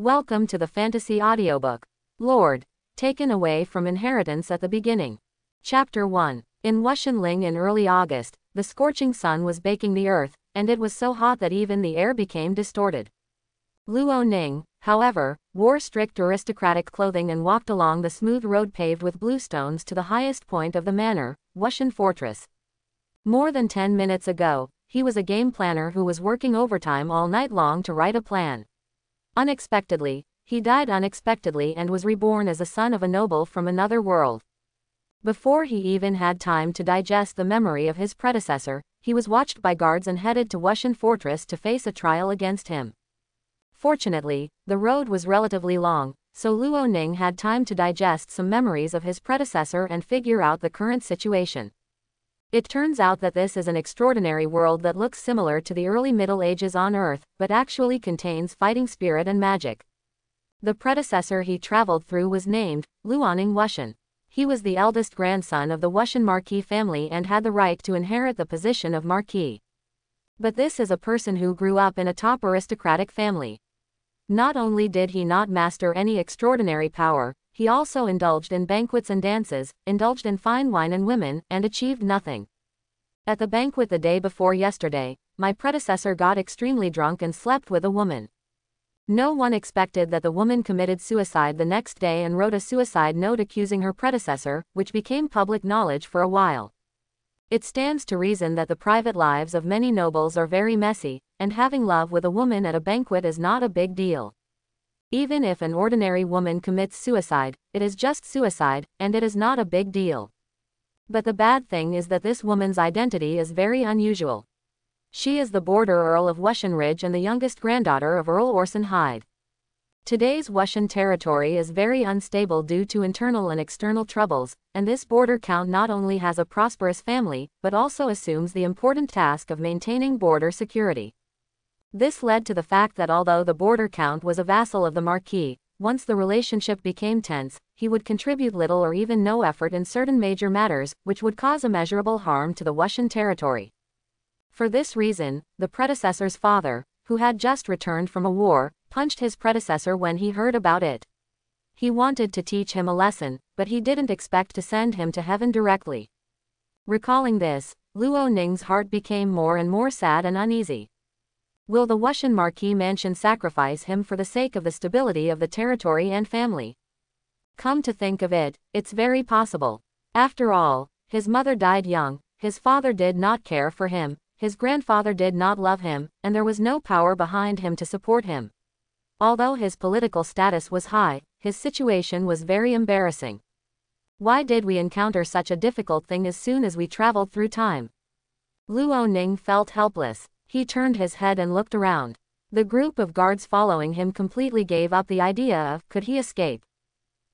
Welcome to the Fantasy Audiobook. Lord, taken away from inheritance at the beginning. Chapter 1. In Wuxinling in early August, the scorching sun was baking the earth, and it was so hot that even the air became distorted. Luo Ning, however, wore strict aristocratic clothing and walked along the smooth road paved with bluestones to the highest point of the manor, Wuxin Fortress. More than 10 minutes ago, he was a game planner who was working overtime all night long to write a plan. Unexpectedly, he died unexpectedly and was reborn as a son of a noble from another world. Before he even had time to digest the memory of his predecessor, he was watched by guards and headed to Wuxin Fortress to face a trial against him. Fortunately, the road was relatively long, so Luo Ning had time to digest some memories of his predecessor and figure out the current situation. It turns out that this is an extraordinary world that looks similar to the early Middle Ages on Earth, but actually contains fighting spirit and magic. The predecessor he traveled through was named Luoning Wuxin. He was the eldest grandson of the Wuxin Marquis family and had the right to inherit the position of Marquis. But this is a person who grew up in a top aristocratic family. Not only did he not master any extraordinary power, he also indulged in banquets and dances, indulged in fine wine and women, and achieved nothing. At the banquet the day before yesterday, my predecessor got extremely drunk and slept with a woman. No one expected that the woman committed suicide the next day and wrote a suicide note accusing her predecessor, which became public knowledge for a while. It stands to reason that the private lives of many nobles are very messy, and having love with a woman at a banquet is not a big deal. Even if an ordinary woman commits suicide, it is just suicide, and it is not a big deal. But the bad thing is that this woman's identity is very unusual. She is the border Earl of Wuxin Ridge and the youngest granddaughter of Earl Orson Hyde. Today's Wuxin territory is very unstable due to internal and external troubles, and this border count not only has a prosperous family, but also assumes the important task of maintaining border security. This led to the fact that although the border count was a vassal of the Marquis, once the relationship became tense, he would contribute little or even no effort in certain major matters, which would cause immeasurable harm to the Wuxin territory. For this reason, the predecessor's father, who had just returned from a war, punched his predecessor when he heard about it. He wanted to teach him a lesson, but he didn't expect to send him to heaven directly. Recalling this, Luo Ning's heart became more and more sad and uneasy. Will the Wuxin Marquis mansion sacrifice him for the sake of the stability of the territory and family? Come to think of it, it's very possible. After all, his mother died young, his father did not care for him, his grandfather did not love him, and there was no power behind him to support him. Although his political status was high, his situation was very embarrassing. Why did we encounter such a difficult thing as soon as we traveled through time? Luo Ning felt helpless. He turned his head and looked around. The group of guards following him completely gave up the idea of, could he escape?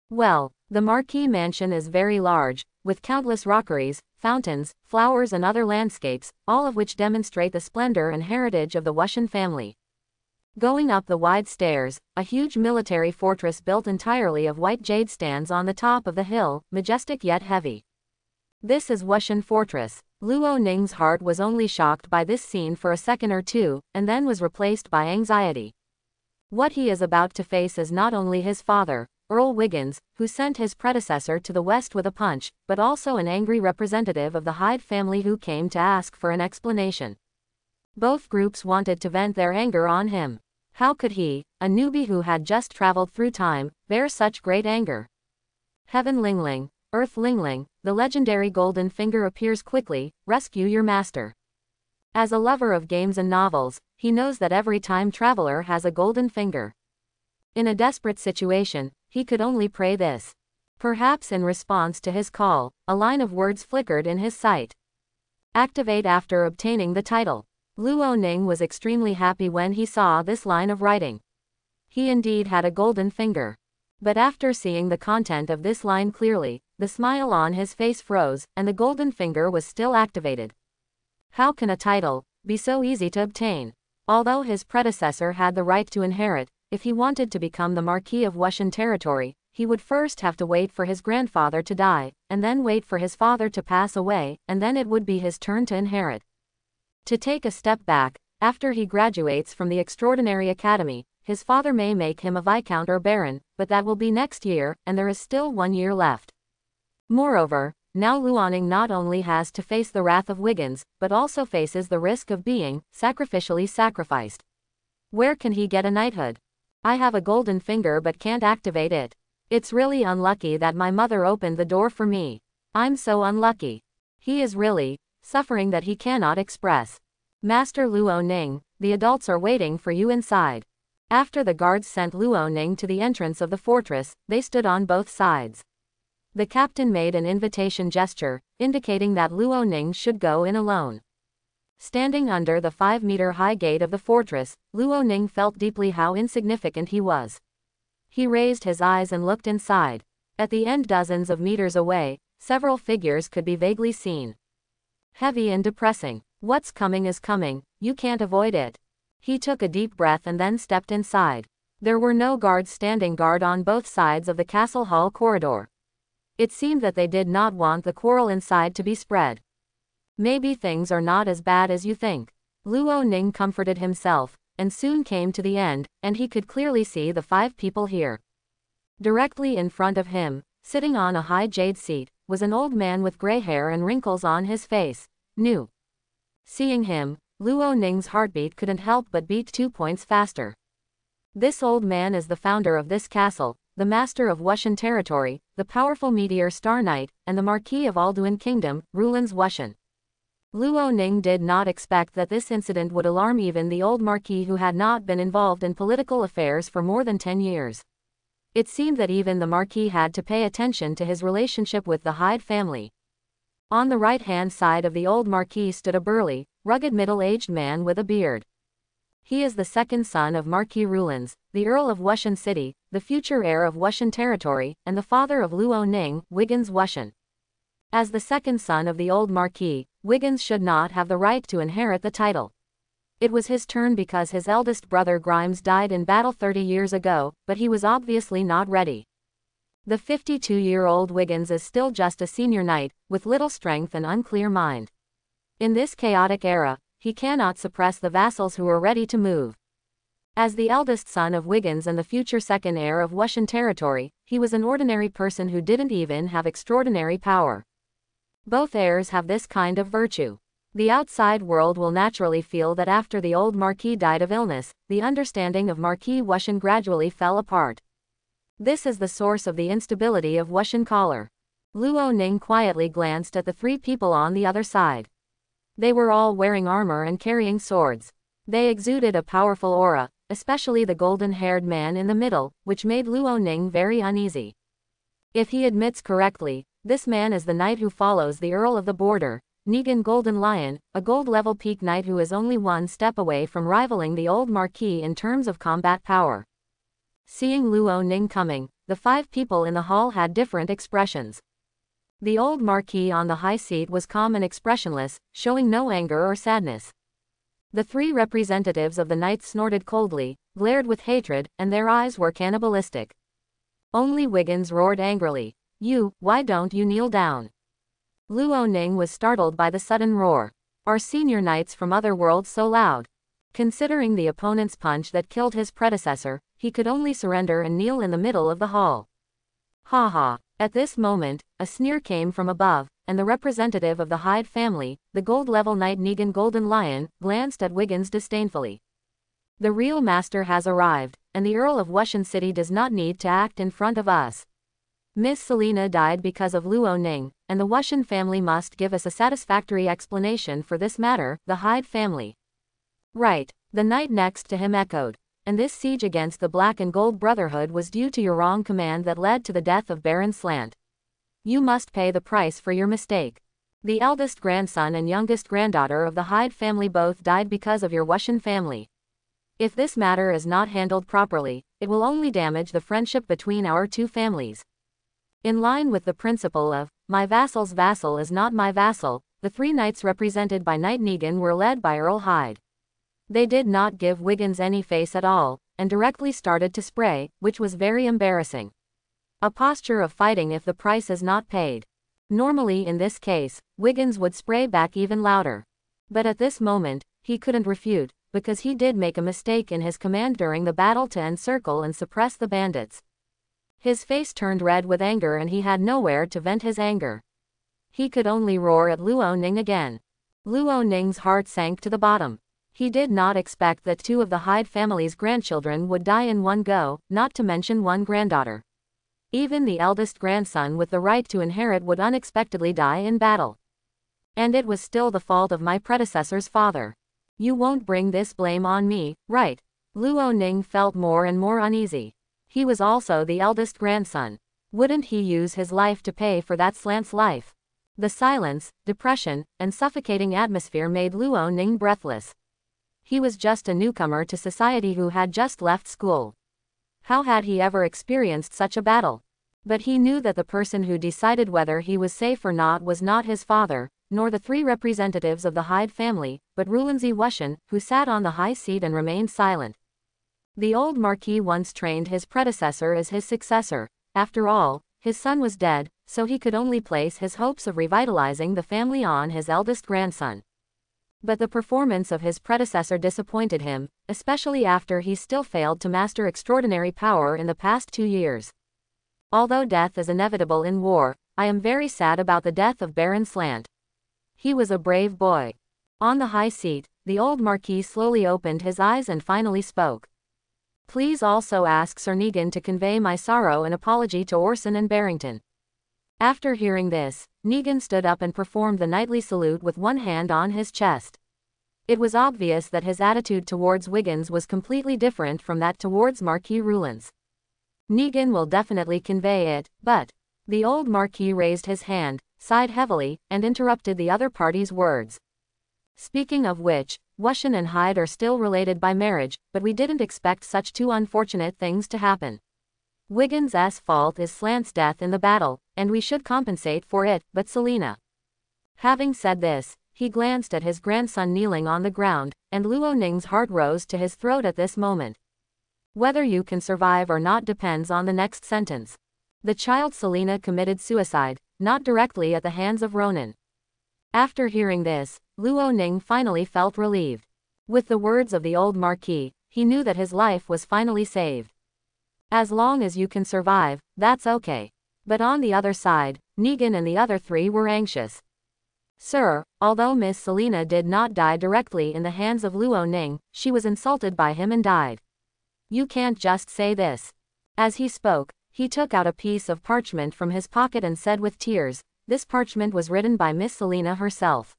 Well, the Marquis mansion is very large, with countless rockeries, fountains, flowers and other landscapes, all of which demonstrate the splendor and heritage of the Wuxin family. Going up the wide stairs, a huge military fortress built entirely of white jade stands on the top of the hill, majestic yet heavy. This is Wuxin Fortress. Luo Ning's heart was only shocked by this scene for a second or two, and then was replaced by anxiety. What he is about to face is not only his father, Earl Wiggins, who sent his predecessor to the west with a punch, but also an angry representative of the Hyde family who came to ask for an explanation. Both groups wanted to vent their anger on him. How could he, a newbie who had just traveled through time, bear such great anger? Heaven Lingling, Earth Lingling, the legendary golden finger appears quickly, rescue your master. As a lover of games and novels, he knows that every time traveler has a golden finger. In a desperate situation, he could only pray this. Perhaps in response to his call, a line of words flickered in his sight. Activate after obtaining the title. Luo Ning was extremely happy when he saw this line of writing. He indeed had a golden finger. But after seeing the content of this line clearly, the smile on his face froze, and the golden finger was still activated. How can a title be so easy to obtain? Although his predecessor had the right to inherit, if he wanted to become the Marquis of Wuxin territory, he would first have to wait for his grandfather to die, and then wait for his father to pass away, and then it would be his turn to inherit. To take a step back, After he graduates from the extraordinary academy, his father may make him a viscount or baron, but that will be next year, and there is still 1 year left. Moreover, now Luoning not only has to face the wrath of Wiggins, but also faces the risk of being sacrificially sacrificed. Where can he get a knighthood? I have a golden finger but can't activate it. It's really unlucky that my mother opened the door for me. I'm so unlucky. He is really suffering that he cannot express. Master Luoning, the adults are waiting for you inside. After the guards sent Luoning to the entrance of the fortress, they stood on both sides. The captain made an invitation gesture, indicating that Luoning should go in alone. Standing under the 5-meter-high gate of the fortress, Luoning felt deeply how insignificant he was. He raised his eyes and looked inside. At the end, dozens of meters away, several figures could be vaguely seen. Heavy and depressing. What's coming is coming, you can't avoid it. He took a deep breath and then stepped inside. There were no guards standing guard on both sides of the castle hall corridor. It seemed that they did not want the quarrel inside to be spread. Maybe things are not as bad as you think. Luoning comforted himself, and soon came to the end, and he could clearly see the 5 people here. Directly in front of him, sitting on a high jade seat, was an old man with gray hair and wrinkles on his face. New. Seeing him, Luoning's heartbeat couldn't help but beat 2 points faster. This old man is the founder of this castle, the master of Wushan territory, the powerful meteor star knight, and the Marquis of Alduin Kingdom, Rulan's Wushan. Luoning did not expect that this incident would alarm even the old marquis who had not been involved in political affairs for more than 10 years. It seemed that even the marquis had to pay attention to his relationship with the Hyde family. On the right-hand side of the old marquis stood a burly, rugged middle-aged man with a beard. He is the second son of Marquis Rulans, the Earl of Wushan City, the future heir of Wushan territory, and the father of Luoning, Wiggins Wushan. As the second son of the old marquis, Wiggins should not have the right to inherit the title. It was his turn because his eldest brother Grimes died in battle 30 years ago, but he was obviously not ready. The 52-year-old Wiggins is still just a senior knight, with little strength and unclear mind. In this chaotic era, he cannot suppress the vassals who are ready to move. As the eldest son of Wiggins and the future second heir of Wushan territory, he was an ordinary person who didn't even have extraordinary power. Both heirs have this kind of virtue. The outside world will naturally feel that after the old marquis died of illness, the understanding of Marquis Wushan gradually fell apart. This is the source of the instability of Wushan color. Luoning quietly glanced at the 3 people on the other side. They were all wearing armor and carrying swords. They exuded a powerful aura, especially the golden-haired man in the middle, which made Luoning very uneasy. If he admits correctly, this man is the knight who follows the Earl of the Border, Negan Golden Lion, a gold-level peak knight who is only 1 step away from rivaling the old marquis in terms of combat power. Seeing Luoning coming, the 5 people in the hall had different expressions. The old marquis on the high seat was calm and expressionless, showing no anger or sadness. The 3 representatives of the knights snorted coldly, glared with hatred, and their eyes were cannibalistic. Only Wiggins roared angrily. Why don't you kneel down? Luoning was startled by the sudden roar. Are senior knights from other worlds so loud? Considering the opponent's punch that killed his predecessor, he could only surrender and kneel in the middle of the hall. Ha ha. At this moment, a sneer came from above, and the representative of the Hyde family, the gold-level knight Negan Golden Lion, glanced at Wiggins disdainfully. The real master has arrived, and the Earl of Wushan City does not need to act in front of us. Miss Selena died because of Luoning, and the Wushan family must give us a satisfactory explanation for this matter, the Hyde family. Right, the knight next to him echoed. And this siege against the Black and Gold Brotherhood was due to your wrong command that led to the death of Baron Slant. You must pay the price for your mistake. The eldest grandson and youngest granddaughter of the Hyde family both died because of your Wushan family. If this matter is not handled properly, it will only damage the friendship between our 2 families. In line with the principle of, my vassal's vassal is not my vassal, the 3 knights represented by Knight Negan were led by Earl Hyde. They did not give Wiggins any face at all, and directly started to spray, which was very embarrassing. A posture of fighting if the price is not paid. Normally in this case, Wiggins would spray back even louder. But at this moment, he couldn't refute, because he did make a mistake in his command during the battle to encircle and suppress the bandits. His face turned red with anger and he had nowhere to vent his anger. He could only roar at Luo Ning again. Luo Ning's heart sank to the bottom. He did not expect that 2 of the Hyde family's grandchildren would die in one go, not to mention 1 granddaughter. Even the eldest grandson with the right to inherit would unexpectedly die in battle. And it was still the fault of my predecessor's father. You won't bring this blame on me, right? Luo Ning felt more and more uneasy. He was also the eldest grandson. Wouldn't he use his life to pay for that slant's life? The silence, depression, and suffocating atmosphere made Luo Ning breathless. He was just a newcomer to society who had just left school. How had he ever experienced such a battle? But he knew that the person who decided whether he was safe or not was not his father, nor the 3 representatives of the Hyde family, but Rulanzi Wushan, who sat on the high seat and remained silent. The old Marquis once trained his predecessor as his successor. After all, his son was dead, so he could only place his hopes of revitalizing the family on his eldest grandson. But the performance of his predecessor disappointed him, especially after he still failed to master extraordinary power in the past 2 years. Although death is inevitable in war, I am very sad about the death of Baron Slant. He was a brave boy. On the high seat, the old Marquis slowly opened his eyes and finally spoke. Please also ask Sir Negan to convey my sorrow and apology to Orson and Barrington. After hearing this, Negan stood up and performed the knightly salute with one hand on his chest. It was obvious that his attitude towards Wiggins was completely different from that towards Marquis Rulans. Negan will definitely convey it, but... The old Marquis raised his hand, sighed heavily, and interrupted the other party's words. Speaking of which, Wushan and Hyde are still related by marriage, but we didn't expect such 2 unfortunate things to happen. Wiggins' fault is Slant's death in the battle, and we should compensate for it, but Selina. Having said this, he glanced at his grandson kneeling on the ground, and Luo Ning's heart rose to his throat at this moment. Whether you can survive or not depends on the next sentence. The child Selina committed suicide, not directly at the hands of Ronan. After hearing this, Luo Ning finally felt relieved. With the words of the old Marquis, he knew that his life was finally saved. As long as you can survive, that's okay. But on the other side, Negan and the other 3 were anxious. Sir, although Miss Selina did not die directly in the hands of Luo Ning, she was insulted by him and died. You can't just say this. As he spoke, he took out a piece of parchment from his pocket and said with tears, this parchment was written by Miss Selina herself.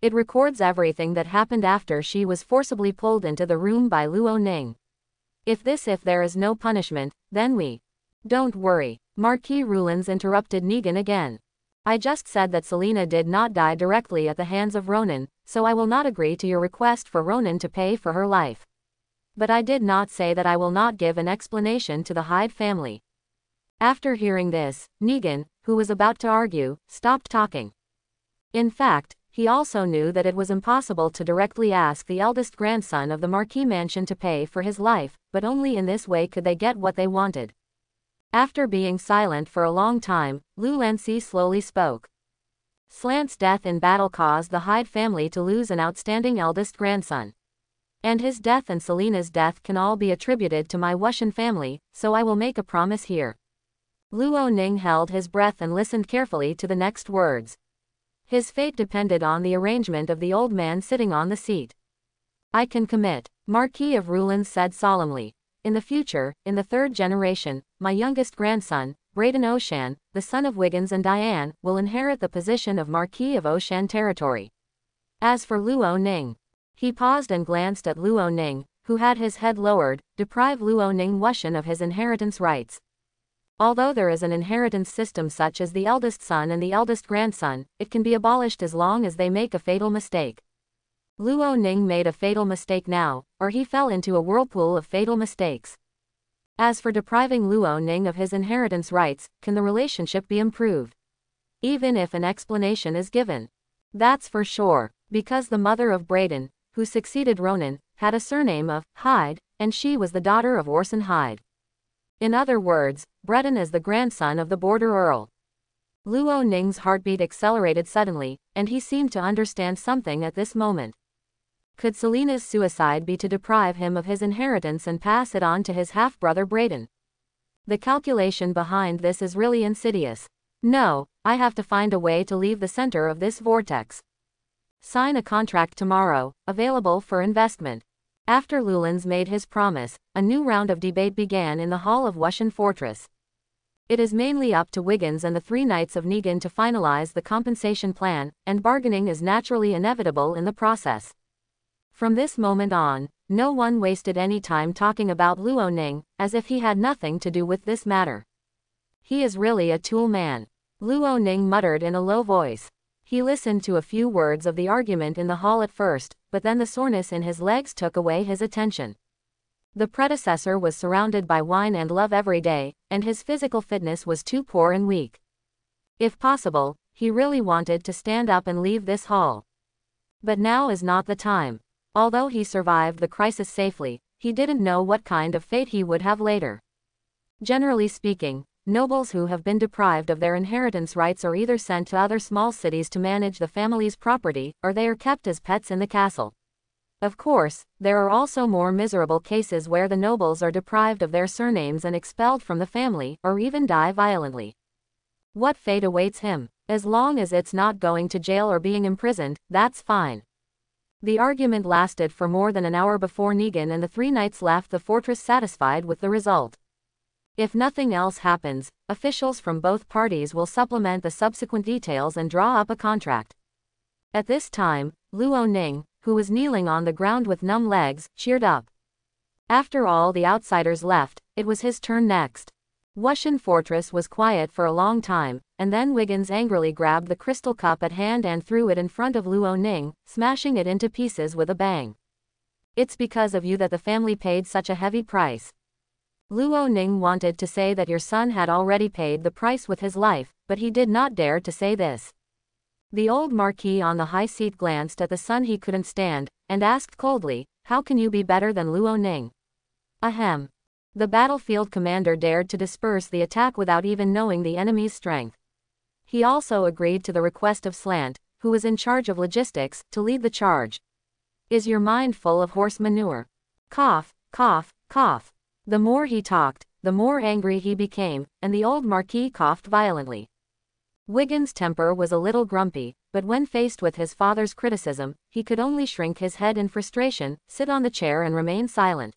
It records everything that happened after she was forcibly pulled into the room by Luo Ning. If there is no punishment, then we... Don't worry. Marquis Rulans interrupted Negan again. I just said that Selina did not die directly at the hands of Ronan, so I will not agree to your request for Ronan to pay for her life. But I did not say that I will not give an explanation to the Hyde family. After hearing this, Negan, who was about to argue, stopped talking. In fact, he also knew that it was impossible to directly ask the eldest grandson of the Marquis mansion to pay for his life, but only in this way could they get what they wanted. After being silent for a long time, Lu Lancy slowly spoke. Slant's death in battle caused the Hyde family to lose an outstanding eldest grandson. And his death and Selina's death can all be attributed to my Wushan family, so I will make a promise here. Luo Ning held his breath and listened carefully to the next words. His fate depended on the arrangement of the old man sitting on the seat. I can commit, Marquis of Rulans said solemnly. In the future, in the 3rd generation, my youngest grandson, Braden Oshan, the son of Wiggins and Diane, will inherit the position of Marquis of Oshan territory. As for Luo Ning, he paused and glanced at Luo Ning, who had his head lowered, deprive Luo Ning Wushan of his inheritance rights. Although there is an inheritance system such as the eldest son and the eldest grandson, it can be abolished as long as they make a fatal mistake. Luo Ning made a fatal mistake now, or he fell into a whirlpool of fatal mistakes. As for depriving Luo Ning of his inheritance rights, can the relationship be improved? Even if an explanation is given. That's for sure, because the mother of Braden, who succeeded Ronan, had a surname of Hyde, and she was the daughter of Orson Hyde. In other words, Braden is the grandson of the Border Earl. Luo Ning's heartbeat accelerated suddenly, and he seemed to understand something at this moment. Could Selena's suicide be to deprive him of his inheritance and pass it on to his half-brother Brayden? The calculation behind this is really insidious. No, I have to find a way to leave the center of this vortex. Sign a contract tomorrow, available for investment. After Llewellyn's made his promise, a new round of debate began in the hall of Wushan Fortress. It is mainly up to Wiggins and the three knights of Negan to finalize the compensation plan, and bargaining is naturally inevitable in the process. From this moment on, no one wasted any time talking about Luo Ning, as if he had nothing to do with this matter. He is really a tool man, Luo Ning muttered in a low voice. He listened to a few words of the argument in the hall at first, but then the soreness in his legs took away his attention. The predecessor was surrounded by wine and love every day, and his physical fitness was too poor and weak. If possible, he really wanted to stand up and leave this hall. But now is not the time. Although he survived the crisis safely, he didn't know what kind of fate he would have later. Generally speaking, nobles who have been deprived of their inheritance rights are either sent to other small cities to manage the family's property, or they are kept as pets in the castle. Of course, there are also more miserable cases where the nobles are deprived of their surnames and expelled from the family, or even die violently. What fate awaits him? As long as it's not going to jail or being imprisoned, that's fine. The argument lasted for more than an hour before Negan and the three knights left the fortress satisfied with the result. If nothing else happens, officials from both parties will supplement the subsequent details and draw up a contract. At this time, Luo Ning, who was kneeling on the ground with numb legs, cheered up. After all the outsiders left, it was his turn next. Wushan Fortress was quiet for a long time, and then Wiggins angrily grabbed the crystal cup at hand and threw it in front of Luo Ning, smashing it into pieces with a bang. It's because of you that the family paid such a heavy price. Luo Ning wanted to say that your son had already paid the price with his life, but he did not dare to say this. The old marquis on the high seat glanced at the son he couldn't stand, and asked coldly, "How can you be better than Luo Ning?" Ahem. The battlefield commander dared to disperse the attack without even knowing the enemy's strength. He also agreed to the request of Slant, who was in charge of logistics, to lead the charge. Is your mind full of horse manure? Cough, cough, cough. The more he talked, the more angry he became, and the old marquis coughed violently. Wiggins' temper was a little grumpy, but when faced with his father's criticism, he could only shrink his head in frustration, sit on the chair and remain silent.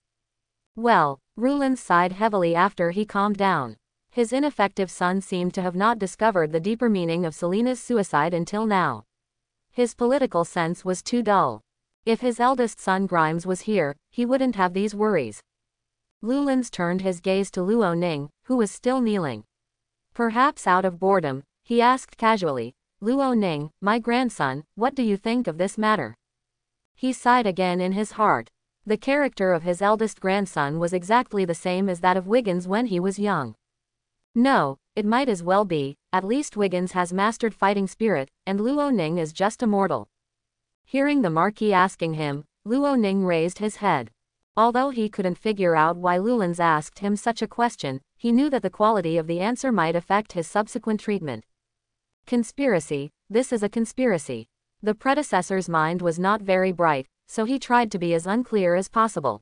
Well, Llewellyn sighed heavily after he calmed down. His ineffective son seemed to have not discovered the deeper meaning of Selena's suicide until now. His political sense was too dull. If his eldest son Grimes was here, he wouldn't have these worries. Llewellyn turned his gaze to Luo Ning, who was still kneeling. Perhaps out of boredom, he asked casually, "Luo Ning, my grandson, what do you think of this matter?" He sighed again in his heart. The character of his eldest grandson was exactly the same as that of Wiggins when he was young. No, it might as well be, at least Wiggins has mastered fighting spirit, and Luo Ning is just a mortal. Hearing the Marquis asking him, Luo Ning raised his head. Although he couldn't figure out why Llewellyn asked him such a question, he knew that the quality of the answer might affect his subsequent treatment. Conspiracy, this is a conspiracy. The predecessor's mind was not very bright, so he tried to be as unclear as possible.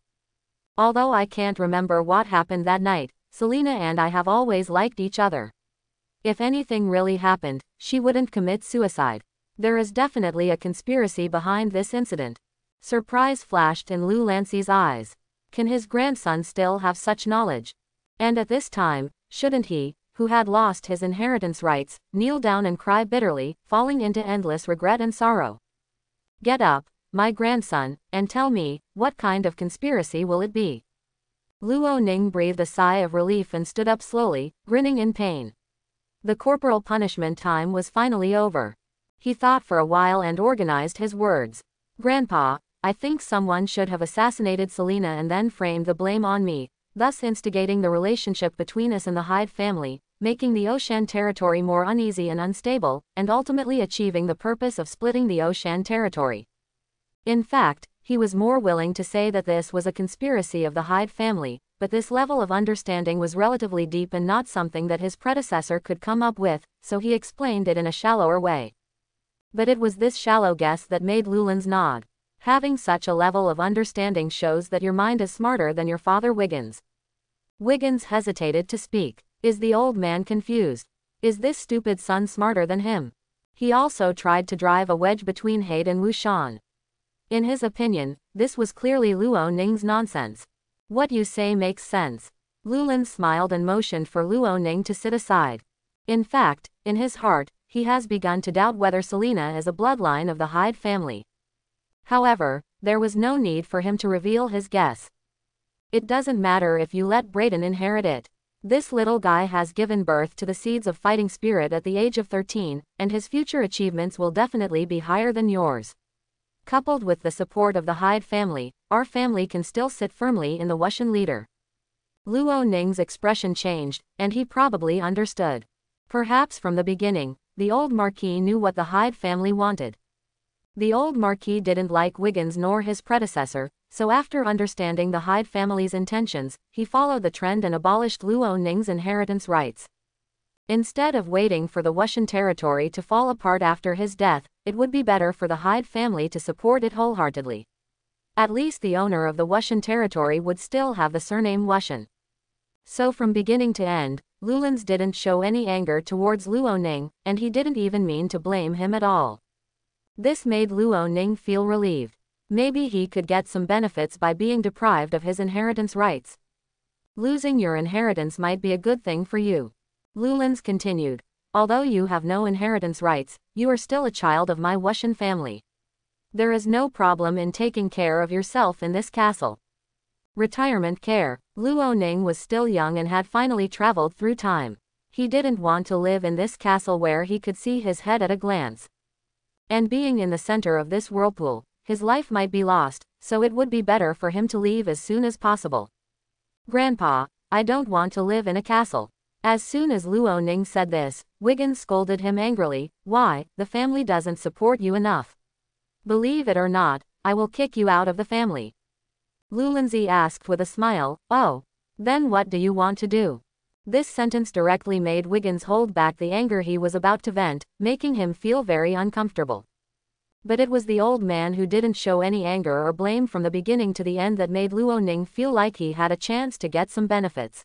Although I can't remember what happened that night, Selena and I have always liked each other. If anything really happened, she wouldn't commit suicide. There is definitely a conspiracy behind this incident. Surprise flashed in Liu Lancey's eyes. Can his grandson still have such knowledge? And at this time, shouldn't he, who had lost his inheritance rights, kneel down and cry bitterly, falling into endless regret and sorrow? Get up, my grandson, and tell me, what kind of conspiracy will it be? Luo Ning breathed a sigh of relief and stood up slowly, grinning in pain. The corporal punishment time was finally over. He thought for a while and organized his words. Grandpa, I think someone should have assassinated Selena and then framed the blame on me, thus instigating the relationship between us and the Hyde family, making the Oshan territory more uneasy and unstable, and ultimately achieving the purpose of splitting the Oshan territory. In fact, he was more willing to say that this was a conspiracy of the Hyde family, but this level of understanding was relatively deep and not something that his predecessor could come up with, so he explained it in a shallower way. But it was this shallow guess that made Llewellyn nod. Having such a level of understanding shows that your mind is smarter than your father Wiggins. Wiggins hesitated to speak. Is the old man confused? Is this stupid son smarter than him? He also tried to drive a wedge between Hade and Wu Shan. In his opinion, this was clearly Luo Ning's nonsense. What you say makes sense. Lulin smiled and motioned for Luo Ning to sit aside. In fact, in his heart, he has begun to doubt whether Selena is a bloodline of the Hyde family. However, there was no need for him to reveal his guess. It doesn't matter if you let Brayden inherit it. This little guy has given birth to the seeds of fighting spirit at the age of 13, and his future achievements will definitely be higher than yours. Coupled with the support of the Hyde family, our family can still sit firmly in the Wushan leader. Luo Ning's expression changed, and he probably understood. Perhaps from the beginning, the old Marquis knew what the Hyde family wanted. The old Marquis didn't like Wiggins nor his predecessor, so after understanding the Hyde family's intentions, he followed the trend and abolished Luo Ning's inheritance rights. Instead of waiting for the Wushan territory to fall apart after his death, it would be better for the Hyde family to support it wholeheartedly. At least the owner of the Wushan territory would still have the surname Wushan. So from beginning to end, Lulins didn't show any anger towards Luo Ning, and he didn't even mean to blame him at all. This made Luo Ning feel relieved. Maybe he could get some benefits by being deprived of his inheritance rights. Losing your inheritance might be a good thing for you. Lulins continued. Although you have no inheritance rights, you are still a child of my Wushan family. There is no problem in taking care of yourself in this castle. Retirement care. Luo Ning was still young and had finally traveled through time. He didn't want to live in this castle where he could see his head at a glance. And being in the center of this whirlpool, his life might be lost, so it would be better for him to leave as soon as possible. Grandpa, I don't want to live in a castle. As soon as Luo Ning said this, Wiggins scolded him angrily. Why, the family doesn't support you enough. Believe it or not, I will kick you out of the family. Lulinzi asked with a smile. Oh, then what do you want to do? This sentence directly made Wiggins hold back the anger he was about to vent, making him feel very uncomfortable. But it was the old man who didn't show any anger or blame from the beginning to the end that made Luo Ning feel like he had a chance to get some benefits.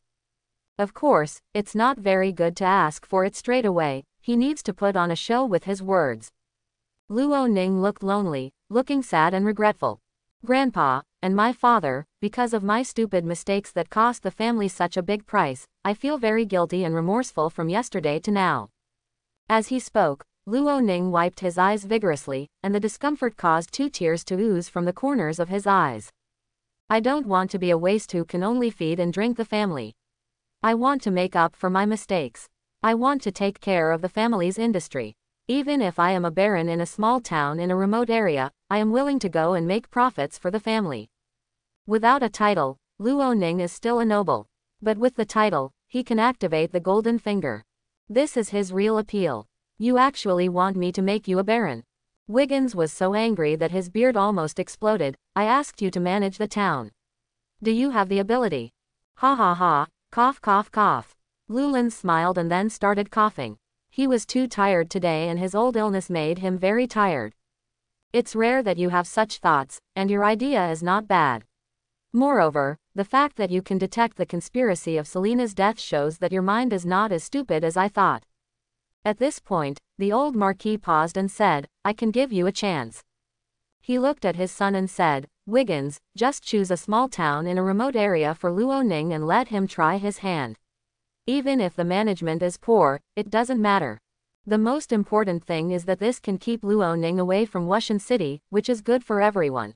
Of course, it's not very good to ask for it straight away, he needs to put on a show with his words. Luo Ning looked lonely, looking sad and regretful. Grandpa, and my father, because of my stupid mistakes that cost the family such a big price, I feel very guilty and remorseful from yesterday to now. As he spoke, Luo Ning wiped his eyes vigorously, and the discomfort caused 2 tears to ooze from the corners of his eyes. I don't want to be a waste who can only feed and drink the family. I want to make up for my mistakes. I want to take care of the family's industry. Even if I am a baron in a small town in a remote area, I am willing to go and make profits for the family. Without a title, Luo Ning is still a noble. But with the title, he can activate the golden finger. This is his real appeal. You actually want me to make you a baron? Wiggins was so angry that his beard almost exploded. I asked you to manage the town. Do you have the ability? Ha ha ha, cough cough cough. Lulin smiled and then started coughing. He was too tired today and his old illness made him very tired. It's rare that you have such thoughts, and your idea is not bad. Moreover, the fact that you can detect the conspiracy of Selena's death shows that your mind is not as stupid as I thought. At this point, the old Marquis paused and said, I can give you a chance. He looked at his son and said, Wiggins, just choose a small town in a remote area for Luo Ning and let him try his hand. Even if the management is poor, it doesn't matter. The most important thing is that this can keep Luo Ning away from Wushan City, which is good for everyone.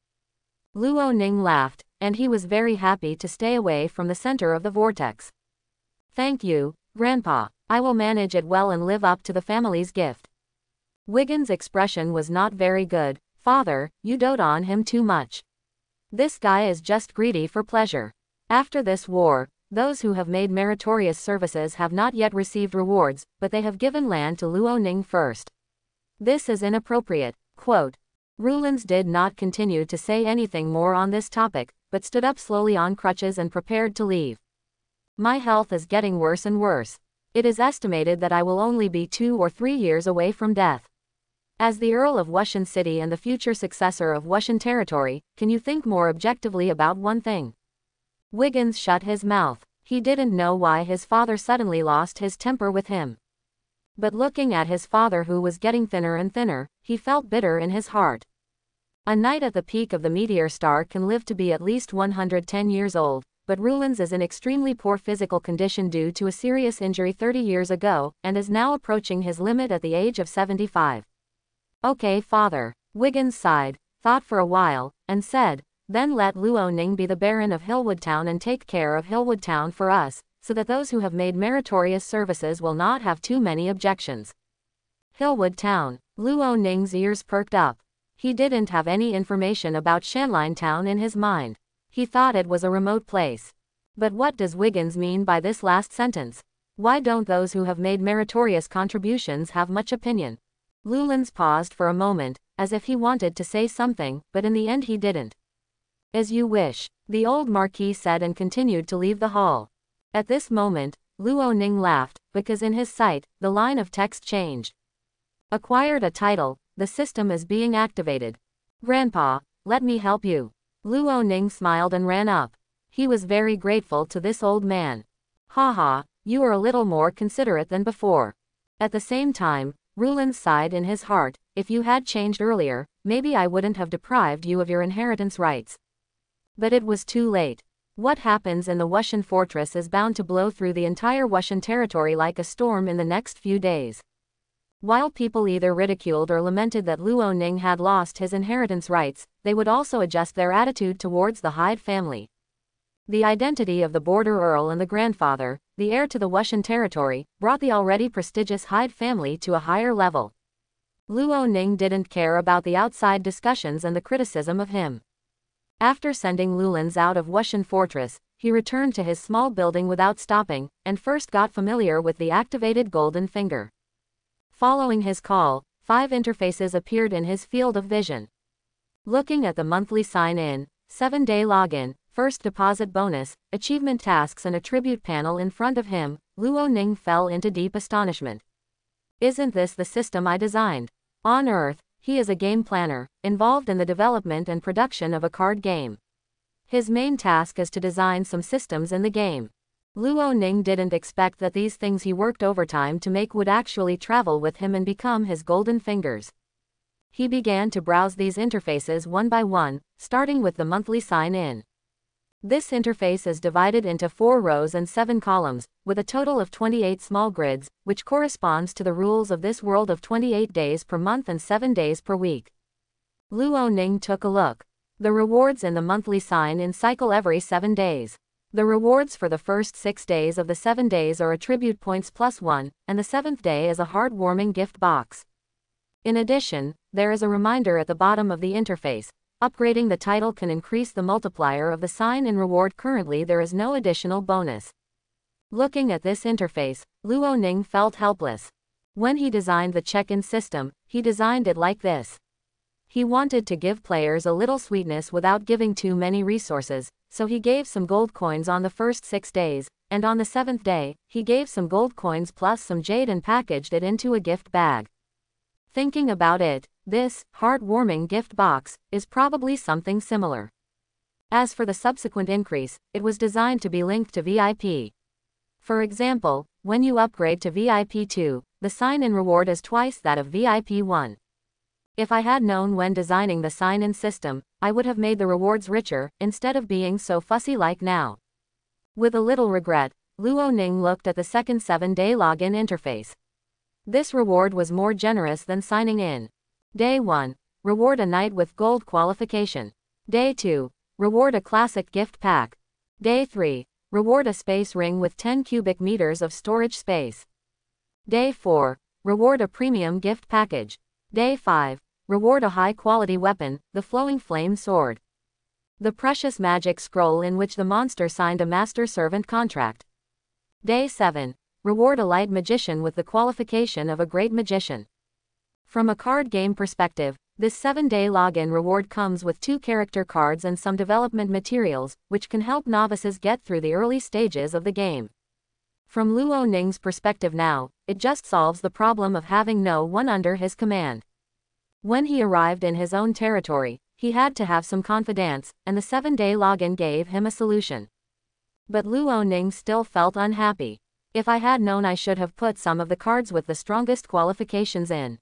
Luo Ning laughed, and he was very happy to stay away from the center of the vortex. Thank you, Grandpa. I will manage it well and live up to the family's gift. Wiggins' expression was not very good. Father, you dote on him too much. This guy is just greedy for pleasure. After this war, those who have made meritorious services have not yet received rewards, but they have given land to Luo Ning first. This is inappropriate. Quote. Rulins did not continue to say anything more on this topic, but stood up slowly on crutches and prepared to leave. My health is getting worse and worse. It is estimated that I will only be 2 or 3 years away from death. As the Earl of Wushan City and the future successor of Wushan Territory, can you think more objectively about one thing? Wiggins shut his mouth. He didn't know why his father suddenly lost his temper with him. But looking at his father, who was getting thinner and thinner, he felt bitter in his heart. A knight at the peak of the meteor star can live to be at least 110 years old, but Rulins is in extremely poor physical condition due to a serious injury 30 years ago, and is now approaching his limit at the age of 75. Okay, father. Wiggins sighed, thought for a while, and said, then let Luo Ning be the Baron of Hillwood Town and take care of Hillwood Town for us, so that those who have made meritorious services will not have too many objections. Hillwood Town. Luo Ning's ears perked up. He didn't have any information about Shanline Town in his mind. He thought it was a remote place. But what does Wiggins mean by this last sentence? Why don't those who have made meritorious contributions have much opinion? Lulins paused for a moment, as if he wanted to say something, but in the end he didn't. As you wish, the old Marquis said, and continued to leave the hall. At this moment, Luo Ning laughed, because in his sight, the line of text changed. Acquired a title, the system is being activated. Grandpa, let me help you. Luo Ning smiled and ran up. He was very grateful to this old man. Haha, you are a little more considerate than before. At the same time, Rulin sighed in his heart, if you had changed earlier, maybe I wouldn't have deprived you of your inheritance rights. But it was too late. What happens in the Wushan fortress is bound to blow through the entire Wushan territory like a storm in the next few days. While people either ridiculed or lamented that Luo Ning had lost his inheritance rights, they would also adjust their attitude towards the Hyde family. The identity of the border earl and the grandfather, the heir to the Wushan territory, brought the already prestigious Hyde family to a higher level. Luo Ning didn't care about the outside discussions and the criticism of him. After sending Lulins out of Wushan Fortress, he returned to his small building without stopping, and first got familiar with the activated golden finger. Following his call, 5 interfaces appeared in his field of vision. Looking at the monthly sign-in, 7-day login, first deposit bonus, achievement tasks and attribute panel in front of him, Luo Ning fell into deep astonishment. Isn't this the system I designed? On Earth, he is a game planner, involved in the development and production of a card game. His main task is to design some systems in the game. Luo Ning didn't expect that these things he worked overtime to make would actually travel with him and become his golden fingers. He began to browse these interfaces one by one, starting with the monthly sign-in. This interface is divided into 4 rows and 7 columns, with a total of 28 small grids, which corresponds to the rules of this world of 28 days per month and 7 days per week. Luo Ning took a look. The rewards in the monthly sign-in cycle every 7 days. The rewards for the first 6 days of the 7 days are attribute points +1, and the 7th day is a heartwarming gift box. In addition, there is a reminder at the bottom of the interface. Upgrading the title can increase the multiplier of the sign-in reward. Currently there is no additional bonus. Looking at this interface, Luo Ning felt helpless. When he designed the check-in system, he designed it like this. He wanted to give players a little sweetness without giving too many resources, so he gave some gold coins on the first 6 days, and on the 7th day, he gave some gold coins plus some jade and packaged it into a gift bag. Thinking about it, this heartwarming gift box is probably something similar. As for the subsequent increase, it was designed to be linked to VIP. For example, when you upgrade to VIP 2, the sign-in reward is twice that of VIP 1. If I had known when designing the sign-in system, I would have made the rewards richer, instead of being so fussy like now. With a little regret, Luo Ning looked at the second 7-day login interface. This reward was more generous than signing in. Day 1. Reward a knight with gold qualification. Day 2. Reward a classic gift pack. Day 3. Reward a space ring with 10 cubic meters of storage space. Day 4. Reward a premium gift package. Day 5. Reward a high-quality weapon, the Flowing Flame Sword. The precious magic scroll in which the monster signed a master-servant contract. Day 7. Reward a light magician with the qualification of a great magician. From a card game perspective, this 7-day login reward comes with 2 character cards and some development materials, which can help novices get through the early stages of the game. From Luo Ning's perspective now, it just solves the problem of having no one under his command. When he arrived in his own territory, he had to have some confidence, and the 7-day login gave him a solution. But Luo Ning still felt unhappy. If I had known, I should have put some of the cards with the strongest qualifications in.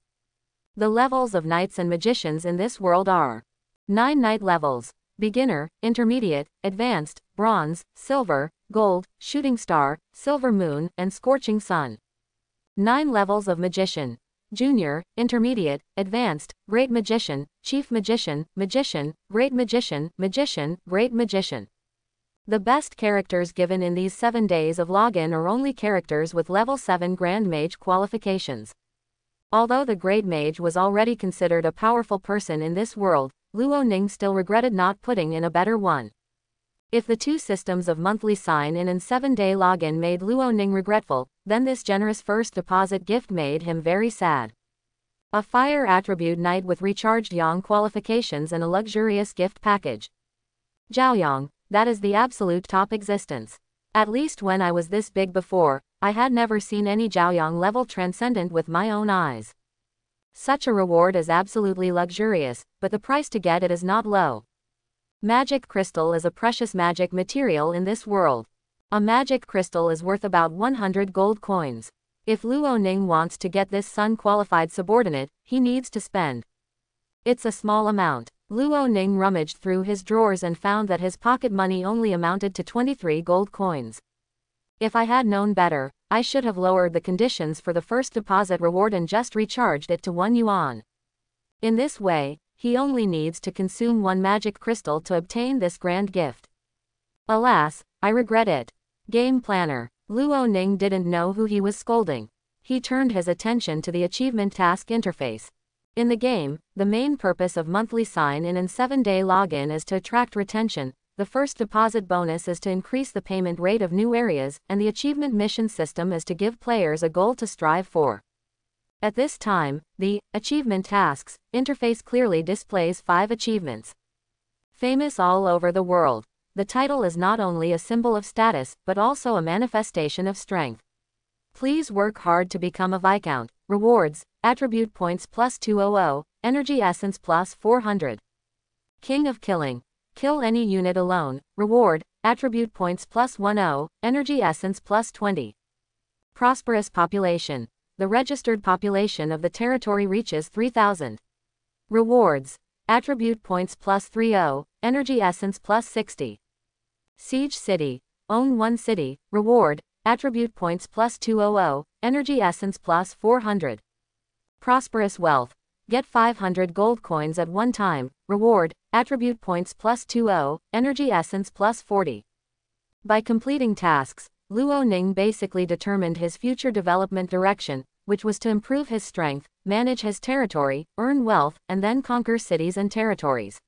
The levels of knights and magicians in this world are 9 knight levels: beginner, intermediate, advanced, bronze, silver, gold, shooting star, silver moon, and scorching sun. 9 levels of magician: junior, intermediate, advanced, great magician, chief magician, magician, great magician, magician, great magician. The best characters given in these 7 days of login are only characters with level 7 Grand Mage qualifications. Although the Great Mage was already considered a powerful person in this world, Luo Ning still regretted not putting in a better one. If the 2 systems of monthly sign-in and 7-day login made Luo Ning regretful, then this generous first deposit gift made him very sad. A fire attribute knight with recharged yang qualifications and a luxurious gift package. Zhaoyang, that is the absolute top existence. At least when I was this big before, I had never seen any Zhaoyang level transcendent with my own eyes. Such a reward is absolutely luxurious, but the price to get it is not low. Magic crystal is a precious magic material in this world. A magic crystal is worth about 100 gold coins. If Luo Ning wants to get this sun-qualified subordinate, he needs to spend. It's a small amount. Luo Ning rummaged through his drawers and found that his pocket money only amounted to 23 gold coins. If I had known better, I should have lowered the conditions for the first deposit reward and just recharged it to 1 yuan. In this way, he only needs to consume 1 magic crystal to obtain this grand gift. Alas, I regret it. Game planner. Luo Ning didn't know who he was scolding. He turned his attention to the achievement task interface. In the game, the main purpose of monthly sign-in and 7-day login is to attract retention, the first deposit bonus is to increase the payment rate of new areas, and the achievement mission system is to give players a goal to strive for. At this time, the achievement tasks interface clearly displays 5 achievements. Famous all over the world. The title is not only a symbol of status, but also a manifestation of strength. Please work hard to become a Viscount. Rewards: attribute points plus 200, energy essence plus 400. King of Killing. Kill any unit alone. Reward: attribute points plus 10, energy essence plus 20. Prosperous population. The registered population of the territory reaches 3,000. Rewards: attribute points plus 30, energy essence plus 60. Siege City. Own 1 city. Reward: attribute points plus 200, energy essence plus 400. Prosperous Wealth. Get 500 gold coins at one time. Reward: attribute points plus 20, energy essence plus 40. By completing tasks, Luo Ning basically determined his future development direction, which was to improve his strength, manage his territory, earn wealth, and then conquer cities and territories.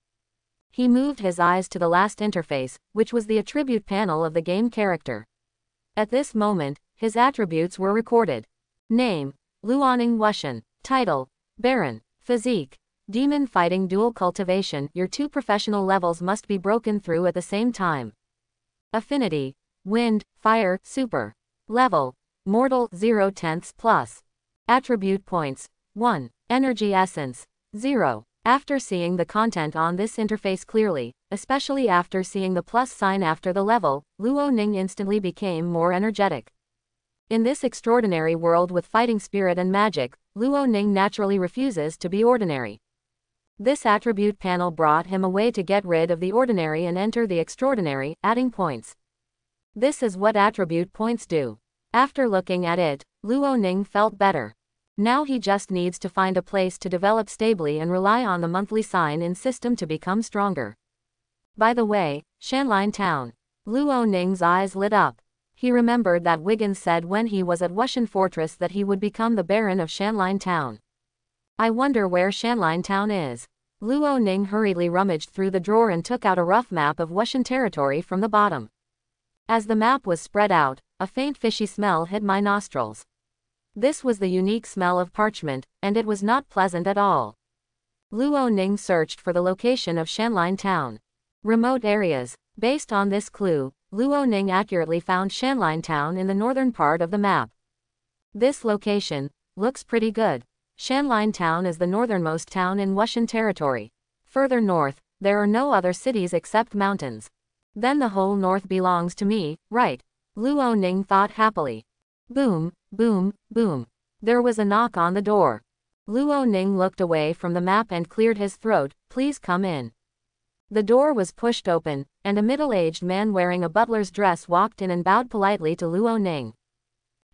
He moved his eyes to the last interface, which was the attribute panel of the game character. At this moment, his attributes were recorded. Name: Luoning Wushan. Title: Baron. Physique: Demon Fighting Dual Cultivation. Your 2 professional levels must be broken through at the same time. Affinity: Wind, Fire, Super. Level: Mortal 0/10 plus. Attribute points: 1. Energy essence: 0. After seeing the content on this interface clearly, especially after seeing the plus sign after the level, Luo Ning instantly became more energetic. In this extraordinary world with fighting spirit and magic, Luo Ning naturally refuses to be ordinary. This attribute panel brought him a way to get rid of the ordinary and enter the extraordinary, adding points. This is what attribute points do. After looking at it, Luo Ning felt better. Now he just needs to find a place to develop stably and rely on the monthly sign-in system to become stronger. By the way, Shanline Town. Luo Ning's eyes lit up. He remembered that Wiggins said when he was at Wushan Fortress that he would become the Baron of Shanline Town. I wonder where Shanline Town is. Luo Ning hurriedly rummaged through the drawer and took out a rough map of Wushan territory from the bottom. As the map was spread out, a faint fishy smell hit my nostrils. This was the unique smell of parchment, and it was not pleasant at all. Luo Ning searched for the location of Shanline Town. Remote areas. Based on this clue, Luo Ning accurately found Shanline Town in the northern part of the map. This location looks pretty good. Shanline Town is the northernmost town in Wushan Territory. Further north, there are no other cities except mountains. Then the whole north belongs to me, right? Luo Ning thought happily. Boom, boom, boom. There was a knock on the door. Luo Ning looked away from the map and cleared his throat. Please come in. The door was pushed open, and a middle-aged man wearing a butler's dress walked in and bowed politely to Luo Ning.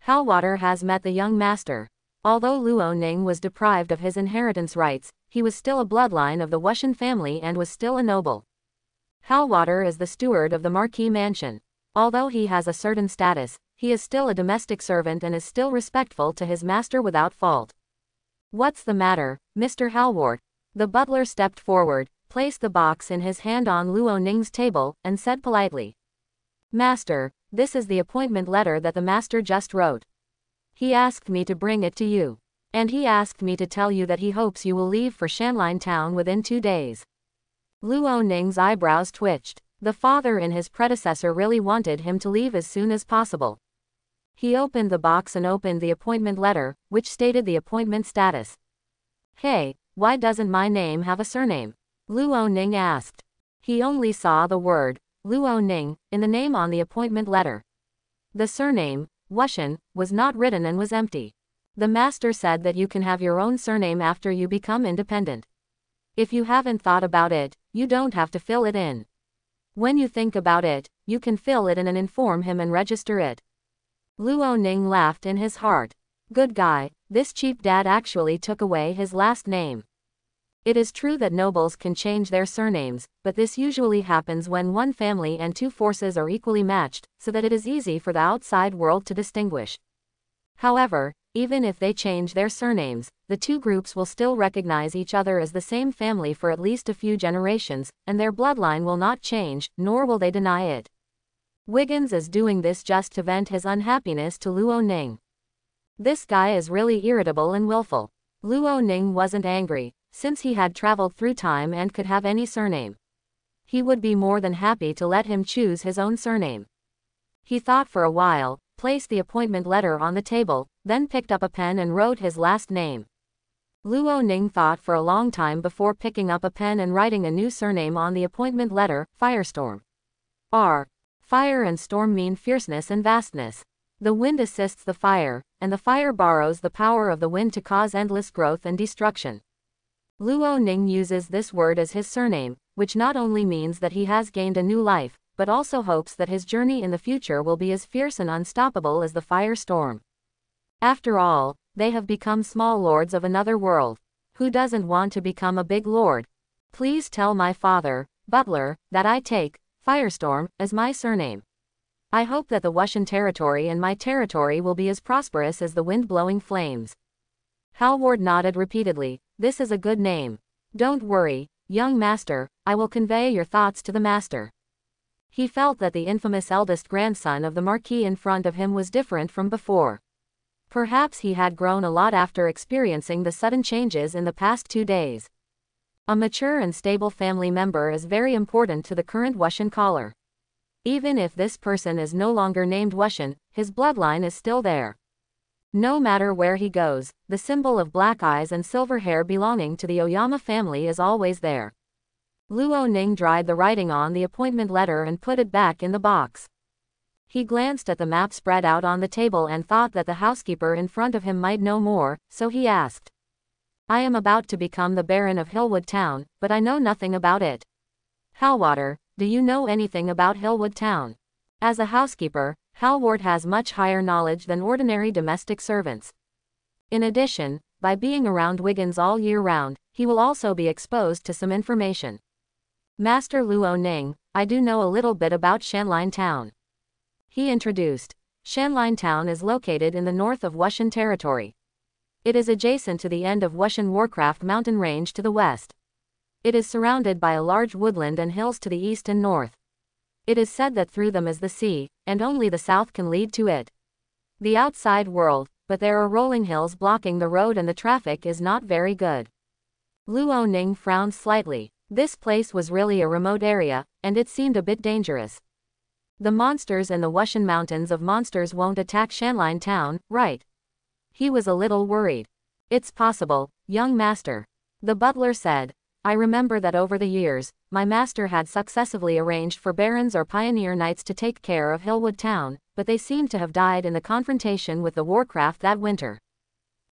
Hellwater has met the young master. Although Luo Ning was deprived of his inheritance rights, he was still a bloodline of the Wushan family and was still a noble. Hellwater is the steward of the Marquis Mansion. Although he has a certain status, he is still a domestic servant and is still respectful to his master without fault. What's the matter, Mr. Hellwart? The butler stepped forward, placed the box in his hand on Luo Ning's table, and said politely, Master, this is the appointment letter that the master just wrote. He asked me to bring it to you. And he asked me to tell you that he hopes you will leave for Shanline Town within 2 days. Luo Ning's eyebrows twitched. The father and his predecessor really wanted him to leave as soon as possible. He opened the box and opened the appointment letter, which stated the appointment status. Hey, why doesn't my name have a surname? Luo Ning asked. He only saw the word, Luo Ning, in the name on the appointment letter. The surname, Wushan, was not written and was empty. The master said that you can have your own surname after you become independent. If you haven't thought about it, you don't have to fill it in. When you think about it, you can fill it in and inform him and register it. Luo Ning laughed in his heart. Good guy, this cheap dad actually took away his last name. It is true that nobles can change their surnames, but this usually happens when one family and 2 forces are equally matched, so that it is easy for the outside world to distinguish. However, even if they change their surnames, the 2 groups will still recognize each other as the same family for at least a few generations, and their bloodline will not change, nor will they deny it. Wiggins is doing this just to vent his unhappiness to Luo Ning. This guy is really irritable and willful. Luo Ning wasn't angry, since he had traveled through time and could have any surname. He would be more than happy to let him choose his own surname. He thought for a while, placed the appointment letter on the table, then picked up a pen and wrote his last name. Luo Ning thought for a long time before picking up a pen and writing a new surname on the appointment letter, Firestorm. Fire and storm mean fierceness and vastness. The wind assists the fire, and the fire borrows the power of the wind to cause endless growth and destruction. Luo Ning uses this word as his surname, which not only means that he has gained a new life, but also hopes that his journey in the future will be as fierce and unstoppable as the firestorm. After all, they have become small lords of another world. Who doesn't want to become a big lord? Please tell my father, Butler, that I take Firestorm as my surname. I hope that the Wushan territory and my territory will be as prosperous as the wind-blowing flames. Hellward nodded repeatedly. This is a good name. Don't worry, young master, I will convey your thoughts to the master. He felt that the infamous eldest grandson of the Marquis in front of him was different from before. Perhaps he had grown a lot after experiencing the sudden changes in the past 2 days. A mature and stable family member is very important to the current Wushan caller. Even if this person is no longer named Wushan, his bloodline is still there. No matter where he goes, the symbol of black eyes and silver hair belonging to the Oyama family is always there. Luo Ning dried the writing on the appointment letter and put it back in the box. He glanced at the map spread out on the table and thought that the housekeeper in front of him might know more, so he asked. I am about to become the Baron of Hillwood Town, but I know nothing about it. Hellwater, do you know anything about Hillwood Town? As a housekeeper, Hellward has much higher knowledge than ordinary domestic servants. In addition, by being around Wiggins all year round, he will also be exposed to some information. Master Luo Ning, I do know a little bit about Shanline Town. He introduced. Shanline Town is located in the north of Wushan Territory. It is adjacent to the end of Wushan Warcraft mountain range to the west. It is surrounded by a large woodland and hills to the east and north. It is said that through them is the sea, and only the south can lead to it. The outside world, but there are rolling hills blocking the road and the traffic is not very good. Luo Ning frowned slightly. This place was really a remote area, and it seemed a bit dangerous. The monsters in the Wushan Mountains of Monsters won't attack Shanline Town, right? He was a little worried. It's possible, young master. The butler said. I remember that over the years, my master had successively arranged for barons or pioneer knights to take care of Hillwood Town, but they seem to have died in the confrontation with the Warcraft that winter.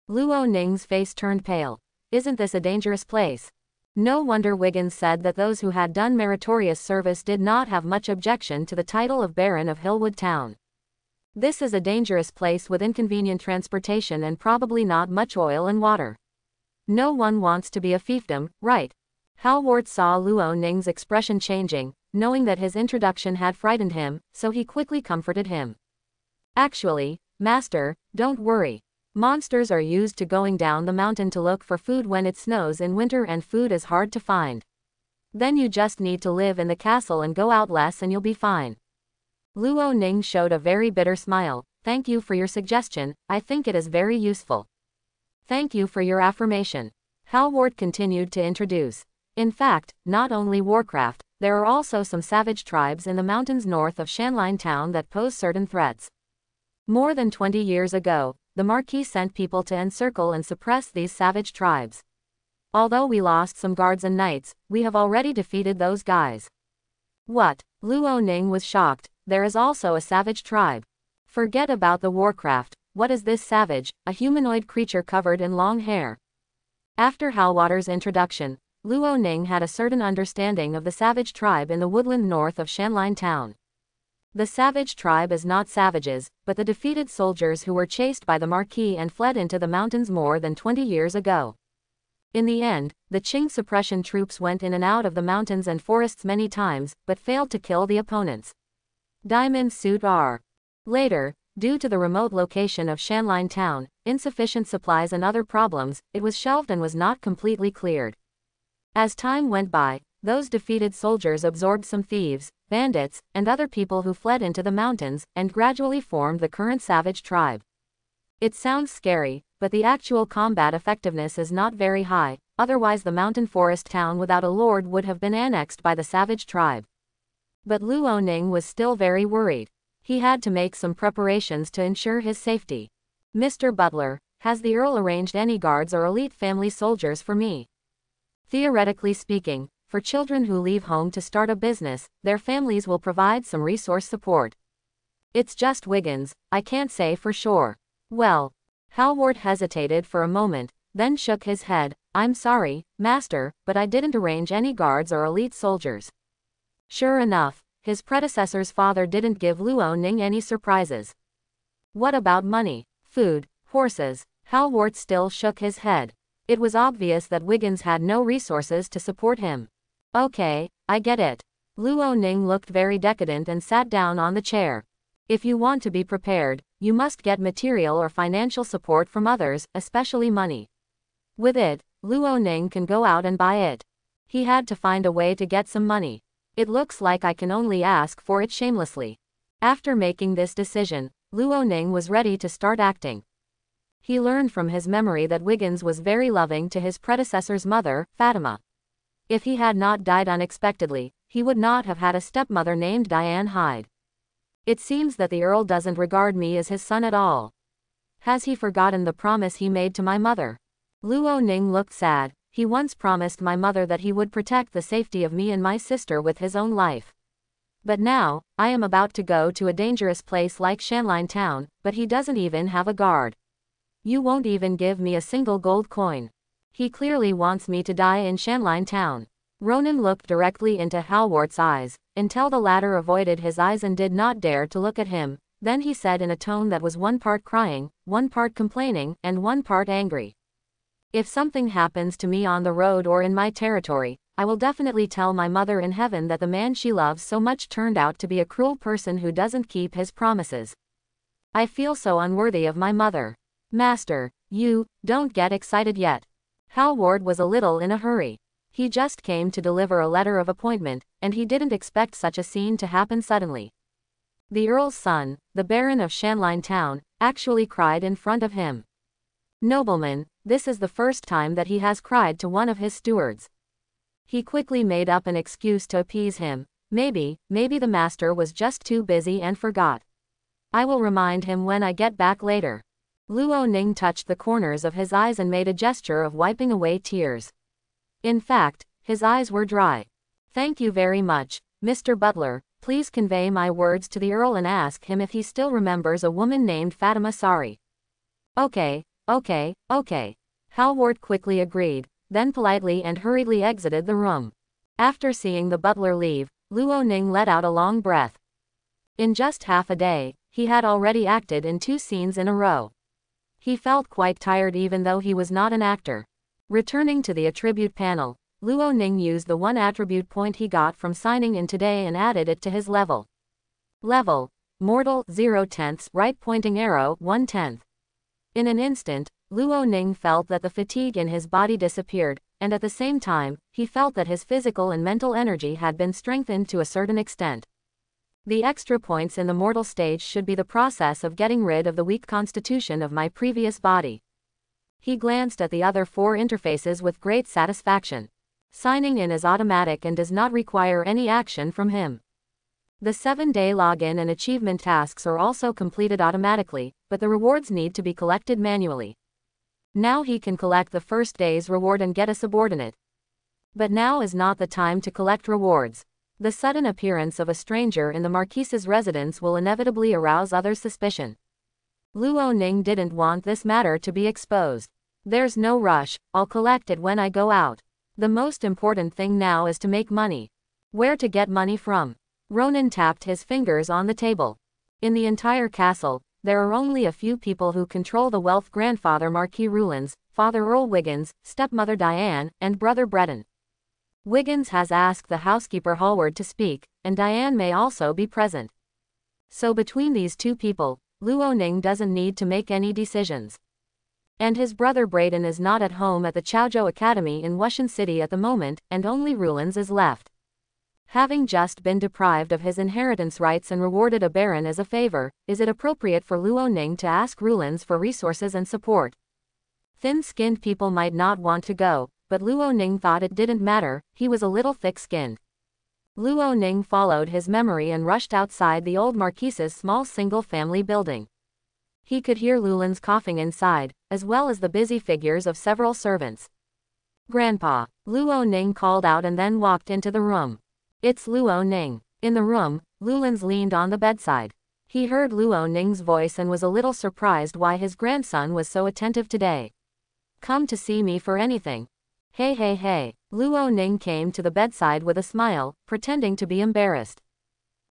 Luo Ning's face turned pale. Isn't this a dangerous place? No wonder Wiggins said that those who had done meritorious service did not have much objection to the title of Baron of Hillwood Town. This is a dangerous place with inconvenient transportation and probably not much oil and water. No one wants to be a fiefdom, right? Halwart saw Luo Ning's expression changing, knowing that his introduction had frightened him, so he quickly comforted him. Actually, master, don't worry. Monsters are used to going down the mountain to look for food when it snows in winter and food is hard to find. Then you just need to live in the castle and go out less and you'll be fine. Luo Ning showed a very bitter smile. Thank you for your suggestion, I think it is very useful. Thank you for your affirmation. Halwart continued to introduce. In fact, not only Warcraft, there are also some savage tribes in the mountains north of Shanline Town that pose certain threats. More than 20 years ago, the Marquis sent people to encircle and suppress these savage tribes. Although we lost some guards and knights, we have already defeated those guys. What? Luo Ning was shocked. There is also a savage tribe. Forget about the Warcraft. What is this savage? A humanoid creature covered in long hair. After Halwater's introduction, Luo Ning had a certain understanding of the savage tribe in the woodland north of Shanline Town. The savage tribe is not savages, but the defeated soldiers who were chased by the Marquis and fled into the mountains more than 20 years ago. In the end, the Qing suppression troops went in and out of the mountains and forests many times, but failed to kill the opponents. Diamond Suit R. Later, due to the remote location of Shanline Town, insufficient supplies and other problems, it was shelved and was not completely cleared. As time went by, those defeated soldiers absorbed some thieves, bandits, and other people who fled into the mountains, and gradually formed the current savage tribe. It sounds scary, but the actual combat effectiveness is not very high, otherwise the mountain forest town without a lord would have been annexed by the savage tribe. But Luo Ning was still very worried. He had to make some preparations to ensure his safety. Mr. Butler, has the Earl arranged any guards or elite family soldiers for me? Theoretically speaking, for children who leave home to start a business, their families will provide some resource support. It's just Wiggins, I can't say for sure. Well, Halwart hesitated for a moment, then shook his head. I'm sorry, master, but I didn't arrange any guards or elite soldiers. Sure enough, his predecessor's father didn't give Luo Ning any surprises. What about money, food, horses? Halwart still shook his head. It was obvious that Wiggins had no resources to support him. Okay, I get it. Luo Ning looked very decadent and sat down on the chair. If you want to be prepared, you must get material or financial support from others, especially money. With it, Luo Ning can go out and buy it. He had to find a way to get some money. It looks like I can only ask for it shamelessly. After making this decision, Luo Ning was ready to start acting. He learned from his memory that Wiggins was very loving to his predecessor's mother, Fatima. If he had not died unexpectedly, he would not have had a stepmother named Diane Hyde. It seems that the Earl doesn't regard me as his son at all. Has he forgotten the promise he made to my mother? Luo Ning looked sad. He once promised my mother that he would protect the safety of me and my sister with his own life. But now, I am about to go to a dangerous place like Shanline Town, but he doesn't even have a guard. You won't even give me a single gold coin. He clearly wants me to die in Shanline Town. Ronan looked directly into Halwart's eyes, until the latter avoided his eyes and did not dare to look at him. Then he said in a tone that was one part crying, one part complaining, and one part angry. If something happens to me on the road or in my territory, I will definitely tell my mother in heaven that the man she loves so much turned out to be a cruel person who doesn't keep his promises. I feel so unworthy of my mother. Master, don't get excited yet. Halward was a little in a hurry. He just came to deliver a letter of appointment, and he didn't expect such a scene to happen suddenly. The Earl's son, the Baron of Shanline Town, actually cried in front of him. Nobleman, this is the first time that he has cried to one of his stewards. He quickly made up an excuse to appease him. Maybe the master was just too busy and forgot. I will remind him when I get back later. Luo Ning touched the corners of his eyes and made a gesture of wiping away tears. In fact, his eyes were dry. Thank you very much, Mr. Butler. Please convey my words to the Earl and ask him if he still remembers a woman named Fatima Sari. Okay. Halvard quickly agreed, then politely and hurriedly exited the room. After seeing the butler leave, Luo Ning let out a long breath. In just half a day, he had already acted in 2 scenes in a row. He felt quite tired even though he was not an actor. Returning to the attribute panel, Luo Ning used the 1 attribute point he got from signing in today and added it to his level. Level: Mortal 0/10, right pointing arrow 1/10. In an instant, Luo Ning felt that the fatigue in his body disappeared, and at the same time, he felt that his physical and mental energy had been strengthened to a certain extent. The extra points in the mortal stage should be the process of getting rid of the weak constitution of my previous body. He glanced at the other 4 interfaces with great satisfaction. Signing in is automatic and does not require any action from him. The 7-day login and achievement tasks are also completed automatically, but the rewards need to be collected manually. Now he can collect the first day's reward and get a subordinate. But now is not the time to collect rewards. The sudden appearance of a stranger in the Marquise's residence will inevitably arouse others' suspicion. Luo Ning didn't want this matter to be exposed. There's no rush, I'll collect it when I go out. The most important thing now is to make money. Where to get money from? Ronan tapped his fingers on the table. In the entire castle, there are only a few people who control the wealth: grandfather Marquis Rulans, father Earl Wiggins, stepmother Diane, and brother Breton. Wiggins has asked the housekeeper Hallward to speak, and Diane may also be present. So between these 2 people, Luo Ning doesn't need to make any decisions. And his brother Braden is not at home at the Chaozhou Academy in Wushan City at the moment, and only Rulans is left. Having just been deprived of his inheritance rights and rewarded a baron as a favor, is it appropriate for Luo Ning to ask Rulans for resources and support? Thin-skinned people might not want to go, but Luo Ning thought it didn't matter, he was a little thick-skinned. Luo Ning followed his memory and rushed outside the old Marquise's small single-family building. He could hear Lulans coughing inside, as well as the busy figures of several servants. Grandpa, Luo Ning called out and then walked into the room. It's Luo Ning. In the room, Lulans leaned on the bedside. He heard Luo Ning's voice and was a little surprised why his grandson was so attentive today. Come to see me for anything? Hey. Luo Ning came to the bedside with a smile, pretending to be embarrassed.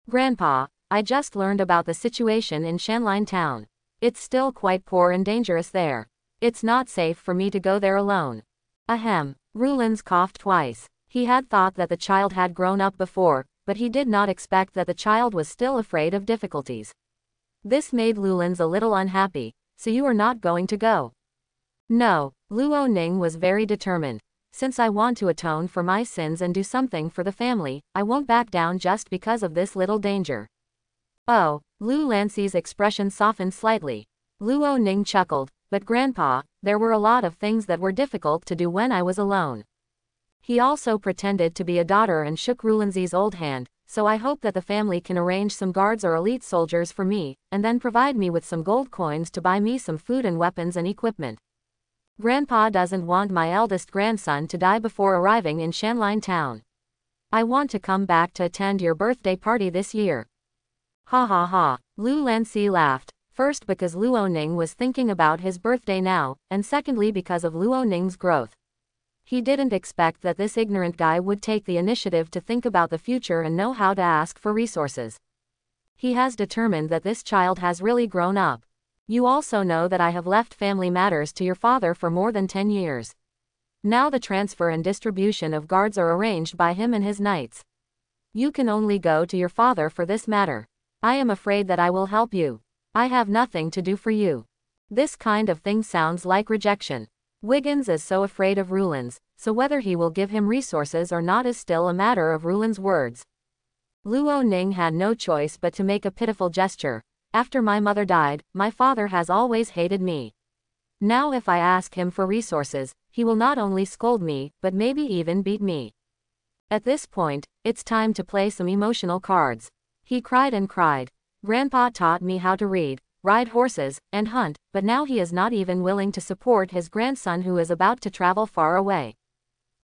Grandpa, I just learned about the situation in Shanline town. It's still quite poor and dangerous there. It's not safe for me to go there alone. Ahem. Rulans coughed twice. He had thought that the child had grown up before, but he did not expect that the child was still afraid of difficulties. This made Lulans a little unhappy. So you are not going to go? No. Luo Ning was very determined. Since I want to atone for my sins and do something for the family, I won't back down just because of this little danger. Oh, Lu Lancy's expression softened slightly. Luo Ning chuckled, but Grandpa, there were a lot of things that were difficult to do when I was alone. He also pretended to be a daughter and shook Rulanzi's old hand, so I hope that the family can arrange some guards or elite soldiers for me, and then provide me with some gold coins to buy me some food and weapons and equipment. Grandpa doesn't want my eldest grandson to die before arriving in Shanline town. I want to come back to attend your birthday party this year. Ha. Lu Lancy laughed, first because Luo Ning was thinking about his birthday now, and secondly because of Luo Ning's growth. He didn't expect that this ignorant guy would take the initiative to think about the future and know how to ask for resources. He has determined that this child has really grown up. You also know that I have left family matters to your father for more than 10 years. Now the transfer and distribution of guards are arranged by him and his knights. You can only go to your father for this matter. I am afraid that I will help you. I have nothing to do for you. This kind of thing sounds like rejection. Wiggins is so afraid of Rulans, so whether he will give him resources or not is still a matter of Rulans' words. Luo Ning had no choice but to make a pitiful gesture. After my mother died, my father has always hated me. Now if I ask him for resources, he will not only scold me, but maybe even beat me. At this point, it's time to play some emotional cards. He cried and cried. Grandpa taught me how to read, ride horses, and hunt, but now he is not even willing to support his grandson who is about to travel far away.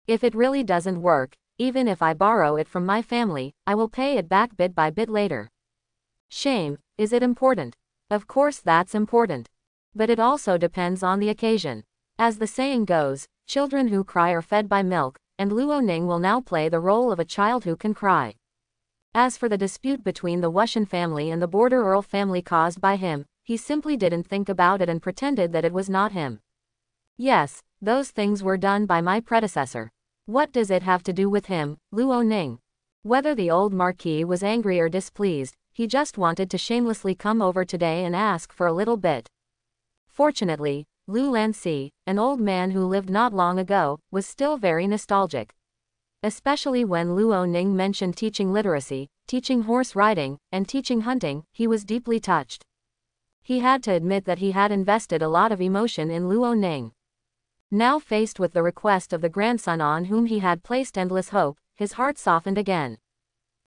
If it really doesn't work, even if I borrow it from my family, I will pay it back bit by bit later. Shame, is it important? Of course that's important. But it also depends on the occasion. As the saying goes, children who cry are fed by milk, and Luo Ning will now play the role of a child who can cry. As for the dispute between the Wushan family and the Border Earl family caused by him, he simply didn't think about it and pretended that it was not him. Yes, those things were done by my predecessor. What does it have to do with him, Luo Ning? Whether the old marquis was angry or displeased, he just wanted to shamelessly come over today and ask for a little bit. Fortunately, Lu Lanci, an old man who lived not long ago, was still very nostalgic. Especially when Luo Ning mentioned teaching literacy, teaching horse riding, and teaching hunting, he was deeply touched. He had to admit that he had invested a lot of emotion in Luo Ning. Now faced with the request of the grandson on whom he had placed endless hope, his heart softened again.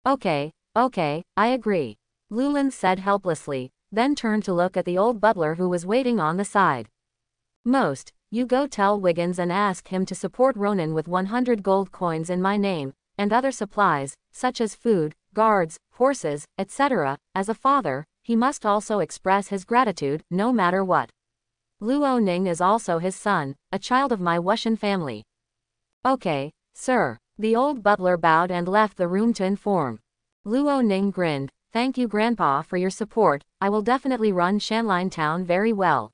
Okay, I agree. Lulin said helplessly, then turned to look at the old butler who was waiting on the side. You go tell Wiggins and ask him to support Ronan with 100 gold coins in my name, and other supplies, such as food, guards, horses, etc. As a father, he must also express his gratitude, no matter what. Luo Ning is also his son, a child of my Wushan family. Okay, sir. The old butler bowed and left the room to inform. Luo Ning grinned, thank you grandpa for your support, I will definitely run Shanline town very well.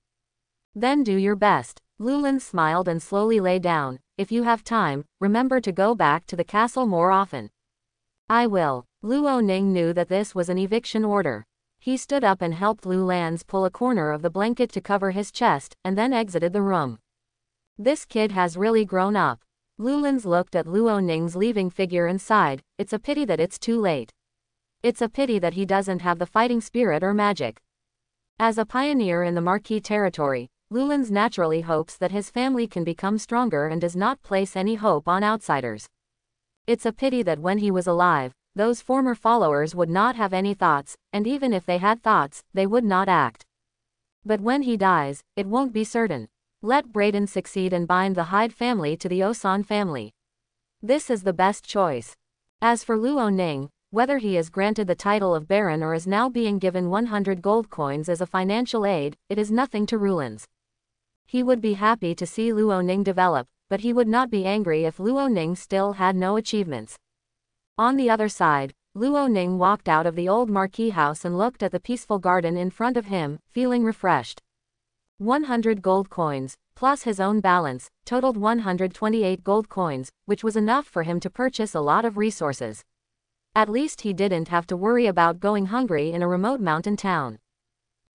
Then do your best. Lulin smiled and slowly lay down. If you have time, remember to go back to the castle more often. I will. Luo Ning knew that this was an eviction order. He stood up and helped Lu Lanz pull a corner of the blanket to cover his chest, and then exited the room. This kid has really grown up. Lulins looked at Luo Ning's leaving figure and sighed, it's a pity that it's too late. It's a pity that he doesn't have the fighting spirit or magic. As a pioneer in the Marquis territory, Lulins naturally hopes that his family can become stronger and does not place any hope on outsiders. It's a pity that when he was alive, those former followers would not have any thoughts, and even if they had thoughts, they would not act. But when he dies, it won't be certain. Let Brayden succeed and bind the Hyde family to the Osan family. This is the best choice. As for Luo Ning, whether he is granted the title of Baron or is now being given 100 gold coins as a financial aid, it is nothing to Rulins. He would be happy to see Luo Ning develop, but he would not be angry if Luo Ning still had no achievements. On the other side, Luo Ning walked out of the old marquee house and looked at the peaceful garden in front of him, feeling refreshed. 100 gold coins, plus his own balance, totaled 128 gold coins, which was enough for him to purchase a lot of resources. At least he didn't have to worry about going hungry in a remote mountain town.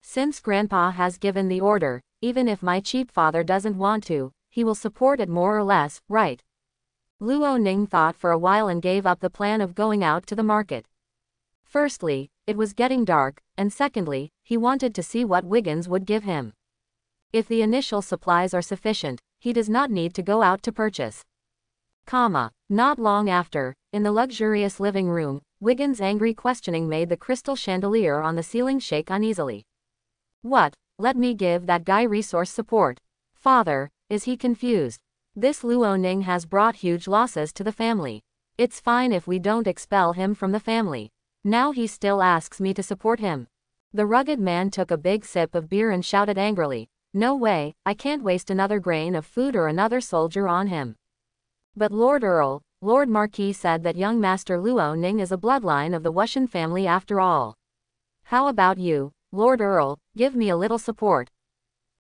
Since Grandpa has given the order, even if my cheap father doesn't want to, he will support it more or less, right? Luo Ning thought for a while and gave up the plan of going out to the market. Firstly, it was getting dark, and secondly, he wanted to see what Wiggins would give him. If the initial supplies are sufficient, he does not need to go out to purchase. Not long after, in the luxurious living room, Wiggins' angry questioning made the crystal chandelier on the ceiling shake uneasily. What? Let me give that guy resource support. Father, is he confused? This Luo Ning has brought huge losses to the family. It's fine if we don't expel him from the family. Now he still asks me to support him. The rugged man took a big sip of beer and shouted angrily, no way, I can't waste another grain of food or another soldier on him. But Lord Earl, Lord Marquis said that young Master Luo Ning is a bloodline of the Wushan family after all. How about you, Lord Earl, give me a little support.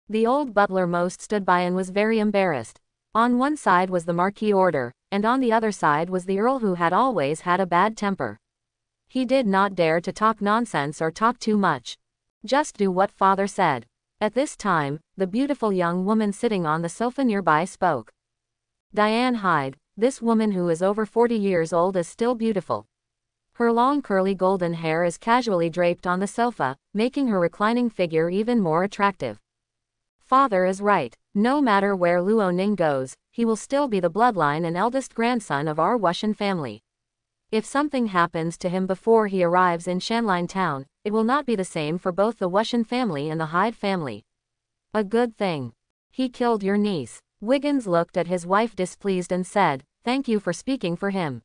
The old butler most stood by and was very embarrassed. On one side was the Marquis order, and on the other side was the Earl who had always had a bad temper. He did not dare to talk nonsense or talk too much. Just do what father said. At this time, the beautiful young woman sitting on the sofa nearby spoke. Diane Hyde, this woman who is over 40 years old is still beautiful. Her long curly golden hair is casually draped on the sofa, making her reclining figure even more attractive. Father is right. No matter where Luo Ning goes, he will still be the bloodline and eldest grandson of our Wushan family. If something happens to him before he arrives in Shanline Town, it will not be the same for both the Wushan family and the Hyde family. A good thing. He killed your niece. Wiggins looked at his wife displeased and said, "Thank you for speaking for him."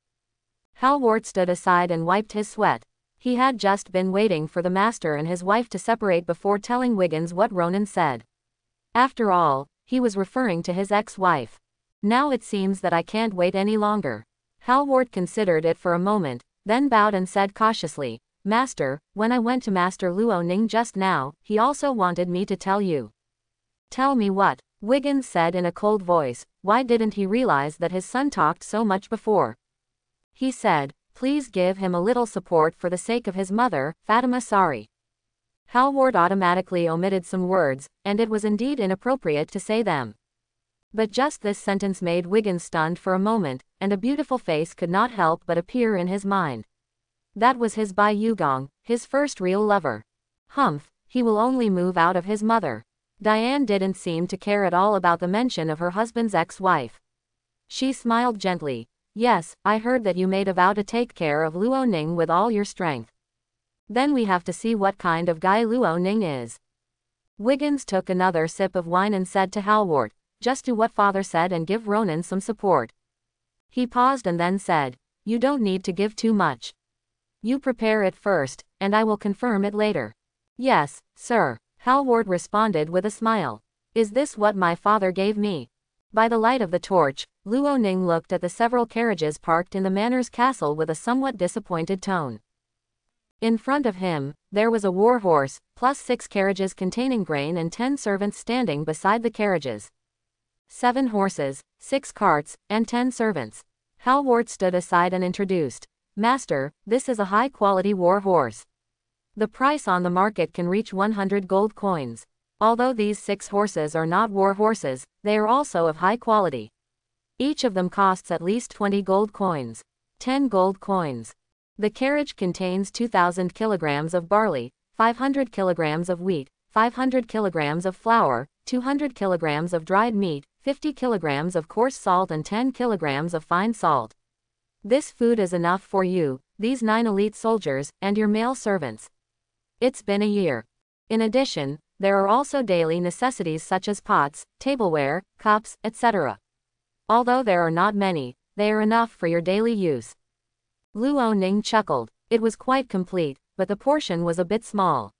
Halwart stood aside and wiped his sweat. He had just been waiting for the master and his wife to separate before telling Wiggins what Ronan said. After all, he was referring to his ex-wife. Now it seems that I can't wait any longer. Halwart considered it for a moment, then bowed and said cautiously, "Master, when I went to Master Luo Ning just now, he also wanted me to tell you." "Tell me what?" Wiggins said in a cold voice. Why didn't he realize that his son talked so much before? He said, "Please give him a little support for the sake of his mother, Fatima Sari." Halwart automatically omitted some words, and it was indeed inappropriate to say them. But just this sentence made Wiggins stunned for a moment, and a beautiful face could not help but appear in his mind. That was his Bai Yugong, his first real lover. Humph, he will only move out of his mother. Diane didn't seem to care at all about the mention of her husband's ex-wife. She smiled gently. "Yes, I heard that you made a vow to take care of Luo Ning with all your strength. Then we have to see what kind of guy Luo Ning is." Wiggins took another sip of wine and said to Halwart, "Just do what father said and give Ronan some support." He paused and then said, "You don't need to give too much. You prepare it first, and I will confirm it later." "Yes, sir," Halwart responded with a smile. "Is this what my father gave me?" By the light of the torch, Luo Ning looked at the several carriages parked in the manor's castle with a somewhat disappointed tone. In front of him, there was a war horse, plus 6 carriages containing grain and 10 servants standing beside the carriages. 7 horses, 6 carts, and 10 servants. Halwart stood aside and introduced, "Master, this is a high-quality war horse. The price on the market can reach 100 gold coins. Although these 6 horses are not war horses, they are also of high quality. Each of them costs at least 20 gold coins. 10 gold coins. The carriage contains 2,000 kilograms of barley, 500 kilograms of wheat, 500 kilograms of flour, 200 kilograms of dried meat, 50 kilograms of coarse salt and 10 kilograms of fine salt. This food is enough for you, these 9 elite soldiers, and your male servants. It's been a year. In addition, there are also daily necessities such as pots, tableware, cups, etc. Although there are not many, they are enough for your daily use." Luo Ning chuckled. It was quite complete, but the portion was a bit small.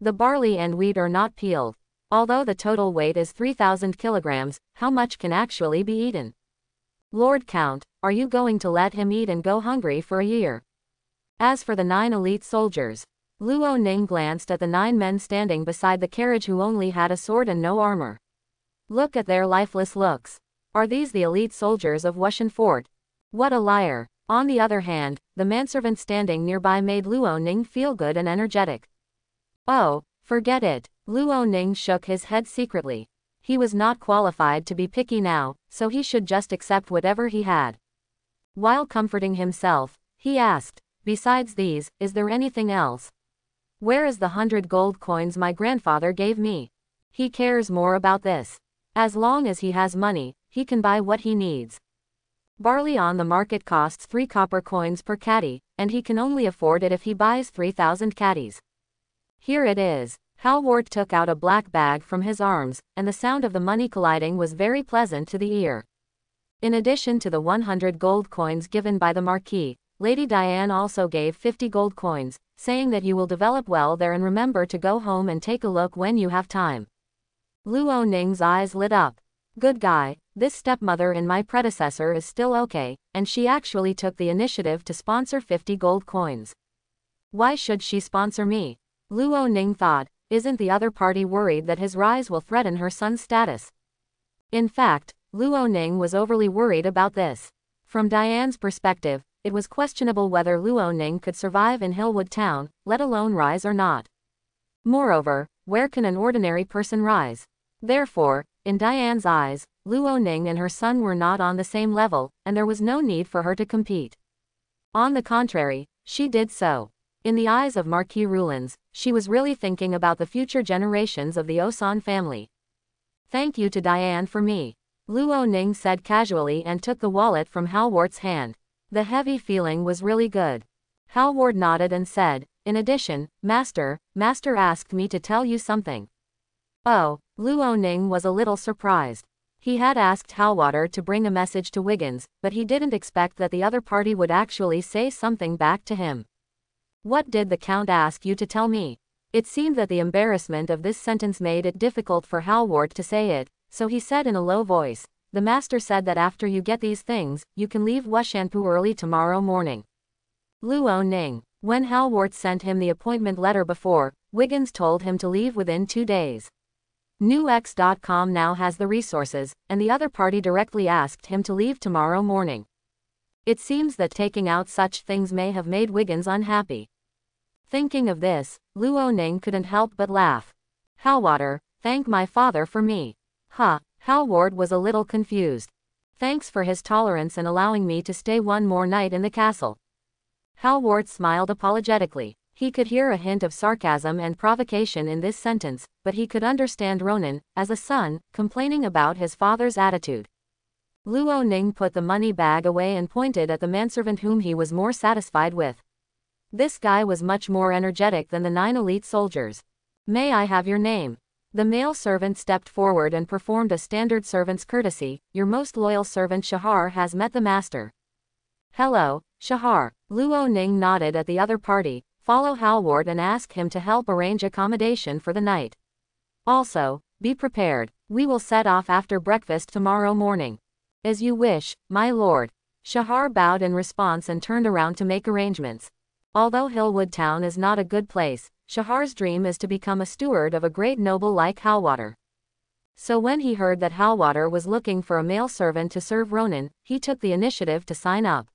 The barley and wheat are not peeled. Although the total weight is 3,000 kilograms, how much can actually be eaten? Lord Count, are you going to let him eat and go hungry for a year? As for the 9 elite soldiers, Luo Ning glanced at the 9 men standing beside the carriage who only had a sword and no armor. Look at their lifeless looks. Are these the elite soldiers of Wushan Fort? What a liar. On the other hand, the manservant standing nearby made Luo Ning feel good and energetic. Oh, forget it. Luo Ning shook his head secretly. He was not qualified to be picky now, so he should just accept whatever he had. While comforting himself, he asked, "Besides these, is there anything else? Where is the 100 gold coins my grandfather gave me? He cares more about this. As long as he has money, he can buy what he needs. Barley on the market costs 3 copper coins per caddy, and he can only afford it if he buys 3,000 caddies. Here it is." Halwart took out a black bag from his arms, and the sound of the money colliding was very pleasant to the ear. In addition to the 100 gold coins given by the Marquis, Lady Diane also gave 50 gold coins, saying that you will develop well there and remember to go home and take a look when you have time. Luo Ning's eyes lit up. Good guy, this stepmother in my predecessor is still okay, and she actually took the initiative to sponsor 50 gold coins. Why should she sponsor me? Luo Ning thought, isn't the other party worried that his rise will threaten her son's status? In fact, Luo Ning was overly worried about this. From Diane's perspective, it was questionable whether Luo Ning could survive in Hillwood Town, let alone rise or not. Moreover, where can an ordinary person rise? Therefore, in Diane's eyes, Luo Ning and her son were not on the same level, and there was no need for her to compete. On the contrary, she did so. In the eyes of Marquis Rulans, she was really thinking about the future generations of the Osan family. Thank you to Diane for me, Luo Ning said casually and took the wallet from Halwart's hand. The heavy feeling was really good. Hallward nodded and said, "In addition, Master asked me to tell you something." Oh, Luo Ning was a little surprised. He had asked Hallwater to bring a message to Wiggins, but he didn't expect that the other party would actually say something back to him. "What did the Count ask you to tell me?" It seemed that the embarrassment of this sentence made it difficult for Hallward to say it, so he said in a low voice, "The master said that after you get these things, you can leave Wushanpu early tomorrow morning." Luo Ning. When Hallward sent him the appointment letter before, Wiggins told him to leave within 2 days. NewX.com now has the resources, and the other party directly asked him to leave tomorrow morning. It seems that taking out such things may have made Wiggins unhappy. Thinking of this, Luo Ning couldn't help but laugh. "Hallwater, thank my father for me." Hallward was a little confused. "Thanks for his tolerance and allowing me to stay one more night in the castle." Hallward smiled apologetically. He could hear a hint of sarcasm and provocation in this sentence, but he could understand Ronan, as a son, complaining about his father's attitude. Luo Ning put the money bag away and pointed at the manservant whom he was more satisfied with. This guy was much more energetic than the 9 elite soldiers. "May I have your name?" The male servant stepped forward and performed a standard servant's courtesy. "Your most loyal servant Shahar has met the master." "Hello, Shahar." Luo Ning nodded at the other party. "Follow Hallward and ask him to help arrange accommodation for the night. Also, be prepared. We will set off after breakfast tomorrow morning." "As you wish, my lord." Shahar bowed in response and turned around to make arrangements. Although Hillwood Town is not a good place, Shahar's dream is to become a steward of a great noble like Hallwater. So when he heard that Hallwater was looking for a male servant to serve Ronan, he took the initiative to sign up.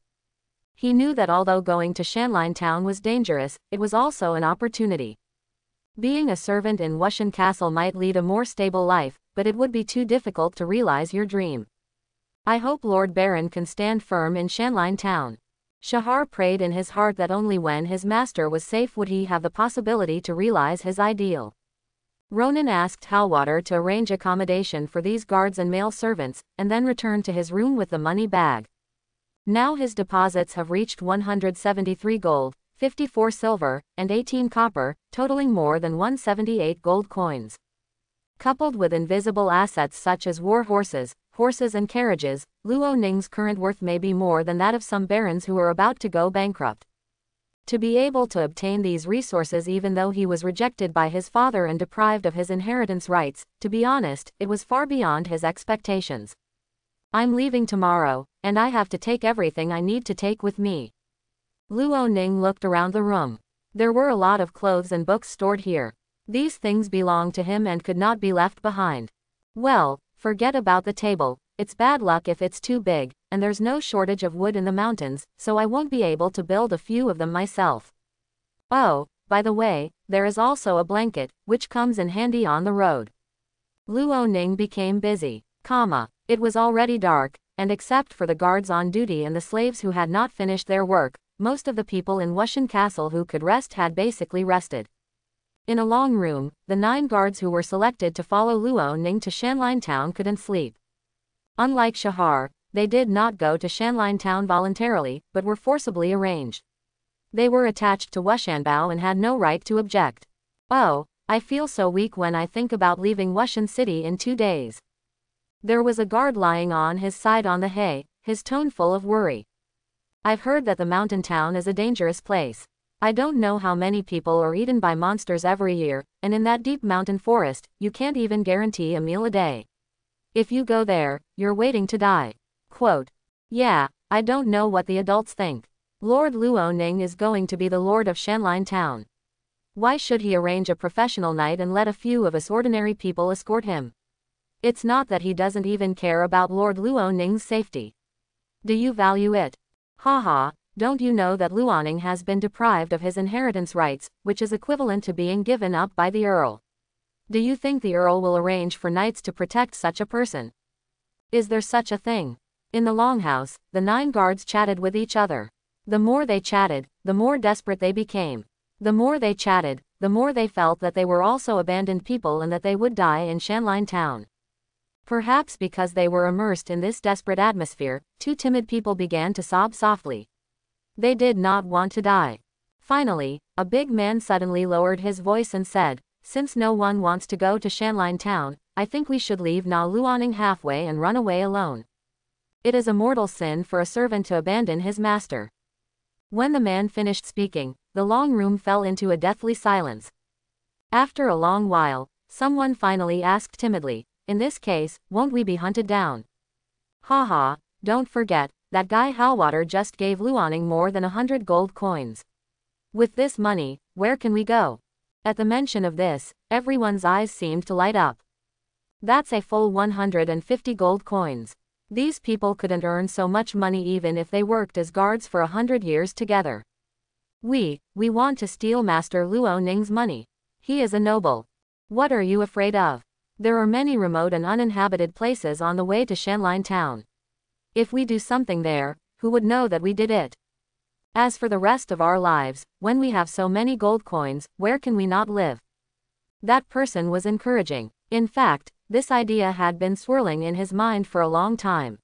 He knew that although going to Shanline Town was dangerous, it was also an opportunity. Being a servant in Wushan Castle might lead a more stable life, but it would be too difficult to realize your dream. "I hope Lord Baron can stand firm in Shanline Town." Shahar prayed in his heart that only when his master was safe would he have the possibility to realize his ideal. Ronan asked Hallwater to arrange accommodation for these guards and male servants, and then returned to his room with the money bag. Now his deposits have reached 173 gold, 54 silver, and 18 copper, totaling more than 178 gold coins. Coupled with invisible assets such as war horses and carriages, Luo Ning's current worth may be more than that of some barons who are about to go bankrupt. To be able to obtain these resources even though he was rejected by his father and deprived of his inheritance rights, to be honest, it was far beyond his expectations. "I'm leaving tomorrow, and I have to take everything I need to take with me." Luo Ning looked around the room. There were a lot of clothes and books stored here. These things belonged to him and could not be left behind. "Well, forget about the table. It's bad luck if it's too big, and there's no shortage of wood in the mountains, so I won't be able to build a few of them myself. Oh, by the way, there is also a blanket, which comes in handy on the road." Luo Ning became busy. It was already dark, and except for the guards on duty and the slaves who had not finished their work, most of the people in Wushan Castle who could rest had basically rested. In a long room, the 9 guards who were selected to follow Luo Ning to Shanline Town couldn't sleep. Unlike Shahar, they did not go to Shanline Town voluntarily, but were forcibly arranged. They were attached to Wushanbao and had no right to object. "Oh, I feel so weak when I think about leaving Wushan City in 2 days." There was a guard lying on his side on the hay, his tone full of worry. "I've heard that the mountain town is a dangerous place. I don't know how many people are eaten by monsters every year, and in that deep mountain forest, you can't even guarantee a meal a day. If you go there, you're waiting to die." Quote. "Yeah, I don't know what the adults think. Lord Luo Ning is going to be the lord of Shanline Town. Why should he arrange a professional night and let a few of us ordinary people escort him? It's not that he doesn't even care about Lord Luo Ning's safety. Do you value it? Haha, don't you know that Luo Ning has been deprived of his inheritance rights, which is equivalent to being given up by the Earl? Do you think the Earl will arrange for knights to protect such a person? Is there such a thing?" In the longhouse, the 9 guards chatted with each other. The more they chatted, the more desperate they became. The more they chatted, the more they felt that they were also abandoned people and that they would die in Shanline Town. Perhaps because they were immersed in this desperate atmosphere, two timid people began to sob softly. They did not want to die. Finally, a big man suddenly lowered his voice and said, "Since no one wants to go to Shanline Town, I think we should leave Na Luoning halfway and run away alone. It is a mortal sin for a servant to abandon his master." When the man finished speaking, the long room fell into a deathly silence. After a long while, someone finally asked timidly, "In this case, won't we be hunted down?" "Haha, don't forget, that guy Halwater just gave Luoning more than 100 gold coins. With this money, where can we go?" At the mention of this, everyone's eyes seemed to light up. That's a full 150 gold coins. These people couldn't earn so much money even if they worked as guards for 100 years together. We want to steal Master Luo Ning's money. He is a noble. What are you afraid of? There are many remote and uninhabited places on the way to Shanline Town. If we do something there, who would know that we did it? As for the rest of our lives, when we have so many gold coins, where can we not live? That person was encouraging. In fact, this idea had been swirling in his mind for a long time.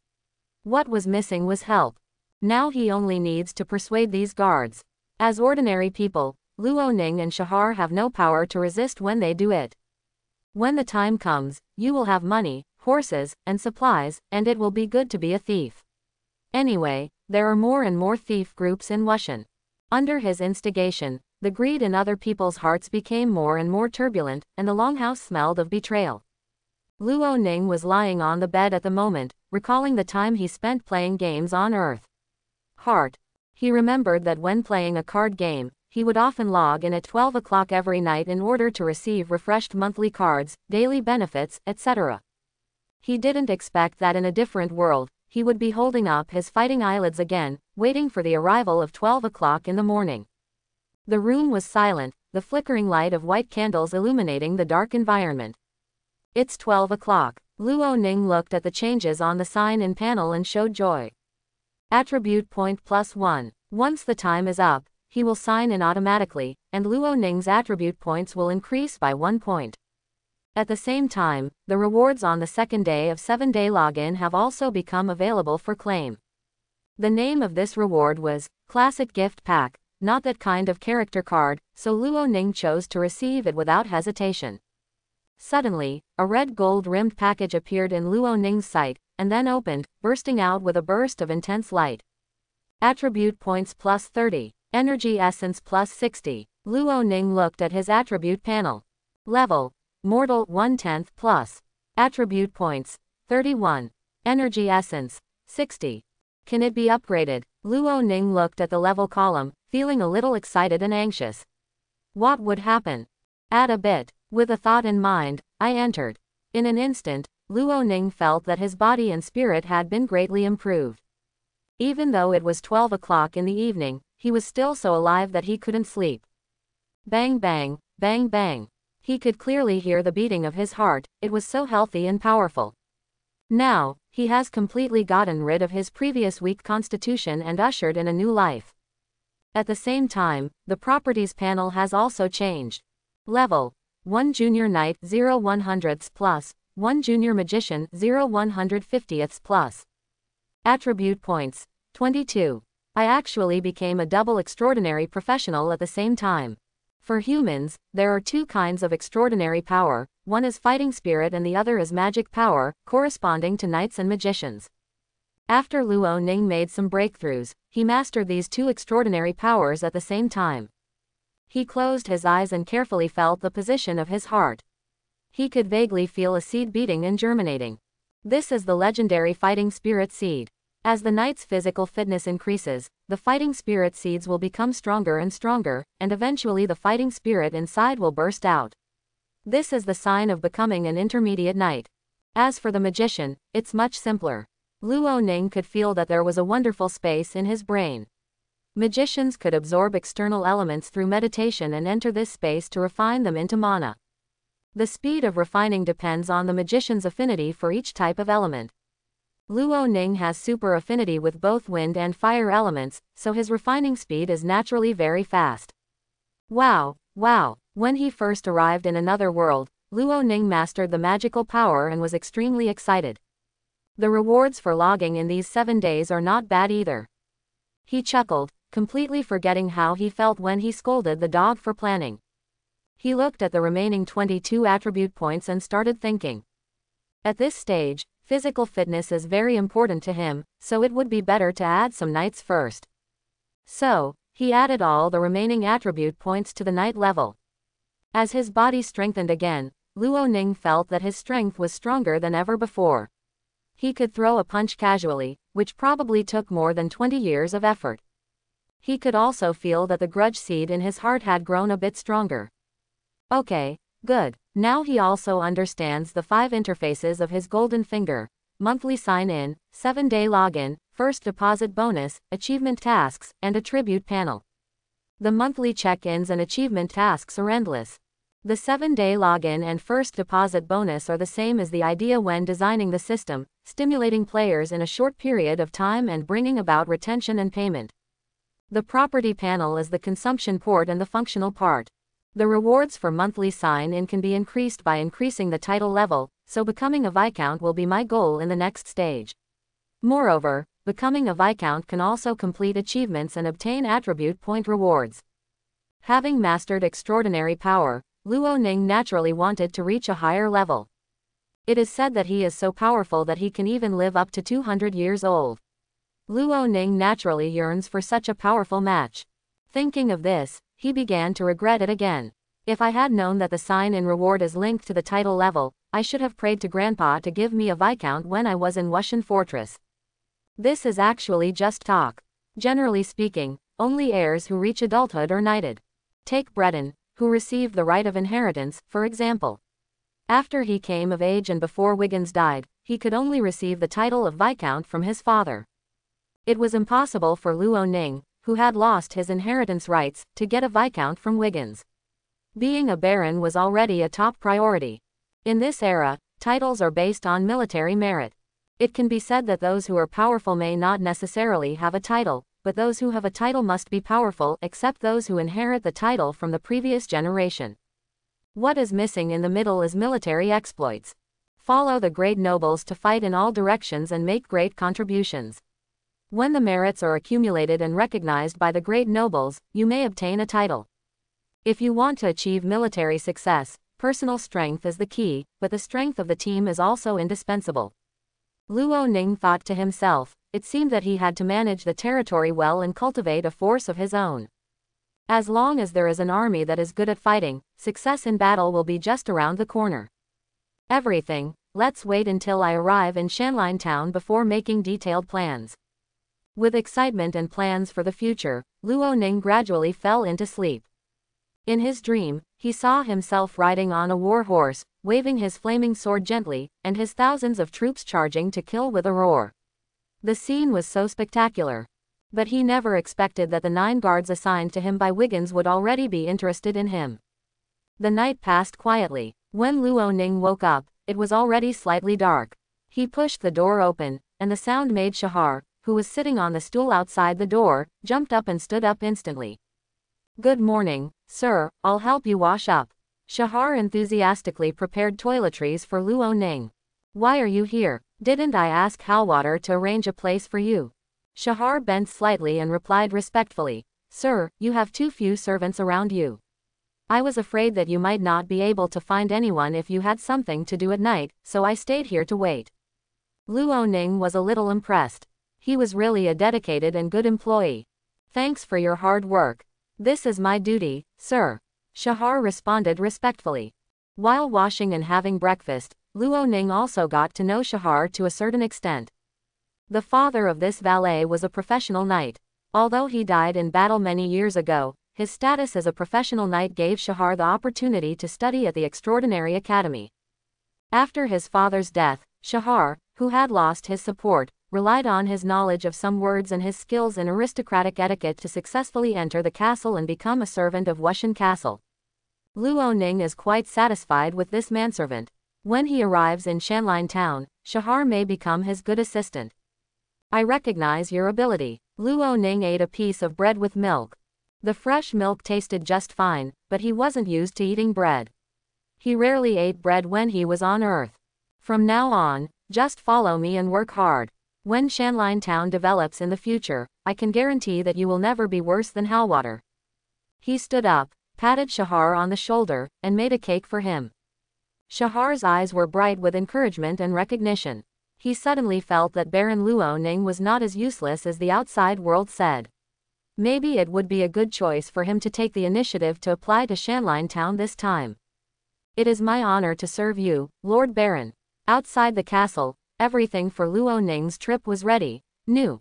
What was missing was help. Now he only needs to persuade these guards. As ordinary people, Luo Ning and Shahar have no power to resist when they do it. When the time comes, you will have money, horses, and supplies, and it will be good to be a thief. Anyway, there are more and more thief groups in Wushan. Under his instigation, the greed in other people's hearts became more and more turbulent, and the longhouse smelled of betrayal. Luo Ning was lying on the bed at the moment, recalling the time he spent playing games on Earth. He remembered that when playing a card game, he would often log in at 12 o'clock every night in order to receive refreshed monthly cards, daily benefits, etc. He didn't expect that in a different world, he would be holding up his fighting eyelids again, waiting for the arrival of 12 o'clock in the morning. The room was silent, the flickering light of white candles illuminating the dark environment. It's 12 o'clock. Luo Ning looked at the changes on the sign-in panel and showed joy. Attribute point +1. Once the time is up, he will sign in automatically, and Luo Ning's attribute points will increase by 1 point. At the same time, the rewards on the second day of 7-day login have also become available for claim. The name of this reward was Classic Gift Pack, not that kind of character card, so Luo Ning chose to receive it without hesitation. Suddenly, a red gold-rimmed package appeared in Luo Ning's sight, and then opened, bursting out with a burst of intense light. Attribute points +30. Energy Essence +60. Luo Ning looked at his attribute panel. Level: Mortal 1/10 plus. Attribute points: 31. Energy Essence: 60. Can it be upgraded? Luo Ning looked at the level column, feeling a little excited and anxious. What would happen? Add a bit. With a thought in mind, I entered. In an instant, Luo Ning felt that his body and spirit had been greatly improved. Even though it was 12 o'clock in the evening, he was still so alive that he couldn't sleep. Bang bang, bang bang. He could clearly hear the beating of his heart, it was so healthy and powerful. Now, he has completely gotten rid of his previous weak constitution and ushered in a new life. At the same time, the properties panel has also changed. Level: 1 Junior Knight 0 100ths plus, 1 Junior Magician 0 150ths plus. Attribute points: 22. I actually became a double extraordinary professional at the same time. For humans, there are two kinds of extraordinary power, one is fighting spirit and the other is magic power, corresponding to knights and magicians. After Luo Ning made some breakthroughs, he mastered these two extraordinary powers at the same time. He closed his eyes and carefully felt the position of his heart. He could vaguely feel a seed beating and germinating. This is the legendary fighting spirit seed. As the knight's physical fitness increases, the fighting spirit seeds will become stronger and stronger, and eventually the fighting spirit inside will burst out. This is the sign of becoming an intermediate knight. As for the magician, it's much simpler. Luo Ning could feel that there was a wonderful space in his brain. Magicians could absorb external elements through meditation and enter this space to refine them into mana. The speed of refining depends on the magician's affinity for each type of element. Luo Ning has super affinity with both wind and fire elements, so his refining speed is naturally very fast. Wow, wow. When he first arrived in another world, Luo Ning mastered the magical power and was extremely excited. The rewards for logging in these 7 days are not bad either. He chuckled, completely forgetting how he felt when he scolded the dog for planning. He looked at the remaining 22 attribute points and started thinking. At this stage, physical fitness is very important to him, so it would be better to add some knights first. So, he added all the remaining attribute points to the knight level. As his body strengthened again, Luo Ning felt that his strength was stronger than ever before. He could throw a punch casually, which probably took more than 20 years of effort. He could also feel that the grudge seed in his heart had grown a bit stronger. Okay, good. Now he also understands the 5 interfaces of his golden finger: monthly sign-in, 7-day login, first deposit bonus, achievement tasks, and attribute panel. The monthly check-ins and achievement tasks are endless. The 7-day login and first deposit bonus are the same as the idea when designing the system, stimulating players in a short period of time and bringing about retention and payment. The property panel is the consumption port and the functional part. The rewards for monthly sign-in can be increased by increasing the title level, so becoming a Viscount will be my goal in the next stage. Moreover, becoming a Viscount can also complete achievements and obtain attribute point rewards. Having mastered extraordinary power, Luo Ning naturally wanted to reach a higher level. It is said that he is so powerful that he can even live up to 200 years old. Luo Ning naturally yearns for such a powerful match. Thinking of this, he began to regret it again. If I had known that the sign-in reward is linked to the title level, I should have prayed to Grandpa to give me a Viscount when I was in Wushan Fortress. This is actually just talk. Generally speaking, only heirs who reach adulthood are knighted. Take Breton, who received the right of inheritance, for example. After he came of age and before Wiggins died, he could only receive the title of Viscount from his father. It was impossible for Luo Ning, who had lost his inheritance rights, to get a Viscount from Wiggins. Being a baron was already a top priority. In this era, titles are based on military merit. It can be said that those who are powerful may not necessarily have a title, but those who have a title must be powerful except those who inherit the title from the previous generation. What is missing in the middle is military exploits. Follow the great nobles to fight in all directions and make great contributions. When the merits are accumulated and recognized by the great nobles, you may obtain a title. If you want to achieve military success, personal strength is the key, but the strength of the team is also indispensable. Luo Ning thought to himself, it seemed that he had to manage the territory well and cultivate a force of his own. As long as there is an army that is good at fighting, success in battle will be just around the corner. Everything, let's wait until I arrive in Shanline Town before making detailed plans. With excitement and plans for the future, Luo Ning gradually fell into sleep. In his dream, he saw himself riding on a war horse, waving his flaming sword gently, and his thousands of troops charging to kill with a roar. The scene was so spectacular. But he never expected that the 9 guards assigned to him by Wiggins would already be interested in him. The night passed quietly. When Luo Ning woke up, it was already slightly dark. He pushed the door open, and the sound made Shahar, who was sitting on the stool outside the door, jumped up and stood up instantly. Good morning, sir, I'll help you wash up. Shahar enthusiastically prepared toiletries for Luo Ning. Why are you here? Didn't I ask Halwater to arrange a place for you? Shahar bent slightly and replied respectfully, Sir, you have too few servants around you. I was afraid that you might not be able to find anyone if you had something to do at night, so I stayed here to wait. Luo Ning was a little impressed. He was really a dedicated and good employee. Thanks for your hard work. This is my duty, sir. Shahar responded respectfully. While washing and having breakfast, Luo Ning also got to know Shahar to a certain extent. The father of this valet was a professional knight. Although he died in battle many years ago, his status as a professional knight gave Shahar the opportunity to study at the Extraordinary Academy. After his father's death, Shahar, who had lost his support, relied on his knowledge of some words and his skills in aristocratic etiquette to successfully enter the castle and become a servant of Wushan Castle. Luo Ning is quite satisfied with this manservant. When he arrives in Shanline Town, Shahar may become his good assistant. I recognize your ability. Luo Ning ate a piece of bread with milk. The fresh milk tasted just fine, but he wasn't used to eating bread. He rarely ate bread when he was on Earth. From now on, just follow me and work hard. When Shanline Town develops in the future, I can guarantee that you will never be worse than Hellwater. He stood up, patted Shahar on the shoulder, and made a cake for him. Shahar's eyes were bright with encouragement and recognition. He suddenly felt that Baron Luoning was not as useless as the outside world said. Maybe it would be a good choice for him to take the initiative to apply to Shanline Town this time. It is my honor to serve you, Lord Baron. Outside the castle, everything for Luoning's trip was ready, new.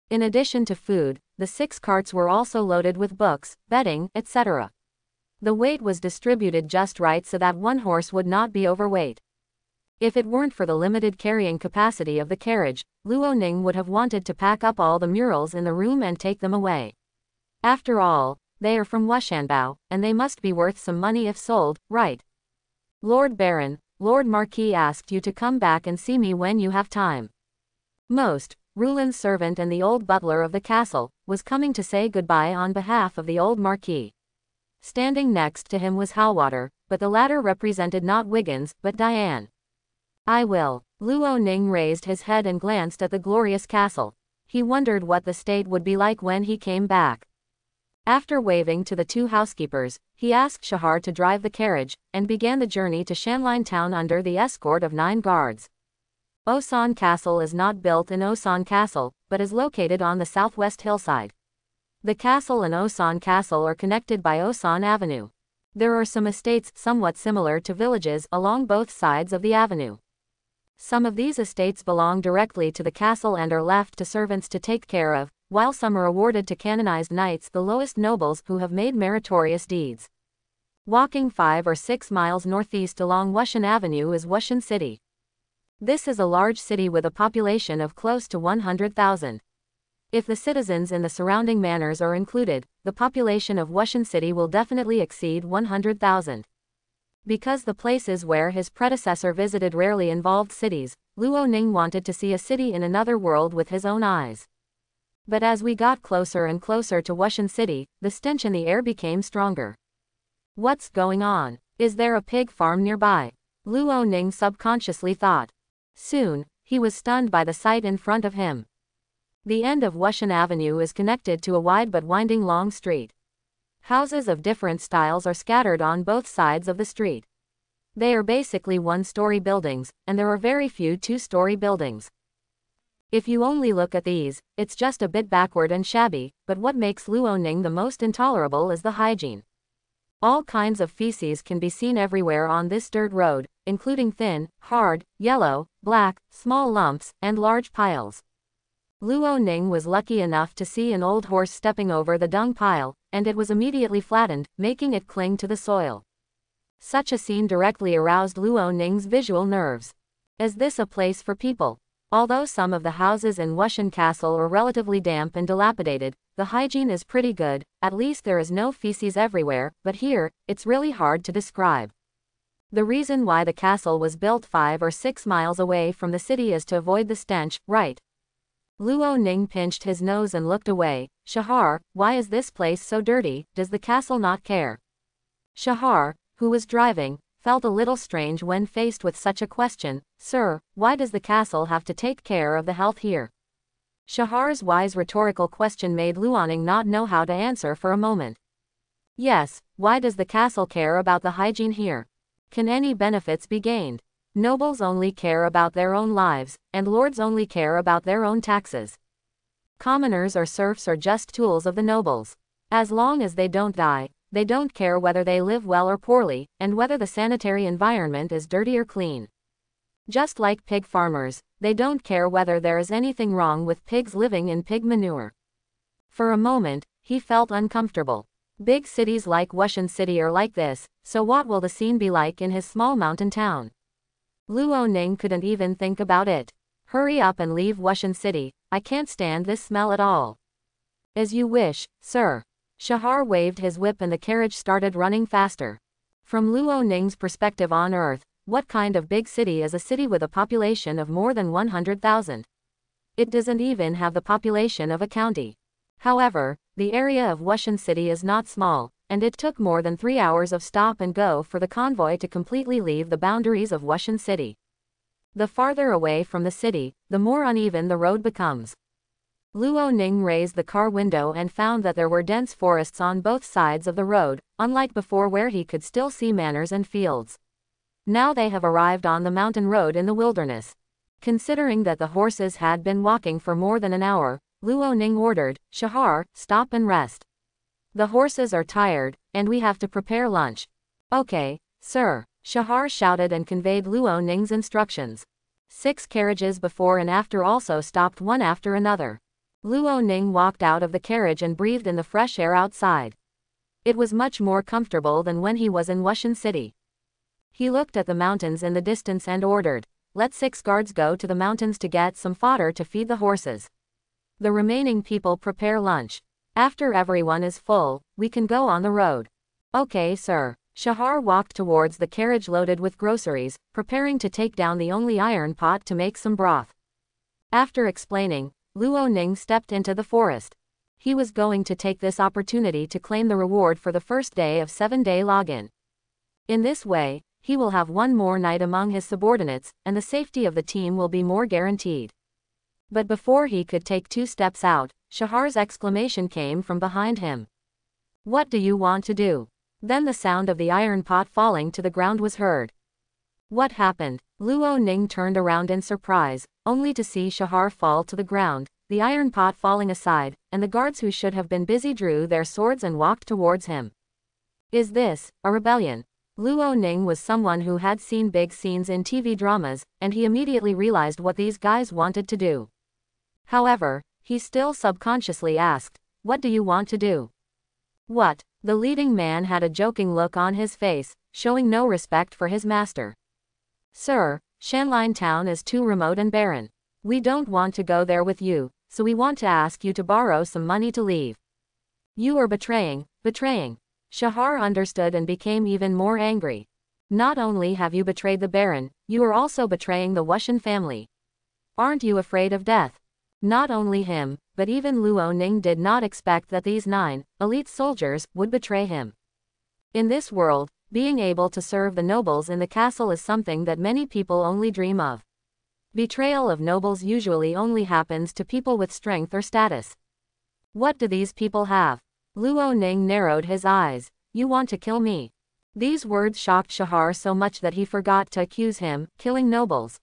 In addition to food, the 6 carts were also loaded with books, bedding, etc. The weight was distributed just right so that one horse would not be overweight. If it weren't for the limited carrying capacity of the carriage, Luoning would have wanted to pack up all the murals in the room and take them away. After all, they are from Wushanbao, and they must be worth some money if sold, right? Lord Baron, Lord Marquis asked you to come back and see me when you have time. Most, Rulin's servant and the old butler of the castle, was coming to say goodbye on behalf of the old Marquis. Standing next to him was Hellwater, but the latter represented not Wiggins, but Diane. I will. Luoning raised his head and glanced at the glorious castle. He wondered what the state would be like when he came back. After waving to the 2 housekeepers, he asked Shahar to drive the carriage, and began the journey to Shanline Town under the escort of 9 guards. Osan Castle is not built in Osan Castle, but is located on the southwest hillside. The castle and Osan Castle are connected by Osan Avenue. There are some estates somewhat similar to villages along both sides of the avenue. Some of these estates belong directly to the castle and are left to servants to take care of, while some are awarded to canonized knights, the lowest nobles who have made meritorious deeds. Walking 5 or 6 miles northeast along Wushan Avenue is Wushan City. This is a large city with a population of close to 100,000. If the citizens in the surrounding manors are included, the population of Wushan City will definitely exceed 100,000. Because the places where his predecessor visited rarely involved cities, Luoning wanted to see a city in another world with his own eyes. But as we got closer and closer to Wushan City, the stench in the air became stronger. What's going on? Is there a pig farm nearby? Luoning subconsciously thought. Soon, he was stunned by the sight in front of him. The end of Wushan Avenue is connected to a wide but winding long street. Houses of different styles are scattered on both sides of the street. They are basically 1-story buildings, and there are very few 2-story buildings. If you only look at these, it's just a bit backward and shabby, but what makes Luoning the most intolerable is the hygiene. All kinds of feces can be seen everywhere on this dirt road, including thin, hard, yellow, black, small lumps, and large piles. Luoning was lucky enough to see an old horse stepping over the dung pile, and it was immediately flattened, making it cling to the soil. Such a scene directly aroused Luoning's visual nerves. Is this a place for people? Although some of the houses in Wushan Castle are relatively damp and dilapidated, the hygiene is pretty good, at least there is no feces everywhere, but here, it's really hard to describe. The reason why the castle was built 5 or 6 miles away from the city is to avoid the stench, right? Luoning pinched his nose and looked away. Shahar, why is this place so dirty? Does the castle not care? Shahar, who was driving, felt a little strange when faced with such a question. Sir, why does the castle have to take care of the health here? Shahar's wise rhetorical question made Luoning not know how to answer for a moment. Yes, why does the castle care about the hygiene here? Can any benefits be gained? Nobles only care about their own lives, and lords only care about their own taxes. Commoners or serfs are just tools of the nobles. As long as they don't die, they don't care whether they live well or poorly, and whether the sanitary environment is dirty or clean. Just like pig farmers, they don't care whether there is anything wrong with pigs living in pig manure. For a moment, he felt uncomfortable. Big cities like Wushan City are like this, so what will the scene be like in his small mountain town? Luoning couldn't even think about it. Hurry up and leave Wushan City, I can't stand this smell at all. As you wish, sir. Shahar waved his whip and the carriage started running faster. From Luoning's perspective on Earth, what kind of big city is a city with a population of more than 100,000? It doesn't even have the population of a county. However, the area of Wushan City is not small, and it took more than 3 hours of stop and go for the convoy to completely leave the boundaries of Wushan City. The farther away from the city, the more uneven the road becomes. Luo Ning raised the car window and found that there were dense forests on both sides of the road, unlike before where he could still see manors and fields. Now they have arrived on the mountain road in the wilderness. Considering that the horses had been walking for more than an hour, Luo Ning ordered, "Shahar, stop and rest. The horses are tired, and we have to prepare lunch." "Okay, sir," Shahar shouted and conveyed Luo Ning's instructions. 6 carriages before and after also stopped one after another. Luo Ning walked out of the carriage and breathed in the fresh air outside. It was much more comfortable than when he was in Wushan City. He looked at the mountains in the distance and ordered, "Let 6 guards go to the mountains to get some fodder to feed the horses. The remaining people prepare lunch. After everyone is full, we can go on the road." "Okay, sir." Shahar walked towards the carriage loaded with groceries, preparing to take down the only iron pot to make some broth. After explaining, Luo Ning stepped into the forest. He was going to take this opportunity to claim the reward for the first day of 7-day login. In this way, he will have one more night among his subordinates, and the safety of the team will be more guaranteed. But before he could take 2 steps out, Shahar's exclamation came from behind him. "What do you want to do?" Then the sound of the iron pot falling to the ground was heard. What happened? Luo Ning turned around in surprise, only to see Shahar fall to the ground, the iron pot falling aside, and the guards who should have been busy drew their swords and walked towards him. Is this a rebellion? Luo Ning was someone who had seen big scenes in TV dramas, and he immediately realized what these guys wanted to do. However, he still subconsciously asked, "What do you want to do?" "What?" The leading man had a joking look on his face, showing no respect for his master. "Sir, Shanline town is too remote and barren. We don't want to go there with you, so we want to ask you to borrow some money to leave." "You are betraying." Shahar understood and became even more angry. "Not only have you betrayed the Baron, you are also betraying the Wushan family. Aren't you afraid of death?" Not only him, but even Luo Ning did not expect that these 9 elite soldiers would betray him. In this world, being able to serve the nobles in the castle is something that many people only dream of. Betrayal of nobles usually only happens to people with strength or status. What do these people have? Luo Ning narrowed his eyes. "You want to kill me?" These words shocked Shahar so much that he forgot to accuse him, killing nobles.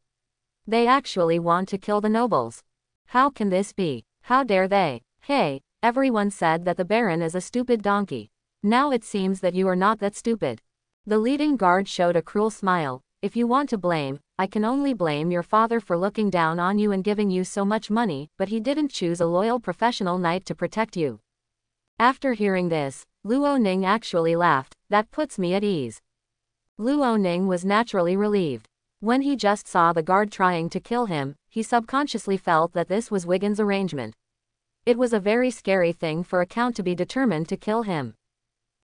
They actually want to kill the nobles. How can this be? How dare they? Hey, everyone said that the Baron is a stupid donkey. Now it seems that you are not that stupid. The leading guard showed a cruel smile. "If you want to blame, I can only blame your father for looking down on you and giving you so much money, but he didn't choose a loyal professional knight to protect you." After hearing this, Luo Ning actually laughed. "That puts me at ease." Luo Ning was naturally relieved. When he just saw the guard trying to kill him, he subconsciously felt that this was Wigan's arrangement. It was a very scary thing for a count to be determined to kill him.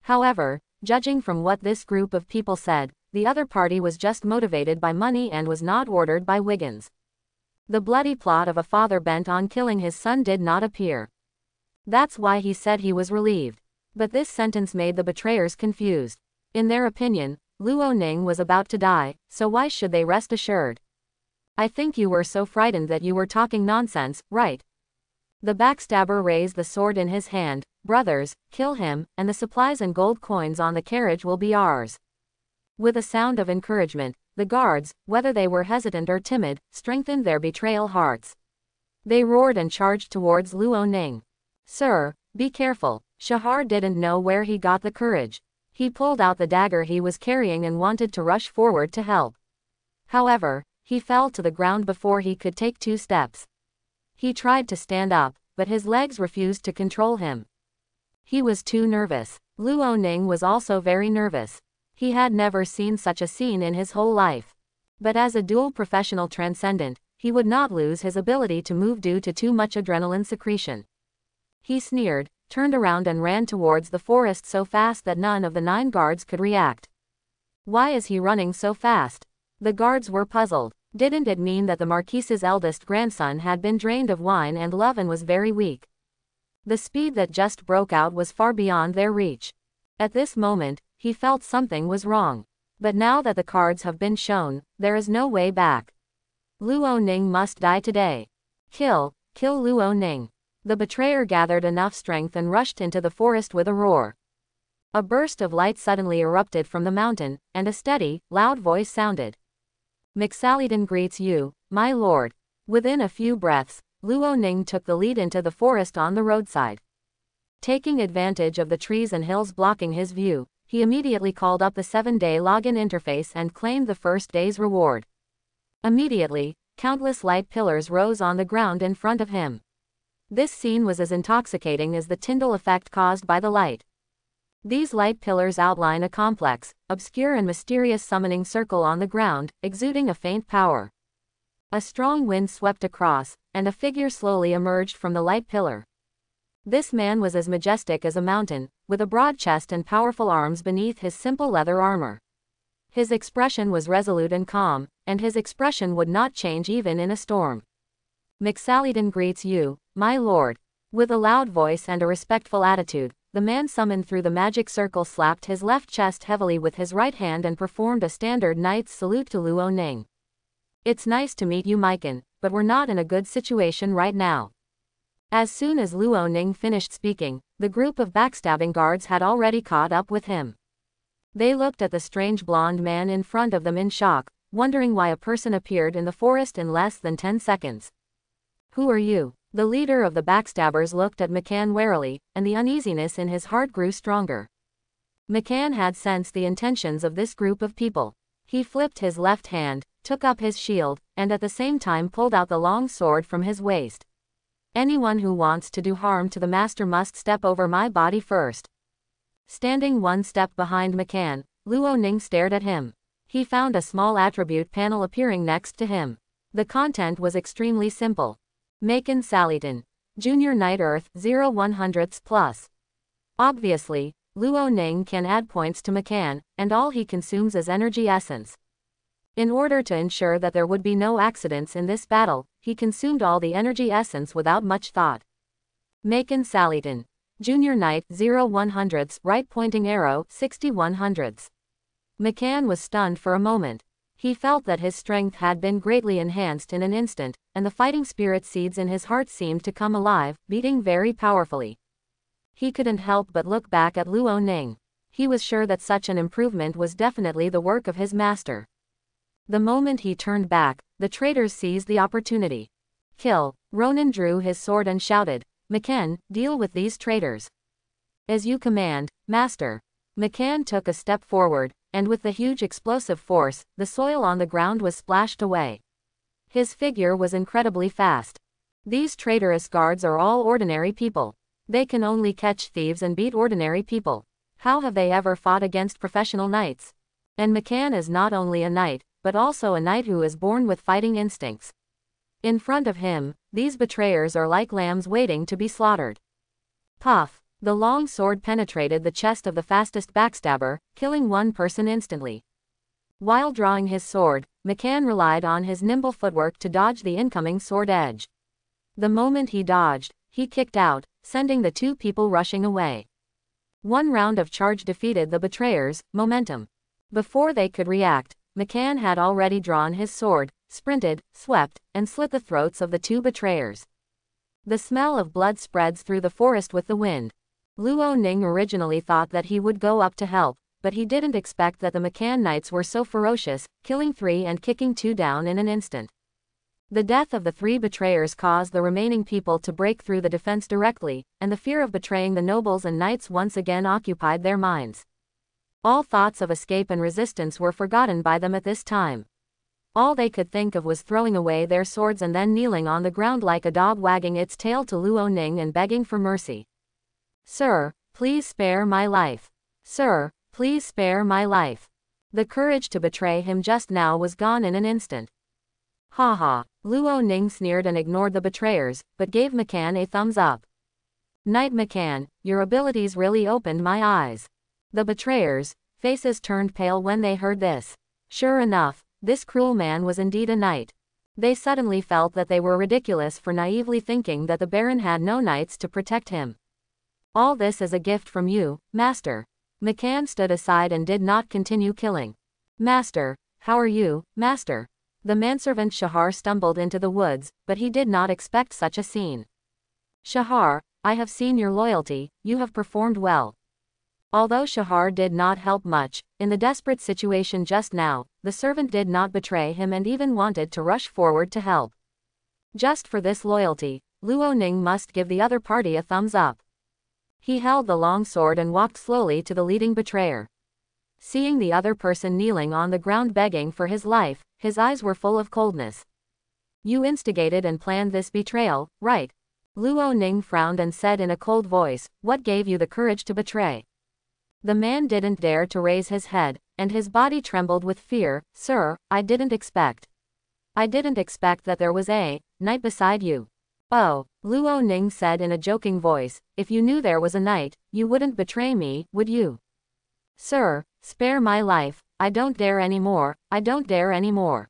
However, judging from what this group of people said, the other party was just motivated by money and was not ordered by Wiggins. The bloody plot of a father bent on killing his son did not appear. That's why he said he was relieved. But this sentence made the betrayers confused. In their opinion, Luo Ning was about to die, so why should they rest assured? "I think you were so frightened that you were talking nonsense, right?" The backstabber raised the sword in his hand. "Brothers, kill him, and the supplies and gold coins on the carriage will be ours." With a sound of encouragement, the guards, whether they were hesitant or timid, strengthened their betrayal hearts. They roared and charged towards Luo Ning. "Sir, be careful." Shahar didn't know where he got the courage. He pulled out the dagger he was carrying and wanted to rush forward to help. However, he fell to the ground before he could take 2 steps. He tried to stand up, but his legs refused to control him. He was too nervous. Luo Ning was also very nervous. He had never seen such a scene in his whole life. But as a dual professional transcendent, he would not lose his ability to move due to too much adrenaline secretion. He sneered, turned around and ran towards the forest so fast that none of the 9 guards could react. Why is he running so fast? The guards were puzzled. Didn't it mean that the Marquise's eldest grandson had been drained of wine and love and was very weak? The speed that just broke out was far beyond their reach. At this moment, he felt something was wrong. But now that the cards have been shown, there is no way back. Luo Ning must die today. Kill Luo Ning. The betrayer gathered enough strength and rushed into the forest with a roar. A burst of light suddenly erupted from the mountain, and a steady, loud voice sounded. "McSallyton greets you, my lord." Within a few breaths, Luo Ning took the lead into the forest on the roadside. Taking advantage of the trees and hills blocking his view, he immediately called up the 7-day login interface and claimed the first day's reward. Immediately, countless light pillars rose on the ground in front of him. This scene was as intoxicating as the Tyndall effect caused by the light. These light pillars outline a complex, obscure and mysterious summoning circle on the ground, exuding a faint power. A strong wind swept across, and a figure slowly emerged from the light pillar. This man was as majestic as a mountain, with a broad chest and powerful arms beneath his simple leather armor. His expression was resolute and calm, and his expression would not change even in a storm. "McSallyton greets you, my lord." With a loud voice and a respectful attitude, the man summoned through the magic circle slapped his left chest heavily with his right hand and performed a standard knight's salute to Luo Ning. "It's nice to meet you, Mikan, but we're not in a good situation right now." As soon as Luo Ning finished speaking, the group of backstabbing guards had already caught up with him. They looked at the strange blonde man in front of them in shock, wondering why a person appeared in the forest in less than 10 seconds. "Who are you?" The leader of the backstabbers looked at McCann warily, and the uneasiness in his heart grew stronger. McCann had sensed the intentions of this group of people. He flipped his left hand, took up his shield, and at the same time pulled out the long sword from his waist. "Anyone who wants to do harm to the master must step over my body first." Standing one step behind McCann, Luo Ning stared at him. He found a small attribute panel appearing next to him. The content was extremely simple. Macon Sallyton, Junior Knight Earth 0/100+. Obviously, Luo Ning can add points to McCann, and all he consumes is energy essence. In order to ensure that there would be no accidents in this battle, he consumed all the energy essence without much thought. Macon Sallyton, Junior Knight 0/100, right pointing arrow 60/100. McCann was stunned for a moment. He felt that his strength had been greatly enhanced in an instant, and the fighting spirit seeds in his heart seemed to come alive, beating very powerfully. He couldn't help but look back at Luo Ning. He was sure that such an improvement was definitely the work of his master. The moment he turned back, the traitors seized the opportunity. "Kill!" Ronan drew his sword and shouted, "McCann, deal with these traitors." "As you command, master." McCann took a step forward, and with the huge explosive force, the soil on the ground was splashed away. His figure was incredibly fast. These traitorous guards are all ordinary people. They can only catch thieves and beat ordinary people. How have they ever fought against professional knights? And McCann is not only a knight, but also a knight who is born with fighting instincts. In front of him, these betrayers are like lambs waiting to be slaughtered. Puff! The long sword penetrated the chest of the fastest backstabber, killing one person instantly. While drawing his sword, McCann relied on his nimble footwork to dodge the incoming sword edge. The moment he dodged, he kicked out, sending the two people rushing away. One round of charge defeated the betrayers' momentum. Before they could react, McCann had already drawn his sword, sprinted, swept, and slit the throats of the two betrayers. The smell of blood spreads through the forest with the wind. Luo Ning originally thought that he would go up to help, but he didn't expect that the McCann Knights were so ferocious, killing 3 and kicking 2 down in an instant. The death of the 3 betrayers caused the remaining people to break through the defense directly, and the fear of betraying the nobles and knights once again occupied their minds. All thoughts of escape and resistance were forgotten by them at this time. All they could think of was throwing away their swords and then kneeling on the ground like a dog wagging its tail to Luo Ning and begging for mercy. "Sir, please spare my life. Sir, please spare my life." The courage to betray him just now was gone in an instant. "Ha ha," Luo Ning sneered and ignored the betrayers, but gave McCann a thumbs up. "Knight McCann, your abilities really opened my eyes." The betrayers' faces turned pale when they heard this. Sure enough, this cruel man was indeed a knight. They suddenly felt that they were ridiculous for naively thinking that the Baron had no knights to protect him. "All this is a gift from you, master." McCann stood aside and did not continue killing. Master, how are you, master? The manservant Shahar stumbled into the woods, but he did not expect such a scene. Shahar, I have seen your loyalty, you have performed well. Although Shahar did not help much, in the desperate situation just now, the servant did not betray him and even wanted to rush forward to help. Just for this loyalty, Luo Ning must give the other party a thumbs up. He held the long sword and walked slowly to the leading betrayer. Seeing the other person kneeling on the ground begging for his life, his eyes were full of coldness. You instigated and planned this betrayal, right? Luo Ning frowned and said in a cold voice, what gave you the courage to betray? The man didn't dare to raise his head, and his body trembled with fear. Sir, I didn't expect that there was a knight beside you. Oh, Luo Ning said in a joking voice, if you knew there was a knight, you wouldn't betray me, would you? Sir, spare my life, I don't dare anymore, I don't dare anymore.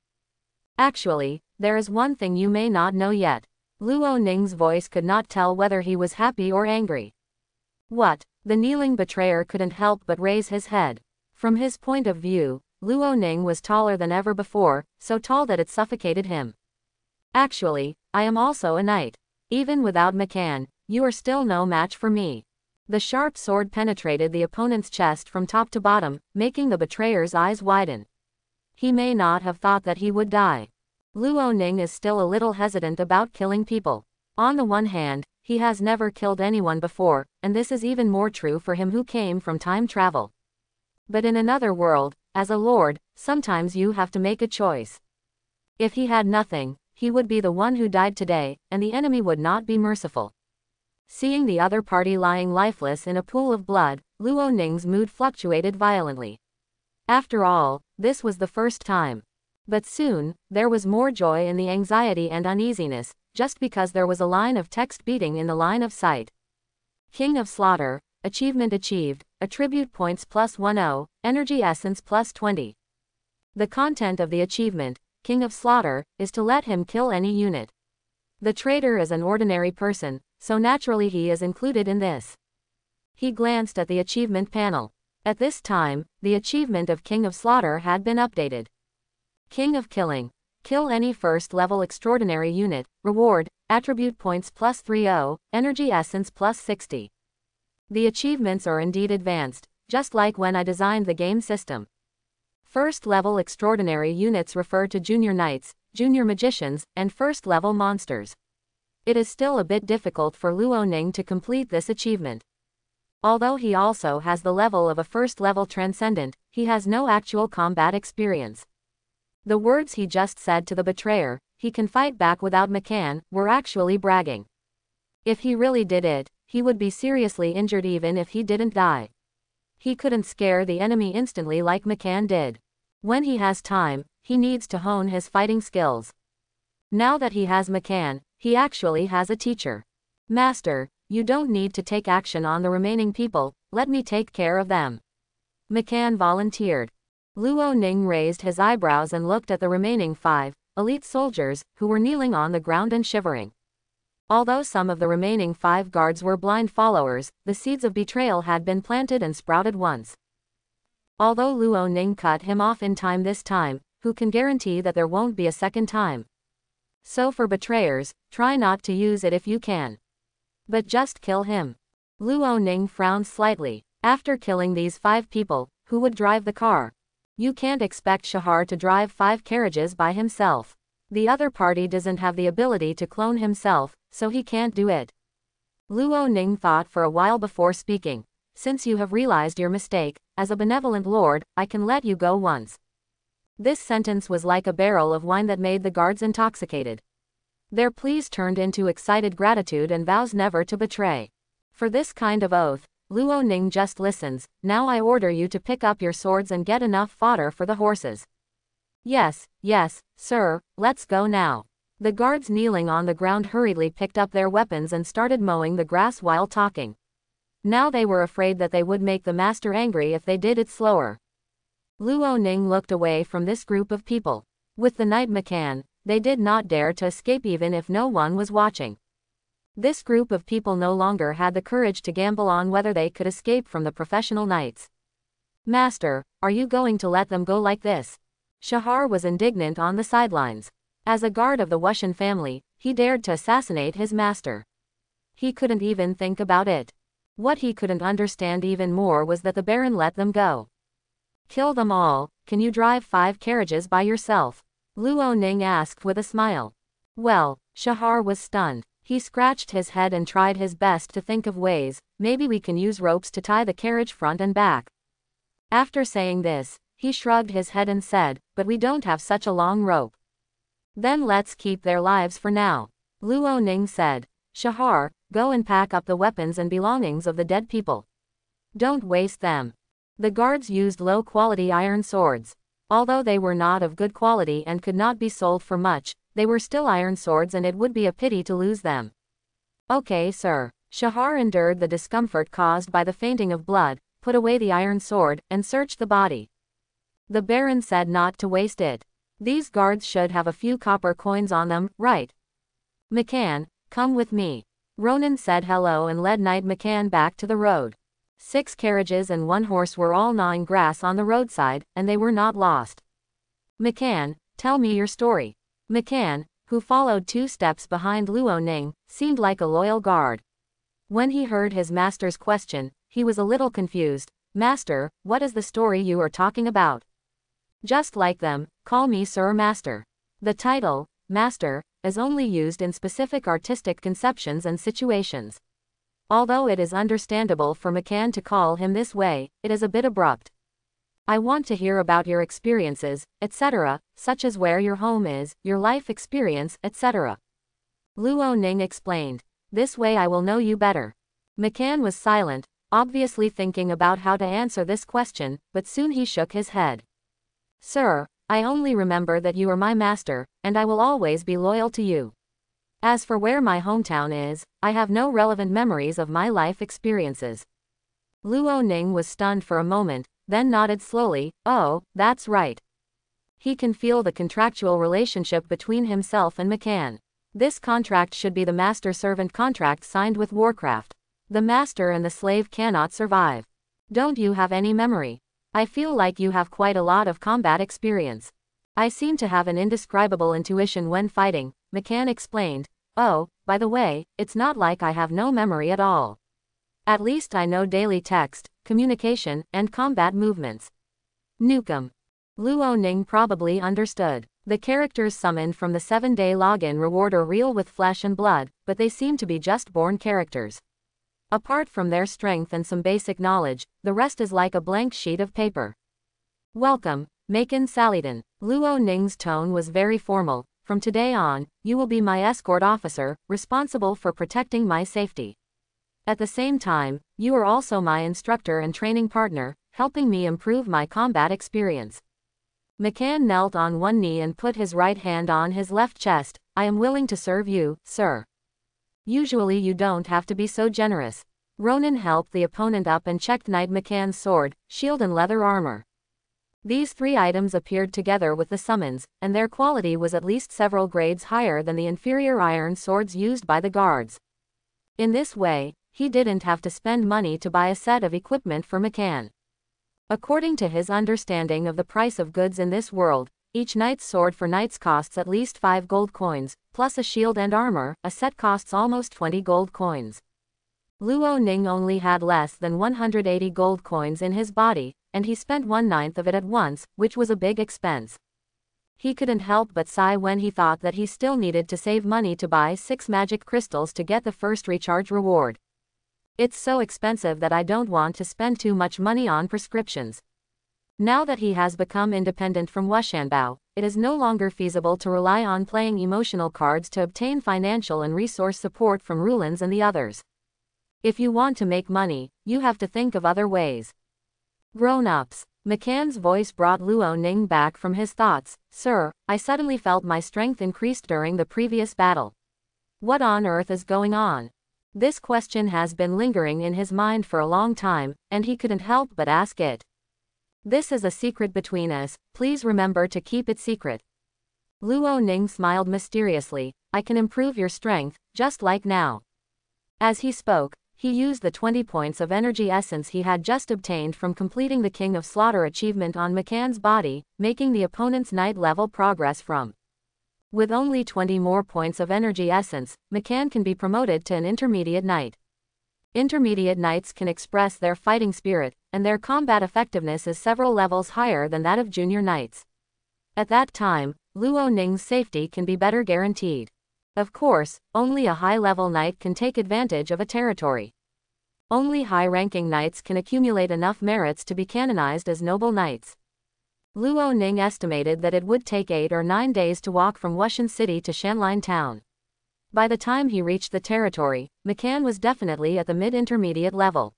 Actually, there is one thing you may not know yet. Luo Ning's voice could not tell whether he was happy or angry. What? The kneeling betrayer couldn't help but raise his head. From his point of view, Luo Ning was taller than ever before, so tall that it suffocated him. Actually, I am also a knight. Even without McCann, you are still no match for me. The sharp sword penetrated the opponent's chest from top to bottom, making the betrayer's eyes widen. He may not have thought that he would die. Luo Ning is still a little hesitant about killing people. On the one hand, he has never killed anyone before, and this is even more true for him who came from time travel. But in another world, as a lord, sometimes you have to make a choice. If he had nothing, he would be the one who died today, and the enemy would not be merciful. Seeing the other party lying lifeless in a pool of blood, Luo Ning's mood fluctuated violently. After all, this was the first time. But soon, there was more joy in the anxiety and uneasiness, just because there was a line of text beating in the line of sight. King of Slaughter, achievement achieved, attribute points +10, energy essence +20. The content of the achievement, King of Slaughter, is to let him kill any unit. The traitor is an ordinary person, so naturally he is included in this. He glanced at the achievement panel. At this time, the achievement of King of Slaughter had been updated. King of Killing. Kill any first-level extraordinary unit, reward, attribute points +30, energy essence +60. The achievements are indeed advanced, just like when I designed the game system. First-level extraordinary units refer to junior knights, junior magicians, and first-level monsters. It is still a bit difficult for Luo Ning to complete this achievement. Although he also has the level of a first-level transcendent, he has no actual combat experience. The words he just said to the betrayer, he can fight back without McCann, were actually bragging. If he really did it, he would be seriously injured even if he didn't die. He couldn't scare the enemy instantly like McCann did. When he has time, he needs to hone his fighting skills. Now that he has McCann, he actually has a teacher. Master, you don't need to take action on the remaining people, let me take care of them. McCann volunteered. Luo Ning raised his eyebrows and looked at the remaining 5 elite soldiers, who were kneeling on the ground and shivering. Although some of the remaining 5 guards were blind followers, the seeds of betrayal had been planted and sprouted once. Although Luo Ning cut him off in time this time, who can guarantee that there won't be a second time? So for betrayers, try not to use it if you can. But just kill him. Luo Ning frowned slightly. After killing these 5 people, who would drive the car? You can't expect Shahar to drive 5 carriages by himself. The other party doesn't have the ability to clone himself, so he can't do it. Luo Ning thought for a while before speaking. Since you have realized your mistake, as a benevolent lord, I can let you go once. This sentence was like a barrel of wine that made the guards intoxicated. Their pleas turned into excited gratitude and vows never to betray. For this kind of oath, Luo Ning just listens. Now I order you to pick up your swords and get enough fodder for the horses. Yes, yes, sir, let's go now. The guards kneeling on the ground hurriedly picked up their weapons and started mowing the grass while talking. Now they were afraid that they would make the master angry if they did it slower. Luo Ning looked away from this group of people. With the knight McCann, they did not dare to escape even if no one was watching. This group of people no longer had the courage to gamble on whether they could escape from the professional knights. Master, are you going to let them go like this? Shahar was indignant on the sidelines. As a guard of the Wushan family, he dared to assassinate his master. He couldn't even think about it. What he couldn't understand even more was that the Baron let them go. Kill them all. Can you drive 5 carriages by yourself? Luo Ning asked with a smile. Well, Shahar was stunned. He scratched his head and tried his best to think of ways. Maybe we can use ropes to tie the carriage front and back. After saying this, he shrugged his head and said, but we don't have such a long rope. Then let's keep their lives for now. Luo Ning said. Shahar, go and pack up the weapons and belongings of the dead people. Don't waste them. The guards used low-quality iron swords. Although they were not of good quality and could not be sold for much, they were still iron swords and it would be a pity to lose them. Okay, sir. Shahar endured the discomfort caused by the fainting of blood, put away the iron sword, and searched the body. The Baron said not to waste it. These guards should have a few copper coins on them, right? McCann, come with me. Ronan said hello and led Knight McCann back to the road. 6 carriages and 1 horse were all gnawing grass on the roadside, and they were not lost. McCann, tell me your story. McCann, who followed 2 steps behind Luo Ning, seemed like a loyal guard. When he heard his master's question, he was a little confused. Master, what is the story you are talking about? Just like them, call me Sir Master. The title, Master, is only used in specific artistic conceptions and situations. Although it is understandable for McCann to call him this way, it is a bit abrupt. I want to hear about your experiences, etc., such as where your home is, your life experience, etc. Luo Ning explained. This way I will know you better. McCann was silent, obviously thinking about how to answer this question, but soon he shook his head. Sir, I only remember that you are my master, and I will always be loyal to you. As for where my hometown is, I have no relevant memories of my life experiences. Luo Ning was stunned for a moment, then nodded slowly. Oh, that's right. He can feel the contractual relationship between himself and McCann. This contract should be the master-servant contract signed with Warcraft. The master and the slave cannot survive. Don't you have any memory? I feel like you have quite a lot of combat experience. I seem to have an indescribable intuition when fighting, McCann explained. Oh, by the way, it's not like I have no memory at all. At least I know daily text, communication, and combat movements. Nukem. Luo Ning probably understood. The characters summoned from the 7-day login reward are real with flesh and blood, but they seem to be just born characters. Apart from their strength and some basic knowledge, the rest is like a blank sheet of paper. Welcome, Maken Saliden. Luo Ning's tone was very formal. From today on, you will be my escort officer, responsible for protecting my safety. At the same time, you are also my instructor and training partner, helping me improve my combat experience. McCann knelt on one knee and put his right hand on his left chest. I am willing to serve you, sir. Usually you don't have to be so generous. Ronan helped the opponent up and checked Knight McCann's sword, shield and leather armor. These 3 items appeared together with the summons, and their quality was at least several grades higher than the inferior iron swords used by the guards. In this way, he didn't have to spend money to buy a set of equipment for McCann. According to his understanding of the price of goods in this world, each knight's sword for knights costs at least 5 gold coins, plus a shield and armor. A set costs almost 20 gold coins. Luo Ning only had less than 180 gold coins in his body, and he spent 1/9 of it at once, which was a big expense. He couldn't help but sigh when he thought that he still needed to save money to buy 6 magic crystals to get the first recharge reward. It's so expensive that I don't want to spend too much money on prescriptions. Now that he has become independent from Wushanbao, it is no longer feasible to rely on playing emotional cards to obtain financial and resource support from Rulans and the others. If you want to make money, you have to think of other ways. Grown-ups. McCann's voice brought Luo Ning back from his thoughts. Sir, I suddenly felt my strength increased during the previous battle. What on earth is going on? This question has been lingering in his mind for a long time, and he couldn't help but ask it. This is a secret between us, please remember to keep it secret. Luo Ning smiled mysteriously. I can improve your strength, just like now. As he spoke, He used the 20 points of energy essence he had just obtained from completing the King of Slaughter achievement on McCann's body, making the opponent's knight level progress from. With only 20 more points of energy essence, McCann can be promoted to an intermediate knight. Intermediate knights can express their fighting spirit, and their combat effectiveness is several levels higher than that of junior knights. At that time, Luo Ning's safety can be better guaranteed. Of course, only a high-level knight can take advantage of a territory. Only high-ranking knights can accumulate enough merits to be canonized as noble knights. Luo Ning estimated that it would take 8 or 9 days to walk from Wushan City to Shanline Town. By the time he reached the territory, McCann was definitely at the mid-intermediate level.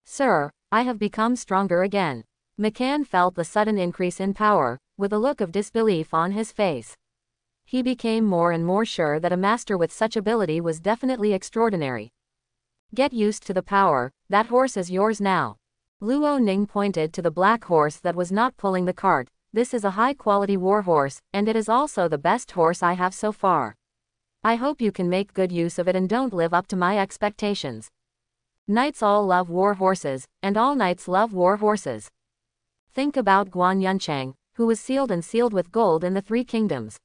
"Sir, I have become stronger again." McCann felt the sudden increase in power, with a look of disbelief on his face. He became more and more sure that a master with such ability was definitely extraordinary. "Get used to the power, that horse is yours now." Luo Ning pointed to the black horse that was not pulling the cart. "This is a high-quality war horse, and it is also the best horse I have so far. I hope you can make good use of it and don't live up to my expectations." Knights all love war horses, and all knights love war horses. Think about Guan Yunchang, who was sealed with gold in the 3 kingdoms.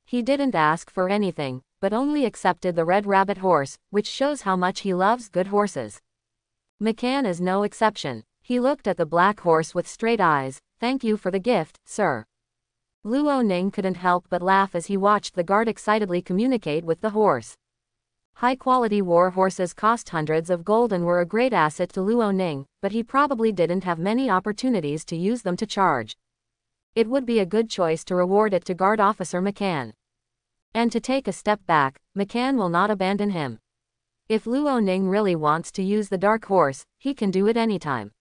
He didn't ask for anything, but only accepted the red rabbit horse, which shows how much he loves good horses. McCann is no exception. He looked at the black horse with straight eyes. "Thank you for the gift, sir." Luo Ning couldn't help but laugh as he watched the guard excitedly communicate with the horse. High-quality war horses cost hundreds of gold and were a great asset to Luo Ning, but he probably didn't have many opportunities to use them to charge. It would be a good choice to reward it to Guard Officer McCann. And to take a step back, McCann will not abandon him. If Luo Ning really wants to use the dark horse, he can do it anytime.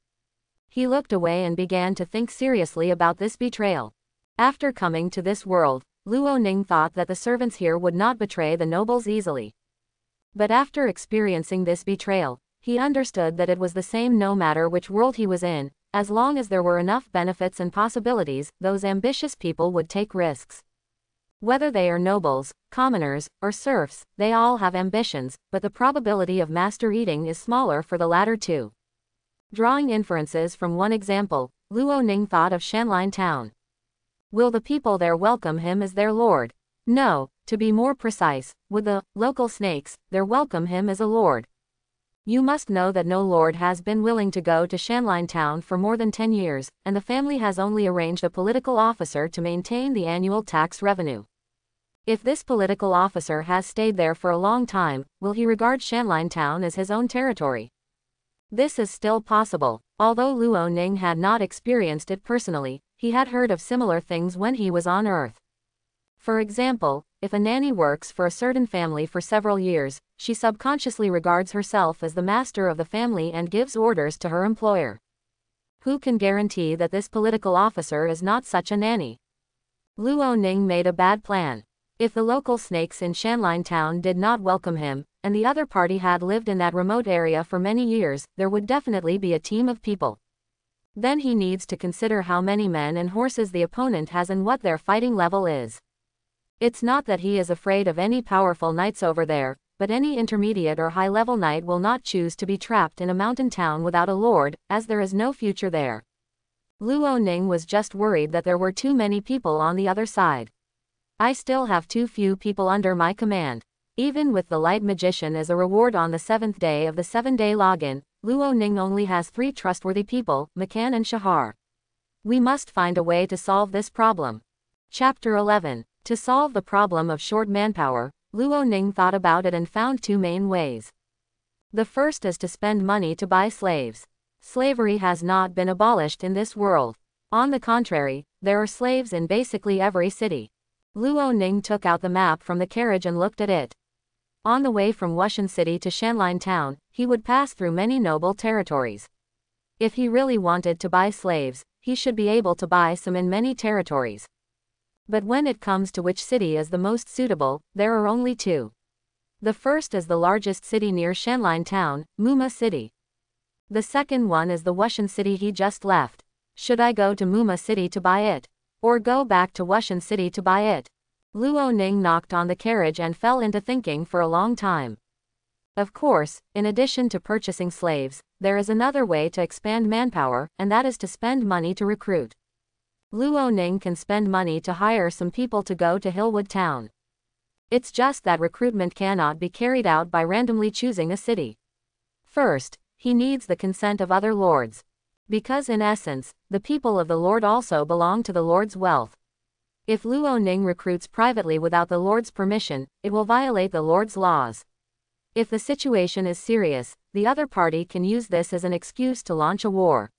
He looked away and began to think seriously about this betrayal. After coming to this world, Luo Ning thought that the servants here would not betray the nobles easily. But after experiencing this betrayal, he understood that it was the same no matter which world he was in. As long as there were enough benefits and possibilities, those ambitious people would take risks. Whether they are nobles, commoners, or serfs, they all have ambitions, but the probability of master eating is smaller for the latter two. Drawing inferences from one example, Luo Ning thought of Shanline Town. Will the people there welcome him as their lord? No, to be more precise, would the local snakes there welcome him as a lord? You must know that no lord has been willing to go to Shanline Town for more than 10 years, and the family has only arranged a political officer to maintain the annual tax revenue. If this political officer has stayed there for a long time, will he regard Shanline Town as his own territory? This is still possible. Although Luo Ning had not experienced it personally, he had heard of similar things when he was on Earth. For example, if a nanny works for a certain family for several years, she subconsciously regards herself as the master of the family and gives orders to her employer. Who can guarantee that this political officer is not such a nanny? Luo Ning made a bad plan. If the local snakes in Shanline Town did not welcome him, and the other party had lived in that remote area for many years, there would definitely be a team of people. Then he needs to consider how many men and horses the opponent has and what their fighting level is. It's not that he is afraid of any powerful knights over there, but any intermediate or high-level knight will not choose to be trapped in a mountain town without a lord, as there is no future there. Luo Ning was just worried that there were too many people on the other side. I still have too few people under my command. Even with the light magician as a reward on the 7th day of the 7-day login, Luo Ning only has 3 trustworthy people, McCann and Shahar. We must find a way to solve this problem. Chapter 11. To solve the problem of short manpower, Luo Ning thought about it and found 2 main ways. The first is to spend money to buy slaves. Slavery has not been abolished in this world. On the contrary, there are slaves in basically every city. Luo Ning took out the map from the carriage and looked at it. On the way from Wushan City to Shanline Town, he would pass through many noble territories. If he really wanted to buy slaves, he should be able to buy some in many territories. But when it comes to which city is the most suitable, there are only 2. The first is the largest city near Shanline Town, Muma City. The second one is the Wushan City he just left. Should I go to Muma City to buy it? Or go back to Wushan City to buy it? Luo Ning knocked on the carriage and fell into thinking for a long time. Of course, in addition to purchasing slaves, there is another way to expand manpower, and that is to spend money to recruit. Luo Ning can spend money to hire some people to go to Hillwood Town. It's just that recruitment cannot be carried out by randomly choosing a city. First, he needs the consent of other lords. Because in essence, the people of the lord also belong to the lord's wealth. If Luo Ning recruits privately without the lord's permission, it will violate the lord's laws. If the situation is serious, the other party can use this as an excuse to launch a war.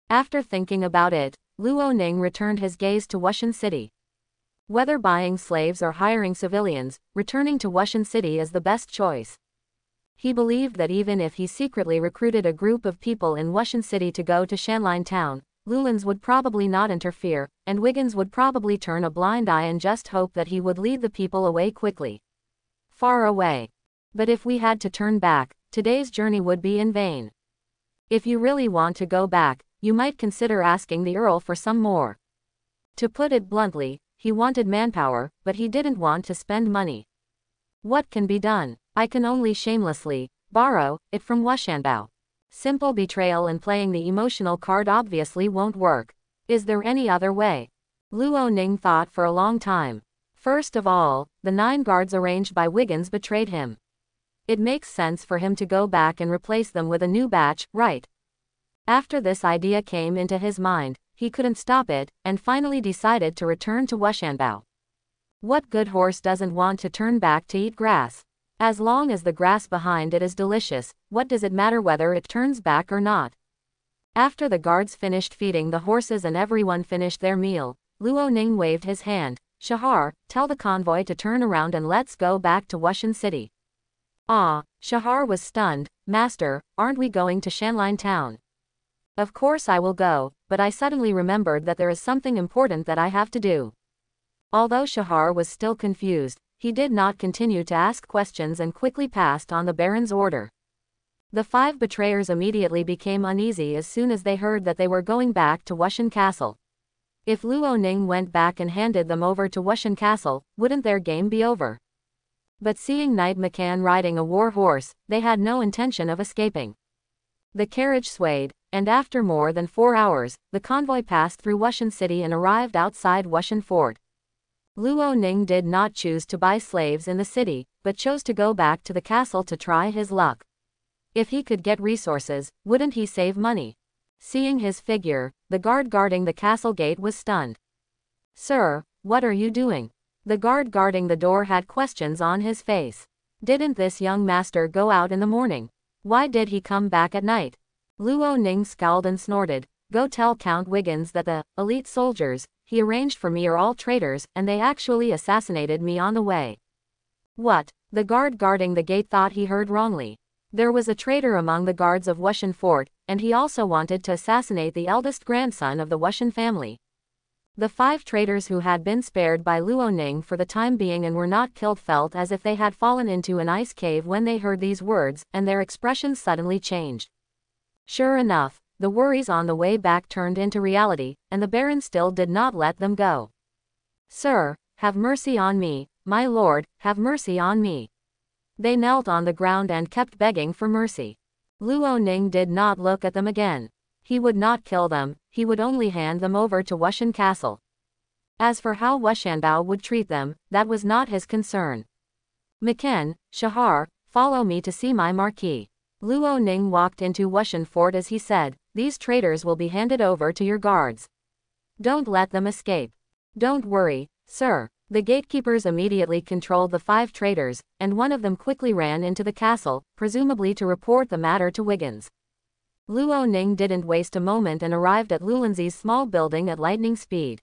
After thinking about it, Luo Ning returned his gaze to Wushan City. Whether buying slaves or hiring civilians, returning to Wushan City is the best choice. He believed that even if he secretly recruited a group of people in Wushan City to go to Shanline Town, Lulans would probably not interfere, and Wiggins would probably turn a blind eye and just hope that he would lead the people away quickly. Far away. But if we had to turn back, today's journey would be in vain. If you really want to go back, you might consider asking the Earl for some more. To put it bluntly, he wanted manpower, but he didn't want to spend money. What can be done? I can only shamelessly borrow it from Wushanbao. Simple betrayal and playing the emotional card obviously won't work. Is there any other way? Luo Ning thought for a long time. First of all, the 9 guards arranged by Wiggins betrayed him. It makes sense for him to go back and replace them with a new batch, right? After this idea came into his mind, he couldn't stop it, and finally decided to return to Wushanbao. What good horse doesn't want to turn back to eat grass? As long as the grass behind it is delicious, what does it matter whether it turns back or not? After the guards finished feeding the horses and everyone finished their meal, Luo Ning waved his hand. Shahar, tell the convoy to turn around and let's go back to Wushan City. Ah, Shahar was stunned. Master, aren't we going to Shanline Town? Of course I will go, but I suddenly remembered that there is something important that I have to do. Although Shahar was still confused, he did not continue to ask questions and quickly passed on the Baron's order. The 5 betrayers immediately became uneasy as soon as they heard that they were going back to Wushan Castle. If Luo Ning went back and handed them over to Wushan Castle, wouldn't their game be over? But seeing Knight McCann riding a war horse, they had no intention of escaping. The carriage swayed, and after more than 4 hours, the convoy passed through Wushan City and arrived outside Wushan Fort. Luo Ning did not choose to buy slaves in the city, but chose to go back to the castle to try his luck. If he could get resources, wouldn't he save money? Seeing his figure, the guard guarding the castle gate was stunned. Sir, what are you doing? The guard guarding the door had questions on his face. Didn't this young master go out in the morning? Why did he come back at night? Luo Ning scowled and snorted. Go tell Count Wiggins that the elite soldiers he arranged for me are all traitors, and they actually assassinated me on the way. What? The guard guarding the gate thought he heard wrongly. There was a traitor among the guards of Wushan Fort, and he also wanted to assassinate the eldest grandson of the Wushan family. The 5 traitors who had been spared by Luo Ning for the time being and were not killed felt as if they had fallen into an ice cave when they heard these words, and their expressions suddenly changed. Sure enough, the worries on the way back turned into reality, and the Baron still did not let them go. Sir, have mercy on me, my lord, have mercy on me. They knelt on the ground and kept begging for mercy. Luo Ning did not look at them again. He would not kill them, he would only hand them over to Wushan Castle. As for how Wushanbao would treat them, that was not his concern. McCann, Shahar, follow me to see my marquis. Luo Ning walked into Wushan Fort as he said, these traitors will be handed over to your guards. Don't let them escape. Don't worry, sir. The gatekeepers immediately controlled the 5 traitors, and one of them quickly ran into the castle, presumably to report the matter to Wiggins. Luo Ning didn't waste a moment and arrived at Lulanzi's small building at lightning speed.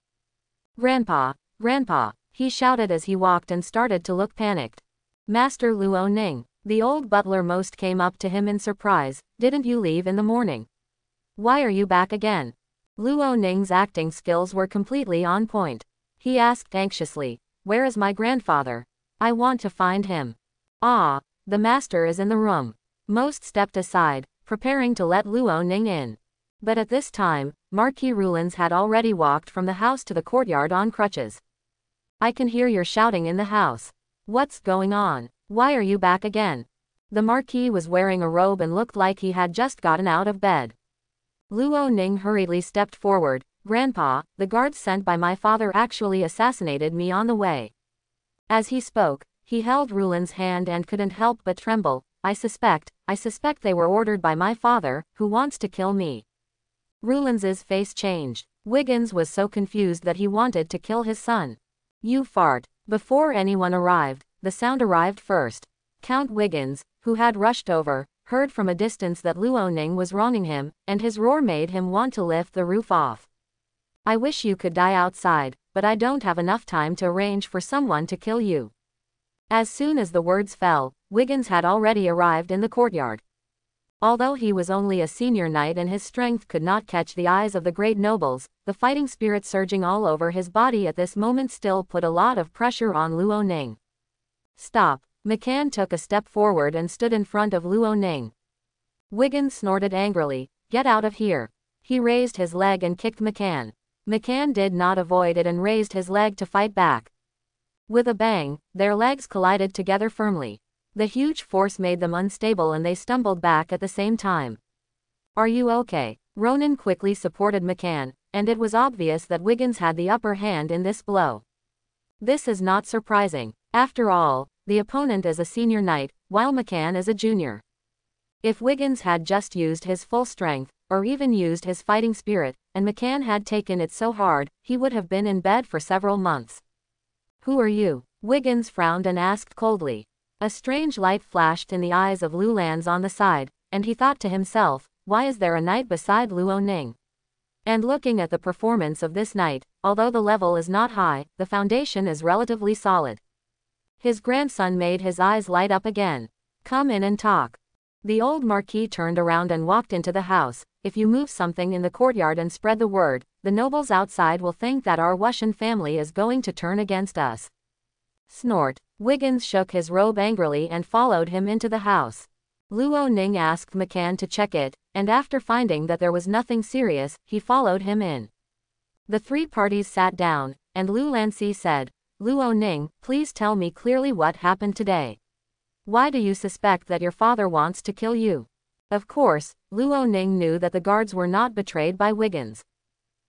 Grandpa, Grandpa, he shouted as he walked and started to look panicked. Master Luo Ning, the old butler most came up to him in surprise. Didn't you leave in the morning? Why are you back again? Luo Ning's acting skills were completely on point. He asked anxiously, where is my grandfather? I want to find him. Ah, the master is in the room. Most stepped aside, preparing to let Luo Ning in. But at this time, Marquis Rulans had already walked from the house to the courtyard on crutches. I can hear your shouting in the house. What's going on? Why are you back again? The Marquis was wearing a robe and looked like he had just gotten out of bed. Luo Ning hurriedly stepped forward. Grandpa, the guards sent by my father actually assassinated me on the way. As he spoke, he held Rulan's hand and couldn't help but tremble. I suspect they were ordered by my father, who wants to kill me. Rulan's face changed. Wiggins was so confused that he wanted to kill his son. You fart. Before anyone arrived, the sound arrived first. Count Wiggins, who had rushed over, heard from a distance that Luo Ning was wronging him, and his roar made him want to lift the roof off. I wish you could die outside, but I don't have enough time to arrange for someone to kill you. As soon as the words fell, Wiggins had already arrived in the courtyard. Although he was only a senior knight and his strength could not catch the eyes of the great nobles, the fighting spirit surging all over his body at this moment still put a lot of pressure on Luo Ning. Stop. McCann took a step forward and stood in front of Luo Ning. Wiggins snorted angrily, "Get out of here." He raised his leg and kicked McCann. McCann did not avoid it and raised his leg to fight back. With a bang, their legs collided together firmly. The huge force made them unstable and they stumbled back at the same time. Are you okay? Ronan quickly supported McCann, and it was obvious that Wiggins had the upper hand in this blow. This is not surprising. After all, the opponent is a senior knight, while McCann is a junior. If Wiggins had just used his full strength, or even used his fighting spirit, and McCann had taken it so hard, he would have been in bed for several months. Who are you? Wiggins frowned and asked coldly. A strange light flashed in the eyes of Lulan's on the side, and he thought to himself, why is there a knight beside Luo Ning? And looking at the performance of this knight, although the level is not high, the foundation is relatively solid. His grandson made his eyes light up again. Come in and talk. The old Marquis turned around and walked into the house. If you move something in the courtyard and spread the word, the nobles outside will think that our Wuxian family is going to turn against us. Snort. Wiggins shook his robe angrily and followed him into the house. Luo Ning asked McCann to check it, and after finding that there was nothing serious, he followed him in. The three parties sat down, and Lu Lanci said, Luo Ning, please tell me clearly what happened today. Why do you suspect that your father wants to kill you? Of course, Luo Ning knew that the guards were not betrayed by Wiggins.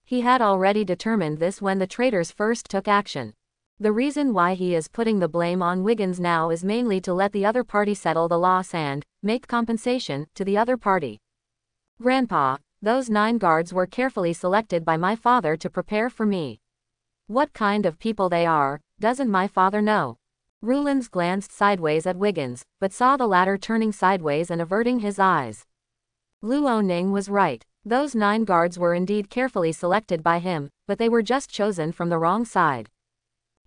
He had already determined this when the traitors first took action. The reason why he is putting the blame on Wiggins now is mainly to let the other party settle the loss and make compensation to the other party. Grandpa, those 9 guards were carefully selected by my father to prepare for me. What kind of people they are, doesn't my father know? Rulans glanced sideways at Wiggins, but saw the latter turning sideways and averting his eyes. Luo Ning was right. Those 9 guards were indeed carefully selected by him, but they were just chosen from the wrong side.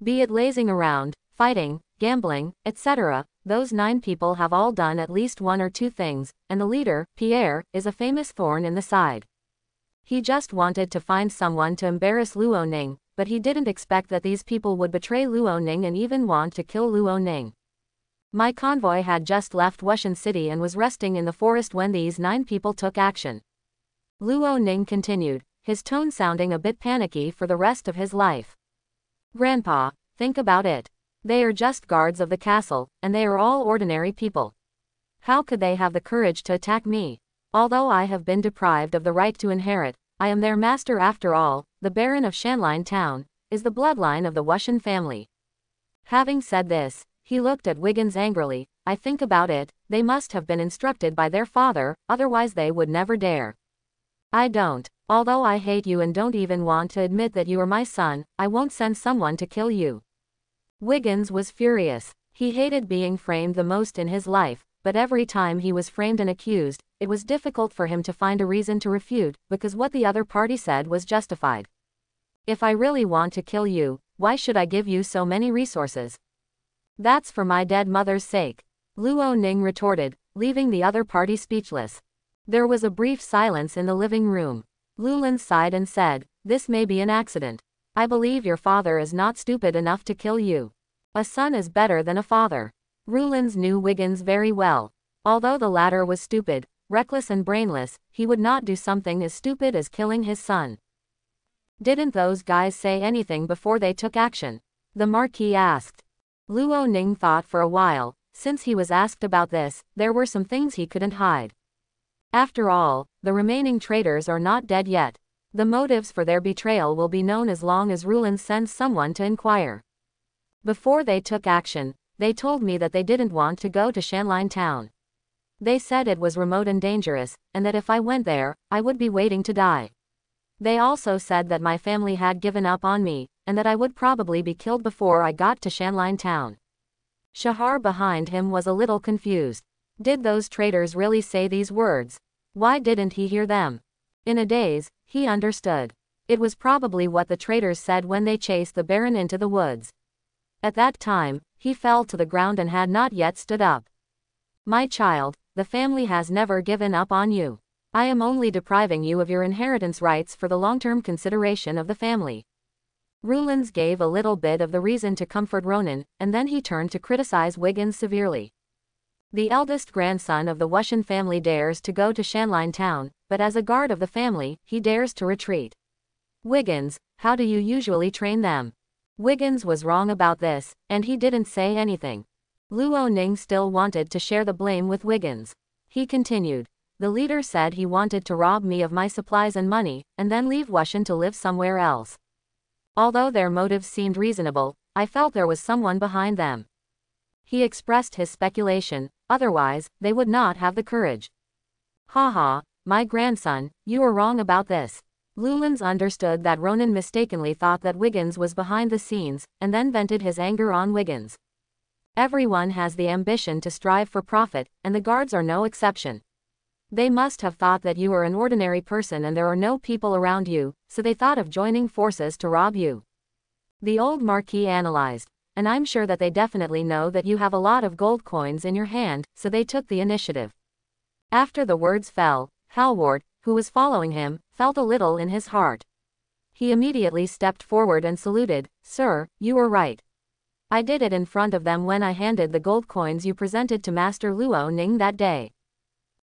Be it lazing around, fighting, gambling, etc., those 9 people have all done at least 1 or 2 things, and the leader, Pierre, is a famous thorn in the side. He just wanted to find someone to embarrass Luo Ning, but he didn't expect that these people would betray Luo Ning and even want to kill Luo Ning. My convoy had just left Wuxian City and was resting in the forest when these 9 people took action. Luo Ning continued, his tone sounding a bit panicky for the rest of his life. Grandpa, think about it. They are just guards of the castle, and they are all ordinary people. How could they have the courage to attack me? Although I have been deprived of the right to inherit, I am their master after all. The Baron of Shanline Town is the bloodline of the Wuxian family. Having said this, he looked at Wiggins angrily. I think about it, they must have been instructed by their father, otherwise they would never dare. I don't. Although I hate you and don't even want to admit that you are my son, I won't send someone to kill you. Wiggins was furious. He hated being framed the most in his life, but every time he was framed and accused, it was difficult for him to find a reason to refute, because what the other party said was justified. If I really want to kill you, why should I give you so many resources? That's for my dead mother's sake. Luo Ning retorted, leaving the other party speechless. There was a brief silence in the living room. Lulan sighed and said, this may be an accident. I believe your father is not stupid enough to kill you. A son is better than a father. Rulans knew Wiggins very well. Although the latter was stupid, reckless and brainless, he would not do something as stupid as killing his son. Didn't those guys say anything before they took action? The Marquis asked. Luo Ning thought for a while, Since he was asked about this, there were some things he couldn't hide. After all, the remaining traitors are not dead yet. The motives for their betrayal will be known as long as Rulin sends someone to inquire. Before they took action, they told me that they didn't want to go to Shanline Town. They said it was remote and dangerous, and that if I went there, I would be waiting to die. They also said that my family had given up on me, and that I would probably be killed before I got to Shanline Town. Shahar behind him was a little confused. Did those traitors really say these words? Why didn't he hear them? In a daze, he understood. It was probably what the traitors said when they chased the Baron into the woods. At that time, he fell to the ground and had not yet stood up. My child, the family has never given up on you. I am only depriving you of your inheritance rights for the long-term consideration of the family. Rulins gave a little bit of the reason to comfort Ronan, and then he turned to criticize Wiggins severely. The eldest grandson of the Wushan family dares to go to Shanline Town, but as a guard of the family, he dares to retreat. Wiggins, how do you usually train them? Wiggins was wrong about this, and he didn't say anything. Luo Ning still wanted to share the blame with Wiggins. He continued, the leader said he wanted to rob me of my supplies and money, and then leave Wushan to live somewhere else. Although their motives seemed reasonable, I felt there was someone behind them. He expressed his speculation, otherwise, they would not have the courage. Haha, my grandson, you are wrong about this. Lulins understood that Ronan mistakenly thought that Wiggins was behind the scenes, and then vented his anger on Wiggins. Everyone has the ambition to strive for profit, and the guards are no exception. They must have thought that you are an ordinary person and there are no people around you, so they thought of joining forces to rob you. The old Marquis analyzed, and I'm sure that they definitely know that you have a lot of gold coins in your hand, so they took the initiative. After the words fell, Halward, who was following him, felt a little in his heart. He immediately stepped forward and saluted, Sir, you were right. I did it in front of them when I handed the gold coins you presented to Master Luo Ning that day.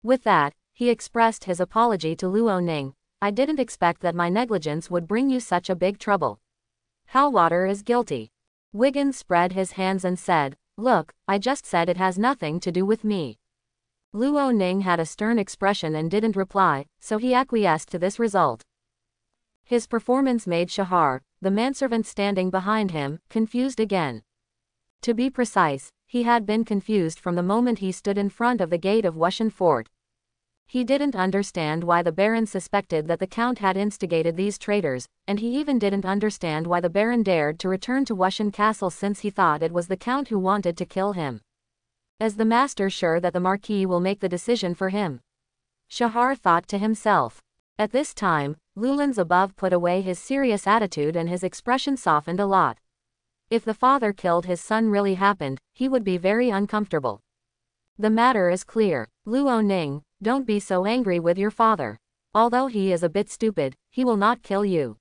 With that, he expressed his apology to Luo Ning. I didn't expect that my negligence would bring you such a big trouble. Halwater is guilty. Wiggins spread his hands and said, Look, I just said it has nothing to do with me. Luo Ning had a stern expression and didn't reply, so he acquiesced to this result. His performance made Shahar, the manservant standing behind him, confused again. To be precise, he had been confused from the moment he stood in front of the gate of Wushan Fort. He didn't understand why the Baron suspected that the Count had instigated these traitors, and he even didn't understand why the Baron dared to return to Wushan Castle since he thought it was the Count who wanted to kill him. Is the master sure that the Marquis will make the decision for him? Shahar thought to himself. At this time, Lulins above put away his serious attitude and his expression softened a lot. If the father killed his son really happened, he would be very uncomfortable. The matter is clear. Luo Ning, don't be so angry with your father. Although he is a bit stupid, he will not kill you.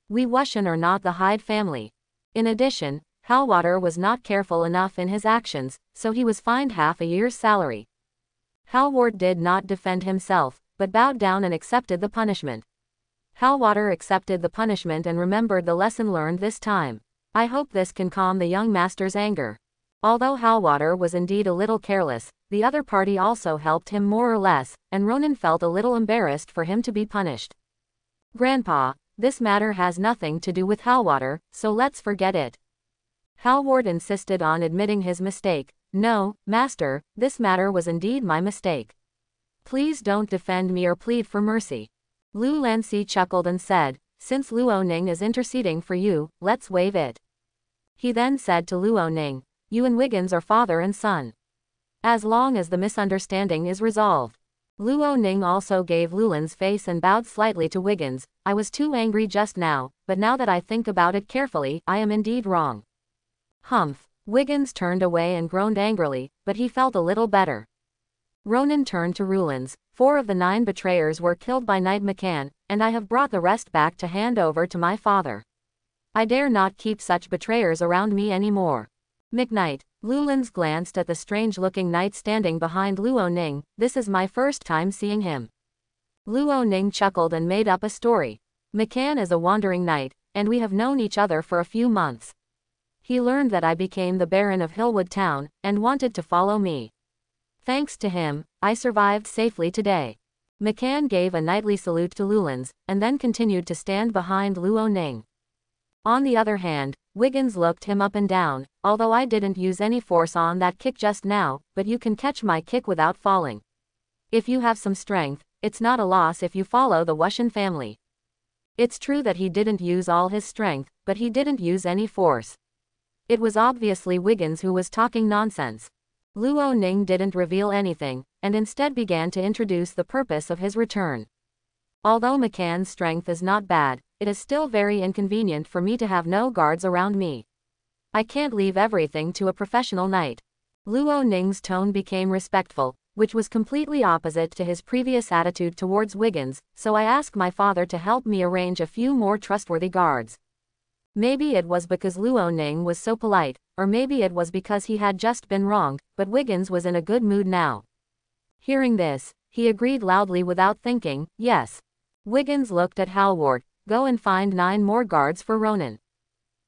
We Wushan are not the Hyde family. In addition, Halwater was not careful enough in his actions, so he was fined half a year's salary. Halward did not defend himself, but bowed down and accepted the punishment. Halwater accepted the punishment and remembered the lesson learned this time. I hope this can calm the young master's anger. Although Halwater was indeed a little careless, the other party also helped him more or less, and Ronan felt a little embarrassed for him to be punished. Grandpa, this matter has nothing to do with Halwater, so let's forget it. Halward insisted on admitting his mistake. No, master, this matter was indeed my mistake. Please don't defend me or plead for mercy. Lu Lanci chuckled and said, since Luo Ning is interceding for you, let's waive it. He then said to Luo Ning, you and Wiggins are father and son. As long as the misunderstanding is resolved. Luo Ning also gave Lulin's face and bowed slightly to Wiggins. I was too angry just now, but now that I think about it carefully, I am indeed wrong. Humph. Wiggins turned away and groaned angrily, but he felt a little better. Ronan turned to Rulins. 4 of the 9 betrayers were killed by Knight McCann, and I have brought the rest back to hand over to my father. I dare not keep such betrayers around me anymore. McKnight. Lulins glanced at the strange-looking knight standing behind Luo Ning. This is my first time seeing him. Luo Ning chuckled and made up a story. McCann is a wandering knight, and we have known each other for a few months. He learned that I became the Baron of Hillwood Town, and wanted to follow me. Thanks to him, I survived safely today. McCann gave a knightly salute to Llewellyn's, and then continued to stand behind Luo Ning. On the other hand, Wiggins looked him up and down. Although I didn't use any force on that kick just now, but you can catch my kick without falling. If you have some strength, it's not a loss if you follow the Wushan family. It's true that he didn't use all his strength, but he didn't use any force. It was obviously Wiggins who was talking nonsense. Luo Ning didn't reveal anything, and instead began to introduce the purpose of his return. Although McCann's strength is not bad, it is still very inconvenient for me to have no guards around me. I can't leave everything to a professional knight. Luo Ning's tone became respectful, which was completely opposite to his previous attitude towards Wiggins, so I asked my father to help me arrange a few more trustworthy guards. Maybe it was because Luo Ning was so polite, or maybe it was because he had just been wronged, but Wiggins was in a good mood now. Hearing this, he agreed loudly without thinking, yes. Wiggins looked at Halward. Go and find 9 more guards for Ronan.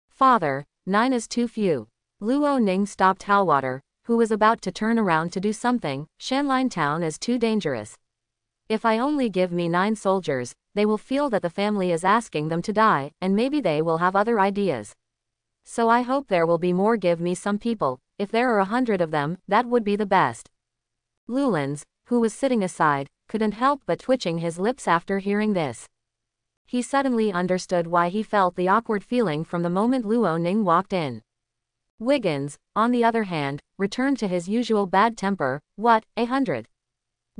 Father, 9 is too few. Luo Ning stopped Halwater, who was about to turn around to do something. Shanline Town is too dangerous. If I only give me 9 soldiers, they will feel that the family is asking them to die, and maybe they will have other ideas. So I hope there will be more. Give me some people. If there are 100 of them, that would be the best. Llewellyn's, who was sitting aside, couldn't help but twitching his lips after hearing this. He suddenly understood why he felt the awkward feeling from the moment Luo Ning walked in. Wiggins, on the other hand, returned to his usual bad temper. What, 100?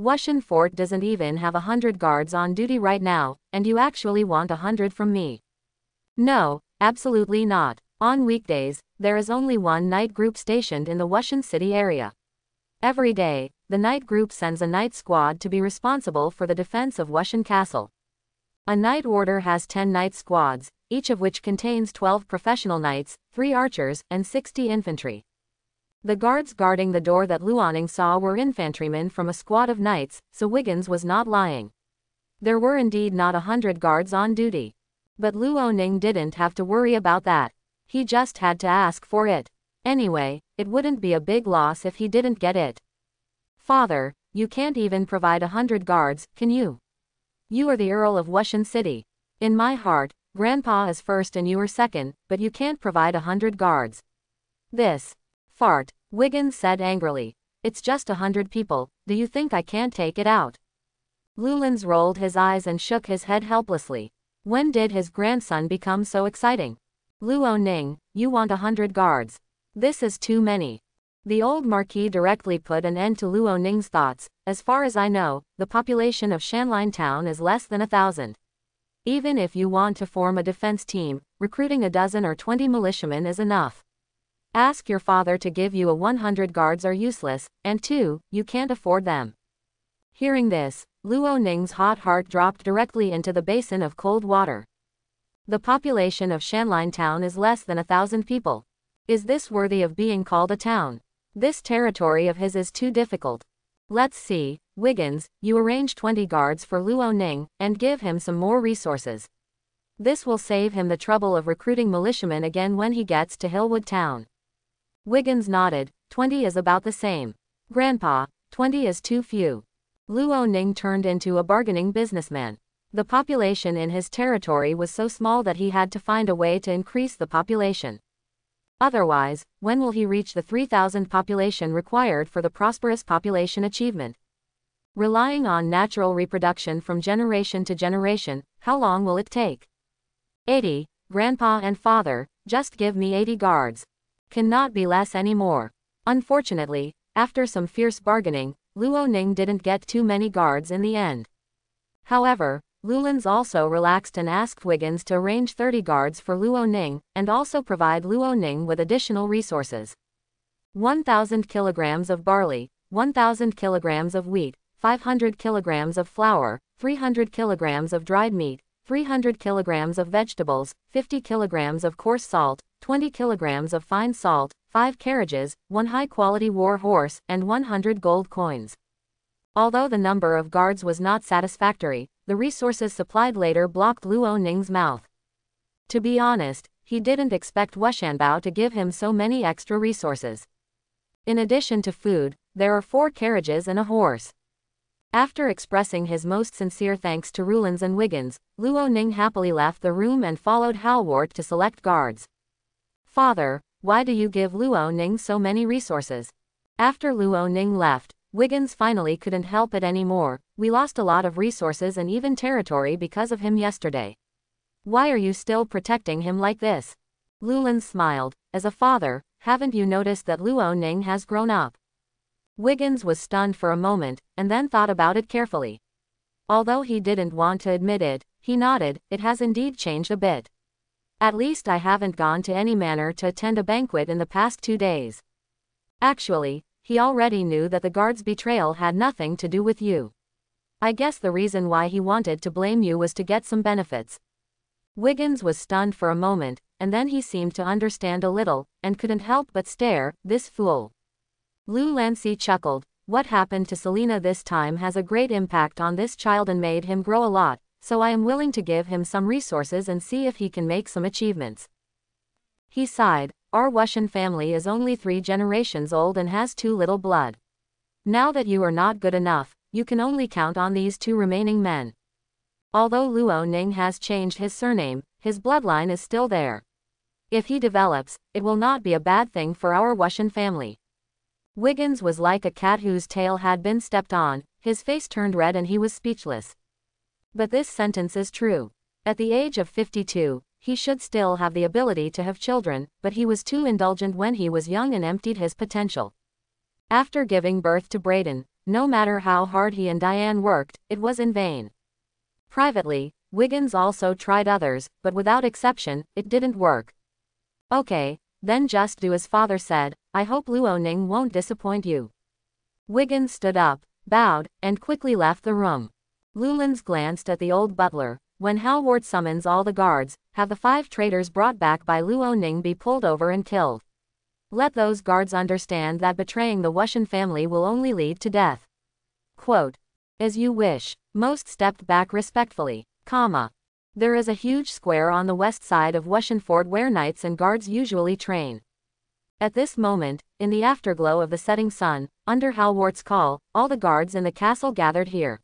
Wushan Fort doesn't even have 100 guards on duty right now, and you actually want 100 from me? No, absolutely not. On weekdays, there is only one night group stationed in the Wushan City area. Every day, the night group sends a night squad to be responsible for the defense of Wushan Castle. A night order has 10 night squads, each of which contains 12 professional knights, 3 archers, and 60 infantry. The guards guarding the door that Luo Ning saw were infantrymen from a squad of knights, so Wiggins was not lying. There were indeed not 100 guards on duty. But Luo Ning didn't have to worry about that. He just had to ask for it. Anyway, it wouldn't be a big loss if he didn't get it. Father, you can't even provide 100 guards, can you? You are the Earl of Wushan City. In my heart, Grandpa is first and you are second, but you can't provide 100 guards. This. Fart, Wiggins said angrily. It's just 100 people, do you think I can't take it out? Llewellyn's rolled his eyes and shook his head helplessly. When did his grandson become so exciting? Luo Ning, you want 100 guards. This is too many. The old Marquis directly put an end to Luo Ning's thoughts. As far as I know, the population of Shanline Town is less than 1,000. Even if you want to form a defense team, recruiting a dozen or 20 militiamen is enough. Ask your father to give you 100 guards are useless, and 2, you can't afford them. Hearing this, Luo Ning's hot heart dropped directly into the basin of cold water. The population of Shanline Town is less than 1,000 people. Is this worthy of being called a town? This territory of his is too difficult. Let's see, Wiggins, you arrange 20 guards for Luo Ning, and give him some more resources. This will save him the trouble of recruiting militiamen again when he gets to Hillwood Town. Wiggins nodded. 20 is about the same. Grandpa, 20 is too few. Luo Ning turned into a bargaining businessman. The population in his territory was so small that he had to find a way to increase the population. Otherwise, when will he reach the 3,000 population required for the prosperous population achievement? Relying on natural reproduction from generation to generation, how long will it take? 80, Grandpa and Father, just give me 80 guards. Cannot be less anymore. Unfortunately, after some fierce bargaining, Luo Ning didn't get too many guards in the end. However, Llewellyn's also relaxed and asked Wiggins to arrange 30 guards for Luo Ning, and also provide Luo Ning with additional resources. 1,000 kilograms of barley, 1,000 kilograms of wheat, 500 kilograms of flour, 300 kilograms of dried meat, 300 kilograms of vegetables, 50 kilograms of coarse salt, 20 kilograms of fine salt, 5 carriages, 1 high-quality war horse, and 100 gold coins. Although the number of guards was not satisfactory, the resources supplied later blocked Luo Ning's mouth. To be honest, he didn't expect Washanbao to give him so many extra resources. In addition to food, there are 4 carriages and a horse. After expressing his most sincere thanks to Rulins and Wiggins, Luo Ning happily left the room and followed Halwart to select guards. Father, why do you give Luo Ning so many resources? After Luo Ning left, Wiggins finally couldn't help it anymore. We lost a lot of resources and even territory because of him yesterday. Why are you still protecting him like this? Lulin smiled. As a father, haven't you noticed that Luo Ning has grown up? Wiggins was stunned for a moment, and then thought about it carefully. Although he didn't want to admit it, he nodded. It has indeed changed a bit. At least I haven't gone to any manor to attend a banquet in the past 2 days. Actually, he already knew that the guard's betrayal had nothing to do with you. I guess the reason why he wanted to blame you was to get some benefits. Wiggins was stunned for a moment, and then he seemed to understand a little, and couldn't help but stare. This fool. Lu Lancy chuckled. What happened to Selena this time has a great impact on this child and made him grow a lot, so I am willing to give him some resources and see if he can make some achievements. He sighed. Our Wushan family is only 3 generations old and has too little blood. Now that you are not good enough, you can only count on these 2 remaining men. Although Luo Ning has changed his surname, his bloodline is still there. If he develops, it will not be a bad thing for our Wushan family. Wiggins was like a cat whose tail had been stepped on. His face turned red and he was speechless. But this sentence is true. At the age of 52, he should still have the ability to have children, but he was too indulgent when he was young and emptied his potential. After giving birth to Brayden, no matter how hard he and Diane worked, it was in vain. Privately, Wiggins also tried others, but without exception, it didn't work. Okay, then just do as father said. I hope Luo Ning won't disappoint you. Wiggins stood up, bowed, and quickly left the room. Lulins glanced at the old butler. When Halwart summons all the guards, have the 5 traitors brought back by Luo Ning be pulled over and killed. Let those guards understand that betraying the Wushan family will only lead to death. Quote. As you wish. Most stepped back respectfully, comma. There is a huge square on the west side of Wushan Fort where knights and guards usually train. At this moment, in the afterglow of the setting sun, under Halwart's call, all the guards in the castle gathered here.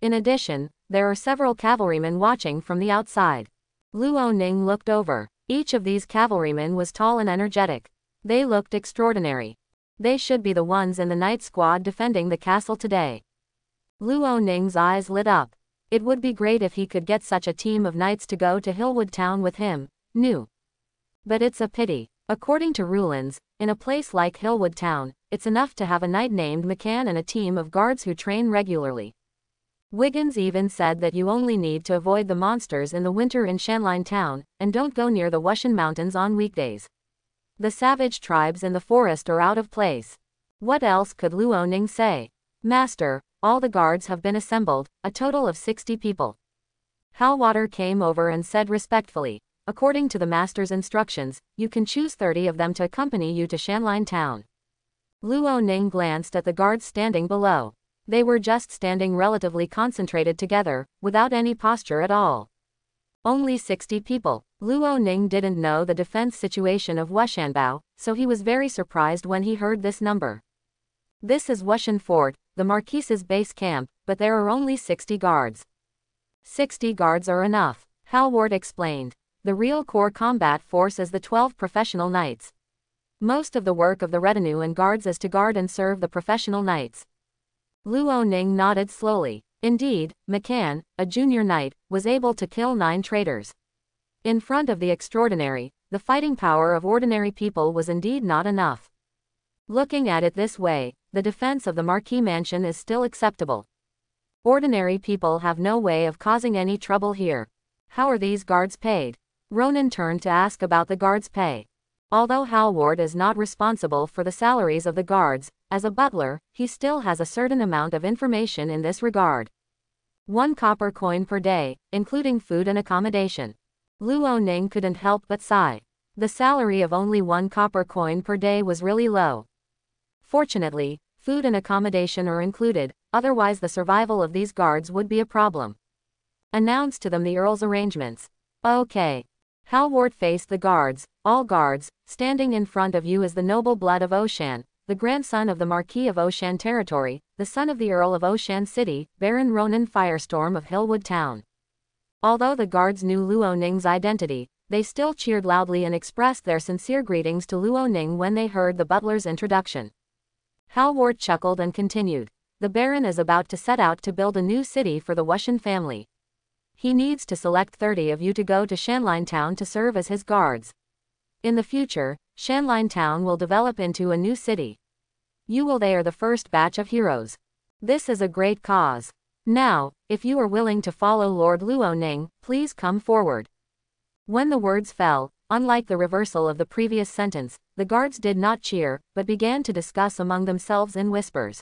In addition, there are several cavalrymen watching from the outside. Luo Ning looked over. Each of these cavalrymen was tall and energetic. They looked extraordinary. They should be the ones in the night squad defending the castle today. Luo Ning's eyes lit up. It would be great if he could get such a team of knights to go to Hillwood Town with him. But it's a pity. According to Rulins, in a place like Hillwood Town, it's enough to have a knight named McCann and a team of guards who train regularly. Wiggins even said that you only need to avoid the monsters in the winter in Shanline Town, and don't go near the Wushan Mountains on weekdays. The savage tribes in the forest are out of place. What else could Luo Ning say? Master, all the guards have been assembled, a total of 60 people. Halwater came over and said respectfully, according to the master's instructions, you can choose 30 of them to accompany you to Shanline Town. Luo Ning glanced at the guards standing below. They were just standing relatively concentrated together, without any posture at all. Only 60 people. Luo Ning didn't know the defense situation of Washanbao, so he was very surprised when he heard this number. This is Wushan Fort, the Marquise's base camp, but there are only 60 guards. 60 guards are enough, Halwart explained. The real core combat force is the 12 professional knights. Most of the work of the retinue and guards is to guard and serve the professional knights. Luo Ning nodded slowly. Indeed, McCann, a junior knight, was able to kill 9 traitors. In front of the extraordinary, the fighting power of ordinary people was indeed not enough. Looking at it this way, the defense of the Marquis mansion is still acceptable. Ordinary people have no way of causing any trouble here. How are these guards paid? Ronan turned to ask about the guards' pay. Although Halward is not responsible for the salaries of the guards, as a butler, he still has a certain amount of information in this regard. 1 copper coin per day, including food and accommodation. Luo Ning couldn't help but sigh. The salary of only 1 copper coin per day was really low. Fortunately, food and accommodation are included, otherwise the survival of these guards would be a problem. Announce to them the Earl's arrangements. Okay. Halvard faced the guards. All guards, standing in front of you is the noble blood of Oshan, the grandson of the Marquis of Oshan Territory, the son of the Earl of Oshan City, Baron Ronan Firestorm of Hillwood Town. Although the guards knew Luo Ning's identity, they still cheered loudly and expressed their sincere greetings to Luo Ning when they heard the butler's introduction. Halvard chuckled and continued. The Baron is about to set out to build a new city for the Wushan family. He needs to select 30 of you to go to Shanline Town to serve as his guards. In the future, Shanline Town will develop into a new city. You will they are the first batch of heroes. This is a great cause. Now, if you are willing to follow Lord Luo Ning, please come forward. When the words fell, unlike the reversal of the previous sentence, the guards did not cheer, but began to discuss among themselves in whispers.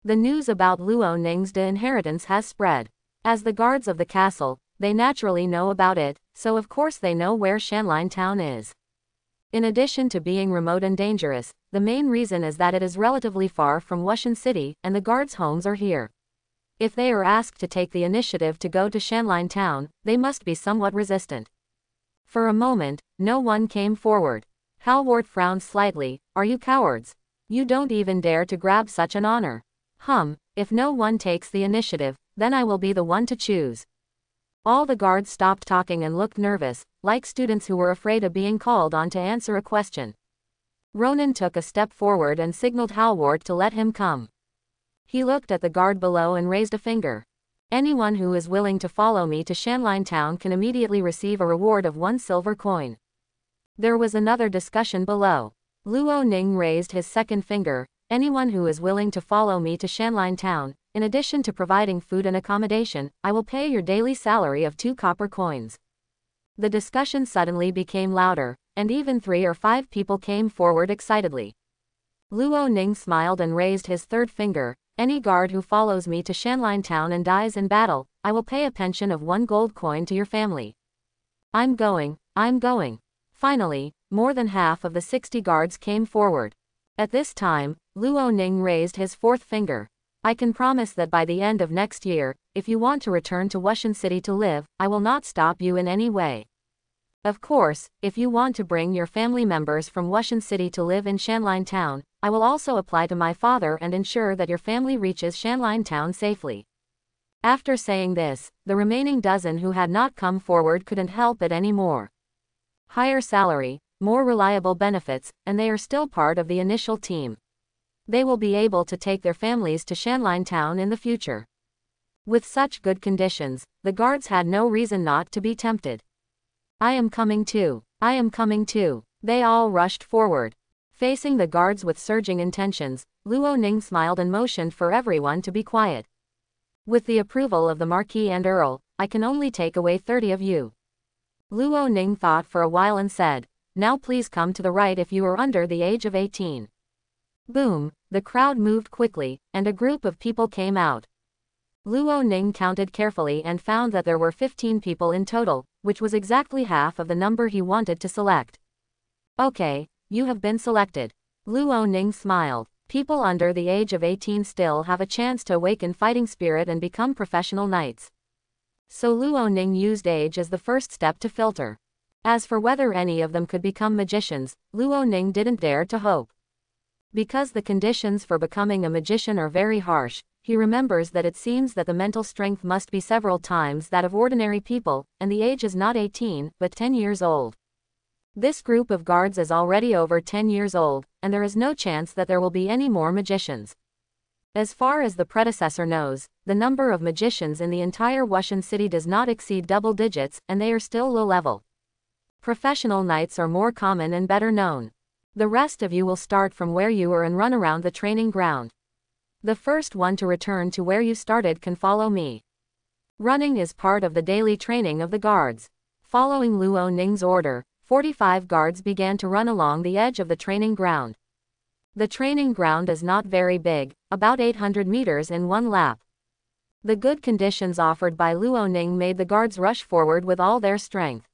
The news about Luo Ning's inheritance has spread. As the guards of the castle, they naturally know about it, so of course they know where Shanline Town is. In addition to being remote and dangerous, the main reason is that it is relatively far from Wushan City, and the guards' homes are here. If they are asked to take the initiative to go to Shanline Town, they must be somewhat resistant. For a moment, no one came forward. Halvard frowned slightly. Are you cowards? You don't even dare to grab such an honor. If no one takes the initiative, then I will be the one to choose. All the guards stopped talking and looked nervous, like students who were afraid of being called on to answer a question. Ronan took a step forward and signaled Halvard to let him come. He looked at the guard below and raised a finger. Anyone who is willing to follow me to Shanline Town can immediately receive a reward of 1 silver coin. There was another discussion below. Luo Ning raised his second finger. Anyone who is willing to follow me to Shanline Town, in addition to providing food and accommodation, I will pay your daily salary of 2 copper coins. The discussion suddenly became louder, and even 3 or 5 people came forward excitedly. Luo Ning smiled and raised his third finger. Any guard who follows me to Shanline Town and dies in battle, I will pay a pension of 1 gold coin to your family. I'm going. Finally, more than half of the 60 guards came forward. At this time, Luo Ning raised his fourth finger. I can promise that by the end of next year, if you want to return to Wushan City to live, I will not stop you in any way. Of course, if you want to bring your family members from Wushan City to live in Shanline Town, I will also apply to my father and ensure that your family reaches Shanline Town safely. After saying this, the remaining dozen who had not come forward couldn't help it anymore. Higher salary, more reliable benefits, and they are still part of the initial team. They will be able to take their families to Shanline Town in the future. With such good conditions, the guards had no reason not to be tempted. I am coming too. They all rushed forward. Facing the guards with surging intentions, Luo Ning smiled and motioned for everyone to be quiet. With the approval of the Marquis and Earl, I can only take away 30 of you. Luo Ning thought for a while and said, now please come to the right if you are under the age of 18. Boom, the crowd moved quickly, and a group of people came out. Luo Ning counted carefully and found that there were 15 people in total, which was exactly half of the number he wanted to select. Okay, you have been selected. Luo Ning smiled. People under the age of 18 still have a chance to awaken fighting spirit and become professional knights. So Luo Ning used age as the first step to filter. As for whether any of them could become magicians, Luo Ning didn't dare to hope. Because the conditions for becoming a magician are very harsh, he remembers that it seems that the mental strength must be several times that of ordinary people, and the age is not 18, but 10 years old. This group of guards is already over 10 years old, and there is no chance that there will be any more magicians. As far as the predecessor knows, the number of magicians in the entire Wushan City does not exceed double digits, and they are still low level. Professional knights are more common and better known. The rest of you will start from where you were and run around the training ground. The first one to return to where you started can follow me. Running is part of the daily training of the guards. Following Luo Ning's order, 45 guards began to run along the edge of the training ground. The training ground is not very big, about 800 meters in one lap. The good conditions offered by Luo Ning made the guards rush forward with all their strength.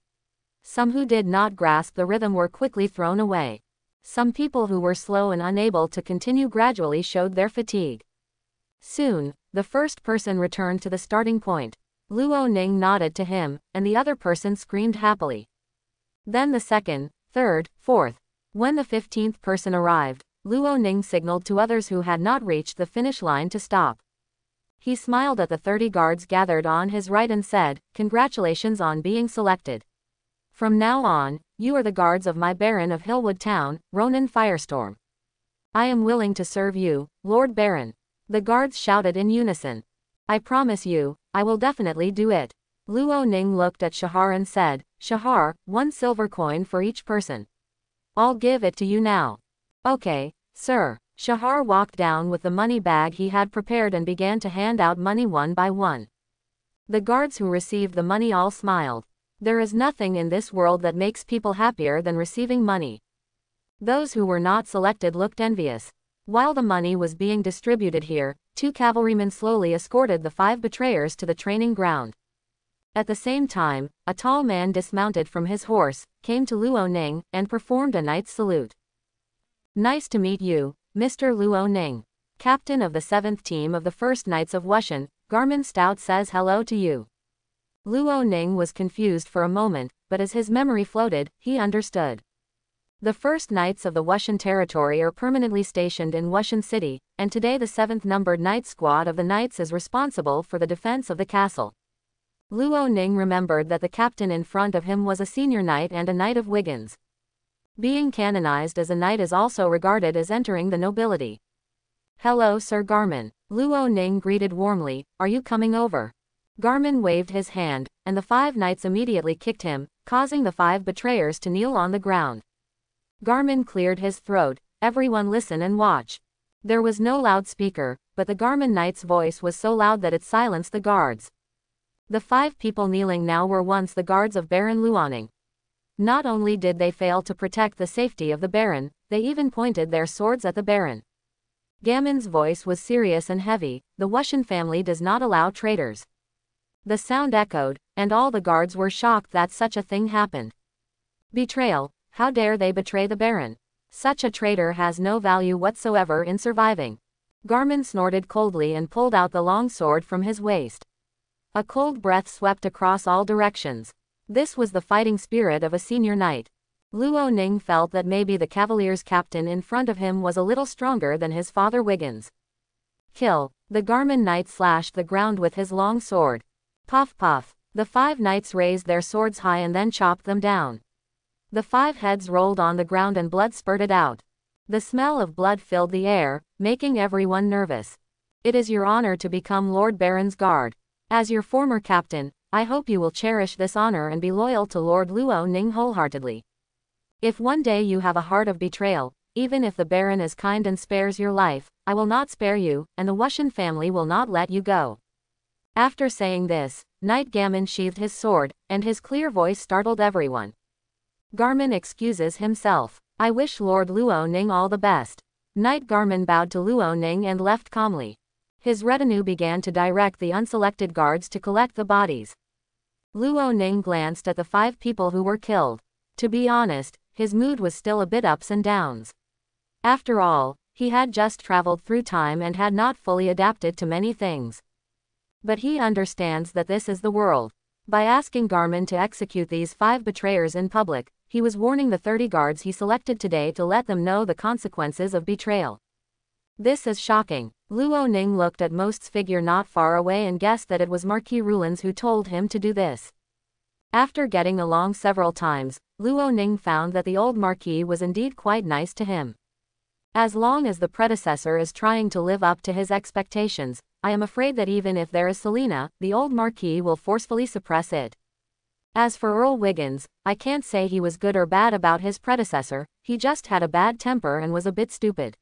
Some who did not grasp the rhythm were quickly thrown away. Some people who were slow and unable to continue gradually showed their fatigue. Soon, the first person returned to the starting point. Luo Ning nodded to him, and the other person screamed happily. Then the second, third, fourth. When the 15th person arrived, Luo Ning signaled to others who had not reached the finish line to stop. He smiled at the 30 guards gathered on his right and said, "Congratulations on being selected. From now on, you are the guards of my Baron of Hillwood Town, Ronan Firestorm. I am willing to serve you, Lord Baron." The guards shouted in unison. "I promise you, I will definitely do it." Luo Ning looked at Shahar and said, "Shahar, 1 silver coin for each person. I'll give it to you now." "Okay, sir." Shahar walked down with the money bag he had prepared and began to hand out money one by one. The guards who received the money all smiled. There is nothing in this world that makes people happier than receiving money. Those who were not selected looked envious. While the money was being distributed here, 2 cavalrymen slowly escorted the 5 betrayers to the training ground. At the same time, a tall man dismounted from his horse, came to Luo Ning, and performed a knight's salute. "Nice to meet you, Mr. Luo Ning. Captain of the 7th team of the 1st Knights of Wushan, Garmin Stout says hello to you." Luo Ning was confused for a moment, but as his memory floated, he understood. The 1st Knights of the Wushan territory are permanently stationed in Wushan City, and today the 7th numbered Knight Squad of the Knights is responsible for the defense of the castle. Luo Ning remembered that the captain in front of him was a senior knight and a knight of Wiggins. Being canonized as a knight is also regarded as entering the nobility. "Hello Sir Garmin." Luo Ning greeted warmly, "Are you coming over?" Garmin waved his hand, and the 5 knights immediately kicked him, causing the 5 betrayers to kneel on the ground. Garmin cleared his throat. "Everyone listen and watch." There was no loudspeaker, but the Garmin knight's voice was so loud that it silenced the guards. The 5 people kneeling now were once the guards of Baron Luoning. Not only did they fail to protect the safety of the Baron, they even pointed their swords at the Baron. Gamon's voice was serious and heavy. "The Wushan family does not allow traitors." The sound echoed, and all the guards were shocked that such a thing happened. Betrayal. How dare they betray the Baron? Such a traitor has no value whatsoever in surviving. Garmin snorted coldly and pulled out the long sword from his waist. A cold breath swept across all directions. This was the fighting spirit of a senior knight. Luo Ning felt that maybe the Cavalier's captain in front of him was a little stronger than his father Wiggins. "Kill." The Garmin knight slashed the ground with his long sword. Puff puff. The 5 knights raised their swords high and then chopped them down. The 5 heads rolled on the ground and blood spurted out. The smell of blood filled the air, making everyone nervous. "It is your honor to become Lord Baron's guard. As your former captain, I hope you will cherish this honor and be loyal to Lord Luo Ning wholeheartedly. If one day you have a heart of betrayal, even if the Baron is kind and spares your life, I will not spare you, and the Wushan family will not let you go." After saying this, Knight Gammon sheathed his sword, and his clear voice startled everyone. Garmin excuses himself. "I wish Lord Luo Ning all the best." Knight Garmin bowed to Luo Ning and left calmly. His retinue began to direct the unselected guards to collect the bodies. Luo Ning glanced at the 5 people who were killed. To be honest, his mood was still a bit ups and downs. After all, he had just traveled through time and had not fully adapted to many things. But he understands that this is the world. By asking Garmin to execute these 5 betrayers in public, he was warning the 30 guards he selected today to let them know the consequences of betrayal. This is shocking. Luo Ning looked at Most's figure not far away and guessed that it was Marquis Rulans who told him to do this. After getting along several times, Luo Ning found that the old Marquis was indeed quite nice to him. As long as the predecessor is trying to live up to his expectations, I am afraid that even if there is Selena, the old Marquis will forcefully suppress it. As for Earl Wiggins, I can't say he was good or bad about his predecessor, he just had a bad temper and was a bit stupid.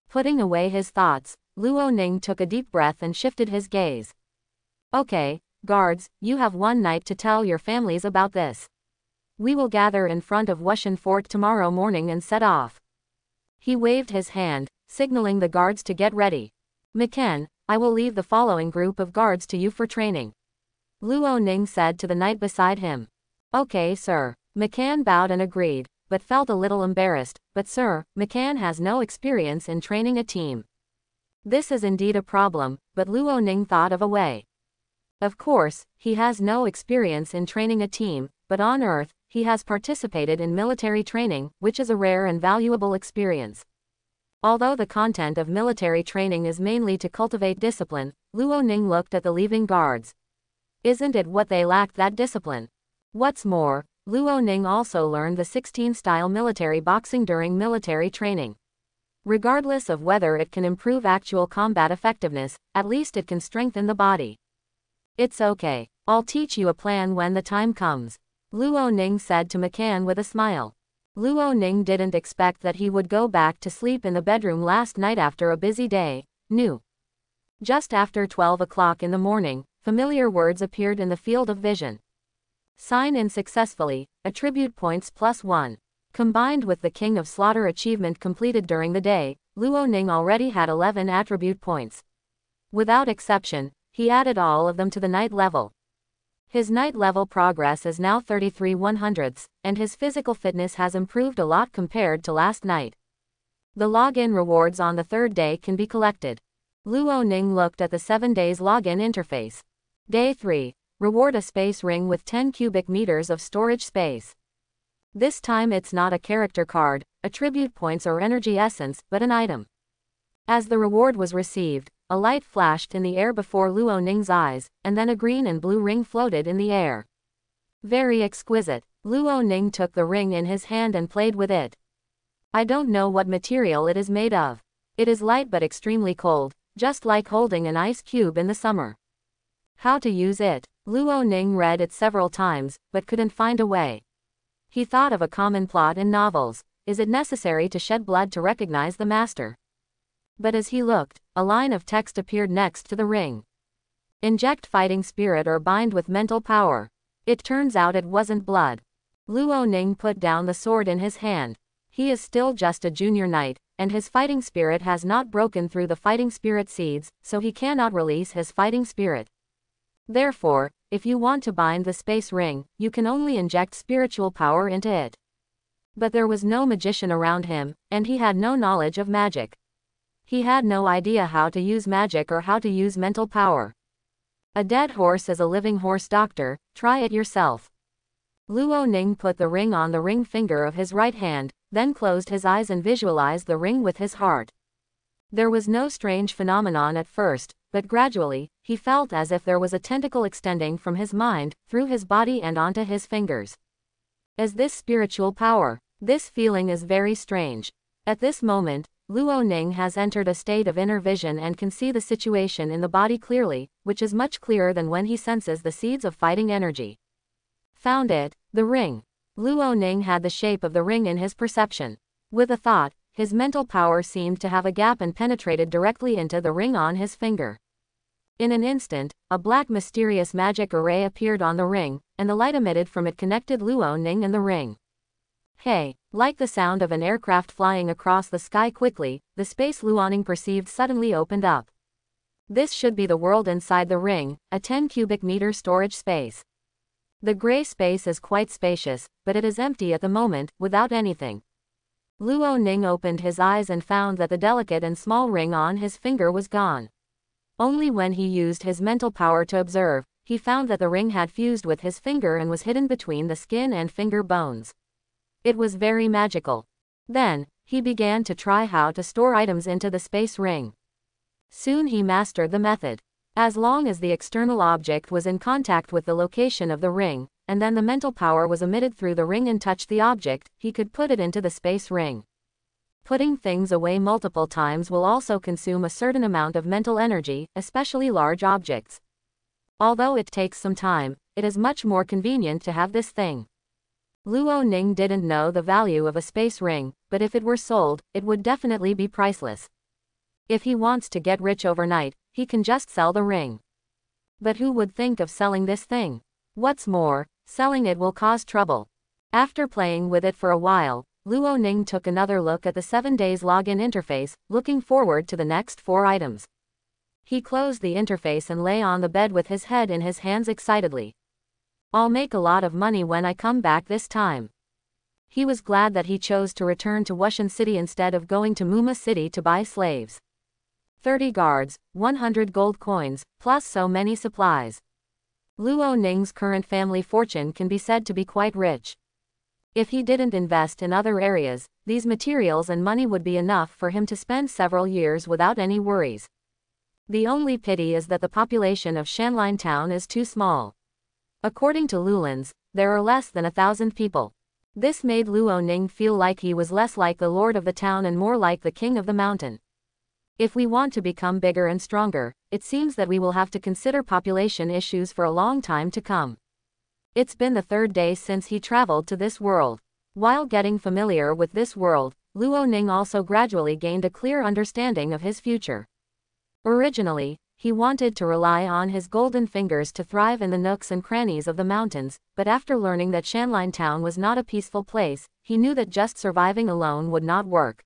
Putting away his thoughts, Luo Ning took a deep breath and shifted his gaze. "Okay, guards, you have one night to tell your families about this. We will gather in front of Wushan Fort tomorrow morning and set off." He waved his hand, signaling the guards to get ready. "McKen, I will leave the following group of guards to you for training," Luo Ning said to the knight beside him. "Okay, sir." McCann bowed and agreed, but felt a little embarrassed. "But sir, McCann has no experience in training a team." This is indeed a problem, but Luo Ning thought of a way. Of course, he has no experience in training a team, but on Earth, he has participated in military training, which is a rare and valuable experience. Although the content of military training is mainly to cultivate discipline, Luo Ning looked at the leaving guards. Isn't it what they lacked, that discipline? What's more, Luo Ning also learned the 16-style military boxing during military training. Regardless of whether it can improve actual combat effectiveness, at least it can strengthen the body. It's okay. I'll teach you a plan when the time comes, Luo Ning said to McCann with a smile. Luo Ning didn't expect that he would go back to sleep in the bedroom last night after a busy day. Just after 12 o'clock in the morning, familiar words appeared in the field of vision. Sign in successfully, attribute points +1. Combined with the King of Slaughter achievement completed during the day, Luo Ning already had 11 attribute points. Without exception, he added all of them to the night level. His night level progress is now 33/100ths, and his physical fitness has improved a lot compared to last night. The login rewards on the third day can be collected. Luo Ning looked at the 7 days login interface. Day 3. Reward a space ring with 10 cubic meters of storage space. This time it's not a character card, attribute points or energy essence, but an item. As the reward was received, a light flashed in the air before Luo Ning's eyes, and then a green and blue ring floated in the air. Very exquisite. Luo Ning took the ring in his hand and played with it. I don't know what material it is made of. It is light but extremely cold, just like holding an ice cube in the summer. How to use it? Luo Ning read it several times, but couldn't find a way. He thought of a common plot in novels. Is it necessary to shed blood to recognize the master? But as he looked, a line of text appeared next to the ring. Inject fighting spirit or bind with mental power. It turns out it wasn't blood. Luo Ning put down the sword in his hand. He is still just a junior knight, and his fighting spirit has not broken through the fighting spirit seeds, so he cannot release his fighting spirit. Therefore, if you want to bind the space ring, you can only inject spiritual power into it. But there was no magician around him, and he had no knowledge of magic. He had no idea how to use magic or how to use mental power. A dead horse is a living horse, doctor, try it yourself. Luo Ning put the ring on the ring finger of his right hand, then closed his eyes and visualized the ring with his heart. There was no strange phenomenon at first, but gradually, he felt as if there was a tentacle extending from his mind, through his body and onto his fingers. Is this spiritual power? This feeling is very strange. At this moment, Luo Ning has entered a state of inner vision and can see the situation in the body clearly, which is much clearer than when he senses the seeds of fighting energy. Found it, the ring. Luo Ning had the shape of the ring in his perception. With a thought, his mental power seemed to have a gap and penetrated directly into the ring on his finger. In an instant, a black mysterious magic array appeared on the ring, and the light emitted from it connected Luo Ning and the ring. Hey! Like the sound of an aircraft flying across the sky quickly, the space Luo Ning perceived suddenly opened up. This should be the world inside the ring, a 10 cubic meter storage space. The gray space is quite spacious, but it is empty at the moment, without anything. Luo Ning opened his eyes and found that the delicate and small ring on his finger was gone. Only when he used his mental power to observe, he found that the ring had fused with his finger and was hidden between the skin and finger bones. It was very magical. Then, he began to try how to store items into the space ring. Soon he mastered the method. As long as the external object was in contact with the location of the ring, and then the mental power was emitted through the ring and touched the object, he could put it into the space ring. Putting things away multiple times will also consume a certain amount of mental energy, especially large objects. Although it takes some time, it is much more convenient to have this thing. Luo Ning didn't know the value of a space ring, but if it were sold, it would definitely be priceless. If he wants to get rich overnight, he can just sell the ring. But who would think of selling this thing? What's more, selling it will cause trouble. After playing with it for a while, Luo Ning took another look at the 7 days login interface, looking forward to the next 4 items. He closed the interface and lay on the bed with his head in his hands excitedly. I'll make a lot of money when I come back this time. He was glad that he chose to return to Wushan City instead of going to Muma City to buy slaves. 30 guards, 100 gold coins, plus so many supplies. Luo Ning's current family fortune can be said to be quite rich. If he didn't invest in other areas, these materials and money would be enough for him to spend several years without any worries. The only pity is that the population of Shanline Town is too small. According to Lulans, there are less than 1,000 people. This made Luo Ning feel like he was less like the lord of the town and more like the king of the mountain. If we want to become bigger and stronger, it seems that we will have to consider population issues for a long time to come. It's been the third day since he traveled to this world. While getting familiar with this world, Luo Ning also gradually gained a clear understanding of his future. Originally, he wanted to rely on his golden fingers to thrive in the nooks and crannies of the mountains, but after learning that Shanline Town was not a peaceful place, he knew that just surviving alone would not work.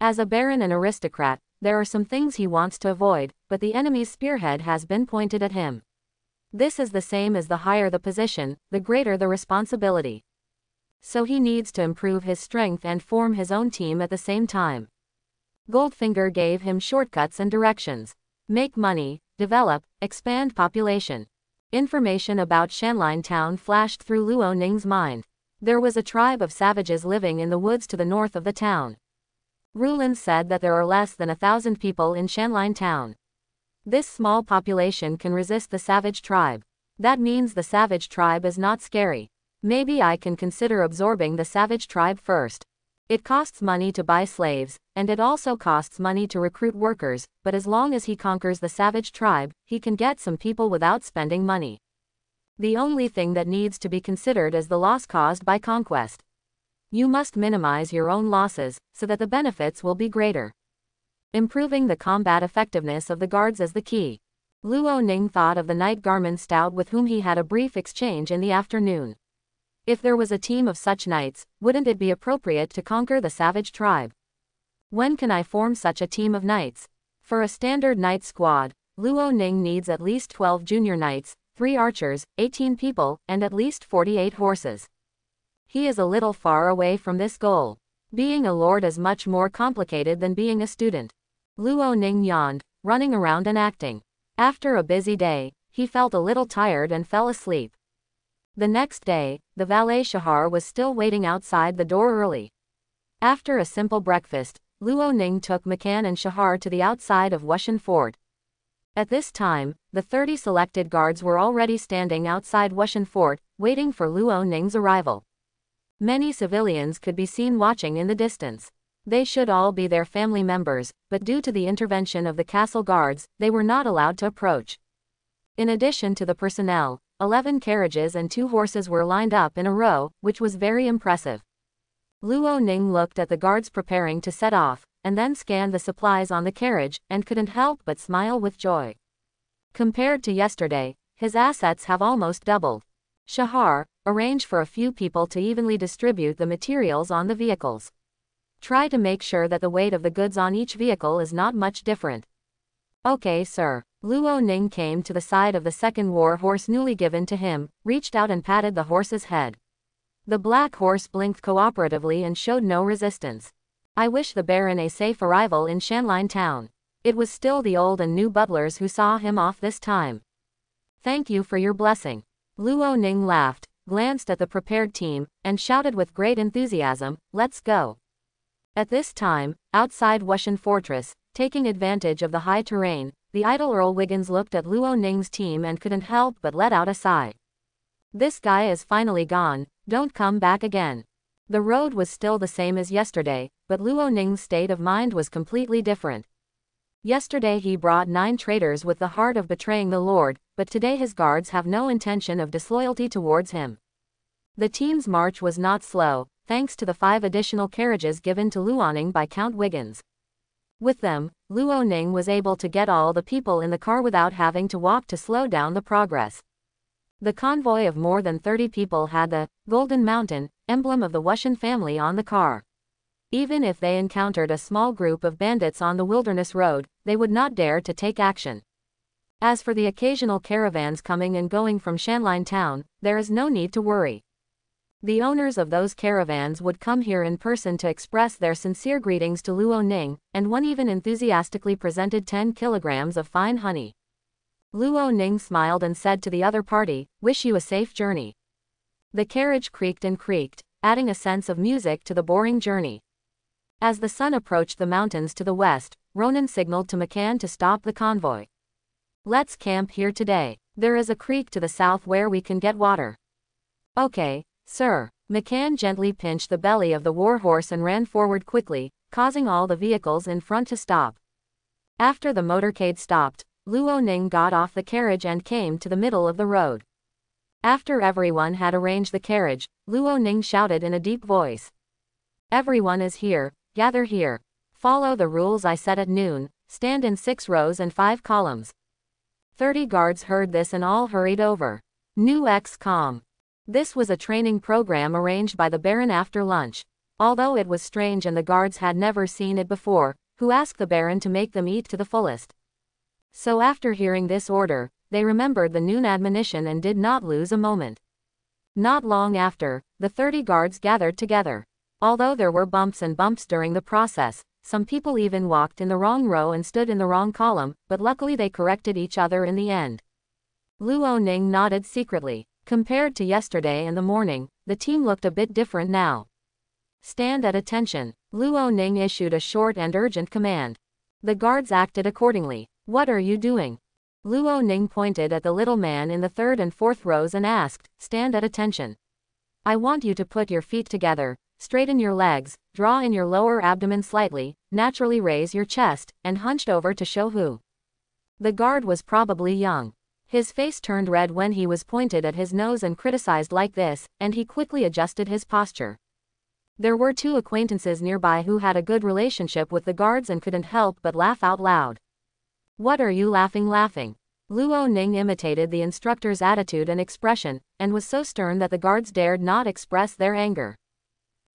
As a baron and aristocrat, there are some things he wants to avoid, but the enemy's spearhead has been pointed at him. This is the same as the higher the position, the greater the responsibility. So he needs to improve his strength and form his own team at the same time. Goldfinger gave him shortcuts and directions. Make money, develop, expand population. Information about Shanline Town flashed through Luo Ning's mind. There was a tribe of savages living in the woods to the north of the town. Rulin said that there are less than 1,000 people in Shanline Town. This small population can resist the savage tribe. That means the savage tribe is not scary. Maybe I can consider absorbing the savage tribe first. It costs money to buy slaves, and it also costs money to recruit workers, but as long as he conquers the savage tribe, he can get some people without spending money. The only thing that needs to be considered is the loss caused by conquest. You must minimize your own losses, so that the benefits will be greater. Improving the combat effectiveness of the guards is the key. Luo Ning thought of the Knight Garmin Stout with whom he had a brief exchange in the afternoon. If there was a team of such knights, wouldn't it be appropriate to conquer the savage tribe? When can I form such a team of knights? For a standard knight squad, Luo Ning needs at least 12 junior knights, 3 archers, 18 people, and at least 48 horses. He is a little far away from this goal. Being a lord is much more complicated than being a student. Luo Ning yawned, running around and acting. After a busy day, he felt a little tired and fell asleep. The next day, the valet Shahar was still waiting outside the door early. After a simple breakfast, Luo Ning took Makan and Shahar to the outside of Wushan Fort. At this time, the 30 selected guards were already standing outside Wushan Fort, waiting for Luo Ning's arrival. Many civilians could be seen watching in the distance. They should all be their family members, but due to the intervention of the castle guards, they were not allowed to approach. In addition to the personnel, 11 carriages and 2 horses were lined up in a row, which was very impressive. Luo Ning looked at the guards preparing to set off, and then scanned the supplies on the carriage, and couldn't help but smile with joy. Compared to yesterday, his assets have almost doubled. Shahar, arrange for a few people to evenly distribute the materials on the vehicles. Try to make sure that the weight of the goods on each vehicle is not much different. Okay, sir. Luo Ning came to the side of the second war horse newly given to him, reached out and patted the horse's head. The black horse blinked cooperatively and showed no resistance. I wish the Baron a safe arrival in Shanline Town. It was still the old and new butlers who saw him off this time. Thank you for your blessing. Luo Ning laughed, glanced at the prepared team, and shouted with great enthusiasm, let's go. At this time, outside Wushan Fortress, taking advantage of the high terrain, the idle Earl Wiggins looked at Luo Ning's team and couldn't help but let out a sigh. This guy is finally gone, don't come back again. The road was still the same as yesterday, but Luo Ning's state of mind was completely different. Yesterday he brought 9 traitors with the heart of betraying the Lord, but today his guards have no intention of disloyalty towards him. The team's march was not slow, thanks to the 5 additional carriages given to Luo Ning by Count Wiggins. With them, Luo Ning was able to get all the people in the car without having to walk to slow down the progress. The convoy of more than 30 people had the Golden Mountain emblem of the Wushan family on the car. Even if they encountered a small group of bandits on the wilderness road, they would not dare to take action. As for the occasional caravans coming and going from Shanline Town, there is no need to worry. The owners of those caravans would come here in person to express their sincere greetings to Luo Ning, and one even enthusiastically presented 10 kilograms of fine honey. Luo Ning smiled and said to the other party, wish you a safe journey. The carriage creaked and creaked, adding a sense of music to the boring journey. As the sun approached the mountains to the west, Ronan signaled to McCann to stop the convoy. "Let's camp here today. There is a creek to the south where we can get water." "Okay, sir." McCann gently pinched the belly of the warhorse and ran forward quickly, causing all the vehicles in front to stop. After the motorcade stopped, Luo Ning got off the carriage and came to the middle of the road. After everyone had arranged the carriage, Luo Ning shouted in a deep voice. "Everyone is here, gather here. Follow the rules I set at noon, stand in 6 rows and 5 columns." 30 guards heard this and all hurried over. New XCOM. This was a training program arranged by the Baron after lunch. Although it was strange and the guards had never seen it before, who asked the Baron to make them eat to the fullest. So after hearing this order, they remembered the noon admonition and did not lose a moment. Not long after, the 30 guards gathered together. Although there were bumps during the process, some people even walked in the wrong row and stood in the wrong column, but luckily they corrected each other in the end. Luo Ning nodded secretly. Compared to yesterday and the morning, the team looked a bit different now. "Stand at attention." Luo Ning issued a short and urgent command. The guards acted accordingly. "What are you doing?" Luo Ning pointed at the little man in the 3rd and 4th rows and asked, "Stand at attention. I want you to put your feet together, straighten your legs, draw in your lower abdomen slightly, naturally raise your chest, and hunched over to show who." The guard was probably young. His face turned red when he was pointed at his nose and criticized like this, and he quickly adjusted his posture. There were 2 acquaintances nearby who had a good relationship with the guards and couldn't help but laugh out loud. "What are you laughing?" Luo Ning imitated the instructor's attitude and expression, and was so stern that the guards dared not express their anger.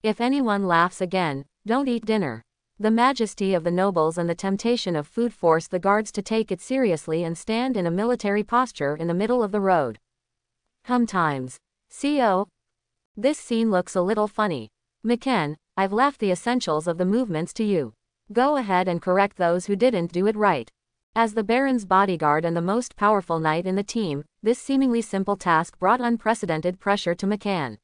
"If anyone laughs again, don't eat dinner." The majesty of the nobles and the temptation of food forced the guards to take it seriously and stand in a military posture in the middle of the road. Sometimes. CO. This scene looks a little funny. McCann, I've left the essentials of the movements to you. Go ahead and correct those who didn't do it right. As the Baron's bodyguard and the most powerful knight in the team, this seemingly simple task brought unprecedented pressure to McCann.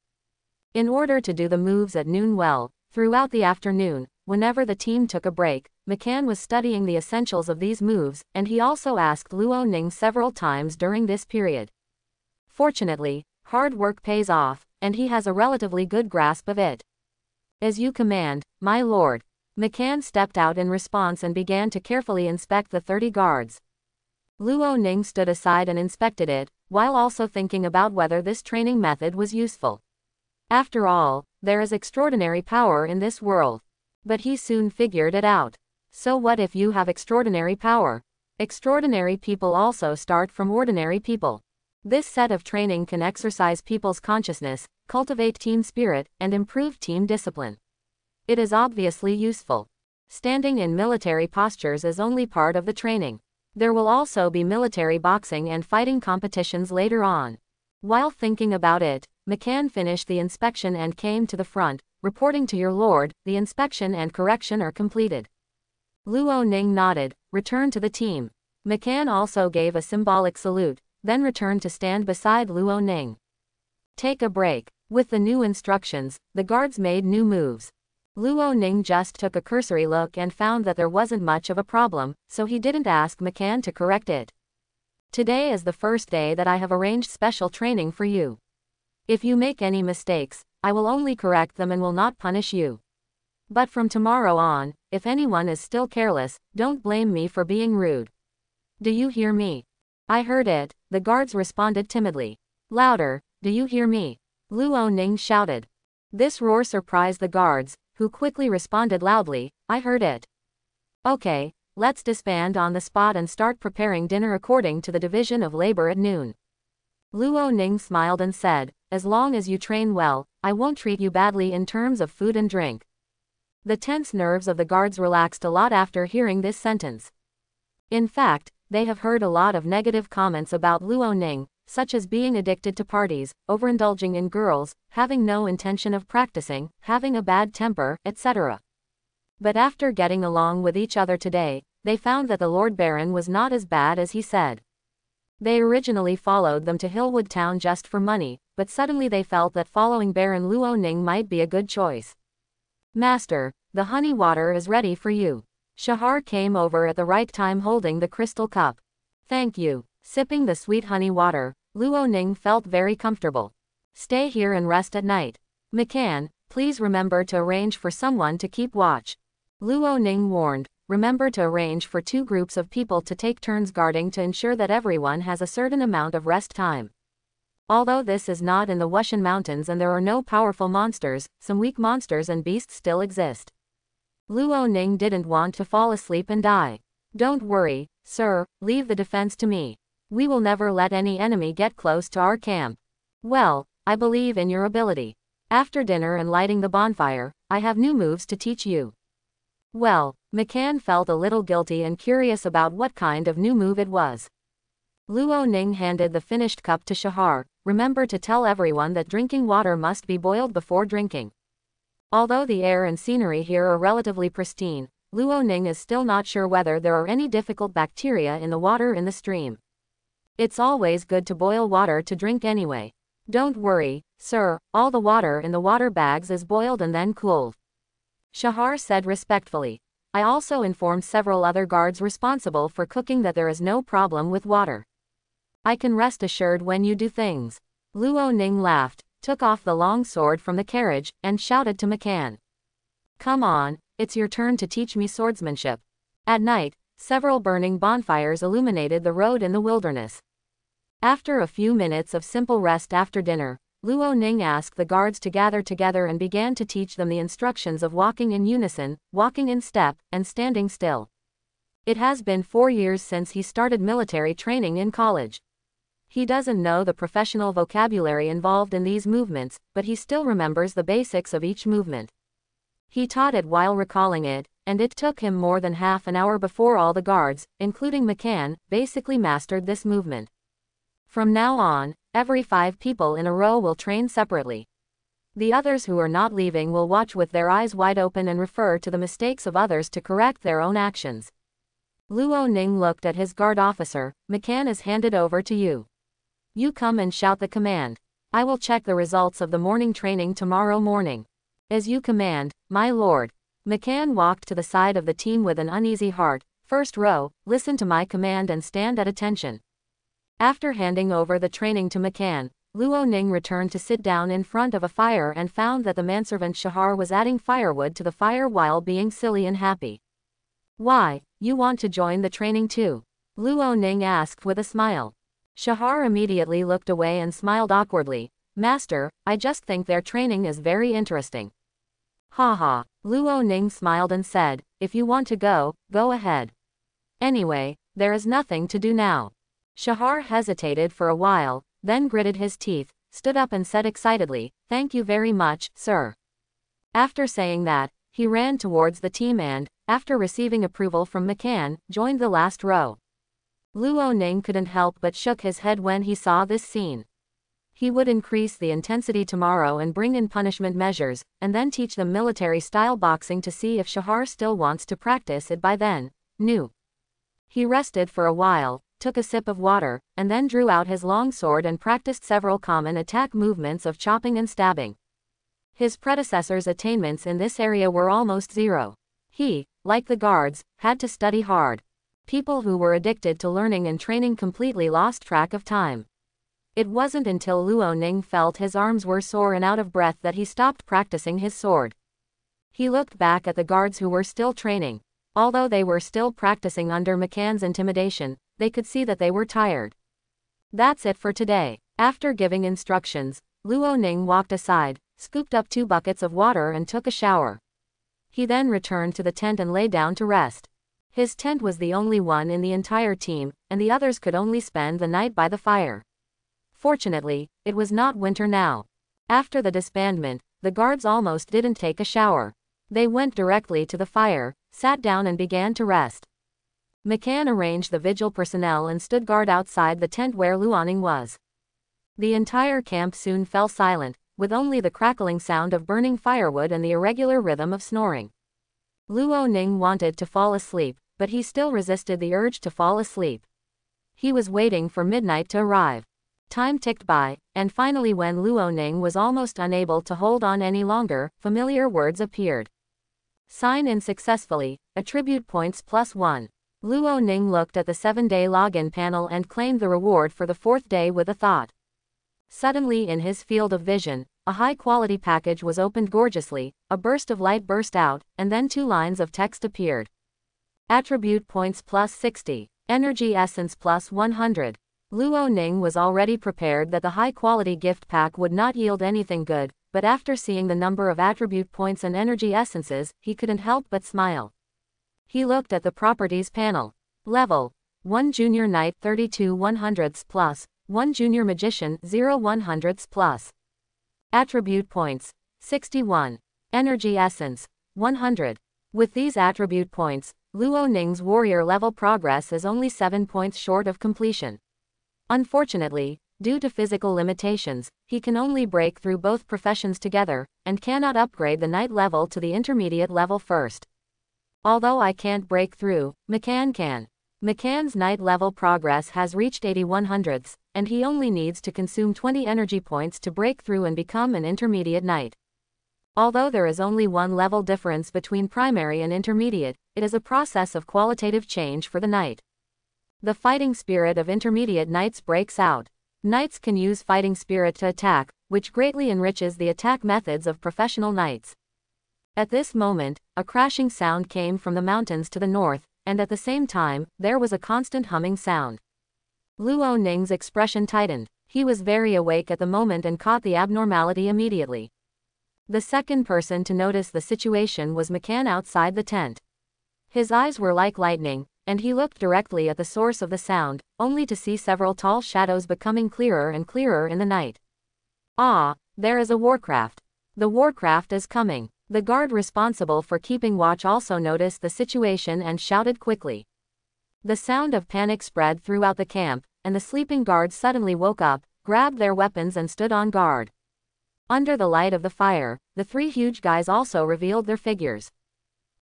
In order to do the moves at noon well, throughout the afternoon, whenever the team took a break, McCann was studying the essentials of these moves, and he also asked Luo Ning several times during this period. Fortunately, hard work pays off, and he has a relatively good grasp of it. "As you command, my lord." McCann stepped out in response and began to carefully inspect the 30 guards. Luo Ning stood aside and inspected it, while also thinking about whether this training method was useful. After all, there is extraordinary power in this world. But he soon figured it out. So what if you have extraordinary power? Extraordinary people also start from ordinary people. This set of training can exercise people's consciousness, cultivate team spirit, and improve team discipline. It is obviously useful. Standing in military postures is only part of the training. There will also be military boxing and fighting competitions later on. While thinking about it, McCann finished the inspection and came to the front, reporting to your lord, the inspection and correction are completed. Luo Ning nodded, returned to the team. McCann also gave a symbolic salute, then returned to stand beside Luo Ning. Take a break. With the new instructions, the guards made new moves. Luo Ning just took a cursory look and found that there wasn't much of a problem, so he didn't ask McCann to correct it. Today is the first day that I have arranged special training for you. If you make any mistakes, I will only correct them and will not punish you. But from tomorrow on, if anyone is still careless, don't blame me for being rude. Do you hear me? I heard it, the guards responded timidly. Louder, do you hear me? Luo Ning shouted. This roar surprised the guards, who quickly responded loudly, I heard it. Okay, let's disband on the spot and start preparing dinner according to the division of labor at noon. Luo Ning smiled and said, as long as you train well, I won't treat you badly in terms of food and drink. The tense nerves of the guards relaxed a lot after hearing this sentence. In fact, they have heard a lot of negative comments about Luo Ning, such as being addicted to parties, overindulging in girls, having no intention of practicing, having a bad temper, etc. But after getting along with each other today, they found that the Lord Baron was not as bad as he said. They originally followed them to Hillwood Town just for money, but suddenly they felt that following Baron Luoning might be a good choice. Master, the honey water is ready for you. Shahar came over at the right time holding the crystal cup. Thank you. Sipping the sweet honey water, Luoning felt very comfortable. Stay here and rest at night. McCann, please remember to arrange for someone to keep watch. Luoning warned, remember to arrange for 2 groups of people to take turns guarding to ensure that everyone has a certain amount of rest time. Although this is not in the Wushan Mountains and there are no powerful monsters, some weak monsters and beasts still exist. Luoning didn't want to fall asleep and die. Don't worry, sir, leave the defense to me. We will never let any enemy get close to our camp. Well, I believe in your ability. After dinner and lighting the bonfire, I have new moves to teach you. Well, McCann felt a little guilty and curious about what kind of new move it was. Luoning handed the finished cup to Shahar. Remember to tell everyone that drinking water must be boiled before drinking. Although the air and scenery here are relatively pristine, Luoning is still not sure whether there are any difficult bacteria in the water in the stream. It's always good to boil water to drink anyway. Don't worry, sir, all the water in the water bags is boiled and then cooled. Shahar said respectfully. I also informed several other guards responsible for cooking that there is no problem with water. I can rest assured when you do things. Luoning laughed, took off the long sword from the carriage, and shouted to McCann. Come on, it's your turn to teach me swordsmanship. At night, several burning bonfires illuminated the road in the wilderness. After a few minutes of simple rest after dinner, Luoning asked the guards to gather together and began to teach them the instructions of walking in unison, walking in step, and standing still. It has been 4 years since he started military training in college. He doesn't know the professional vocabulary involved in these movements, but he still remembers the basics of each movement. He taught it while recalling it, and it took him more than half an hour before all the guards, including McCann, basically mastered this movement. From now on, every 5 people in a row will train separately. The others who are not leaving will watch with their eyes wide open and refer to the mistakes of others to correct their own actions. Luoning looked at his guard officer. McCann is handed over to you. You come and shout the command. I will check the results of the morning training tomorrow morning. As you command, my lord. McCann walked to the side of the team with an uneasy heart. First row, listen to my command and stand at attention. After handing over the training to McCann, Luoning returned to sit down in front of a fire and found that the manservant Shahar was adding firewood to the fire while being silly and happy. Why, you want to join the training too? Luoning asked with a smile. Shahar immediately looked away and smiled awkwardly. Master, I just think their training is very interesting. Ha ha. Luoning smiled and said, if you want to go, go ahead. Anyway, there is nothing to do now. Shahar hesitated for a while, then gritted his teeth, stood up and said excitedly, thank you very much, sir. After saying that, he ran towards the team and, after receiving approval from McCann, joined the last row. Luoning couldn't help but shook his head when he saw this scene. He would increase the intensity tomorrow and bring in punishment measures, and then teach them military-style boxing to see if Shahar still wants to practice it by then. He rested for a while, took a sip of water, and then drew out his long sword and practiced several common attack movements of chopping and stabbing. His predecessor's attainments in this area were almost zero. He, like the guards, had to study hard. People who were addicted to learning and training completely lost track of time. It wasn't until Luoning felt his arms were sore and out of breath that he stopped practicing his sword. He looked back at the guards who were still training. Although they were still practicing under McCann's intimidation, they could see that they were tired. That's it for today. After giving instructions, Luoning walked aside, scooped up 2 buckets of water and took a shower. He then returned to the tent and lay down to rest. His tent was the only one in the entire team, and the others could only spend the night by the fire. Fortunately, it was not winter now. After the disbandment, the guards almost didn't take a shower. They went directly to the fire, sat down and began to rest. McCann arranged the vigil personnel and stood guard outside the tent where Luoning was. The entire camp soon fell silent, with only the crackling sound of burning firewood and the irregular rhythm of snoring. Luoning wanted to fall asleep, but he still resisted the urge to fall asleep. He was waiting for midnight to arrive. Time ticked by, and finally when Luo Ning was almost unable to hold on any longer, familiar words appeared. Sign in successfully, attribute points +1. Luo Ning looked at the 7-day login panel and claimed the reward for the 4th day with a thought. Suddenly in his field of vision, a high-quality package was opened gorgeously, a burst of light burst out, and then 2 lines of text appeared. Attribute points +60. Energy essence +100. Luo Ning was already prepared that the high-quality gift pack would not yield anything good, but after seeing the number of attribute points and energy essences, he couldn't help but smile. He looked at the properties panel. Level 1 Junior Knight 32 100ths plus, 1 Junior Magician 0 100ths plus. Attribute points 61. Energy essence 100. With these attribute points, Luo Ning's warrior level progress is only 7 points short of completion. Unfortunately, due to physical limitations, he can only break through both professions together, and cannot upgrade the knight level to the intermediate level first. Although I can't break through, McCann can. McCann's knight level progress has reached 80 100ths, and he only needs to consume 20 energy points to break through and become an intermediate knight. Although there is only 1 level difference between primary and intermediate, it is a process of qualitative change for the knight. The fighting spirit of intermediate knights breaks out. Knights can use fighting spirit to attack, which greatly enriches the attack methods of professional knights. At this moment, a crashing sound came from the mountains to the north, and at the same time, there was a constant humming sound. Luo Ning's expression tightened. He was very awake at the moment and caught the abnormality immediately. The second person to notice the situation was McCann outside the tent. His eyes were like lightning, and he looked directly at the source of the sound, only to see several tall shadows becoming clearer and clearer in the night. Ah, there is a warcraft. The warcraft is coming. The guard responsible for keeping watch also noticed the situation and shouted quickly. The sound of panic spread throughout the camp, and the sleeping guards suddenly woke up, grabbed their weapons and stood on guard. Under the light of the fire, the 3 huge guys also revealed their figures.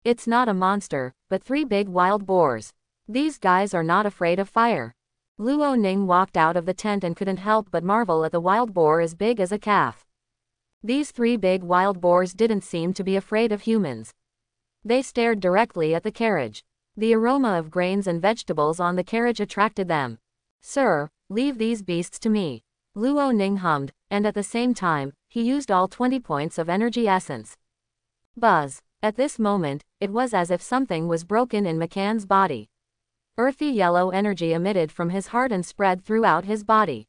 It's not a monster, but 3 big wild boars. These guys are not afraid of fire. Luo Ning walked out of the tent and couldn't help but marvel at the wild boar as big as a calf. These 3 big wild boars didn't seem to be afraid of humans. They stared directly at the carriage. The aroma of grains and vegetables on the carriage attracted them. Sir, leave these beasts to me. Luo Ning hummed, and at the same time, he used all 20 points of energy essence. Buzz. At this moment, it was as if something was broken in McCann's body. Earthy yellow energy emitted from his heart and spread throughout his body.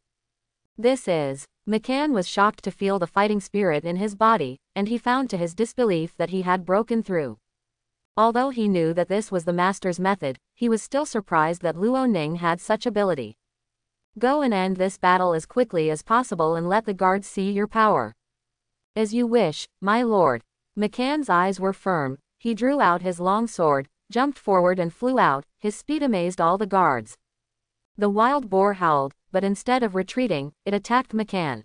This is. McCann was shocked to feel the fighting spirit in his body, and he found to his disbelief that he had broken through. Although he knew that this was the master's method, he was still surprised that Luo Ning had such ability. Go and end this battle as quickly as possible and let the guards see your power. As you wish, my lord. McCann's eyes were firm. He drew out his long sword, jumped forward and flew out. His speed amazed all the guards. The wild boar howled, but instead of retreating, it attacked McCann.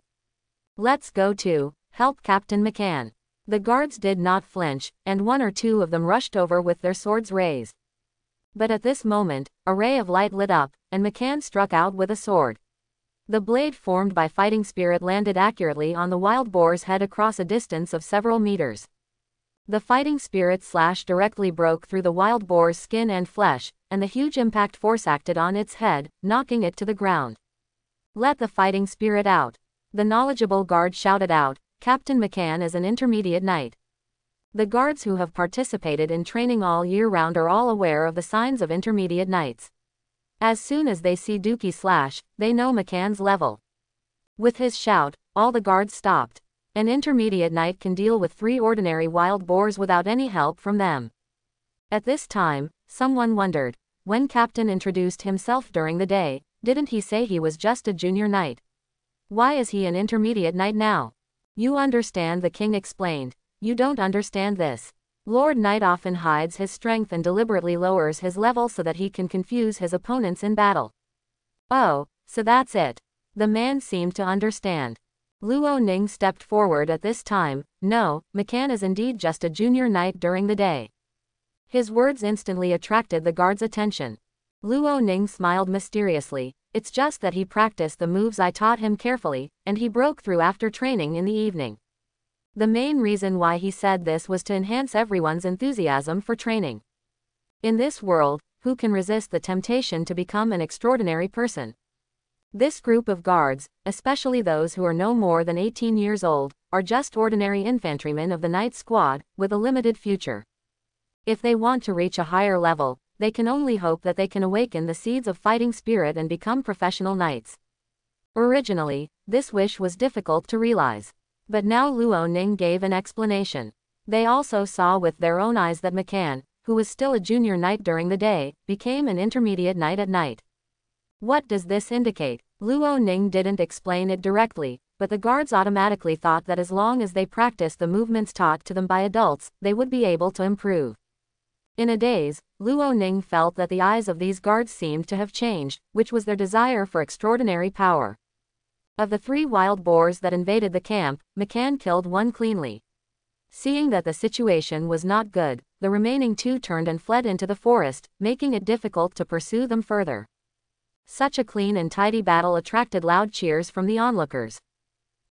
Let's go to help Captain McCann. The guards did not flinch, and 1 or 2 of them rushed over with their swords raised. But at this moment, a ray of light lit up, and McCann struck out with a sword. The blade formed by fighting spirit landed accurately on the wild boar's head across a distance of several meters. The fighting spirit slash directly broke through the wild boar's skin and flesh, and the huge impact force acted on its head, knocking it to the ground. Let the fighting spirit out. The knowledgeable guard shouted out, Captain McCann is an intermediate knight. The guards who have participated in training all year round are all aware of the signs of intermediate knights. As soon as they see Dookie slash, they know McCann's level. With his shout, all the guards stopped. An intermediate knight can deal with 3 ordinary wild boars without any help from them. At this time, someone wondered, when Captain introduced himself during the day, didn't he say he was just a junior knight? Why is he an intermediate knight now? You understand, the king explained. You don't understand this. Lord Knight often hides his strength and deliberately lowers his level so that he can confuse his opponents in battle. Oh, so that's it. The man seemed to understand. Luo Ning stepped forward at this time. No, McCann is indeed just a junior knight during the day. His words instantly attracted the guard's attention. Luo Ning smiled mysteriously. It's just that he practiced the moves I taught him carefully, and he broke through after training in the evening. The main reason why he said this was to enhance everyone's enthusiasm for training. In this world, who can resist the temptation to become an extraordinary person? This group of guards, especially those who are no more than 18 years old, are just ordinary infantrymen of the Night Squad, with a limited future. If they want to reach a higher level, they can only hope that they can awaken the seeds of fighting spirit and become professional knights. Originally, this wish was difficult to realize. But now Luo Ning gave an explanation. They also saw with their own eyes that McCann, who was still a junior knight during the day, became an intermediate knight at night. What does this indicate? Luo Ning didn't explain it directly, but the guards automatically thought that as long as they practiced the movements taught to them by adults, they would be able to improve. In a daze, Luo Ning felt that the eyes of these guards seemed to have changed, which was their desire for extraordinary power. Of the 3 wild boars that invaded the camp, McCann killed one cleanly. Seeing that the situation was not good, the remaining 2 turned and fled into the forest, making it difficult to pursue them further. Such a clean and tidy battle attracted loud cheers from the onlookers.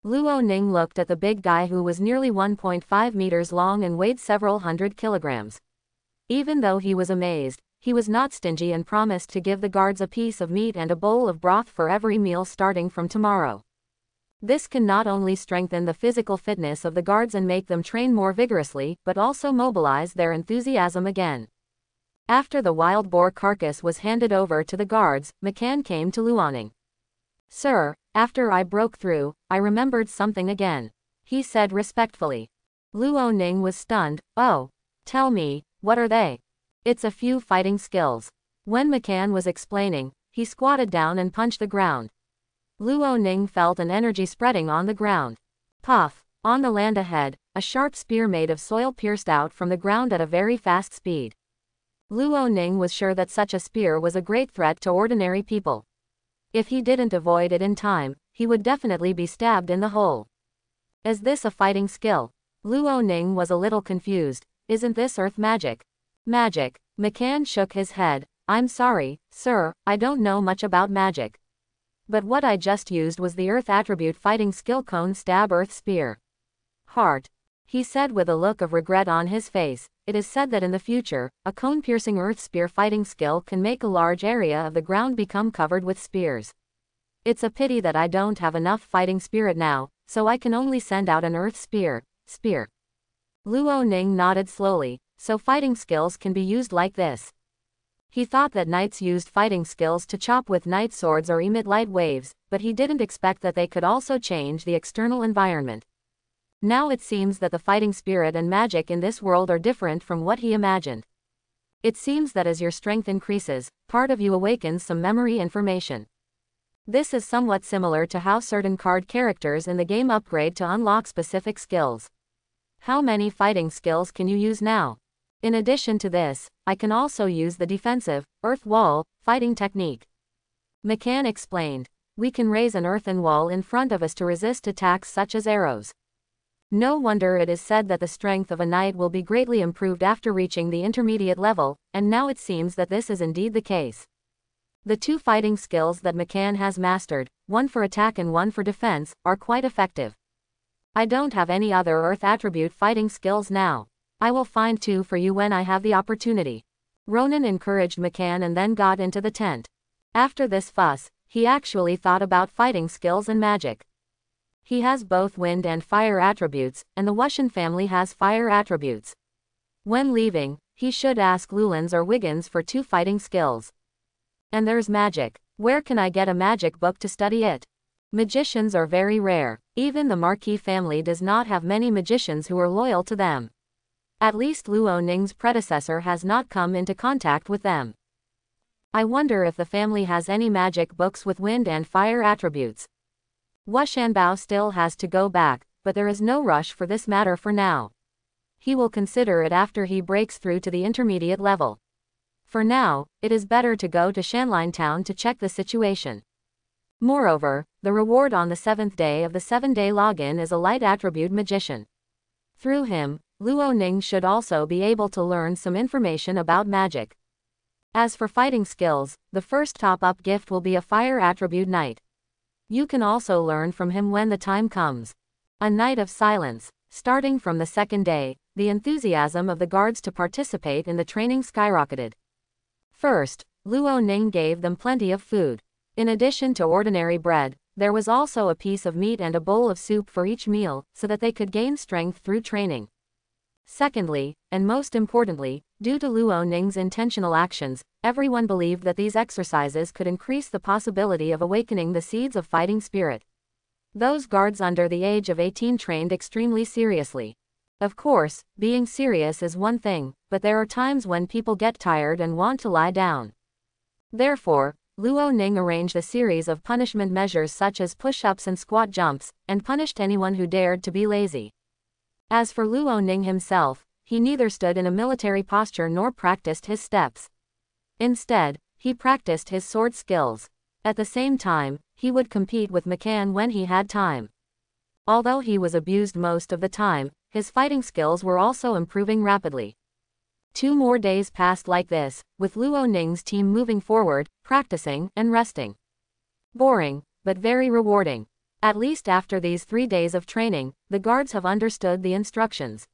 Luo Ning looked at the big guy who was nearly 1.5 meters long and weighed several hundred kilograms. Even though he was amazed, he was not stingy and promised to give the guards a piece of meat and a bowl of broth for every meal starting from tomorrow. This can not only strengthen the physical fitness of the guards and make them train more vigorously, but also mobilize their enthusiasm again. After the wild boar carcass was handed over to the guards, McCann came to Luo Ning. "Sir, after I broke through, I remembered something again," he said respectfully. Luo Ning was stunned. "Oh, tell me, what are they?" "It's a few fighting skills." When McCann was explaining, he squatted down and punched the ground. Luo Ning felt an energy spreading on the ground. Puff! On the land ahead, a sharp spear made of soil pierced out from the ground at a very fast speed. Luo Ning was sure that such a spear was a great threat to ordinary people. If he didn't avoid it in time, he would definitely be stabbed in the hole. Is this a fighting skill? Luo Ning was a little confused. Isn't this earth magic? Magic. McCann shook his head. "I'm sorry, sir, I don't know much about magic. But what I just used was the earth attribute fighting skill cone stab earth spear." "Heart," he said with a look of regret on his face. "It is said that in the future, a cone-piercing earth spear fighting skill can make a large area of the ground become covered with spears. It's a pity that I don't have enough fighting spirit now, so I can only send out an earth spear." Luo Ning nodded slowly. "So fighting skills can be used like this." He thought that knights used fighting skills to chop with knight swords or emit light waves, but he didn't expect that they could also change the external environment. Now it seems that the fighting spirit and magic in this world are different from what he imagined. It seems that as your strength increases, part of you awakens some memory information. This is somewhat similar to how certain card characters in the game upgrade to unlock specific skills. How many fighting skills can you use now? In addition to this, I can also use the defensive, earth wall, fighting technique. McCann explained. We can raise an earthen wall in front of us to resist attacks such as arrows. No wonder it is said that the strength of a knight will be greatly improved after reaching the intermediate level, and now it seems that this is indeed the case. The 2 fighting skills that McCann has mastered, one for attack and one for defense, are quite effective. I don't have any other earth attribute fighting skills now. I will find 2 for you when I have the opportunity. Ronan encouraged McCann and then got into the tent. After this fuss, he actually thought about fighting skills and magic. He has both wind and fire attributes, and the Wushan family has fire attributes. When leaving, he should ask Lulans or Wiggins for 2 fighting skills. And there's magic. Where can I get a magic book to study it? Magicians are very rare. Even the Marquis family does not have many magicians who are loyal to them. At least Luo Ning's predecessor has not come into contact with them. I wonder if the family has any magic books with wind and fire attributes. Wushanbao still has to go back, but there is no rush for this matter for now. He will consider it after he breaks through to the intermediate level. For now, it is better to go to Shanline Town to check the situation. Moreover, the reward on the 7th day of the 7-day login is a light attribute magician. Through him, Luo Ning should also be able to learn some information about magic. As for fighting skills, the first top-up gift will be a fire attribute knight. You can also learn from him when the time comes. A Knight of Silence. Starting from the second day, the enthusiasm of the guards to participate in the training skyrocketed. First, Luo Ning gave them plenty of food. In addition to ordinary bread, there was also a piece of meat and a bowl of soup for each meal, so that they could gain strength through training. Secondly, and most importantly, due to Luo Ning's intentional actions, everyone believed that these exercises could increase the possibility of awakening the seeds of fighting spirit. Those guards under the age of 18 trained extremely seriously. Of course, being serious is one thing, but there are times when people get tired and want to lie down. Therefore, Luo Ning arranged a series of punishment measures such as push-ups and squat jumps, and punished anyone who dared to be lazy. As for Luo Ning himself, he neither stood in a military posture nor practiced his steps. Instead, he practiced his sword skills. At the same time, he would compete with McCann when he had time. Although he was abused most of the time, his fighting skills were also improving rapidly. 2 more days passed like this, with Luo Ning's team moving forward, practicing, and resting. Boring, but very rewarding. At least after these 3 days of training, the guards have understood the instructions.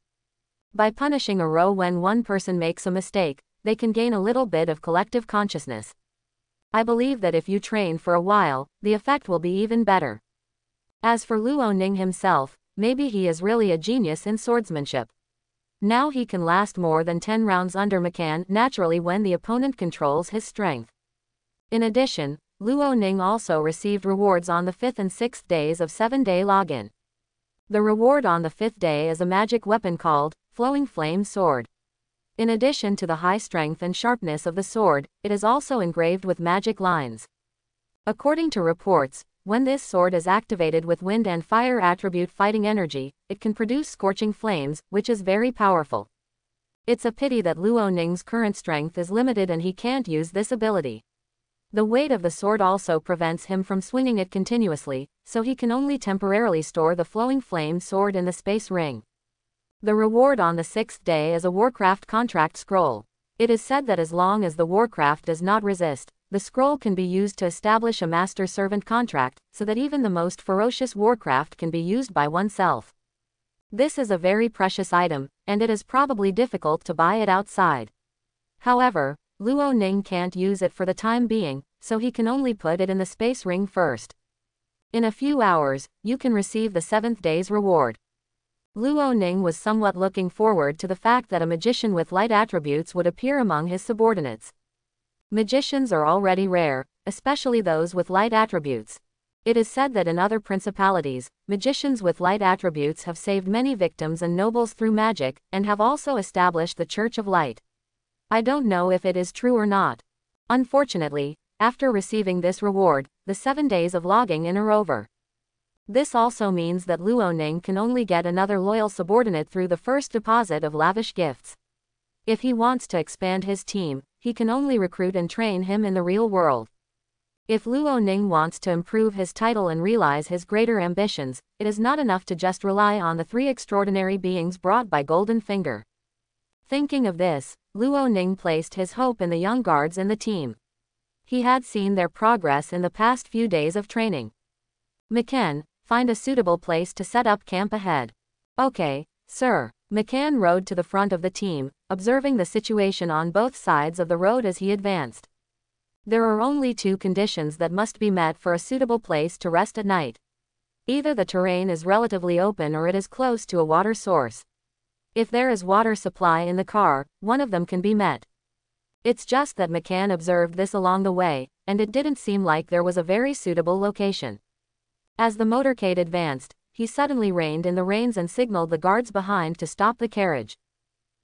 By punishing a row when one person makes a mistake, they can gain a little bit of collective consciousness. I believe that if you train for a while, the effect will be even better. As for Luo Ning himself, maybe he is really a genius in swordsmanship. Now he can last more than 10 rounds under McCann naturally when the opponent controls his strength. In addition, Luo Ning also received rewards on the 5th and 6th days of 7-day login. The reward on the 5th day is a magic weapon called Flowing Flame Sword. In addition to the high strength and sharpness of the sword, it is also engraved with magic lines. According to reports, when this sword is activated with wind and fire attribute fighting energy, it can produce scorching flames, which is very powerful. It's a pity that Luo Ning's current strength is limited and he can't use this ability. The weight of the sword also prevents him from swinging it continuously, so he can only temporarily store the flowing flame sword in the space ring. The reward on the 6th day is a Warcraft contract scroll. It is said that as long as the Warcraft does not resist, the scroll can be used to establish a master-servant contract, so that even the most ferocious Warcraft can be used by oneself. This is a very precious item, and it is probably difficult to buy it outside. However, Luo Ning can't use it for the time being, so he can only put it in the space ring first. In a few hours, you can receive the 7th day's reward. Luo Ning was somewhat looking forward to the fact that a magician with light attributes would appear among his subordinates. Magicians are already rare, especially those with light attributes. It is said that in other principalities, magicians with light attributes have saved many victims and nobles through magic, and have also established the Church of Light. I don't know if it is true or not. Unfortunately, after receiving this reward, the 7 days of logging in are over. This also means that Luo Ning can only get another loyal subordinate through the first deposit of lavish gifts. If he wants to expand his team, he can only recruit and train him in the real world. If Luo Ning wants to improve his title and realize his greater ambitions, it is not enough to just rely on the 3 extraordinary beings brought by Golden Finger. Thinking of this, Luo Ning placed his hope in the young guards in the team. He had seen their progress in the past few days of training. McCann, find a suitable place to set up camp ahead. Okay, sir. McCann rode to the front of the team, observing the situation on both sides of the road as he advanced. There are only 2 conditions that must be met for a suitable place to rest at night. Either the terrain is relatively open or it is close to a water source. If there is water supply in the car, one of them can be met. It's just that McCann observed this along the way, and it didn't seem like there was a very suitable location. As the motorcade advanced, he suddenly reined in the reins and signaled the guards behind to stop the carriage.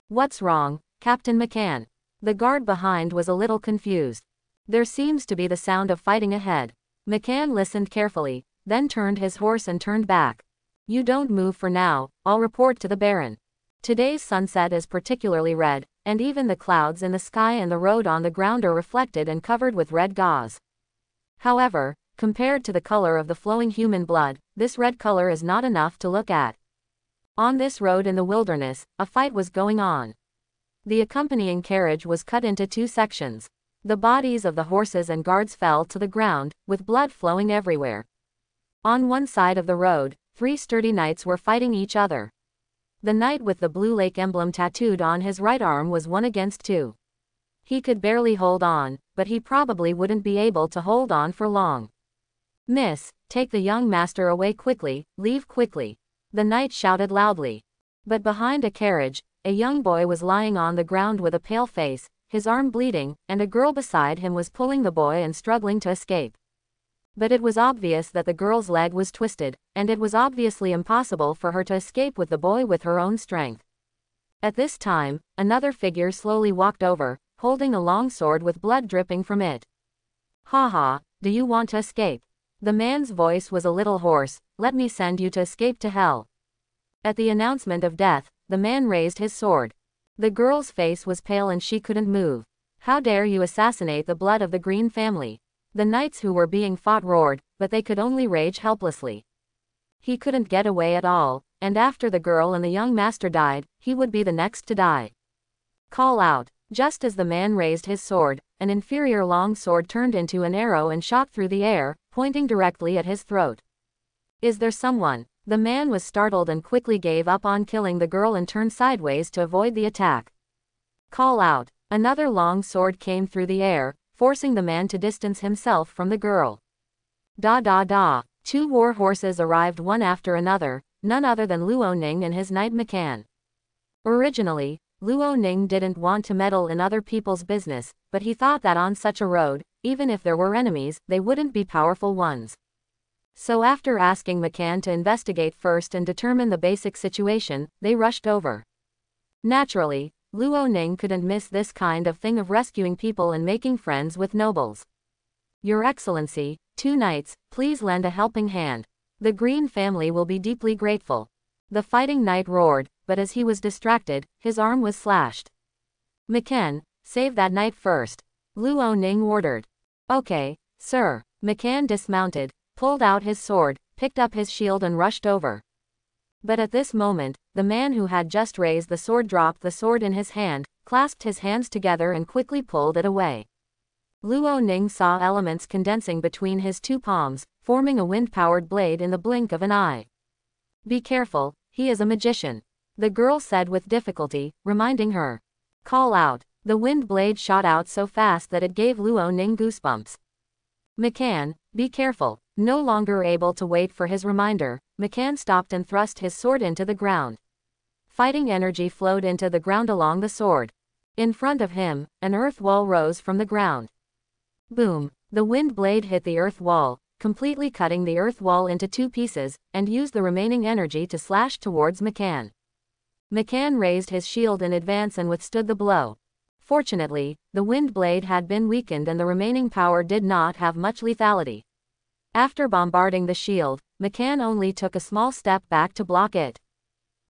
What's wrong, Captain McCann? The guard behind was a little confused. There seems to be the sound of fighting ahead. McCann listened carefully, then turned his horse and turned back. You don't move for now, I'll report to the Baron. Today's sunset is particularly red, and even the clouds in the sky and the road on the ground are reflected and covered with red gauze. However, compared to the color of the flowing human blood, this red color is not enough to look at. On this road in the wilderness, a fight was going on. The accompanying carriage was cut into 2 sections. The bodies of the horses and guards fell to the ground, with blood flowing everywhere. On one side of the road, 3 sturdy knights were fighting each other. The knight with the blue lake emblem tattooed on his right arm was 1 against 2. He could barely hold on, but he probably wouldn't be able to hold on for long. "Miss, take the young master away quickly, leave quickly," the knight shouted loudly. But behind a carriage, a young boy was lying on the ground with a pale face, his arm bleeding, and a girl beside him was pulling the boy and struggling to escape. But it was obvious that the girl's leg was twisted, and it was obviously impossible for her to escape with the boy with her own strength. At this time, another figure slowly walked over, holding a long sword with blood dripping from it. "Ha ha, do you want to escape?" The man's voice was a little hoarse. "Let me send you to escape to hell." At the announcement of death, the man raised his sword. The girl's face was pale and she couldn't move. "How dare you assassinate the blood of the Green family?" The knights who were being fought roared, but they could only rage helplessly. He couldn't get away at all, and after the girl and the young master died, he would be the next to die. "Call out." Just as the man raised his sword, an inferior long sword turned into an arrow and shot through the air, pointing directly at his throat. "Is there someone?" The man was startled and quickly gave up on killing the girl and turned sideways to avoid the attack. "Call out." Another long sword came through the air, forcing the man to distance himself from the girl. Da da da. 2 war horses arrived one after another, none other than Luo Ning and his knight Macan. Originally, Luo Ning didn't want to meddle in other people's business, but he thought that on such a road, even if there were enemies, they wouldn't be powerful ones. So after asking Macan to investigate first and determine the basic situation, they rushed over. Naturally, Luo Ning couldn't miss this kind of thing of rescuing people and making friends with nobles. "Your Excellency, 2 knights, please lend a helping hand. The Green family will be deeply grateful." The fighting knight roared, but as he was distracted, his arm was slashed. "Macan, save that knight first," Luo Ning ordered. "Okay, sir." Macan dismounted, pulled out his sword, picked up his shield and rushed over. But at this moment, the man who had just raised the sword dropped the sword in his hand, clasped his hands together and quickly pulled it away. Luo Ning saw elements condensing between his 2 palms, forming a wind-powered blade in the blink of an eye. "Be careful, he is a magician," the girl said with difficulty, reminding her. "Call out." The wind blade shot out so fast that it gave Luo Ning goosebumps. "Macan, be careful." No longer able to wait for his reminder, Macan stopped and thrust his sword into the ground. Fighting energy flowed into the ground along the sword. In front of him, an earth wall rose from the ground. Boom! The wind blade hit the earth wall, completely cutting the earth wall into 2 pieces, and used the remaining energy to slash towards Macan. Macan raised his shield in advance and withstood the blow. Fortunately, the wind blade had been weakened and the remaining power did not have much lethality. After bombarding the shield, Macan only took a small step back to block it.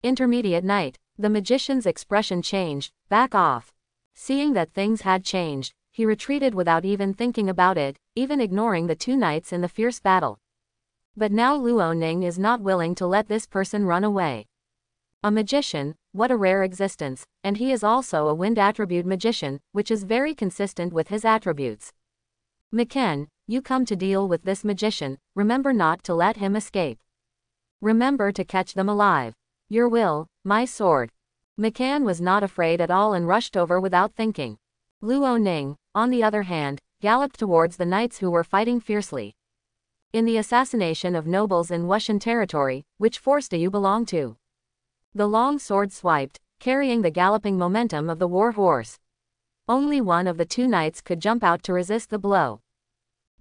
"Intermediate knight." The magician's expression changed. "Back off." Seeing that things had changed, he retreated without even thinking about it, even ignoring the 2 knights in the fierce battle. But now Luo Ning is not willing to let this person run away. A magician, what a rare existence, and he is also a wind attribute magician, which is very consistent with his attributes. "Macan, you come to deal with this magician, remember not to let him escape. Remember to catch them alive. Your will, my sword." Macan was not afraid at all and rushed over without thinking. Luo Ning, on the other hand, galloped towards the knights who were fighting fiercely. "In the assassination of nobles in Wushan territory, which force do you belong to?" The long sword swiped, carrying the galloping momentum of the war horse. Only one of the 2 knights could jump out to resist the blow.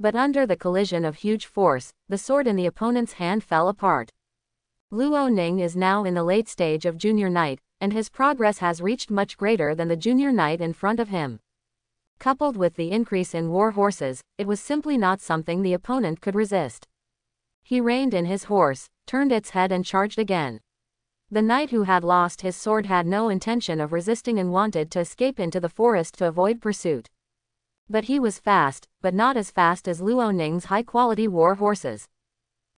But under the collision of huge force, the sword in the opponent's hand fell apart. Luo Ning is now in the late stage of junior knight, and his progress has reached much greater than the junior knight in front of him. Coupled with the increase in war horses, it was simply not something the opponent could resist. He reined in his horse, turned its head and charged again. The knight who had lost his sword had no intention of resisting and wanted to escape into the forest to avoid pursuit. But he was fast, but not as fast as Luo Ning's high-quality war horses.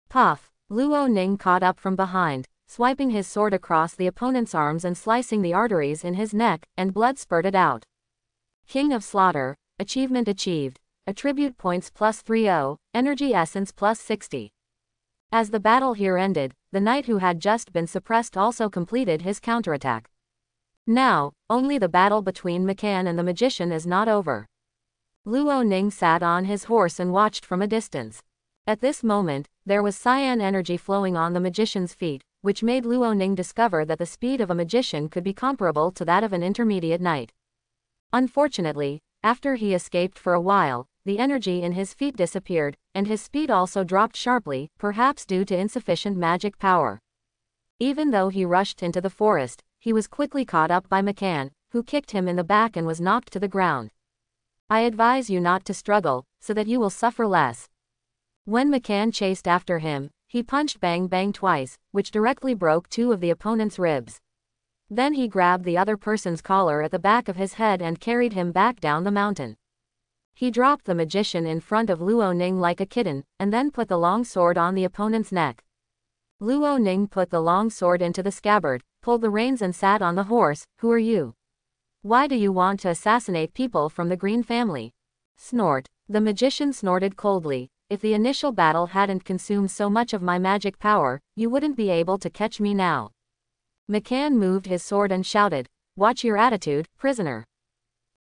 Puff! Luo Ning caught up from behind, swiping his sword across the opponent's arms and slicing the arteries in his neck, and blood spurted out. King of Slaughter, achievement achieved, attribute points plus 30, energy essence plus 60. As the battle here ended, the knight who had just been suppressed also completed his counterattack. Now, only the battle between McCann and the magician is not over. Luo Ning sat on his horse and watched from a distance. At this moment, there was cyan energy flowing on the magician's feet, which made Luo Ning discover that the speed of a magician could be comparable to that of an intermediate knight. Unfortunately, after he escaped for a while, the energy in his feet disappeared, and his speed also dropped sharply, perhaps due to insufficient magic power. Even though he rushed into the forest, he was quickly caught up by McCann, who kicked him in the back and was knocked to the ground. I advise you not to struggle, so that you will suffer less. When McCann chased after him, he punched Bang Bang twice, which directly broke two of the opponent's ribs. Then he grabbed the other person's collar at the back of his head and carried him back down the mountain. He dropped the magician in front of Luo Ning like a kitten, and then put the long sword on the opponent's neck. Luo Ning put the long sword into the scabbard, pulled the reins and sat on the horse. Who are you? Why do you want to assassinate people from the Green family? Snort. The magician snorted coldly. If the initial battle hadn't consumed so much of my magic power, you wouldn't be able to catch me now. McCann moved his sword and shouted, "Watch your attitude, prisoner.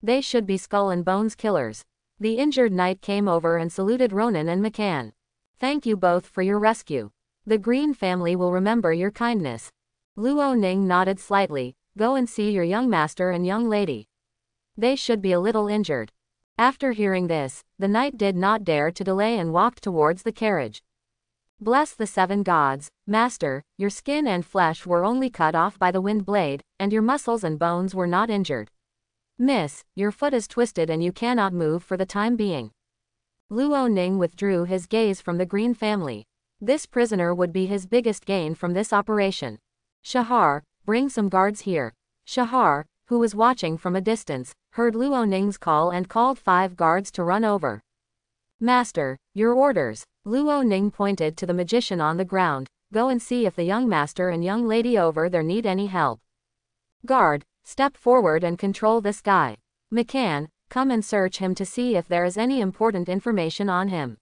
They should be skull and bones killers." The injured knight came over and saluted Ronan and McCann. "Thank you both for your rescue. The Green family will remember your kindness." Luo Ning nodded slightly. "Go and see your young master and young lady. They should be a little injured." After hearing this, the knight did not dare to delay and walked towards the carriage. "Bless the seven gods, master, your skin and flesh were only cut off by the wind blade, and your muscles and bones were not injured. Miss, your foot is twisted and you cannot move for the time being." Luo Ning withdrew his gaze from the Green family. This prisoner would be his biggest gain from this operation. "Shahar, bring some guards here." Shahar, who was watching from a distance, heard Luo Ning's call and called 5 guards to run over. "Master, your orders." Luo Ning pointed to the magician on the ground. "Go and see if the young master and young lady over there need any help. Guard, step forward and control this guy. McCann, come and search him to see if there is any important information on him."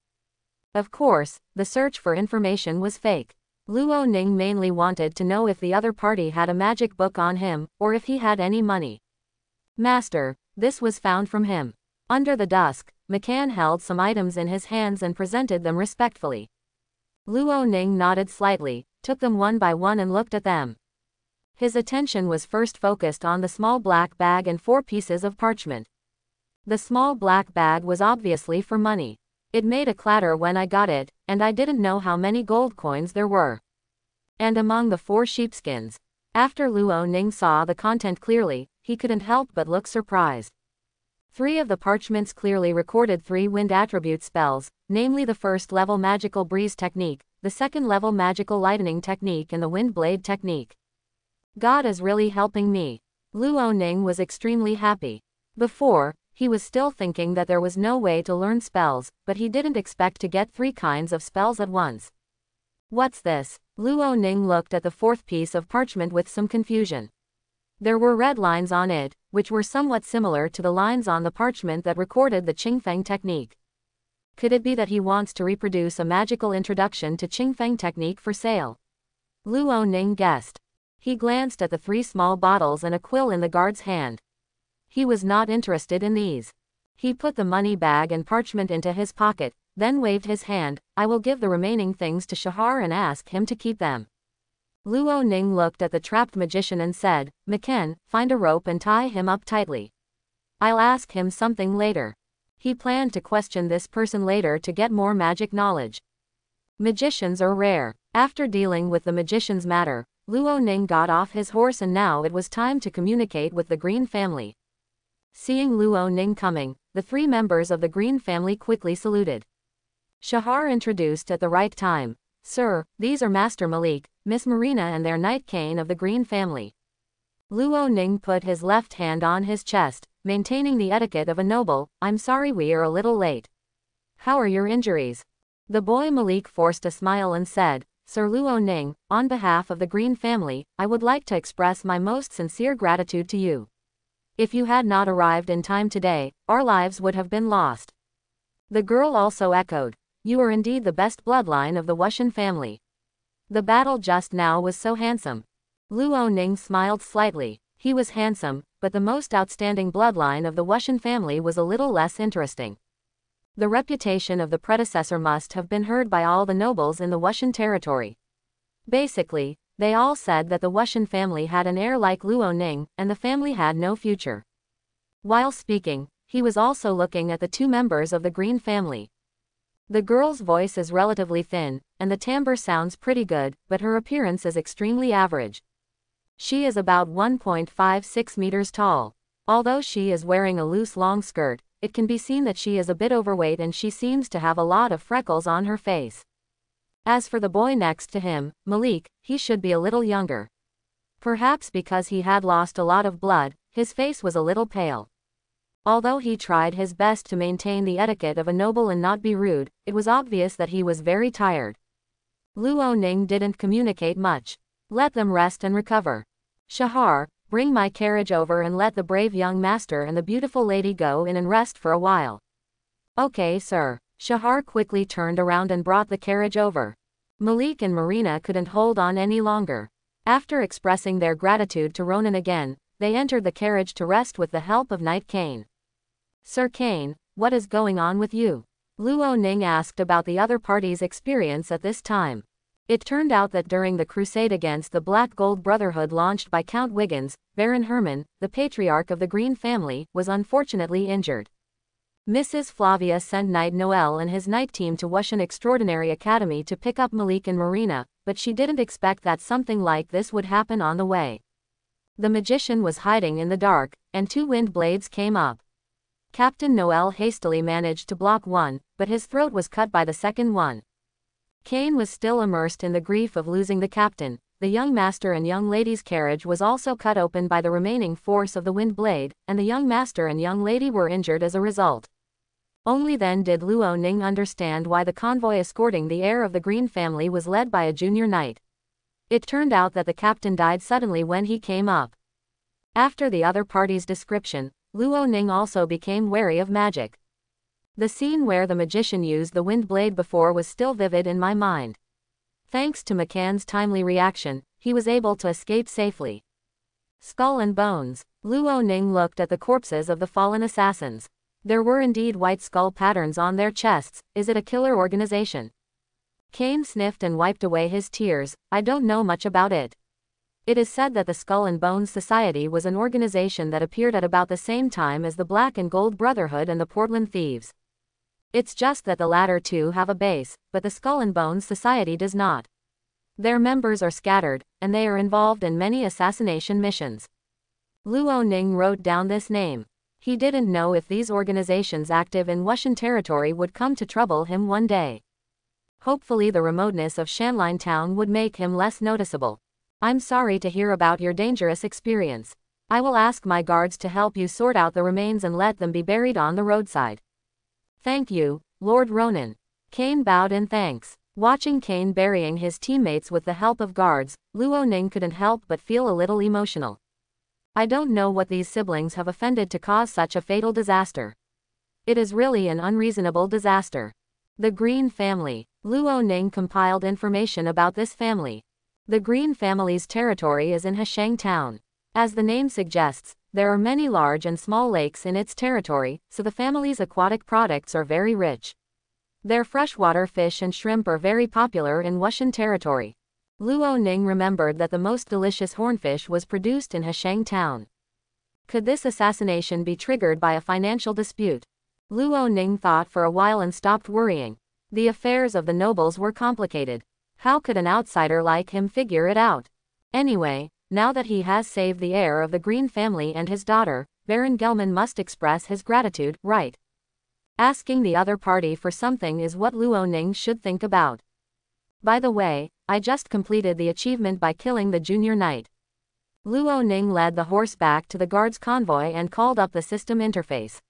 Of course, the search for information was fake. Luo Ning mainly wanted to know if the other party had a magic book on him, or if he had any money. "Master, this was found from him." Under the dusk, McCann held some items in his hands and presented them respectfully. Luo Ning nodded slightly, took them one by one and looked at them. His attention was first focused on the small black bag and 4 pieces of parchment. The small black bag was obviously for money. "It made a clatter when I got it, and I didn't know how many gold coins there were. And among the 4 sheepskins." After Luo Ning saw the content clearly, he couldn't help but look surprised. 3 of the parchments clearly recorded 3 wind attribute spells, namely the first-level magical breeze technique, the second-level magical lightning technique and the wind blade technique. God is really helping me. Luo Ning was extremely happy. Before, he was still thinking that there was no way to learn spells, but he didn't expect to get 3 kinds of spells at once. "What's this?" Luo Ning looked at the 4th piece of parchment with some confusion. There were red lines on it, which were somewhat similar to the lines on the parchment that recorded the Qingfeng technique. Could it be that he wants to reproduce a magical introduction to Qingfeng technique for sale? Luo Ning guessed. He glanced at the 3 small bottles and a quill in the guard's hand. He was not interested in these. He put the money bag and parchment into his pocket, then waved his hand. "I will give the remaining things to Shahar and ask him to keep them." Luo Ning looked at the trapped magician and said, "McCann, find a rope and tie him up tightly. I'll ask him something later." He planned to question this person later to get more magic knowledge. Magicians are rare. After dealing with the magician's matter, Luo Ning got off his horse and now it was time to communicate with the Green family. Seeing Luo Ning coming, the 3 members of the Green family quickly saluted. Shahar introduced at the right time. "Sir, these are Master Malik, Miss Marina and their Knight Kane of the Green family." Luo Ning put his left hand on his chest, maintaining the etiquette of a noble. "I'm sorry we are a little late. How are your injuries?" The boy Malik forced a smile and said, "Sir Luo Ning, on behalf of the Green family, I would like to express my most sincere gratitude to you. If you had not arrived in time today, our lives would have been lost. The girl also echoed, "You are indeed the best bloodline of the Wushan family. The battle just now was so handsome." Luo Ning smiled slightly. He was handsome, but the most outstanding bloodline of the Wushan family was a little less interesting. The reputation of the predecessor must have been heard by all the nobles in the Wushan territory. Basically, they all said that the Wushan family had an heir like Luo Ning, and the family had no future. While speaking, he was also looking at the two members of the Green family. The girl's voice is relatively thin, and the timbre sounds pretty good, but her appearance is extremely average. She is about 1.56 meters tall. Although she is wearing a loose long skirt, it can be seen that she is a bit overweight and she seems to have a lot of freckles on her face. As for the boy next to him, Malik, he should be a little younger. Perhaps because he had lost a lot of blood, his face was a little pale. Although he tried his best to maintain the etiquette of a noble and not be rude, it was obvious that he was very tired. Luo Ning didn't communicate much. Let them rest and recover. Shahar, bring my carriage over and let the brave young master and the beautiful lady go in and rest for a while. Okay, sir. Shahar quickly turned around and brought the carriage over. Malik and Marina couldn't hold on any longer. After expressing their gratitude to Ronan again, they entered the carriage to rest with the help of Knight Kane. Sir Kane, what is going on with you? Luo Ning asked about the other party's experience at this time. It turned out that during the crusade against the Black Gold Brotherhood launched by Count Wiggins, Baron Herman, the patriarch of the Green family, was unfortunately injured. Mrs. Flavia sent Knight Noel and his knight team to Wushan Extraordinary Academy to pick up Malik and Marina, but she didn't expect that something like this would happen on the way. The magician was hiding in the dark, and two wind blades came up. Captain Noel hastily managed to block one, but his throat was cut by the second one. Kane was still immersed in the grief of losing the captain. The young master and young lady's carriage was also cut open by the remaining force of the wind blade, and the young master and young lady were injured as a result. Only then did Luo Ning understand why the convoy escorting the heir of the Green family was led by a junior knight. It turned out that the captain died suddenly when he came up. After the other party's description, Luo Ning also became wary of magic. The scene where the magician used the wind blade before was still vivid in my mind. Thanks to McCann's timely reaction, he was able to escape safely. Skull and bones. Luo Ning looked at the corpses of the fallen assassins. There were indeed white skull patterns on their chests. Is it a killer organization? Kane sniffed and wiped away his tears. I don't know much about it. It is said that the Skull and Bones Society was an organization that appeared at about the same time as the Black and Gold Brotherhood and the Portland Thieves. It's just that the latter two have a base, but the Skull and Bones Society does not. Their members are scattered, and they are involved in many assassination missions. Luo Ning wrote down this name. He didn't know if these organizations active in Wushan territory would come to trouble him one day. Hopefully the remoteness of Shanline town would make him less noticeable. I'm sorry to hear about your dangerous experience. I will ask my guards to help you sort out the remains and let them be buried on the roadside. Thank you, Lord Ronan. Kane bowed in thanks. Watching Kane burying his teammates with the help of guards, Luo Ning couldn't help but feel a little emotional. I don't know what these siblings have offended to cause such a fatal disaster. It is really an unreasonable disaster. The Green family. Luo Ning compiled information about this family. The Green family's territory is in Hashang town. As the name suggests, there are many large and small lakes in its territory, so the family's aquatic products are very rich. Their freshwater fish and shrimp are very popular in Wushan territory. Luo Ning remembered that the most delicious hornfish was produced in Hashang town. Could this assassination be triggered by a financial dispute? Luo Ning thought for a while and stopped worrying. The affairs of the nobles were complicated. How could an outsider like him figure it out? Anyway, now that he has saved the heir of the Green family and his daughter, Baron Gelman must express his gratitude, right? Asking the other party for something is what Luo Ning should think about. By the way, I just completed the achievement by killing the junior knight. Luo Ning led the horse back to the guards' convoy and called up the system interface.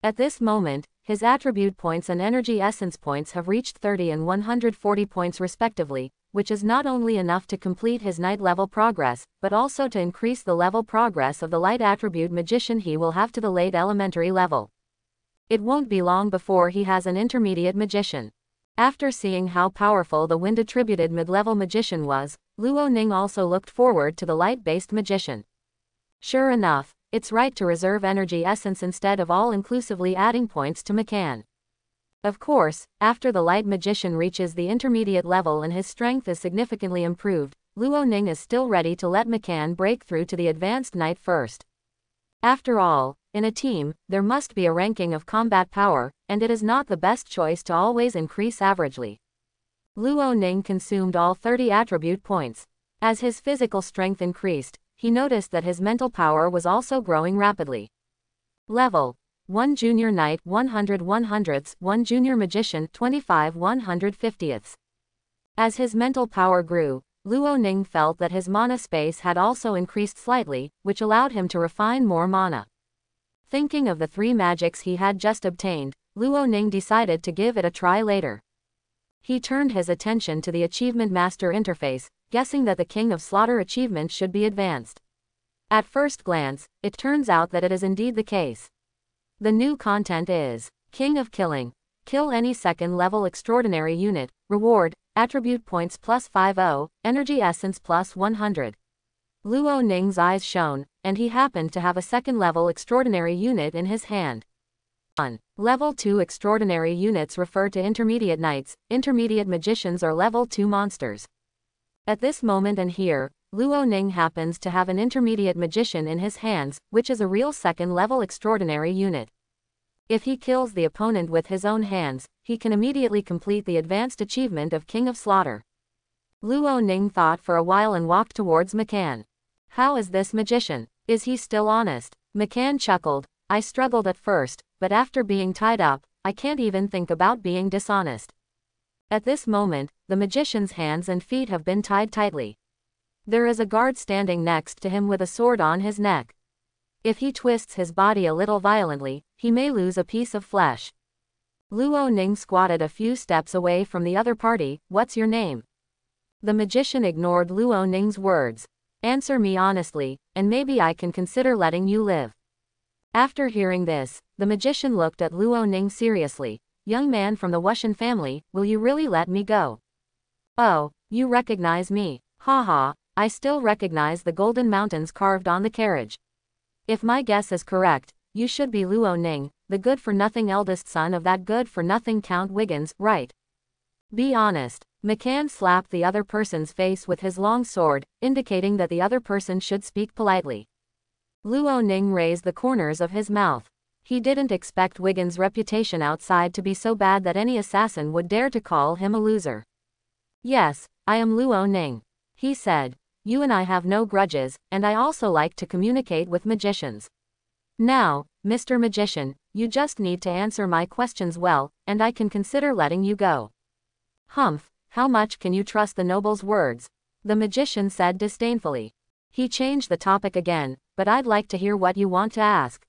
At this moment, his attribute points and energy essence points have reached 30 and 140 points respectively, which is not only enough to complete his night level progress, but also to increase the level progress of the light attribute magician he will have to the late elementary level. It won't be long before he has an intermediate magician. After seeing how powerful the wind-attributed mid-level magician was, Luo Ning also looked forward to the light-based magician. Sure enough, it's right to reserve energy essence instead of all-inclusively adding points to McCann. Of course, after the light magician reaches the intermediate level and his strength is significantly improved, Luo Ning is still ready to let McCann break through to the advanced knight first. After all, in a team, there must be a ranking of combat power, and it is not the best choice to always increase averagely. Luo Ning consumed all 30 attribute points. As his physical strength increased, he noticed that his mental power was also growing rapidly. Level 1 Junior Knight 100 100ths 1 Junior Magician 25 150ths. As his mental power grew, Luo Ning felt that his mana space had also increased slightly, which allowed him to refine more mana. Thinking of the 3 magics he had just obtained, Luo Ning decided to give it a try later. He turned his attention to the Achievement Master interface, guessing that the King of Slaughter achievement should be advanced. At first glance, it turns out that it is indeed the case. The new content is King of Killing. Kill any second-level extraordinary unit. Reward, attribute points plus 50, energy essence plus 100. Luo Ning's eyes shone, and he happened to have a second-level extraordinary unit in his hand. 1. Level 2 extraordinary units refer to intermediate knights, intermediate magicians or level 2 monsters. At this moment and here, Luo Ning happens to have an intermediate magician in his hands, which is a real second-level extraordinary unit. If he kills the opponent with his own hands, he can immediately complete the advanced achievement of King of Slaughter. Luo Ning thought for a while and walked towards McCann. How is this magician? Is he still honest? McCann chuckled. I struggled at first, but after being tied up, I can't even think about being dishonest. At this moment, the magician's hands and feet have been tied tightly. There is a guard standing next to him with a sword on his neck. If he twists his body a little violently, he may lose a piece of flesh. Luo Ning squatted a few steps away from the other party. What's your name? The magician ignored Luo Ning's words. Answer me honestly, and maybe I can consider letting you live. After hearing this, the magician looked at Luo Ning seriously. Young man from the Wushan family, will you really let me go? Oh, you recognize me. Haha, I still recognize the golden mountains carved on the carriage. If my guess is correct, you should be Luo Ning, the good-for-nothing eldest son of that good-for-nothing Count Wiggins, right? Be honest. McCann slapped the other person's face with his long sword, indicating that the other person should speak politely. Luo Ning raised the corners of his mouth. He didn't expect Wiggins' reputation outside to be so bad that any assassin would dare to call him a loser. Yes, I am Luo Ning. He said. You and I have no grudges, and I also like to communicate with magicians. Now, Mr. Magician, you just need to answer my questions well, and I can consider letting you go. Humph, how much can you trust the noble's words? The magician said disdainfully. He changed the topic again, but I'd like to hear what you want to ask.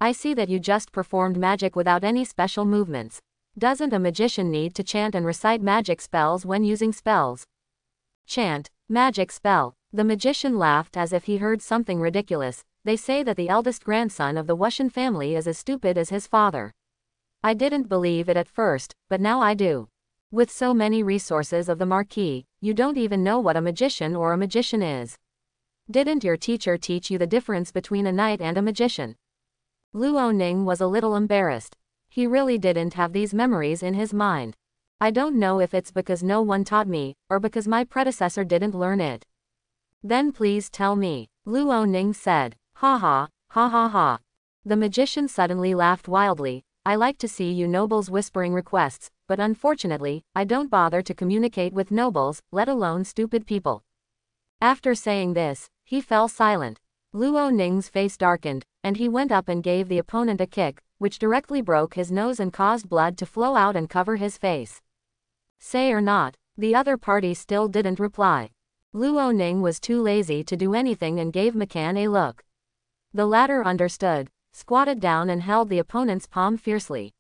I see that you just performed magic without any special movements. Doesn't a magician need to chant and recite magic spells when using spells? Chant, magic spell. The magician laughed as if he heard something ridiculous. They say that the eldest grandson of the Wushan family is as stupid as his father. I didn't believe it at first, but now I do. With so many resources of the Marquis, you don't even know what a magician or a magician is. Didn't your teacher teach you the difference between a knight and a magician? Luo Ning was a little embarrassed. He really didn't have these memories in his mind. I don't know if it's because no one taught me, or because my predecessor didn't learn it. Then please tell me, Luo Ning said. Ha ha, ha ha ha. The magician suddenly laughed wildly. I like to see you nobles whispering requests, but unfortunately, I don't bother to communicate with nobles, let alone stupid people. After saying this, he fell silent. Luo Ning's face darkened, and he went up and gave the opponent a kick, which directly broke his nose and caused blood to flow out and cover his face. Say or not, the other party still didn't reply. Luo Ning was too lazy to do anything and gave McCann a look. The latter understood, squatted down and held the opponent's palm fiercely.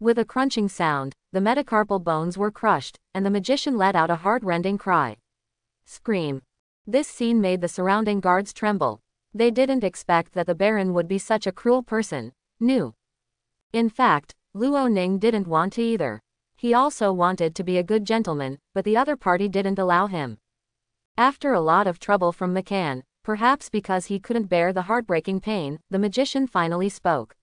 With a crunching sound, the metacarpal bones were crushed, and the magician let out a heart-rending cry. Scream. This scene made the surrounding guards tremble. They didn't expect that the Baron would be such a cruel person. No. In fact, Luo Ning didn't want to either. He also wanted to be a good gentleman, but the other party didn't allow him. After a lot of trouble from McCann, perhaps because he couldn't bear the heartbreaking pain, the magician finally spoke.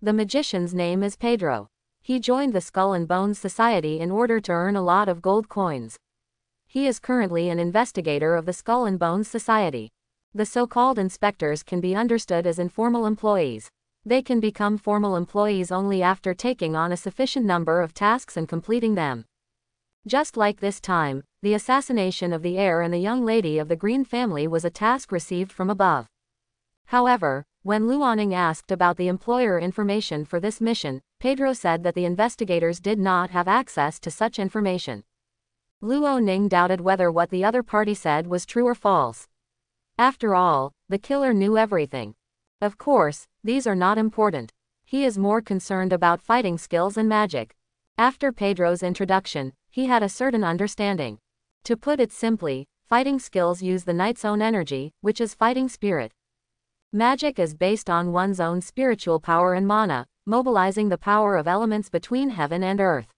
The magician's name is Pedro. He joined the Skull and Bones Society in order to earn a lot of gold coins. He is currently an investigator of the Skull and Bones Society. The so-called inspectors can be understood as informal employees. They can become formal employees only after taking on a sufficient number of tasks and completing them. Just like this time, the assassination of the heir and the young lady of the Green family was a task received from above. However, when Luoning asked about the employer information for this mission, Pedro said that the investigators did not have access to such information. Luoning doubted whether what the other party said was true or false. After all, the killer knew everything. Of course, these are not important. He is more concerned about fighting skills and magic. After Pedro's introduction, he had a certain understanding. To put it simply, fighting skills use the knight's own energy, which is fighting spirit. Magic is based on one's own spiritual power and mana, mobilizing the power of elements between heaven and earth.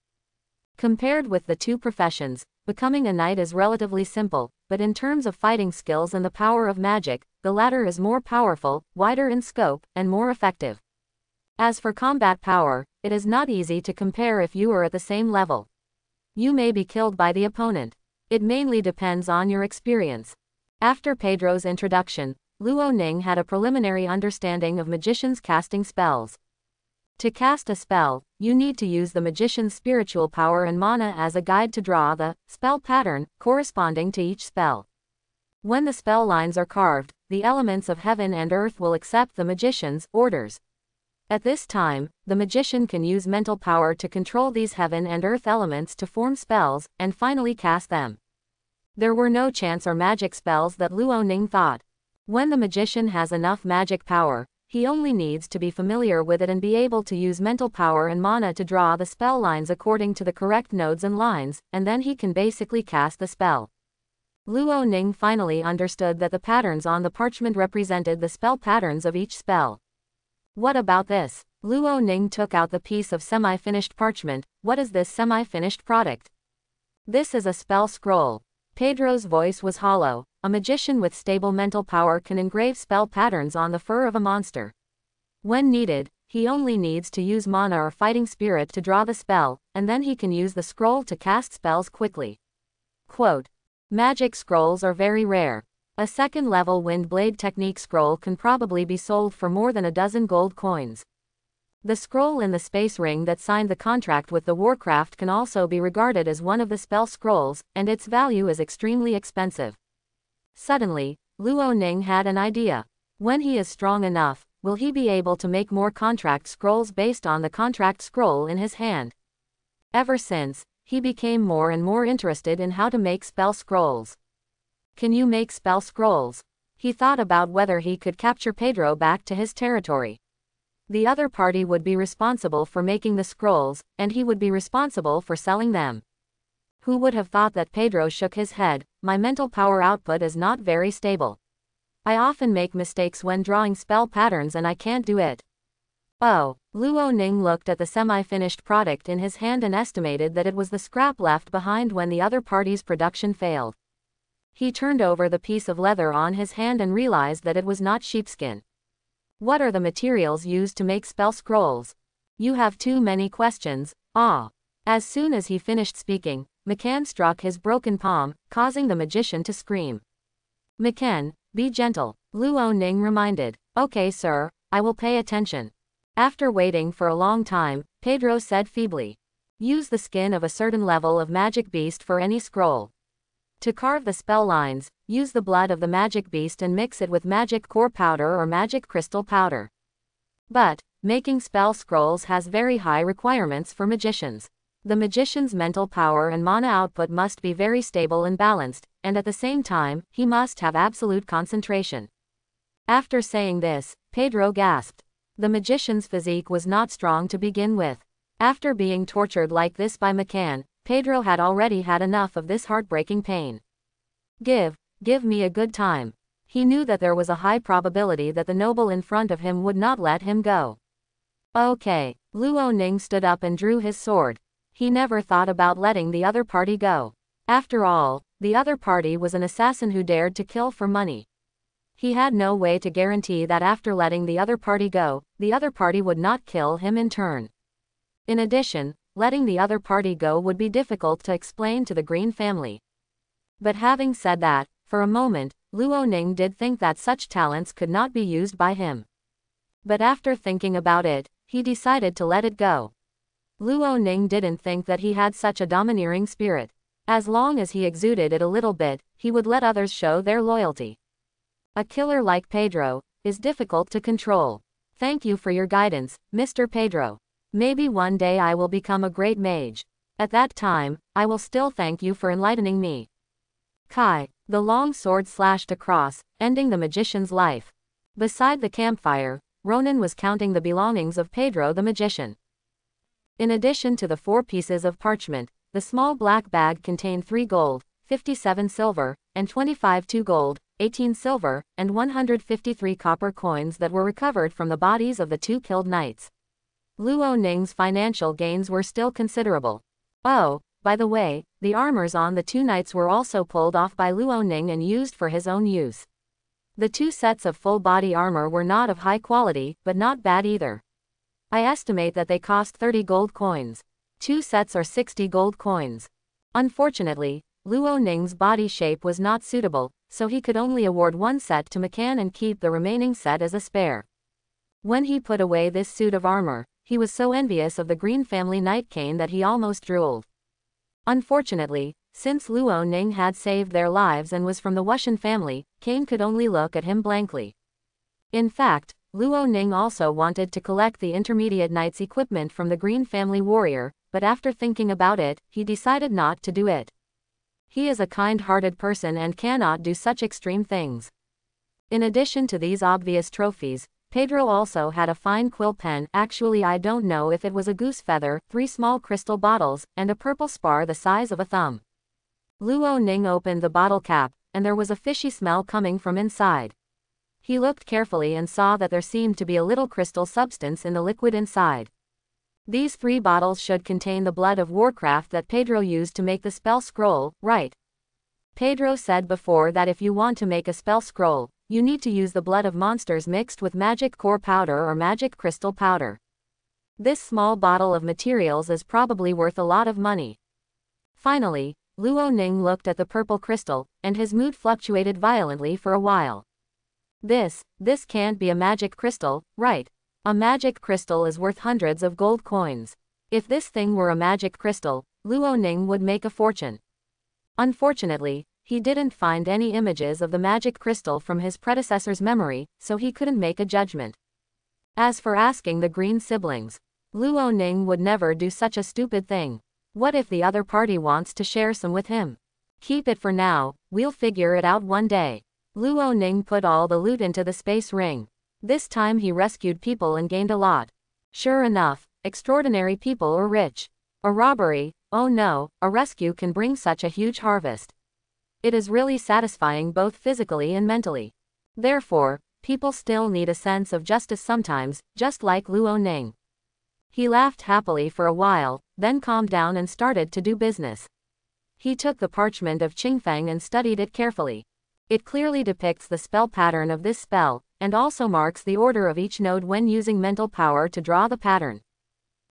Compared with the two professions, becoming a knight is relatively simple, but in terms of fighting skills and the power of magic, the latter is more powerful, wider in scope, and more effective. As for combat power, it is not easy to compare if you are at the same level. You may be killed by the opponent. It mainly depends on your experience. After Pedro's introduction, Luo Ning had a preliminary understanding of magicians casting spells. To cast a spell, you need to use the magician's spiritual power and mana as a guide to draw the spell pattern corresponding to each spell. When the spell lines are carved, the elements of heaven and earth will accept the magician's orders. At this time, the magician can use mental power to control these heaven and earth elements to form spells, and finally cast them. There were no chance or magic spells that Luo Ning thought. When the magician has enough magic power, he only needs to be familiar with it and be able to use mental power and mana to draw the spell lines according to the correct nodes and lines, and then he can basically cast the spell. Luo Ning finally understood that the patterns on the parchment represented the spell patterns of each spell. What about this? Luo Ning took out the piece of semi-finished parchment. What is this semi-finished product? This is a spell scroll. Pedro's voice was hollow. A magician with stable mental power can engrave spell patterns on the fur of a monster. When needed, he only needs to use mana or fighting spirit to draw the spell, and then he can use the scroll to cast spells quickly. Quote, magic scrolls are very rare. A second-level wind blade technique scroll can probably be sold for more than a dozen gold coins. The scroll in the space ring that signed the contract with the Warcraft can also be regarded as one of the spell scrolls, and its value is extremely expensive. Suddenly, Luo Ning had an idea. When he is strong enough, will he be able to make more contract scrolls based on the contract scroll in his hand? Ever since, he became more and more interested in how to make spell scrolls. Can you make spell scrolls? He thought about whether he could capture Pedro back to his territory. The other party would be responsible for making the scrolls, and he would be responsible for selling them. Who would have thought that? Pedro shook his head. My mental power output is not very stable. I often make mistakes when drawing spell patterns and I can't do it. Oh, Luo Ning looked at the semi-finished product in his hand and estimated that it was the scrap left behind when the other party's production failed. He turned over the piece of leather on his hand and realized that it was not sheepskin. What are the materials used to make spell scrolls? You have too many questions. Ah. As soon as he finished speaking, McCann struck his broken palm, causing the magician to scream. McCann, be gentle, Luo Ning reminded. Okay sir, I will pay attention. After waiting for a long time, Pedro said feebly. Use the skin of a certain level of magic beast for any scroll. To carve the spell lines, use the blood of the magic beast and mix it with magic core powder or magic crystal powder. But, making spell scrolls has very high requirements for magicians. The magician's mental power and mana output must be very stable and balanced, and at the same time, he must have absolute concentration. After saying this, Pedro gasped. The magician's physique was not strong to begin with. After being tortured like this by McCann, Pedro had already had enough of this heartbreaking pain. Give me a good time. He knew that there was a high probability that the noble in front of him would not let him go. Okay. Luo Ning stood up and drew his sword. He never thought about letting the other party go. After all, the other party was an assassin who dared to kill for money. He had no way to guarantee that after letting the other party go, the other party would not kill him in turn. In addition, letting the other party go would be difficult to explain to the Green family. But having said that, for a moment, Luo Ning did think that such talents could not be used by him. But after thinking about it, he decided to let it go. Luo Ning didn't think that he had such a domineering spirit. As long as he exuded it a little bit, he would let others show their loyalty. A killer like Pedro is difficult to control. Thank you for your guidance, Mr. Pedro. Maybe one day I will become a great mage. At that time, I will still thank you for enlightening me. Kai. The long sword slashed across, ending the magician's life. Beside the campfire, Ronan was counting the belongings of Pedro the magician. In addition to the 4 pieces of parchment, the small black bag contained 3 gold, 57 silver, and 25 2 gold, 18 silver, and 153 copper coins that were recovered from the bodies of the 2 killed knights. Luo Ning's financial gains were still considerable. Oh, by the way, the armors on the 2 knights were also pulled off by Luo Ning and used for his own use. The 2 sets of full-body armor were not of high quality, but not bad either. I estimate that they cost 30 gold coins. 2 sets are 60 gold coins. Unfortunately, Luo Ning's body shape was not suitable, so he could only award 1 set to McCann and keep the remaining set as a spare. When he put away this suit of armor, he was so envious of the Green family knight Kane that he almost drooled. Unfortunately, since Luo Ning had saved their lives and was from the Wushan family, Kane could only look at him blankly. In fact, Luo Ning also wanted to collect the intermediate knight's equipment from the Green family warrior, but after thinking about it, he decided not to do it. He is a kind-hearted person and cannot do such extreme things. In addition to these obvious trophies, Pedro also had a fine quill pen, actually I don't know if it was a goose feather, 3 small crystal bottles, and a purple spar the size of a thumb. Luo Ning opened the bottle cap, and there was a fishy smell coming from inside. He looked carefully and saw that there seemed to be a little crystal substance in the liquid inside. These 3 bottles should contain the blood of Warcraft that Pedro used to make the spell scroll, right? Pedro said before that if you want to make a spell scroll, you need to use the blood of monsters mixed with magic core powder or magic crystal powder. This small bottle of materials is probably worth a lot of money. Finally, Luo Ning looked at the purple crystal, and his mood fluctuated violently for a while. This can't be a magic crystal, right? A magic crystal is worth hundreds of gold coins. If this thing were a magic crystal, Luo Ning would make a fortune. Unfortunately, he didn't find any images of the magic crystal from his predecessor's memory, so he couldn't make a judgment. As for asking the Green siblings, Luo Ning would never do such a stupid thing. What if the other party wants to share some with him? Keep it for now, we'll figure it out one day. Luo Ning put all the loot into the space ring. This time he rescued people and gained a lot. Sure enough, extraordinary people or rich. A robbery, oh no, a rescue can bring such a huge harvest. It is really satisfying both physically and mentally. Therefore, people still need a sense of justice sometimes, just like Luo Ning. He laughed happily for a while, then calmed down and started to do business. He took the parchment of Qingfeng and studied it carefully. It clearly depicts the spell pattern of this spell, and also marks the order of each node when using mental power to draw the pattern.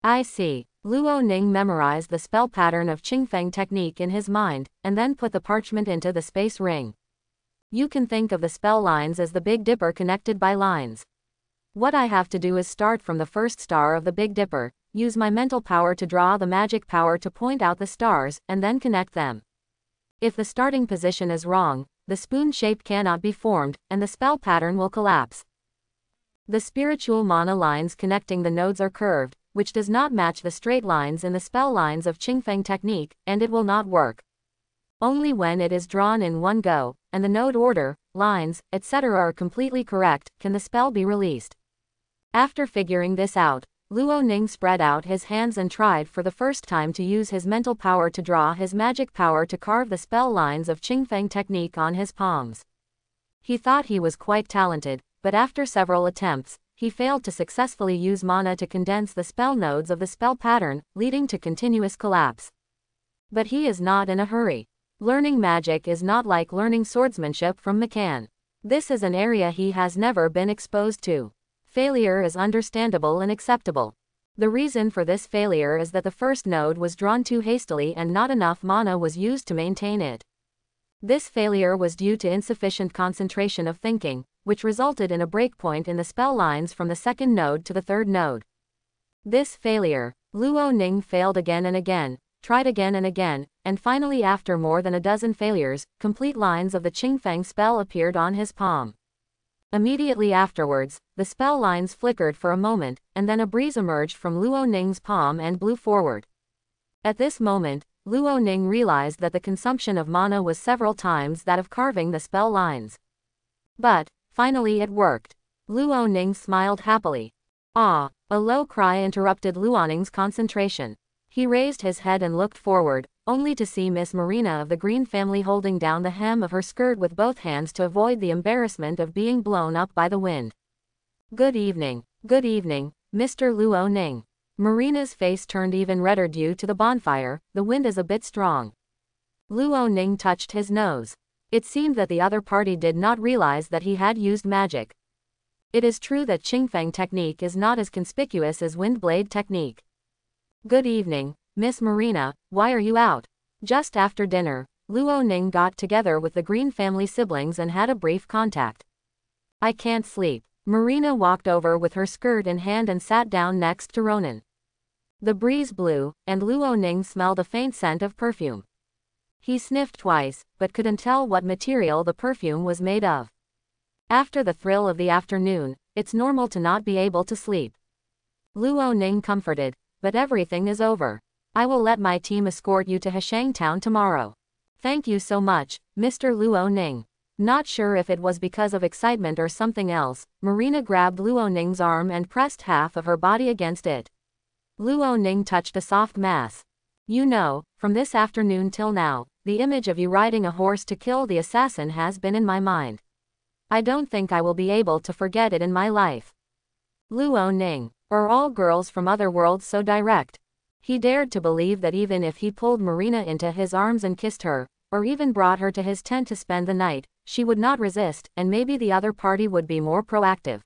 I see. Luo Ning memorized the spell pattern of Qingfeng technique in his mind, and then put the parchment into the space ring. You can think of the spell lines as the Big Dipper connected by lines. What I have to do is start from the first star of the Big Dipper, use my mental power to draw the magic power to point out the stars, and then connect them. If the starting position is wrong, the spoon shape cannot be formed, and the spell pattern will collapse. The spiritual mana lines connecting the nodes are curved, which does not match the straight lines in the spell lines of Qingfeng technique, and it will not work. Only when it is drawn in one go, and the node order, lines, etc. are completely correct, can the spell be released. After figuring this out, Luo Ning spread out his hands and tried for the first time to use his mental power to draw his magic power to carve the spell lines of Qingfeng technique on his palms. He thought he was quite talented, but after several attempts, he failed to successfully use mana to condense the spell nodes of the spell pattern, leading to continuous collapse. But he is not in a hurry. Learning magic is not like learning swordsmanship from McCann. This is an area he has never been exposed to. Failure is understandable and acceptable. The reason for this failure is that the first node was drawn too hastily and not enough mana was used to maintain it. This failure was due to insufficient concentration of thinking, which resulted in a breakpoint in the spell lines from the second node to the third node. This failure, Luo Ning failed again and again, tried again and again, and finally after more than a dozen failures, complete lines of the Qingfeng spell appeared on his palm. Immediately afterwards, the spell lines flickered for a moment, and then a breeze emerged from Luo Ning's palm and blew forward. At this moment, Luo Ning realized that the consumption of mana was several times that of carving the spell lines. But, finally it worked. Luo Ning smiled happily. Ah! A low cry interrupted Luo Ning's concentration. He raised his head and looked forward, only to see Miss Marina of the Green family holding down the hem of her skirt with both hands to avoid the embarrassment of being blown up by the wind. Good evening, Mr. Luo Ning. Marina's face turned even redder due to the bonfire. The wind is a bit strong. Luo Ning touched his nose. It seemed that the other party did not realize that he had used magic. It is true that Qingfeng technique is not as conspicuous as Windblade technique. Good evening, Miss Marina, why are you out? Just after dinner, Luo Ning got together with the Green family siblings and had a brief contact. I can't sleep. Marina walked over with her skirt in hand and sat down next to Ronan. The breeze blew, and Luo Ning smelled a faint scent of perfume. He sniffed twice, but couldn't tell what material the perfume was made of. After the thrill of the afternoon, it's normal to not be able to sleep. Luo Ning comforted, but everything is over. I will let my team escort you to Heshang Town tomorrow. Thank you so much, Mr. Luo Ning. Not sure if it was because of excitement or something else, Marina grabbed Luo Ning's arm and pressed half of her body against it. Luo Ning touched a soft mass. You know, from this afternoon till now, the image of you riding a horse to kill the assassin has been in my mind. I don't think I will be able to forget it in my life. Luo Ning. Are all girls from other worlds so direct? He dared to believe that even if he pulled Marina into his arms and kissed her, or even brought her to his tent to spend the night, she would not resist, and maybe the other party would be more proactive.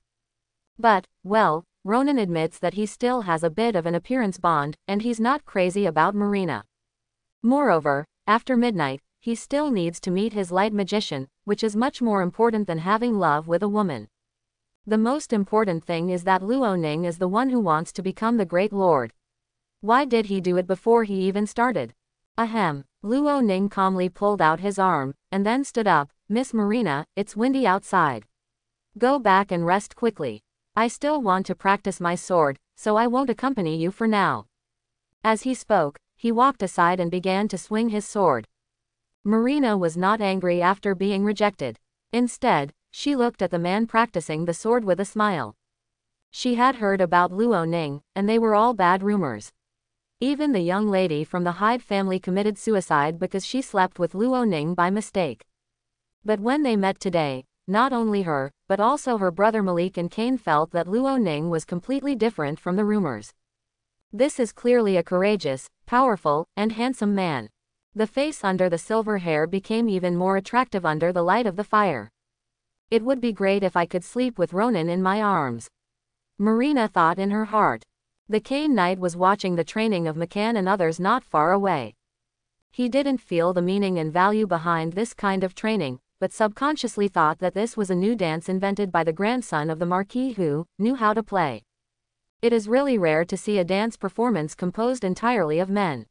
But, well, Ronan admits that he still has a bit of an appearance bond, and he's not crazy about Marina. Moreover, after midnight, he still needs to meet his light magician, which is much more important than having love with a woman. The most important thing is that Luo Ning is the one who wants to become the Great Lord. Why did he do it before he even started? Ahem. Luo Ning calmly pulled out his arm, and then stood up. Miss Marina, it's windy outside. Go back and rest quickly. I still want to practice my sword, so I won't accompany you for now. As he spoke, he walked aside and began to swing his sword. Marina was not angry after being rejected. Instead, she looked at the man practicing the sword with a smile. She had heard about Luo Ning, and they were all bad rumors. Even the young lady from the Hyde family committed suicide because she slept with Luo Ning by mistake. But when they met today, not only her, but also her brother Malik and Kane felt that Luo Ning was completely different from the rumors. This is clearly a courageous, powerful, and handsome man. The face under the silver hair became even more attractive under the light of the fire. It would be great if I could sleep with Ronan in my arms. Marina thought in her heart. The Kane Knight was watching the training of McCann and others not far away. He didn't feel the meaning and value behind this kind of training, but subconsciously thought that this was a new dance invented by the grandson of the Marquis who knew how to play. It is really rare to see a dance performance composed entirely of men.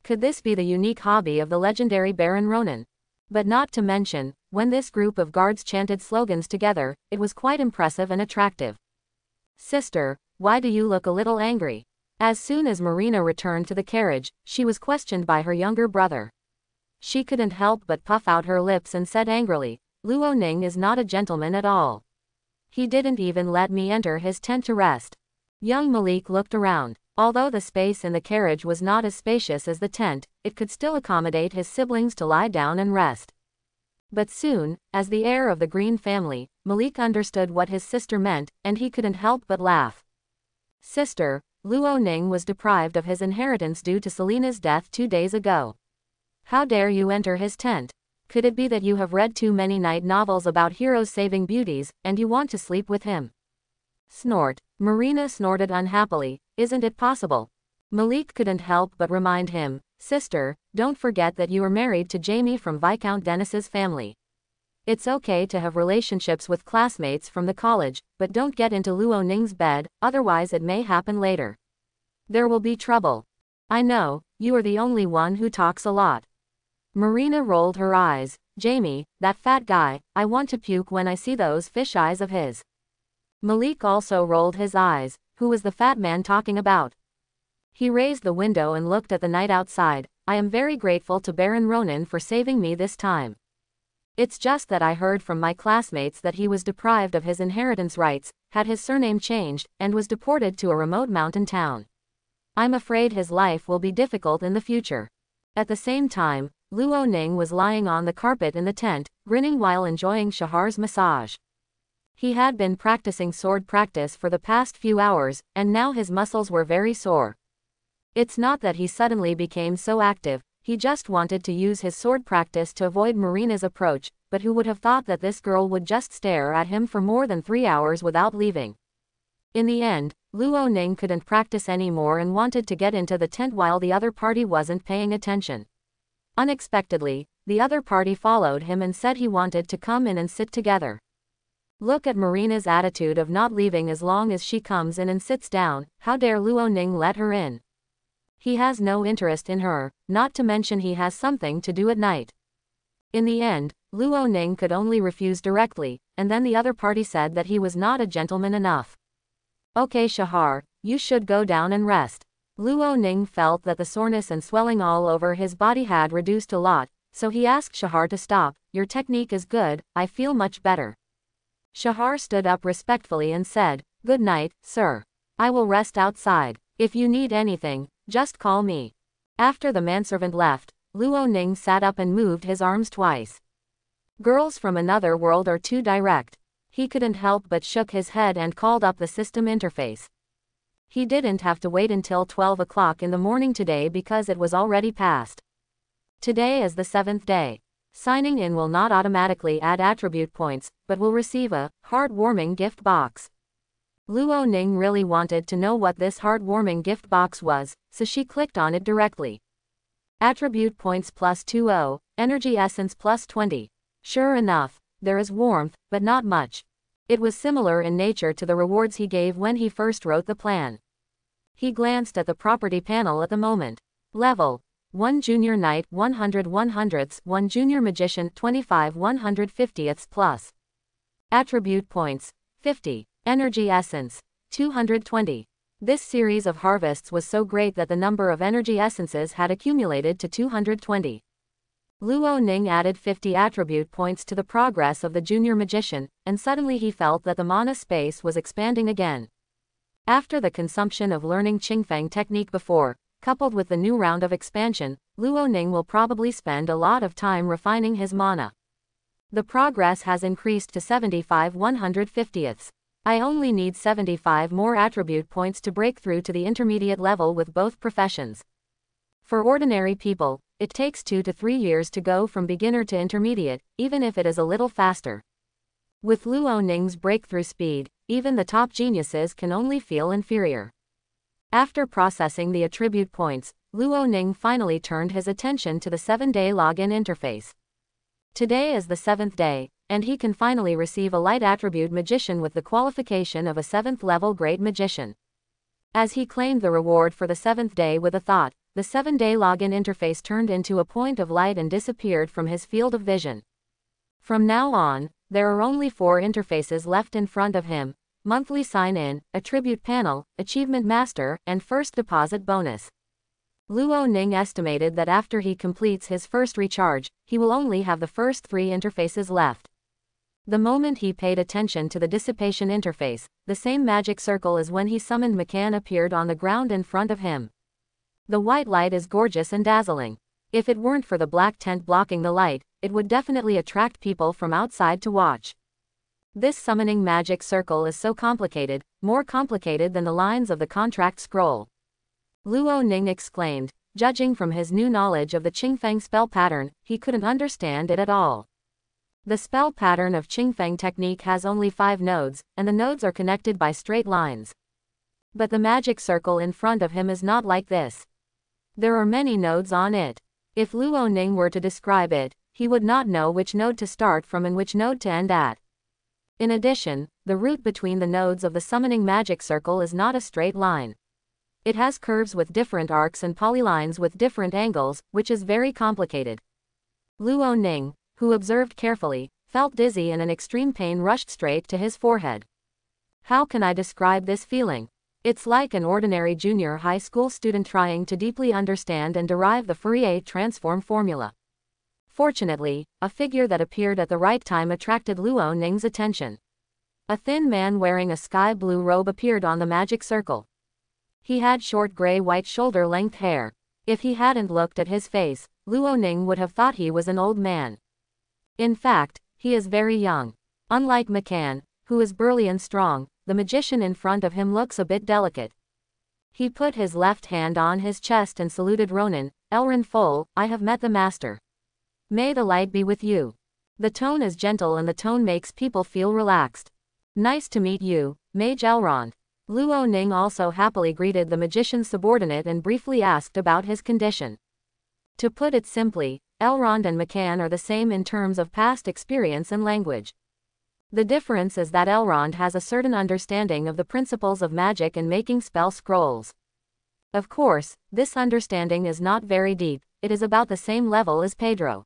Could this be the unique hobby of the legendary Baron Ronan? But not to mention, when this group of guards chanted slogans together, it was quite impressive and attractive. Sister, why do you look a little angry? As soon as Marina returned to the carriage, she was questioned by her younger brother. She couldn't help but puff out her lips and said angrily, Luo Ning is not a gentleman at all. He didn't even let me enter his tent to rest. Young Malik looked around. Although the space in the carriage was not as spacious as the tent, it could still accommodate his siblings to lie down and rest. But soon, as the heir of the Green family, Malik understood what his sister meant, and he couldn't help but laugh. Sister, Luo Ning was deprived of his inheritance due to Selena's death 2 days ago. How dare you enter his tent? Could it be that you have read too many night novels about heroes saving beauties, and you want to sleep with him? Snort. Marina snorted unhappily. Isn't it possible? Malik couldn't help but remind him, Sister, don't forget that you are married to Jamie from Viscount Dennis's family. It's okay to have relationships with classmates from the college, but don't get into Luo Ning's bed, otherwise it may happen later. There will be trouble. I know, you are the only one who talks a lot. Marina rolled her eyes. Jamie, that fat guy, I want to puke when I see those fish eyes of his. Malik also rolled his eyes. Who was the fat man talking about? He raised the window and looked at the night outside. I am very grateful to Baron Ronan for saving me this time. It's just that I heard from my classmates that he was deprived of his inheritance rights, had his surname changed, and was deported to a remote mountain town. I'm afraid his life will be difficult in the future. At the same time, Luo Ning was lying on the carpet in the tent, grinning while enjoying Shahar's massage. He had been practicing sword practice for the past few hours, and now his muscles were very sore. It's not that he suddenly became so active, he just wanted to use his sword practice to avoid Marina's approach, but who would have thought that this girl would just stare at him for more than 3 hours without leaving? In the end, Luo Ning couldn't practice anymore and wanted to get into the tent while the other party wasn't paying attention. Unexpectedly, the other party followed him and said he wanted to come in and sit together. Look at Marina's attitude of not leaving as long as she comes in and sits down. How dare Luo Ning let her in? He has no interest in her, not to mention he has something to do at night. In the end, Luo Ning could only refuse directly, and then the other party said that he was not a gentleman enough. Okay Shahar, you should go down and rest. Luo Ning felt that the soreness and swelling all over his body had reduced a lot, so he asked Shahar to stop. Your technique is good, I feel much better. Shahar stood up respectfully and said, Good night, sir. I will rest outside. If you need anything, just call me. After the manservant left, Luo Ning sat up and moved his arms twice. Girls from another world are too direct. He couldn't help but shook his head and called up the system interface. He didn't have to wait until 12 o'clock in the morning today because it was already past. Today is the 7th day. Signing in will not automatically add attribute points, but will receive a heartwarming gift box. Luo Ning really wanted to know what this heartwarming gift box was, so she clicked on it directly. Attribute points plus 20, energy essence plus 20. Sure enough, there is warmth, but not much. It was similar in nature to the rewards he gave when he first wrote the plan. He glanced at the property panel at the moment. Level 1 Junior Knight 100 100ths 1 Junior Magician 25 150ths plus. Attribute points 50. Energy essence 220. This series of harvests was so great that the number of energy essences had accumulated to 220. Luo Ning added 50 attribute points to the progress of the Junior Magician, and suddenly he felt that the mana space was expanding again. After the consumption of learning Qingfeng technique before, coupled with the new round of expansion, Luo Ning will probably spend a lot of time refining his mana. The progress has increased to 75 150ths. I only need 75 more attribute points to break through to the intermediate level with both professions. For ordinary people, it takes 2 to 3 years to go from beginner to intermediate, even if it is a little faster. With Luo Ning's breakthrough speed, even the top geniuses can only feel inferior. After processing the attribute points, Luo Ning finally turned his attention to the 7-day login interface. Today is the 7th day, and he can finally receive a light attribute magician with the qualification of a 7th level great magician. As he claimed the reward for the 7th day with a thought, the 7-day login interface turned into a point of light and disappeared from his field of vision. From now on, there are only 4 interfaces left in front of him: monthly sign-in, attribute panel, achievement master, and first deposit bonus. Luo Ning estimated that after he completes his first recharge, he will only have the first 3 interfaces left. The moment he paid attention to the dissipation interface, the same magic circle as when he summoned McCann appeared on the ground in front of him. The white light is gorgeous and dazzling. If it weren't for the black tent blocking the light, it would definitely attract people from outside to watch. This summoning magic circle is so complicated, more complicated than the lines of the contract scroll. Luo Ning exclaimed. Judging from his new knowledge of the Qingfeng spell pattern, he couldn't understand it at all. The spell pattern of Qingfeng technique has only 5 nodes, and the nodes are connected by straight lines. But the magic circle in front of him is not like this. There are many nodes on it. If Luo Ning were to describe it, he would not know which node to start from and which node to end at. In addition, the route between the nodes of the summoning magic circle is not a straight line. It has curves with different arcs and polylines with different angles, which is very complicated. Luo Ning, who observed carefully, felt dizzy and an extreme pain rushed straight to his forehead. How can I describe this feeling? It's like an ordinary junior high school student trying to deeply understand and derive the Fourier transform formula. Fortunately, a figure that appeared at the right time attracted Luo Ning's attention. A thin man wearing a sky blue robe appeared on the magic circle. He had short gray-white shoulder-length hair. If he hadn't looked at his face, Luo Ning would have thought he was an old man. In fact, he is very young. Unlike McCann, who is burly and strong, the magician in front of him looks a bit delicate. He put his left hand on his chest and saluted Ronan. Elrond Fol, I have met the master. May the light be with you. The tone is gentle and the tone makes people feel relaxed. Nice to meet you, Mage Elrond. Luo Ning also happily greeted the magician's subordinate and briefly asked about his condition. To put it simply, Elrond and McCann are the same in terms of past experience and language. The difference is that Elrond has a certain understanding of the principles of magic and making spell scrolls. Of course, this understanding is not very deep, it is about the same level as Pedro.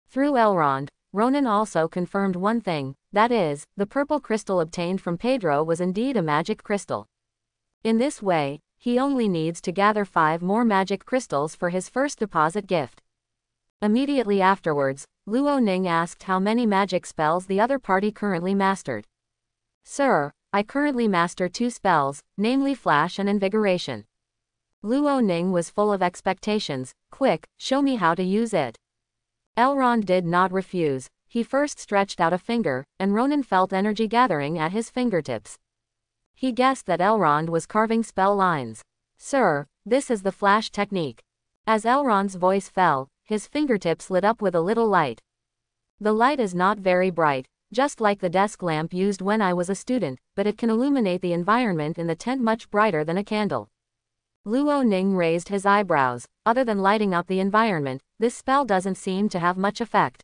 Through Elrond, Ronan also confirmed one thing, that is, the purple crystal obtained from Pedro was indeed a magic crystal. In this way, he only needs to gather 5 more magic crystals for his first deposit gift. Immediately afterwards, Luo Ning asked how many magic spells the other party currently mastered. Sir, I currently master 2 spells, namely Flash and Invigoration. Luo Ning was full of expectations. Quick, show me how to use it. Elrond did not refuse. He first stretched out a finger, and Ronan felt energy gathering at his fingertips. He guessed that Elrond was carving spell lines. Sir, this is the Flash technique. As Elrond's voice fell, his fingertips lit up with a little light. The light is not very bright, just like the desk lamp used when I was a student, but it can illuminate the environment in the tent much brighter than a candle. Luo Ning raised his eyebrows. Other than lighting up the environment, this spell doesn't seem to have much effect.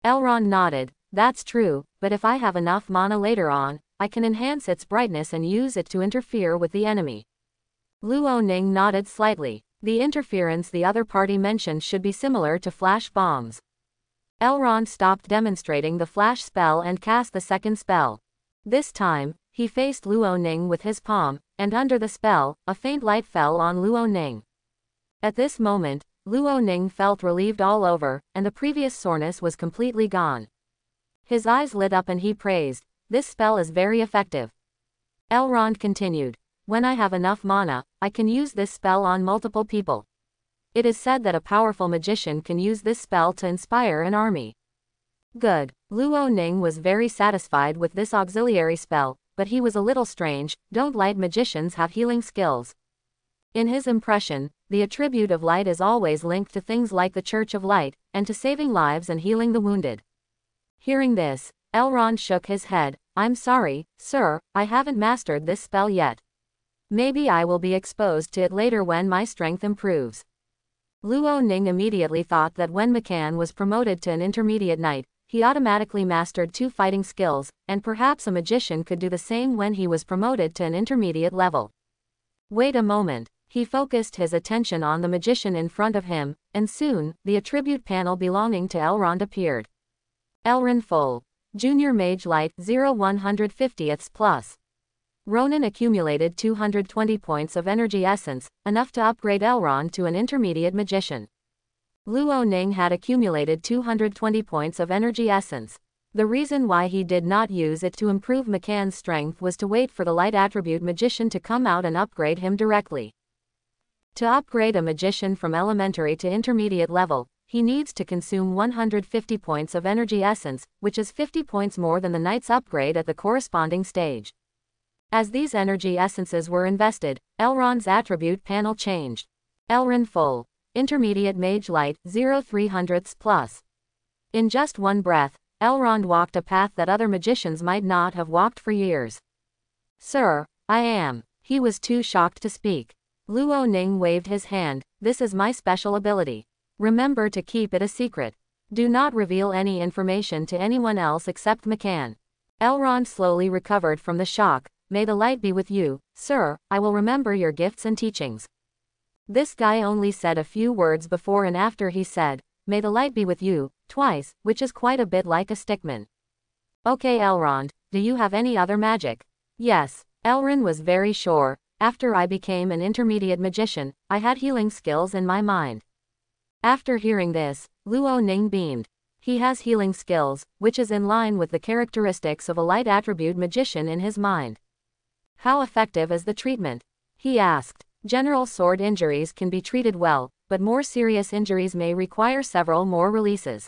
Elrond nodded. That's true, but if I have enough mana later on, I can enhance its brightness and use it to interfere with the enemy. Luo Ning nodded slightly. The interference the other party mentioned should be similar to flash bombs. Elrond stopped demonstrating the flash spell and cast the second spell. This time, he faced Luo Ning with his palm, and under the spell, a faint light fell on Luo Ning. At this moment, Luo Ning felt relieved all over, and the previous soreness was completely gone. His eyes lit up and he praised, this spell is very effective. Elrond continued, when I have enough mana, I can use this spell on multiple people. It is said that a powerful magician can use this spell to inspire an army. Good. Luo Ning was very satisfied with this auxiliary spell, but he was a little strange. Don't light magicians have healing skills? In his impression, the attribute of light is always linked to things like the Church of Light, and to saving lives and healing the wounded. Hearing this, Elrond shook his head. I'm sorry, sir, I haven't mastered this spell yet. Maybe I will be exposed to it later when my strength improves. Luo Ning immediately thought that when McCann was promoted to an intermediate knight, he automatically mastered 2 fighting skills, and perhaps a magician could do the same when he was promoted to an intermediate level. Wait a moment. He focused his attention on the magician in front of him, and soon, the attribute panel belonging to Elrond appeared. Elrond Fol. Junior Mage Light 0/150ths plus. Ronan accumulated 220 points of energy essence, enough to upgrade Elrond to an intermediate magician. Luo Ning had accumulated 220 points of energy essence. The reason why he did not use it to improve McCann's strength was to wait for the light attribute magician to come out and upgrade him directly. To upgrade a magician from elementary to intermediate level, he needs to consume 150 points of energy essence, which is 50 points more than the knight's upgrade at the corresponding stage. As these energy essences were invested, Elrond's attribute panel changed. Elrond Full. Intermediate Mage Light, 0.03 plus. In just one breath, Elrond walked a path that other magicians might not have walked for years. Sir, I am. He was too shocked to speak. Luo Ning waved his hand. This is my special ability. Remember to keep it a secret. Do not reveal any information to anyone else except McCann. Elrond slowly recovered from the shock. May the light be with you, sir. I will remember your gifts and teachings. This guy only said a few words before and after he said, may the light be with you, twice, which is quite a bit like a stickman. Okay Elrond, do you have any other magic? Yes, Elrond was very sure. After I became an intermediate magician, I had healing skills in my mind. After hearing this, Luo Ning beamed. He has healing skills, which is in line with the characteristics of a light attribute magician in his mind. How effective is the treatment? He asked. General sword injuries can be treated well, but more serious injuries may require several more releases.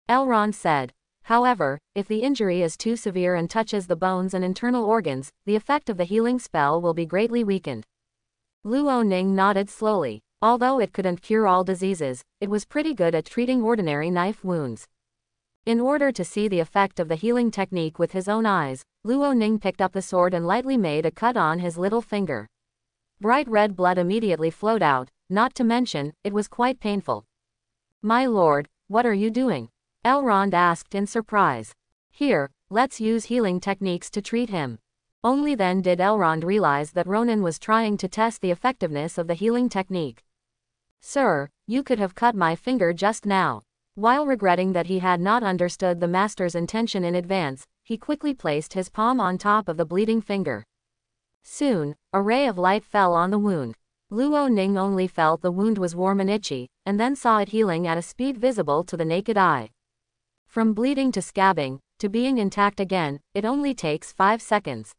Elrond said. However, if the injury is too severe and touches the bones and internal organs, the effect of the healing spell will be greatly weakened. Luo Ning nodded slowly. Although it couldn't cure all diseases, it was pretty good at treating ordinary knife wounds. In order to see the effect of the healing technique with his own eyes, Luo Ning picked up the sword and lightly made a cut on his little finger. Bright red blood immediately flowed out, not to mention, it was quite painful. My lord, what are you doing? Elrond asked in surprise. Here, let's use healing techniques to treat him. Only then did Elrond realize that Ronan was trying to test the effectiveness of the healing technique. Sir, you could have cut my finger just now. While regretting that he had not understood the master's intention in advance, he quickly placed his palm on top of the bleeding finger. Soon, a ray of light fell on the wound. Luo Ning only felt the wound was warm and itchy, and then saw it healing at a speed visible to the naked eye. From bleeding to scabbing, to being intact again, it only takes 5 seconds.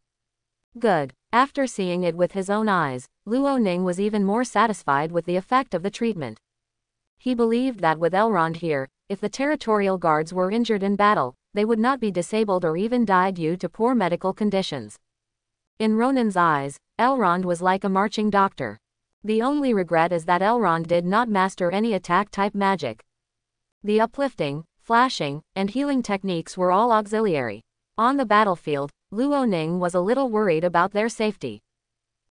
Good. After seeing it with his own eyes, Luo Ning was even more satisfied with the effect of the treatment. He believed that with Elrond here, if the territorial guards were injured in battle, they would not be disabled or even die due to poor medical conditions. In Ronan's eyes, Elrond was like a marching doctor. The only regret is that Elrond did not master any attack-type magic. The uplifting, flashing, and healing techniques were all auxiliary. On the battlefield, Luo Ning was a little worried about their safety.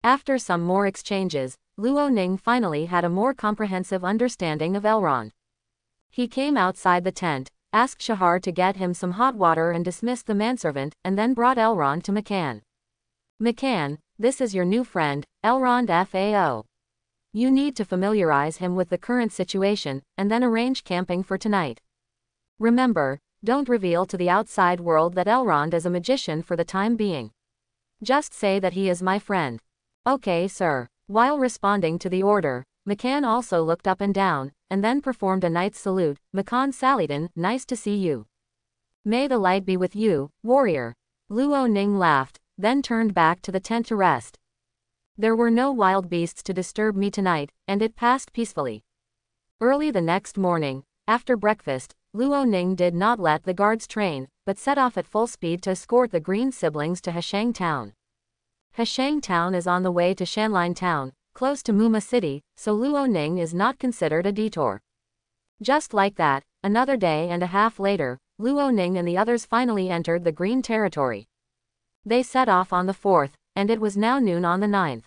After some more exchanges, Luo Ning finally had a more comprehensive understanding of Elrond. He came outside the tent, asked Shahar to get him some hot water and dismissed the manservant, and then brought Elrond to McCann. McCann, this is your new friend, Elrond Fao. You need to familiarize him with the current situation, and then arrange camping for tonight. Remember, don't reveal to the outside world that Elrond is a magician for the time being. Just say that he is my friend. Okay, sir. While responding to the order, McCann also looked up and down, and then performed a knight's salute. McCann Saladin, nice to see you. May the light be with you, warrior. Luo Ning laughed, then turned back to the tent to rest. There were no wild beasts to disturb me tonight, and it passed peacefully. Early the next morning, after breakfast, Luo Ning did not let the guards train, but set off at full speed to escort the Green siblings to Heshang Town. Heshang Town is on the way to Shanline Town, close to Muma City, so Luo Ning is not considered a detour. Just like that, another day and a half later, Luo Ning and the others finally entered the Green territory. They set off on the 4th, and it was now noon on the 9th.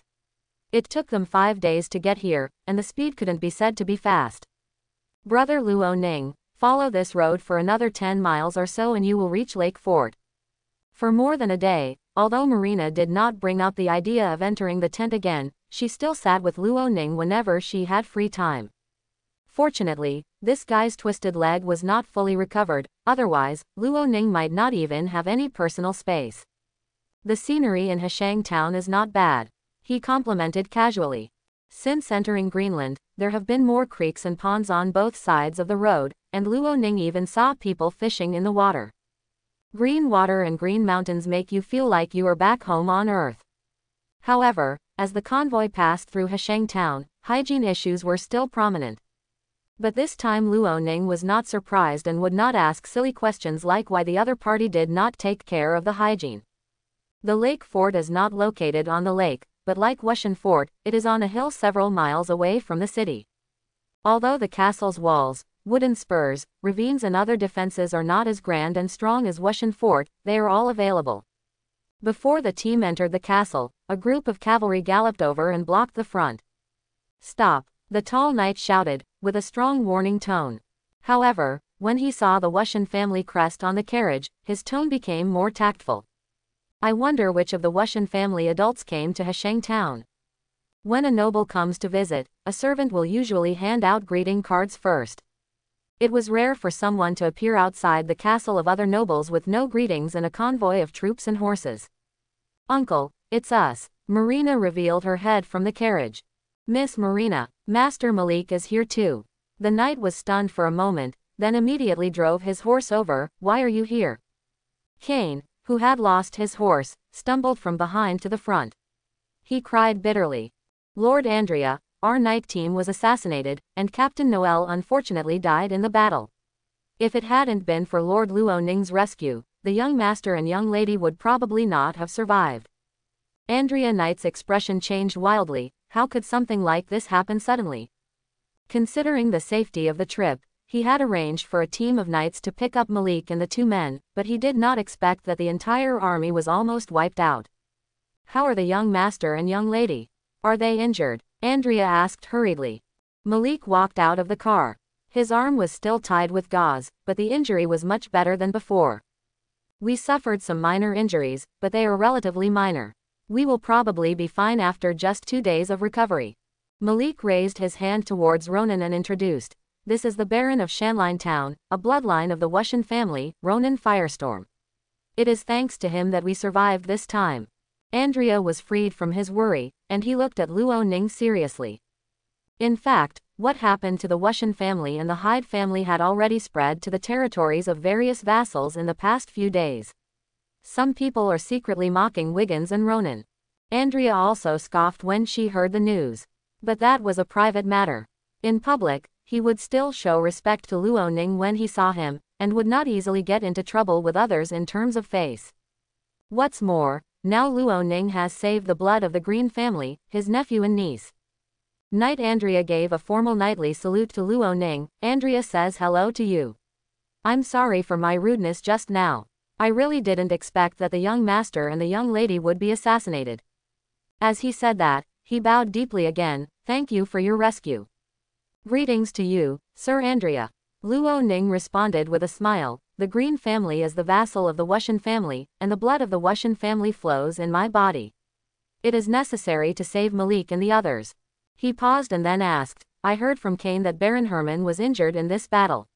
It took them 5 days to get here, and the speed couldn't be said to be fast. Brother Luo Ning, follow this road for another 10 miles or so and you will reach Lake Fort. For more than a day, although Marina did not bring up the idea of entering the tent again, she still sat with Luo Ning whenever she had free time. Fortunately, this guy's twisted leg was not fully recovered, otherwise, Luo Ning might not even have any personal space. The scenery in Heshang Town is not bad. He complimented casually. Since entering Greenland, there have been more creeks and ponds on both sides of the road, and Luo Ning even saw people fishing in the water. Green water and green mountains make you feel like you are back home on Earth. However, as the convoy passed through Hesheng town, hygiene issues were still prominent. But this time Luo Ning was not surprised and would not ask silly questions like why the other party did not take care of the hygiene. The lake fort is not located on the lake, but like Wushan Fort, it is on a hill several miles away from the city. Although the castle's walls, wooden spurs, ravines and other defenses are not as grand and strong as Wushan Fort, they are all available. Before the team entered the castle, a group of cavalry galloped over and blocked the front. "Stop," the tall knight shouted, with a strong warning tone. However, when he saw the Wushan family crest on the carriage, his tone became more tactful. "I wonder which of the Wushan family adults came to Hesheng town." When a noble comes to visit, a servant will usually hand out greeting cards first. It was rare for someone to appear outside the castle of other nobles with no greetings and a convoy of troops and horses. "Uncle, it's us," Marina revealed her head from the carriage. "Miss Marina, Master Malik is here too." The knight was stunned for a moment, then immediately drove his horse over. "Why are you here?" Kane, who had lost his horse, stumbled from behind to the front. He cried bitterly. "Lord Andrea, our night team was assassinated, and Captain Noel unfortunately died in the battle. If it hadn't been for Lord Luo Ning's rescue, the young master and young lady would probably not have survived." Andrea Knight's expression changed wildly. How could something like this happen suddenly? Considering the safety of the trip, he had arranged for a team of knights to pick up Malik and the two men, but he did not expect that the entire army was almost wiped out. "How are the young master and young lady? Are they injured?" Andrea asked hurriedly. Malik walked out of the car. His arm was still tied with gauze, but the injury was much better than before. "We suffered some minor injuries, but they are relatively minor. We will probably be fine after just 2 days of recovery." Malik raised his hand towards Ronan and introduced, "This is the Baron of Shanline Town, a bloodline of the Wushan family, Ronan Firestorm. It is thanks to him that we survived this time." Andrea was freed from his worry, and he looked at Luo Ning seriously. In fact, what happened to the Wushan family and the Hyde family had already spread to the territories of various vassals in the past few days. Some people are secretly mocking Wiggins and Ronan. Andrea also scoffed when she heard the news. But that was a private matter. In public, he would still show respect to Luo Ning when he saw him, and would not easily get into trouble with others in terms of face. What's more, now Luo Ning has saved the blood of the Green family, his nephew and niece. Knight Andrea gave a formal knightly salute to Luo Ning. "Andrea says hello to you. I'm sorry for my rudeness just now. I really didn't expect that the young master and the young lady would be assassinated." As he said that, he bowed deeply again. "Thank you for your rescue." "Greetings to you, Sir Andrea." Luo Ning responded with a smile. "The Green family is the vassal of the Wushan family, and the blood of the Wushan family flows in my body. It is necessary to save Malik and the others." He paused and then asked, "I heard from Kane that Baron Herman was injured in this battle.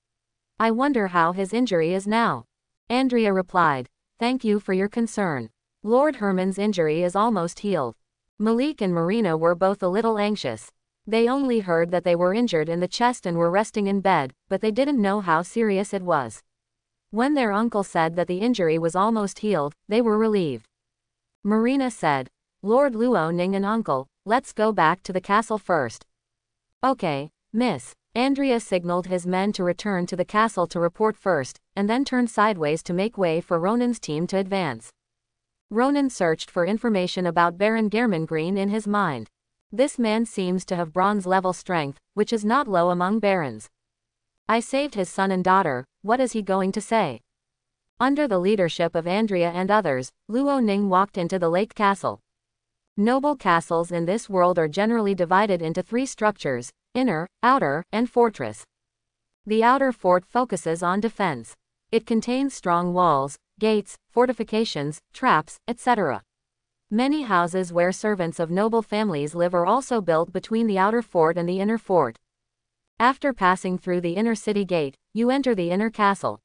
I wonder how his injury is now." Andrea replied, "Thank you for your concern. Lord Herman's injury is almost healed." Malik and Marina were both a little anxious. They only heard that they were injured in the chest and were resting in bed, but they didn't know how serious it was. When their uncle said that the injury was almost healed, they were relieved. Marina said, "Lord Luo Ning and uncle, let's go back to the castle first." "Okay, miss." Andrea signaled his men to return to the castle to report first, and then turned sideways to make way for Ronan's team to advance. Ronan searched for information about Baron Gehrman Green in his mind. This man seems to have bronze-level strength, which is not low among barons. "I saved his son and daughter, what is he going to say?" Under the leadership of Andrea and others, Luo Ning walked into the lake castle. Noble castles in this world are generally divided into 3 structures: inner, outer, and fortress. The outer fort focuses on defense. It contains strong walls, gates, fortifications, traps, etc. Many houses where servants of noble families live are also built between the outer fort and the inner fort. After passing through the inner city gate, you enter the inner castle.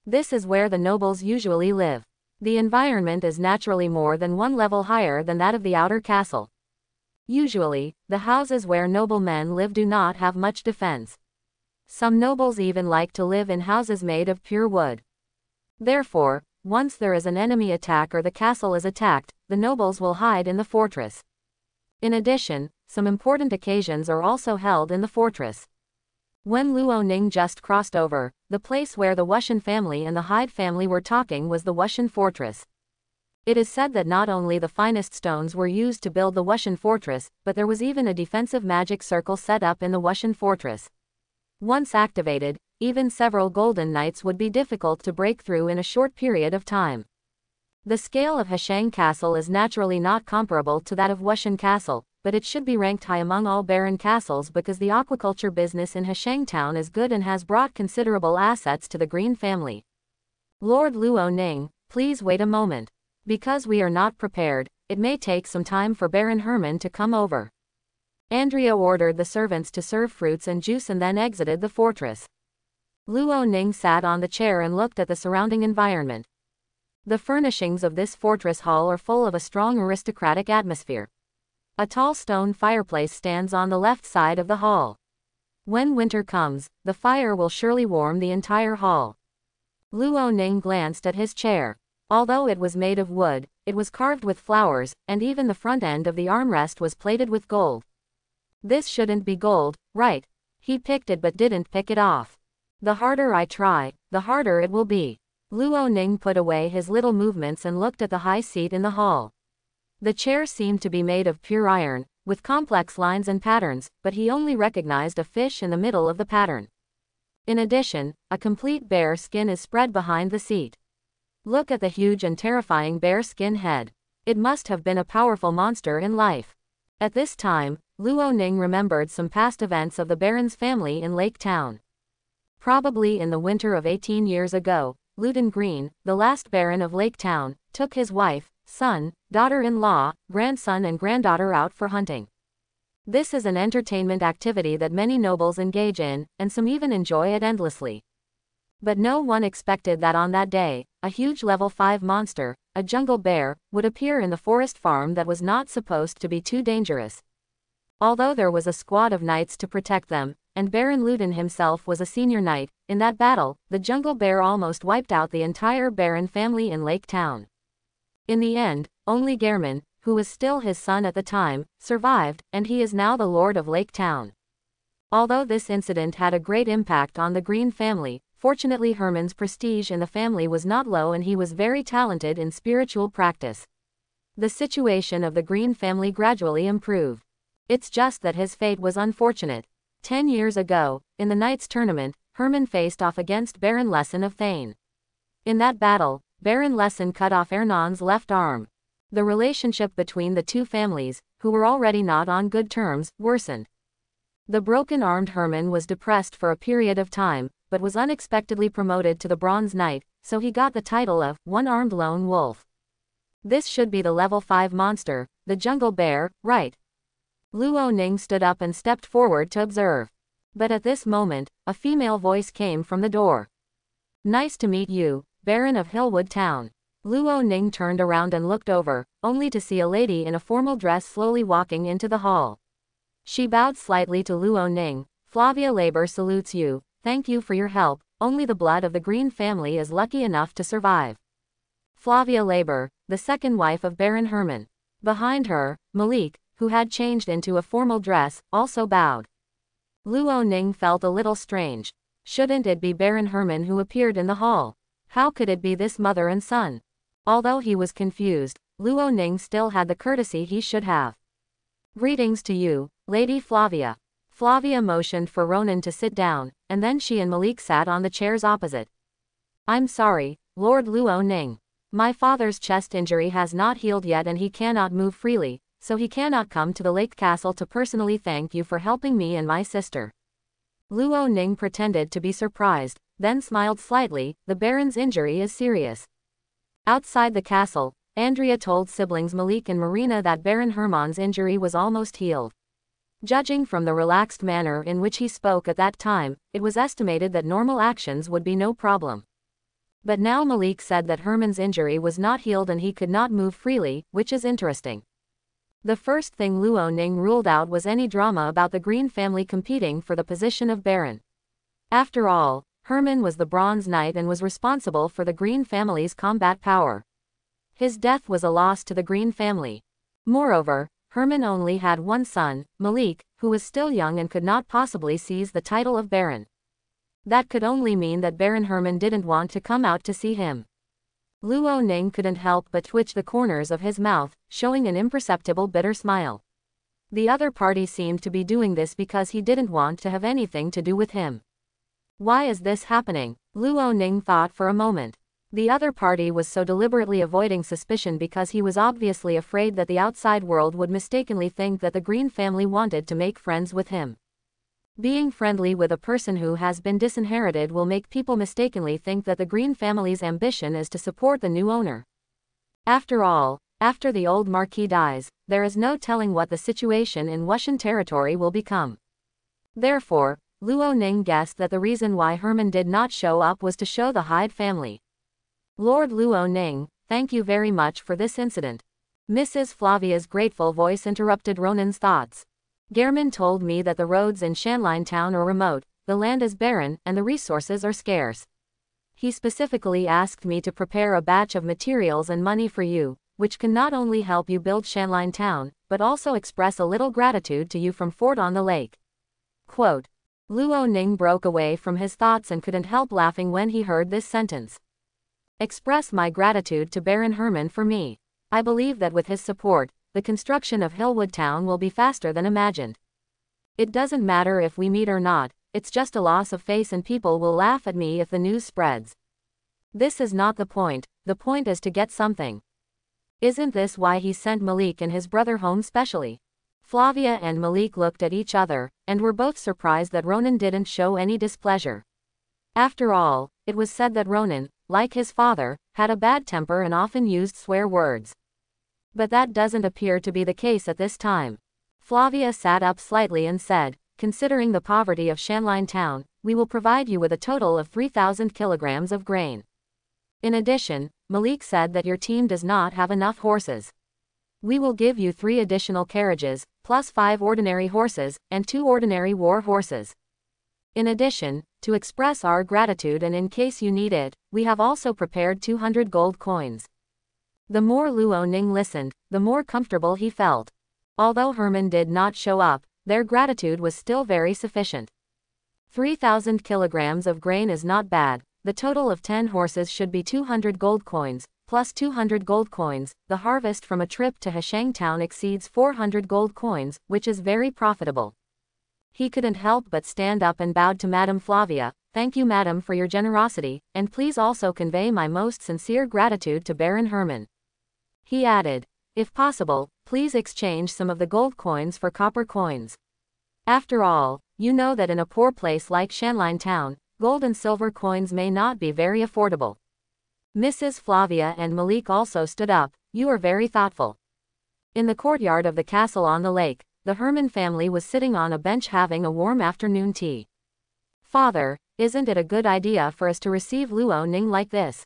This is where the nobles usually live. The environment is naturally more than 1 level higher than that of the outer castle. Usually, the houses where noblemen live do not have much defense. Some nobles even like to live in houses made of pure wood. Therefore, once there is an enemy attack or the castle is attacked, the nobles will hide in the fortress. In addition, some important occasions are also held in the fortress. When Luo Ning just crossed over, the place where the Wushan family and the Hyde family were talking was the Wushan fortress. It is said that not only the finest stones were used to build the Wushan fortress, but there was even a defensive magic circle set up in the Wushan fortress. Once activated, even several golden knights would be difficult to break through in a short period of time. The scale of Heshang Castle is naturally not comparable to that of Wushan Castle, but it should be ranked high among all barren castles because the aquaculture business in Heshang Town is good and has brought considerable assets to the Green family. Lord Luo Ning, please wait a moment. Because we are not prepared, it may take some time for Baron Herman to come over. Andrea ordered the servants to serve fruits and juice and then exited the fortress. Luo Ning sat on the chair and looked at the surrounding environment. The furnishings of this fortress hall are full of a strong aristocratic atmosphere. A tall stone fireplace stands on the left side of the hall. When winter comes, the fire will surely warm the entire hall. Luo Ning glanced at his chair. Although it was made of wood, it was carved with flowers, and even the front end of the armrest was plated with gold. This shouldn't be gold, right? He picked it but didn't pick it off. The harder I try, the harder it will be. Luo Ning put away his little movements and looked at the high seat in the hall. The chair seemed to be made of pure iron, with complex lines and patterns, but he only recognized a fish in the middle of the pattern. In addition, a complete bear skin is spread behind the seat. Look at the huge and terrifying bear skin head. It must have been a powerful monster in life. At this time, Luo Ning remembered some past events of the Baron's family in Lake Town. Probably in the winter of 18 years ago, Luton Green, the last Baron of Lake Town, took his wife, son, daughter-in-law, grandson and granddaughter out for hunting. This is an entertainment activity that many nobles engage in, and some even enjoy it endlessly. But no one expected that on that day, a huge level 5 monster, a jungle bear, would appear in the forest farm that was not supposed to be too dangerous. Although there was a squad of knights to protect them, and Baron Luton himself was a senior knight, in that battle, the jungle bear almost wiped out the entire Baron family in Lake Town. In the end, only Gehrman, who was still his son at the time, survived, and he is now the Lord of Lake Town. Although this incident had a great impact on the Green family, fortunately Herman's prestige in the family was not low and he was very talented in spiritual practice. The situation of the Green family gradually improved. It's just that his fate was unfortunate. 10 years ago, in the Knights tournament, Herman faced off against Baron Lesson of Thane. In that battle, Baron Lesson cut off Ernon's left arm. The relationship between the two families, who were already not on good terms, worsened. The broken-armed Herman was depressed for a period of time, but was unexpectedly promoted to the Bronze Knight, so he got the title of One-Armed Lone Wolf. This should be the level 5 monster, the jungle bear, right? Luo Ning stood up and stepped forward to observe. But at this moment, a female voice came from the door. Nice to meet you, Baron of Hillwood Town. Luo Ning turned around and looked over, only to see a lady in a formal dress slowly walking into the hall. She bowed slightly to Luo Ning. Flavia Labor salutes you, thank you for your help, only the blood of the Green family is lucky enough to survive. Flavia Labor, the second wife of Baron Herman. Behind her, Malik, who had changed into a formal dress, also bowed. Luo Ning felt a little strange. Shouldn't it be Baron Herman who appeared in the hall? How could it be this mother and son? Although he was confused, Luo Ning still had the courtesy he should have. Greetings to you, Lady Flavia. Flavia motioned for Ronan to sit down, and then she and Malik sat on the chairs opposite. I'm sorry, Lord Luo Ning. My father's chest injury has not healed yet and he cannot move freely, so he cannot come to the Lake Castle to personally thank you for helping me and my sister. Luo Ning pretended to be surprised, then smiled slightly. The Baron's injury is serious. Outside the castle, Andrea told siblings Malik and Marina that Baron Herman's injury was almost healed. Judging from the relaxed manner in which he spoke at that time, it was estimated that normal actions would be no problem. But now Malik said that Herman's injury was not healed and he could not move freely, which is interesting. The first thing Luo Ning ruled out was any drama about the Green family competing for the position of Baron. After all, Herman was the Bronze Knight and was responsible for the Green family's combat power. His death was a loss to the Green family. Moreover, Herman only had one son, Malik, who was still young and could not possibly seize the title of Baron. That could only mean that Baron Herman didn't want to come out to see him. Luo Ning couldn't help but twitch the corners of his mouth, showing an imperceptible bitter smile. The other party seemed to be doing this because he didn't want to have anything to do with him. Why is this happening? Luo Ning thought for a moment. The other party was so deliberately avoiding suspicion because he was obviously afraid that the outside world would mistakenly think that the Green family wanted to make friends with him. Being friendly with a person who has been disinherited will make people mistakenly think that the Green family's ambition is to support the new owner. After all, after the old marquis dies, there is no telling what the situation in Wushan territory will become. Therefore, Luo Ning guessed that the reason why Herman did not show up was to show the Hyde family. Lord Luo Ning, thank you very much for this incident. Mrs. Flavia's grateful voice interrupted Ronan's thoughts. Gehrman told me that the roads in Shanline town are remote, the land is barren, and the resources are scarce. He specifically asked me to prepare a batch of materials and money for you, which can not only help you build Shanline town, but also express a little gratitude to you from Fort on the Lake. Quote. Luo Ning broke away from his thoughts and couldn't help laughing when he heard this sentence. Express my gratitude to Baron Herman for me. I believe that with his support, the construction of Hillwood Town will be faster than imagined. It doesn't matter if we meet or not, it's just a loss of face and people will laugh at me if the news spreads. This is not the point is to get something. Isn't this why he sent Malik and his brother home specially? Flavia and Malik looked at each other, and were both surprised that Ronan didn't show any displeasure. After all, it was said that Ronan, like his father, had a bad temper and often used swear words. But that doesn't appear to be the case at this time. Flavia sat up slightly and said, considering the poverty of Shanline town, we will provide you with a total of 3,000 kilograms of grain. In addition, Malik said that your team does not have enough horses. We will give you 3 additional carriages, plus 5 ordinary horses, and 2 ordinary war horses. In addition, to express our gratitude and in case you need it, we have also prepared 200 gold coins. The more Luo Ning listened, the more comfortable he felt. Although Herman did not show up, their gratitude was still very sufficient. 3,000 kilograms of grain is not bad, the total of 10 horses should be 200 gold coins, plus 200 gold coins, the harvest from a trip to Heshang town exceeds 400 gold coins, which is very profitable. He couldn't help but stand up and bowed to Madame Flavia. Thank you madam for your generosity, and please also convey my most sincere gratitude to Baron Herman. He added, if possible, please exchange some of the gold coins for copper coins. After all, you know that in a poor place like Shanline town, gold and silver coins may not be very affordable. Mrs. Flavia and Malik also stood up. You are very thoughtful. In the courtyard of the castle on the lake, the Herman family was sitting on a bench having a warm afternoon tea. Father, isn't it a good idea for us to receive Luo Ning like this?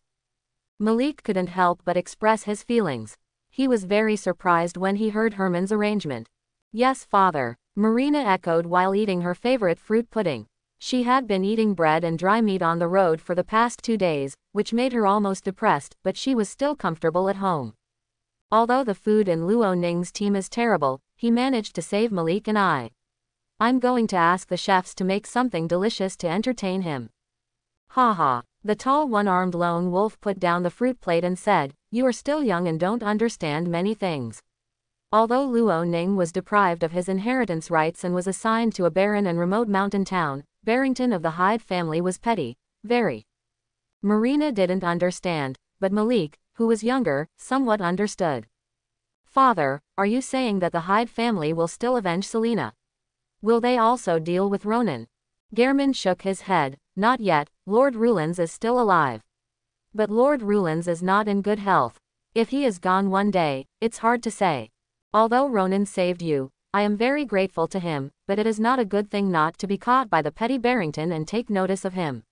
Malik couldn't help but express his feelings. He was very surprised when he heard Herman's arrangement. Yes, father, Marina echoed while eating her favorite fruit pudding. She had been eating bread and dry meat on the road for the past 2 days, which made her almost depressed, but she was still comfortable at home. Although the food in Luo Ning's team is terrible, he managed to save Malik and I. I'm going to ask the chefs to make something delicious to entertain him. Ha ha. The tall one-armed lone wolf put down the fruit plate and said, you are still young and don't understand many things. Although Luo Ning was deprived of his inheritance rights and was assigned to a barren and remote mountain town, Barrington of the Hyde family was petty, very. Marina didn't understand, but Malik, who was younger, somewhat understood. Father, are you saying that the Hyde family will still avenge Selena? Will they also deal with Ronan? Gehrman shook his head. Not yet, Lord Rulans is still alive. But Lord Rulans is not in good health. If he is gone one day, it's hard to say. Although Ronan saved you, I am very grateful to him, but it is not a good thing not to be caught by the petty Barrington and take notice of him.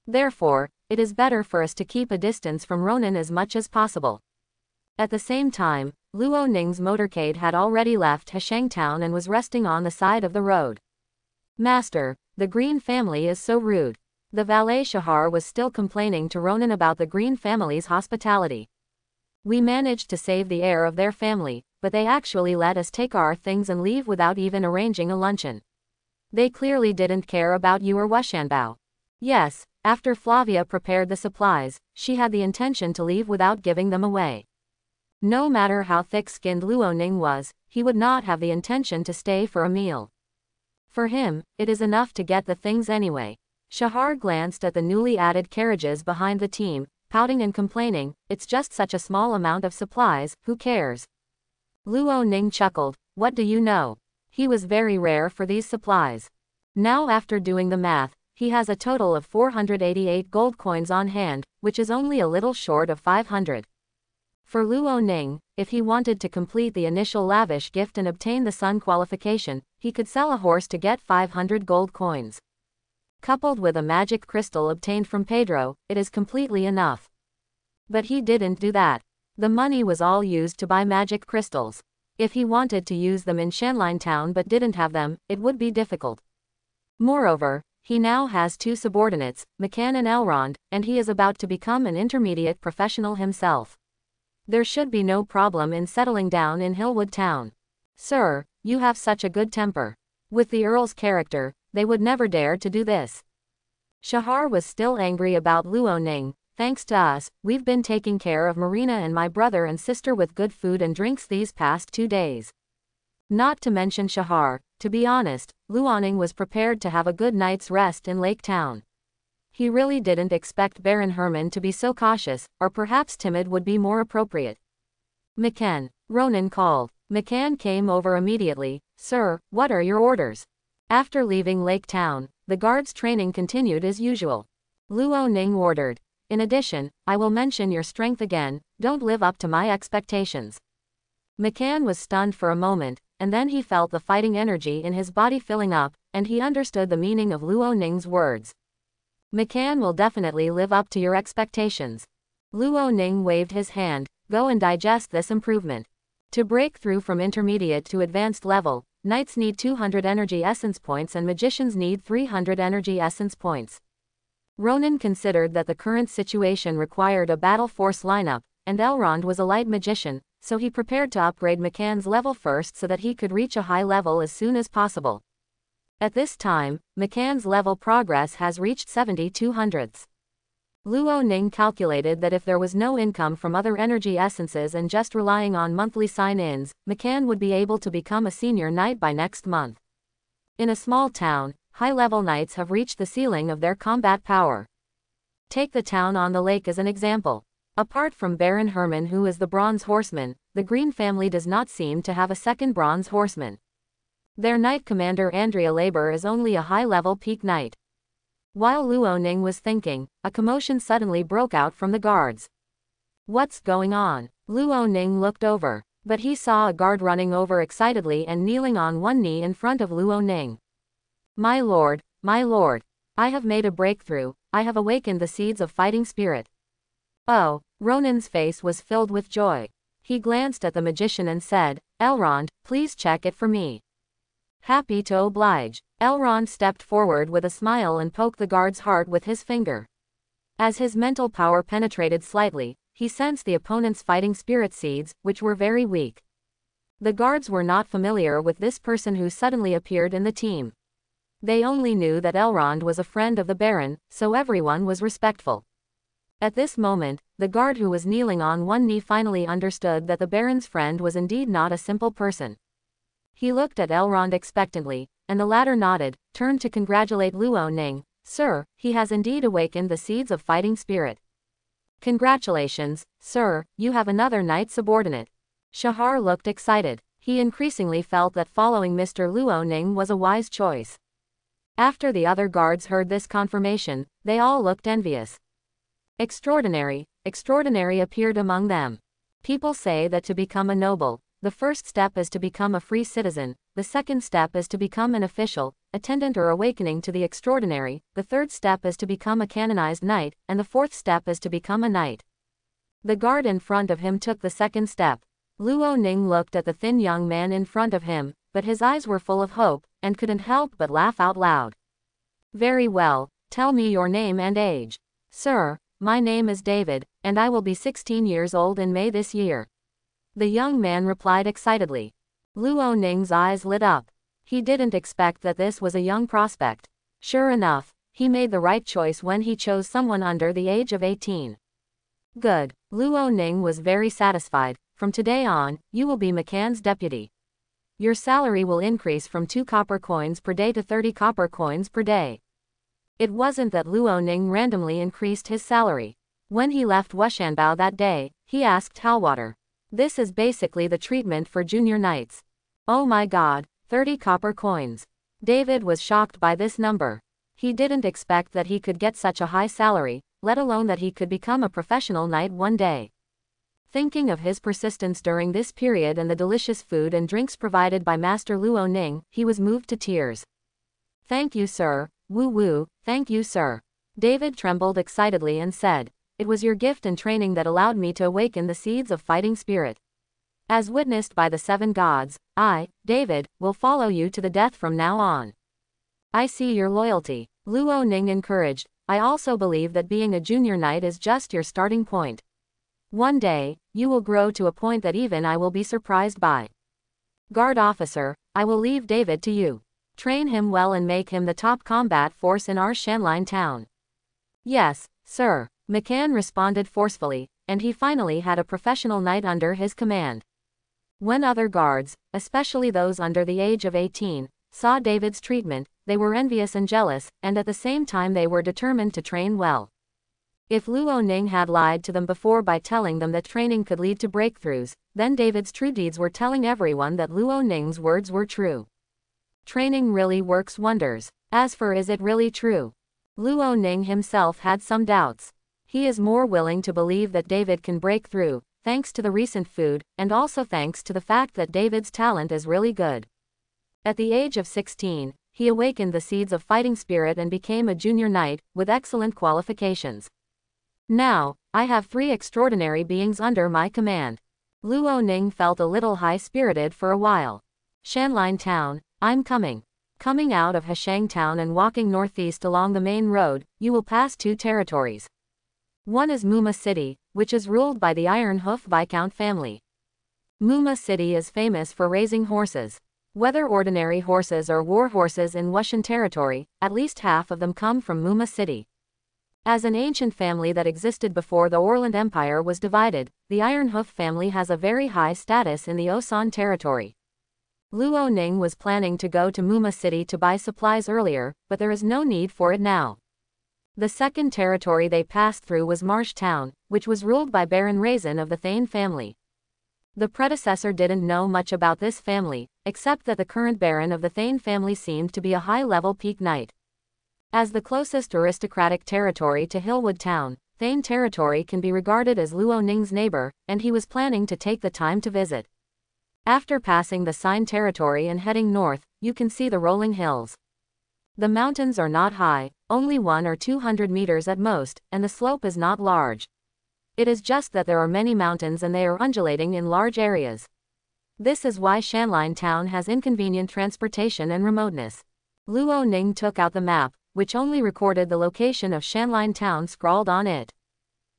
Therefore, it is better for us to keep a distance from Ronan as much as possible. At the same time, Luo Ning's motorcade had already left Heshang town and was resting on the side of the road. Master, the Green family is so rude. The valet Shahar was still complaining to Ronan about the Green family's hospitality. We managed to save the heir of their family, but they actually let us take our things and leave without even arranging a luncheon. They clearly didn't care about you or Washanbao. Yes, after Flavia prepared the supplies, she had the intention to leave without giving them away. No matter how thick-skinned Luoning was, he would not have the intention to stay for a meal. For him, it is enough to get the things anyway. Shahar glanced at the newly added carriages behind the team, pouting and complaining, it's just such a small amount of supplies, who cares? Luoning chuckled, what do you know? He was very rare for these supplies. Now after doing the math, he has a total of 488 gold coins on hand, which is only a little short of 500. For Luoning, if he wanted to complete the initial lavish gift and obtain the Sun qualification, he could sell a horse to get 500 gold coins. Coupled with a magic crystal obtained from Pedro, it is completely enough. But he didn't do that. The money was all used to buy magic crystals. If he wanted to use them in Shanline Town but didn't have them, it would be difficult. Moreover, he now has two subordinates, McCann and Elrond, and he is about to become an intermediate professional himself. There should be no problem in settling down in Hillwood Town. Sir, you have such a good temper. With the Earl's character, they would never dare to do this. Shahar was still angry about Luoning. Thanks to us, we've been taking care of Marina and my brother and sister with good food and drinks these past 2 days. Not to mention Shahar, to be honest, Luoning was prepared to have a good night's rest in Lake Town. He really didn't expect Baron Herman to be so cautious, or perhaps timid would be more appropriate. McCann, Ronan called. McCann came over immediately. Sir, what are your orders? After leaving Lake Town, the guards' training continued as usual. Luoning ordered. In addition, I will mention your strength again, don't live up to my expectations. McCann was stunned for a moment, and then he felt the fighting energy in his body filling up, and he understood the meaning of Luoning's words. McCann will definitely live up to your expectations. Luoning waved his hand, go and digest this improvement. To break through from intermediate to advanced level, knights need 200 energy essence points and magicians need 300 energy essence points. Ronan considered that the current situation required a battle force lineup, and Elrond was a light magician, so he prepared to upgrade McCann's level first so that he could reach a high level as soon as possible. At this time, McCann's level progress has reached 7200ths. Luoning calculated that if there was no income from other energy essences and just relying on monthly sign-ins, McCann would be able to become a senior knight by next month. In a small town, high-level knights have reached the ceiling of their combat power. Take the town on the lake as an example. Apart from Baron Herman, who is the Bronze Horseman, the Green family does not seem to have a second Bronze Horseman. Their knight commander Andrea Labor is only a high-level peak knight. While Luoning was thinking, a commotion suddenly broke out from the guards. What's going on? Luoning looked over, but he saw a guard running over excitedly and kneeling on one knee in front of Luoning. My lord, I have made a breakthrough, I have awakened the seeds of fighting spirit. Oh, Ronan's face was filled with joy. He glanced at the magician and said, Elrond, please check it for me. Happy to oblige. Elrond stepped forward with a smile and poked the guard's heart with his finger. As his mental power penetrated slightly, he sensed the opponent's fighting spirit seeds, which were very weak. The guards were not familiar with this person who suddenly appeared in the team. They only knew that Elrond was a friend of the Baron, so everyone was respectful. At this moment, the guard who was kneeling on one knee finally understood that the Baron's friend was indeed not a simple person. He looked at Elrond expectantly, and the latter nodded, turned to congratulate Luoning. Sir, he has indeed awakened the seeds of fighting spirit. Congratulations, sir, you have another knight subordinate. Shahar looked excited. He increasingly felt that following Mr. Luoning was a wise choice. After the other guards heard this confirmation, they all looked envious. Extraordinary appeared among them. People say that to become a noble, the first step is to become a free citizen, the second step is to become an official, attendant or awakening to the extraordinary, the third step is to become a canonized knight, and the fourth step is to become a knight. The guard in front of him took the second step. Luoning looked at the thin young man in front of him, but his eyes were full of hope, and couldn't help but laugh out loud. Very well, Tell me your name and age. Sir, my name is David, and I will be 16 years old in May this year. The young man replied excitedly. Luo Ning's eyes lit up. He didn't expect that this was a young prospect. Sure enough, he made the right choice when he chose someone under the age of 18. Good. Luo Ning was very satisfied. From today on, you will be McCann's deputy. Your salary will increase from 2 copper coins per day to 30 copper coins per day. It wasn't that Luo Ning randomly increased his salary. When he left Wushanbao that day, he asked Halwater. This is basically the treatment for junior knights. Oh my god, 30 copper coins. David was shocked by this number. He didn't expect that he could get such a high salary, let alone that he could become a professional knight one day. Thinking of his persistence during this period and the delicious food and drinks provided by Master Luo Ning, he was moved to tears. Thank you, sir. Woo woo, thank you, sir. David trembled excitedly and said, it was your gift and training that allowed me to awaken the seeds of fighting spirit. As witnessed by the 7 gods, I, David, will follow you to the death from now on. I see your loyalty. Luo Ning encouraged. I also believe that being a junior knight is just your starting point. One day, you will grow to a point that even I will be surprised by. Guard officer, I will leave David to you. Train him well and make him the top combat force in our Shanline town. Yes, sir, McCann responded forcefully, and he finally had a professional knight under his command. When other guards, especially those under the age of 18, saw David's treatment, they were envious and jealous, and at the same time they were determined to train well. If Luo Ning had lied to them before by telling them that training could lead to breakthroughs, then David's true deeds were telling everyone that Luo Ning's words were true. Training really works wonders. As for is it really true? Luo Ning himself had some doubts. He is more willing to believe that David can break through, thanks to the recent food, and also thanks to the fact that David's talent is really good. At the age of 16, he awakened the seeds of fighting spirit and became a junior knight, with excellent qualifications. Now, I have 3 extraordinary beings under my command. Luo Ning felt a little high-spirited for a while. Shanline Town, I'm coming. Coming out of Heshang Town and walking northeast along the main road, you will pass 2 territories. One is Muma City, which is ruled by the Iron Hoof Viscount family. Muma City is famous for raising horses. Whether ordinary horses or war horses in Wushan territory, at least half of them come from Muma City. As an ancient family that existed before the Orland Empire was divided, the Iron Hoof family has a very high status in the Osan territory. Luo Ning was planning to go to Muma City to buy supplies earlier, but there is no need for it now. The second territory they passed through was Marsh Town, which was ruled by Baron Raisin of the Thane family. The predecessor didn't know much about this family, except that the current Baron of the Thane family seemed to be a high-level peak knight. As the closest aristocratic territory to Hillwood Town, Thane territory can be regarded as Luo Ning's neighbor, and he was planning to take the time to visit. After passing the Sine territory and heading north, you can see the rolling hills. The mountains are not high, only 100 or 200 meters at most, and the slope is not large. It is just that there are many mountains and they are undulating in large areas. This is why Shanline Town has inconvenient transportation and remoteness. Luo Ning took out the map, which only recorded the location of Shanline Town scrawled on it.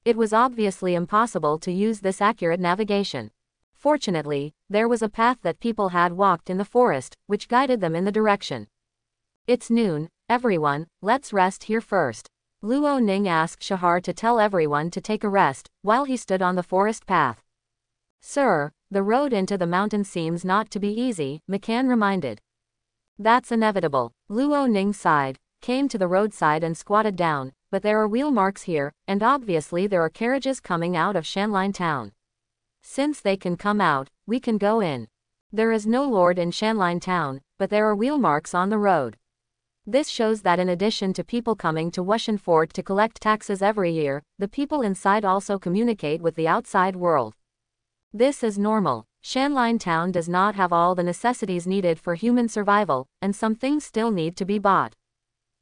It was obviously impossible to use this accurate navigation. Fortunately, there was a path that people had walked in the forest, which guided them in the direction. It's noon, everyone, let's rest here first. Luo Ning asked Shahar to tell everyone to take a rest, while he stood on the forest path. Sir, the road into the mountain seems not to be easy, McCann reminded. That's inevitable. Luo Ning sighed, came to the roadside and squatted down, but there are wheel marks here, and obviously there are carriages coming out of Shanline Town. Since they can come out, we can go in. There is no lord in Shanline Town, but there are wheel marks on the road. This shows that in addition to people coming to Wushan Fort to collect taxes every year, the people inside also communicate with the outside world. This is normal. Shanline Town does not have all the necessities needed for human survival, and some things still need to be bought.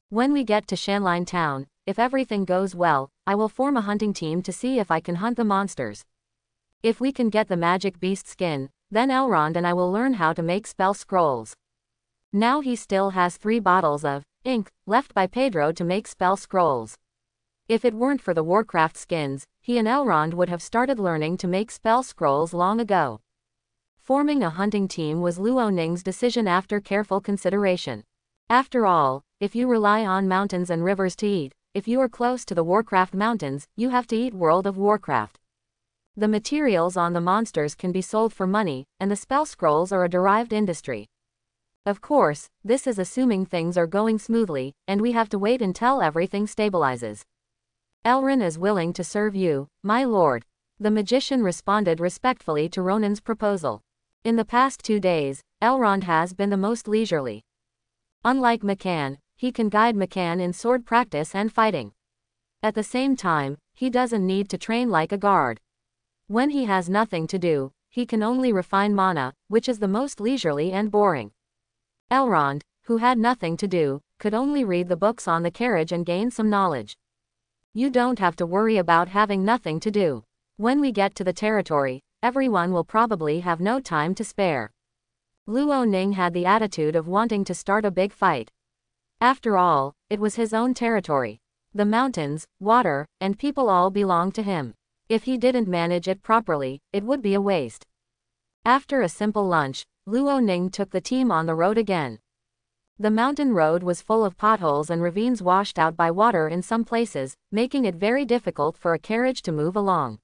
When we get to Shanline Town, if everything goes well, I will form a hunting team to see if I can hunt the monsters. If we can get the magic beast skin, then Elrond and I will learn how to make spell scrolls. Now he still has 3 bottles of ink, left by Pedro to make spell scrolls. If it weren't for the Warcraft skins, he and Elrond would have started learning to make spell scrolls long ago. Forming a hunting team was Luo Ning's decision after careful consideration. After all, if you rely on mountains and rivers to eat, if you are close to the Warcraft mountains, you have to eat World of Warcraft. The materials on the monsters can be sold for money, and the spell scrolls are a derived industry. Of course, this is assuming things are going smoothly, and we have to wait until everything stabilizes. Elrond is willing to serve you, my lord. The magician responded respectfully to Ronan's proposal. In the past 2 days, Elrond has been the most leisurely. Unlike McCann, he can guide McCann in sword practice and fighting. At the same time, he doesn't need to train like a guard. When he has nothing to do, he can only refine mana, which is the most leisurely and boring. Elrond, who had nothing to do, could only read the books on the carriage and gain some knowledge. You don't have to worry about having nothing to do. When we get to the territory, everyone will probably have no time to spare. Luo Ning had the attitude of wanting to start a big fight. After all, it was his own territory. The mountains, water, and people all belonged to him. If he didn't manage it properly, it would be a waste. After a simple lunch, Luo Ning took the team on the road again. The mountain road was full of potholes and ravines washed out by water in some places, making it very difficult for a carriage to move along.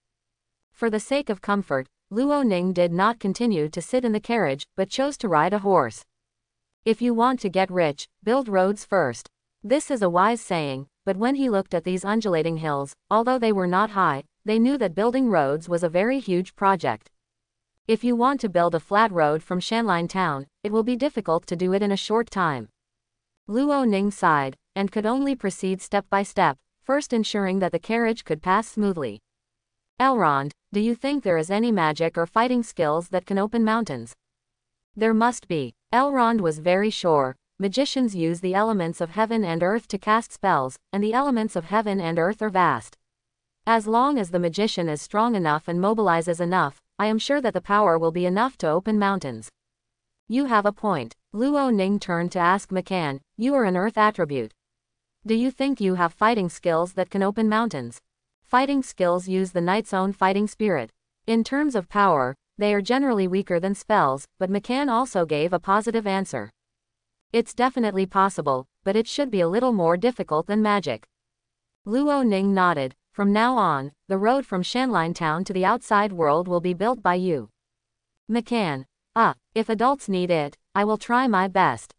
For the sake of comfort, Luo Ning did not continue to sit in the carriage, but chose to ride a horse. If you want to get rich, build roads first. This is a wise saying, but when he looked at these undulating hills, although they were not high, they knew that building roads was a very huge project. If you want to build a flat road from Shanline Town, it will be difficult to do it in a short time. Luo Ning sighed, and could only proceed step by step, first ensuring that the carriage could pass smoothly. Elrond, do you think there is any magic or fighting skills that can open mountains? There must be. Elrond was very sure. Magicians use the elements of heaven and earth to cast spells, and the elements of heaven and earth are vast. As long as the magician is strong enough and mobilizes enough, I am sure that the power will be enough to open mountains. You have a point. Luo Ning turned to ask McCann, you are an earth attribute. Do you think you have fighting skills that can open mountains? Fighting skills use the knight's own fighting spirit. In terms of power, they are generally weaker than spells, but McCann also gave a positive answer. It's definitely possible, but it should be a little more difficult than magic. Luo Ning nodded. From now on, the road from Shanline Town to the outside world will be built by you. McCann. If adults need it, I will try my best.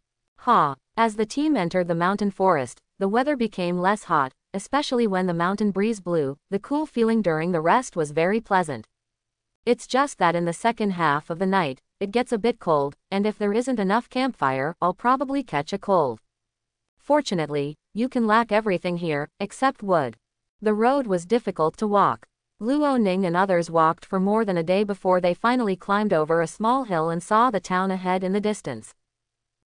As the team entered the mountain forest, the weather became less hot, especially when the mountain breeze blew. The cool feeling during the rest was very pleasant. It's just that in the second half of the night, it gets a bit cold, and if there isn't enough campfire, I'll probably catch a cold. Fortunately, you can lack everything here, except wood. The road was difficult to walk. Luo Ning and others walked for more than a day before they finally climbed over a small hill and saw the town ahead in the distance.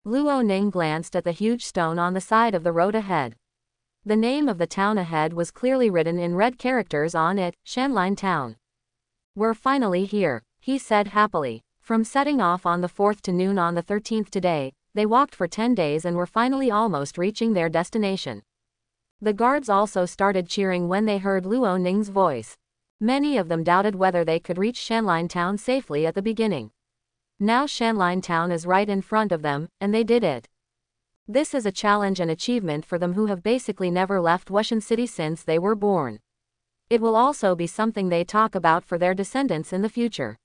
Luo Ning glanced at the huge stone on the side of the road ahead. The name of the town ahead was clearly written in red characters on it, Shanline Town. We're finally here, he said happily. From setting off on the 4th to noon on the 13th today, they walked for 10 days and were finally almost reaching their destination. The guards also started cheering when they heard Luo Ning's voice. Many of them doubted whether they could reach Shanline Town safely at the beginning. Now Shanline Town is right in front of them, and they did it. This is a challenge and achievement for them who have basically never left Wushan City since they were born. It will also be something they talk about for their descendants in the future.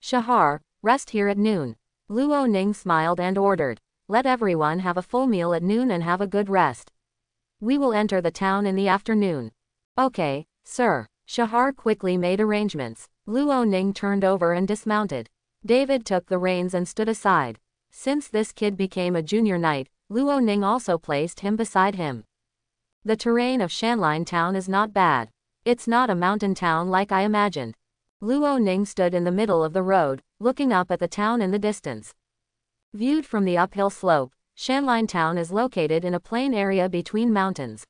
Shahar, rest here at noon. Luo Ning smiled and ordered. Let everyone have a full meal at noon and have a good rest. We will enter the town in the afternoon. Okay, sir. Shahar quickly made arrangements. Luo Ning turned over and dismounted. David took the reins and stood aside. Since this kid became a junior knight, Luo Ning also placed him beside him. The terrain of Shanline Town is not bad. It's not a mountain town like I imagined. Luo Ning stood in the middle of the road, looking up at the town in the distance. Viewed from the uphill slope, Shanline Town is located in a plain area between mountains.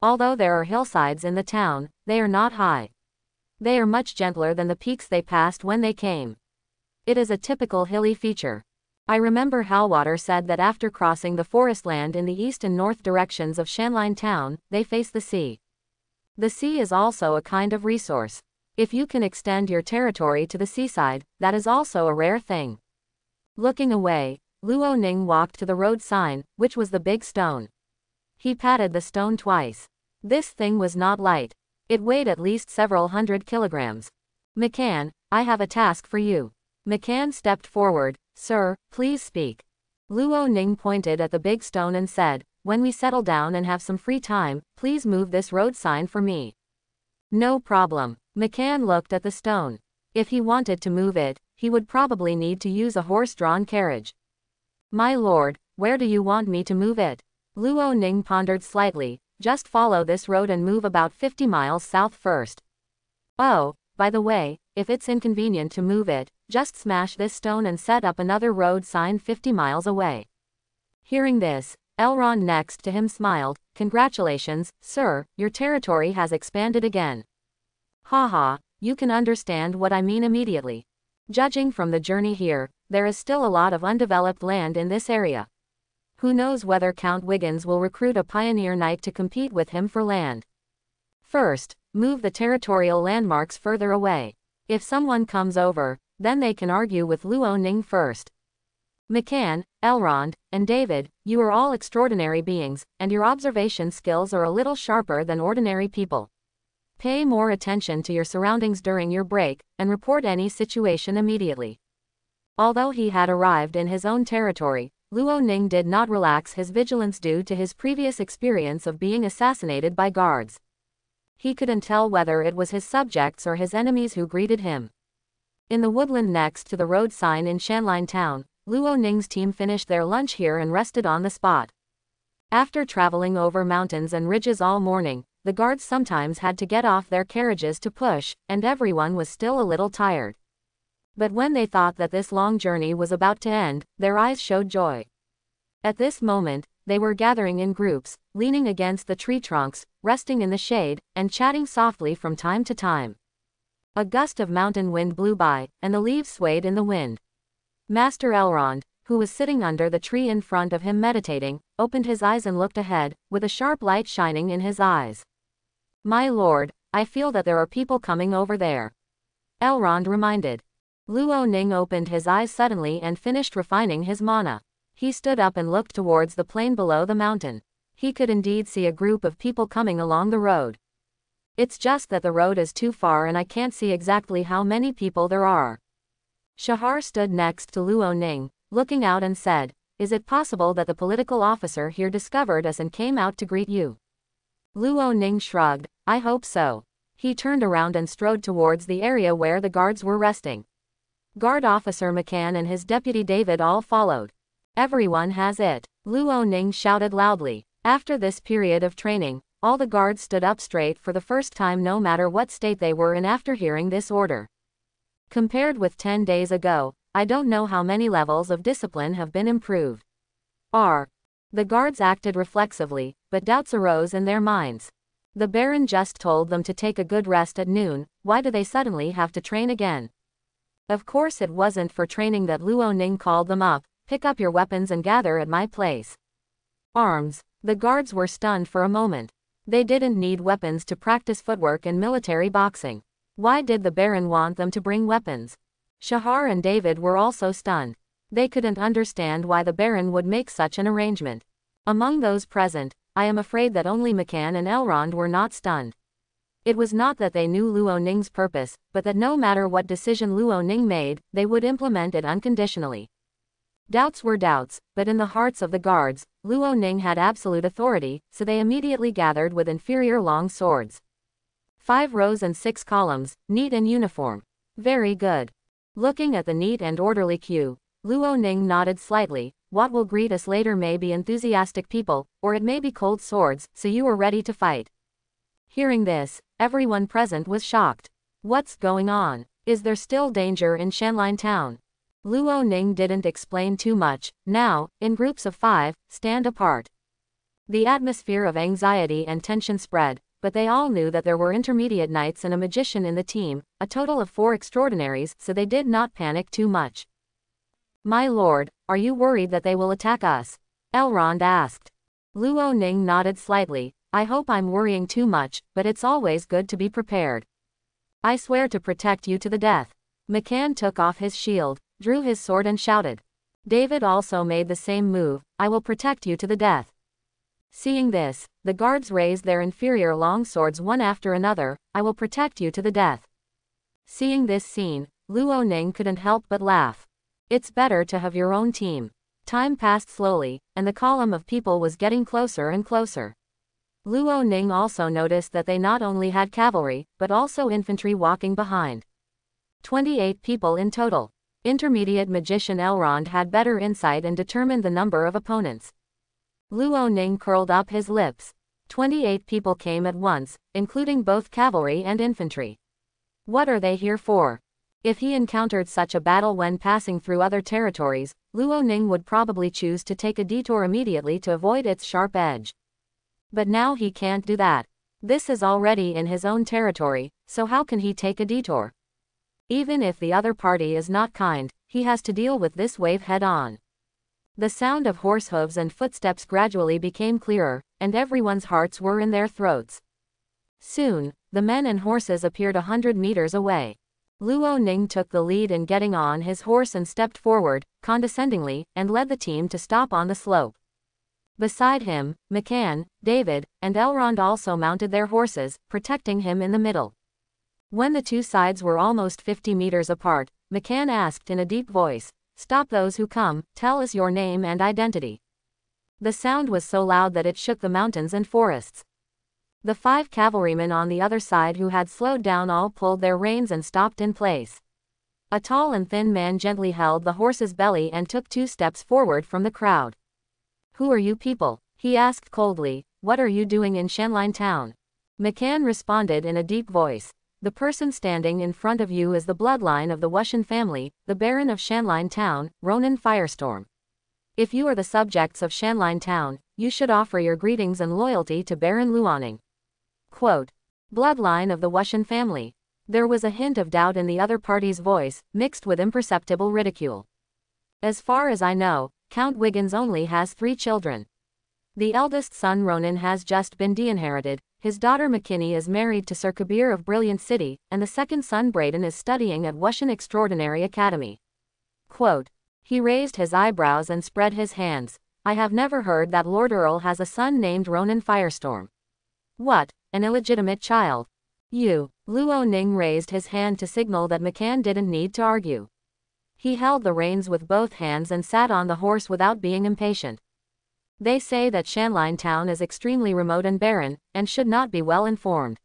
Although there are hillsides in the town, they are not high. They are much gentler than the peaks they passed when they came. It is a typical hilly feature. I remember Halwater said that after crossing the forest land in the east and north directions of Shanline Town, they face the sea. The sea is also a kind of resource. If you can extend your territory to the seaside, that is also a rare thing. Looking away, Luo Ning walked to the road sign, which was the big stone. He patted the stone twice. This thing was not light. It weighed at least several hundred kilograms. McCann, I have a task for you. McCann stepped forward. Sir, please speak. Luo Ning pointed at the big stone and said, when we settle down and have some free time, please move this road sign for me. No problem. McCann looked at the stone. If he wanted to move it, he would probably need to use a horse-drawn carriage. My lord, where do you want me to move it? Luo Ning pondered slightly. Just follow this road and move about 50 miles south first. Oh, by the way, if it's inconvenient to move it, just smash this stone and set up another road sign 50 miles away. Hearing this, Elrond next to him smiled. Congratulations, sir, your territory has expanded again. Haha, you can understand what I mean immediately. Judging from the journey here, there is still a lot of undeveloped land in this area. Who knows whether Count Wiggins will recruit a pioneer knight to compete with him for land. First, move the territorial landmarks further away. If someone comes over, then they can argue with Luo Ning first. McCann, Elrond, and David, you are all extraordinary beings, and your observation skills are a little sharper than ordinary people. Pay more attention to your surroundings during your break, and report any situation immediately. Although he had arrived in his own territory, Luo Ning did not relax his vigilance due to his previous experience of being assassinated by guards. He couldn't tell whether it was his subjects or his enemies who greeted him. In the woodland next to the road sign in Shanline Town, Luo Ning's team finished their lunch here and rested on the spot. After traveling over mountains and ridges all morning, the guards sometimes had to get off their carriages to push, and everyone was still a little tired. But when they thought that this long journey was about to end, their eyes showed joy. At this moment, they were gathering in groups, leaning against the tree trunks, resting in the shade, and chatting softly from time to time. A gust of mountain wind blew by, and the leaves swayed in the wind. Master Elrond, who was sitting under the tree in front of him meditating, opened his eyes and looked ahead, with a sharp light shining in his eyes. My lord, I feel that there are people coming over there. Elrond reminded. Luo Ning opened his eyes suddenly and finished refining his mana. He stood up and looked towards the plain below the mountain. He could indeed see a group of people coming along the road. It's just that the road is too far and I can't see exactly how many people there are. Shahar stood next to Luo Ning, looking out and said, is it possible that the political officer here discovered us and came out to greet you? Luo Ning shrugged, I hope so. He turned around and strode towards the area where the guards were resting. Guard officer McCann and his deputy David all followed. Everyone has it. Luo Ning shouted loudly. After this period of training, all the guards stood up straight for the first time no matter what state they were in after hearing this order. Compared with 10 days ago, I don't know how many levels of discipline have been improved. The guards acted reflexively, but doubts arose in their minds. The Baron just told them to take a good rest at noon, why do they suddenly have to train again? Of course it wasn't for training that Luo Ning called them up, pick up your weapons and gather at my place. Arms. The guards were stunned for a moment. They didn't need weapons to practice footwork and military boxing. Why did the Baron want them to bring weapons? Shahar and David were also stunned. They couldn't understand why the Baron would make such an arrangement. Among those present, I am afraid that only McCann and Elrond were not stunned. It was not that they knew Luo Ning's purpose, but that no matter what decision Luo Ning made, they would implement it unconditionally. Doubts were doubts, but in the hearts of the guards, Luo Ning had absolute authority, so they immediately gathered with inferior long swords. 5 rows and 6 columns, neat and uniform. Very good. Looking at the neat and orderly queue, Luo Ning nodded slightly. What will greet us later may be enthusiastic people, or it may be cold swords, so you are ready to fight. Hearing this, everyone present was shocked. What's going on? Is there still danger in Shanline Town? Luo Ning didn't explain too much. Now, in groups of 5, stand apart. The atmosphere of anxiety and tension spread, but they all knew that there were intermediate knights and a magician in the team, a total of 4 extraordinaries, so they did not panic too much. My lord, are you worried that they will attack us? Elrond asked. Luo Ning nodded slightly. I hope I'm worrying too much, but it's always good to be prepared. I swear to protect you to the death. McCann took off his shield, drew his sword and shouted. David also made the same move. I will protect you to the death. Seeing this, the guards raised their inferior long swords one after another. I will protect you to the death. Seeing this scene, Luo Ning couldn't help but laugh. It's better to have your own team. Time passed slowly, and the column of people was getting closer and closer. Luo Ning also noticed that they not only had cavalry, but also infantry walking behind. 28 people in total. Intermediate magician Elrond had better insight and determined the number of opponents. Luo Ning curled up his lips. 28 people came at once, including both cavalry and infantry. What are they here for? If he encountered such a battle when passing through other territories, Luo Ning would probably choose to take a detour immediately to avoid its sharp edge. But now he can't do that. This is already in his own territory, so how can he take a detour? Even if the other party is not kind, he has to deal with this wave head-on. The sound of horse hooves and footsteps gradually became clearer, and everyone's hearts were in their throats. Soon, the men and horses appeared 100 meters away. Luo Ning took the lead in getting on his horse and stepped forward, condescendingly, and led the team to stop on the slope. Beside him, McCann, David, and Elrond also mounted their horses, protecting him in the middle. When the two sides were almost 50 meters apart, McCann asked in a deep voice, "Stop those who come, tell us your name and identity." The sound was so loud that it shook the mountains and forests. The 5 cavalrymen on the other side who had slowed down all pulled their reins and stopped in place. A tall and thin man gently held the horse's belly and took 2 steps forward from the crowd. "Who are you people?" he asked coldly. "What are you doing in Shanline Town?" McCann responded in a deep voice. "The person standing in front of you is the bloodline of the Wushan family, the Baron of Shanline Town, Ronan Firestorm. If you are the subjects of Shanline Town, you should offer your greetings and loyalty to Baron Luoning." Quote, "Bloodline of the Wushan family." There was a hint of doubt in the other party's voice, mixed with imperceptible ridicule. "As far as I know, Count Wiggins only has 3 children. The eldest son Ronan has just been de-inherited, his daughter McKinney is married to Sir Kabir of Brilliant City, and the second son Braden is studying at Wushan Extraordinary Academy." Quote, he raised his eyebrows and spread his hands. "I have never heard that Lord Earl has a son named Ronan Firestorm. What, an illegitimate child? You." Luo Ning raised his hand to signal that McCann didn't need to argue. He held the reins with both hands and sat on the horse without being impatient. "They say that Shanline Town is extremely remote and barren, and should not be well informed.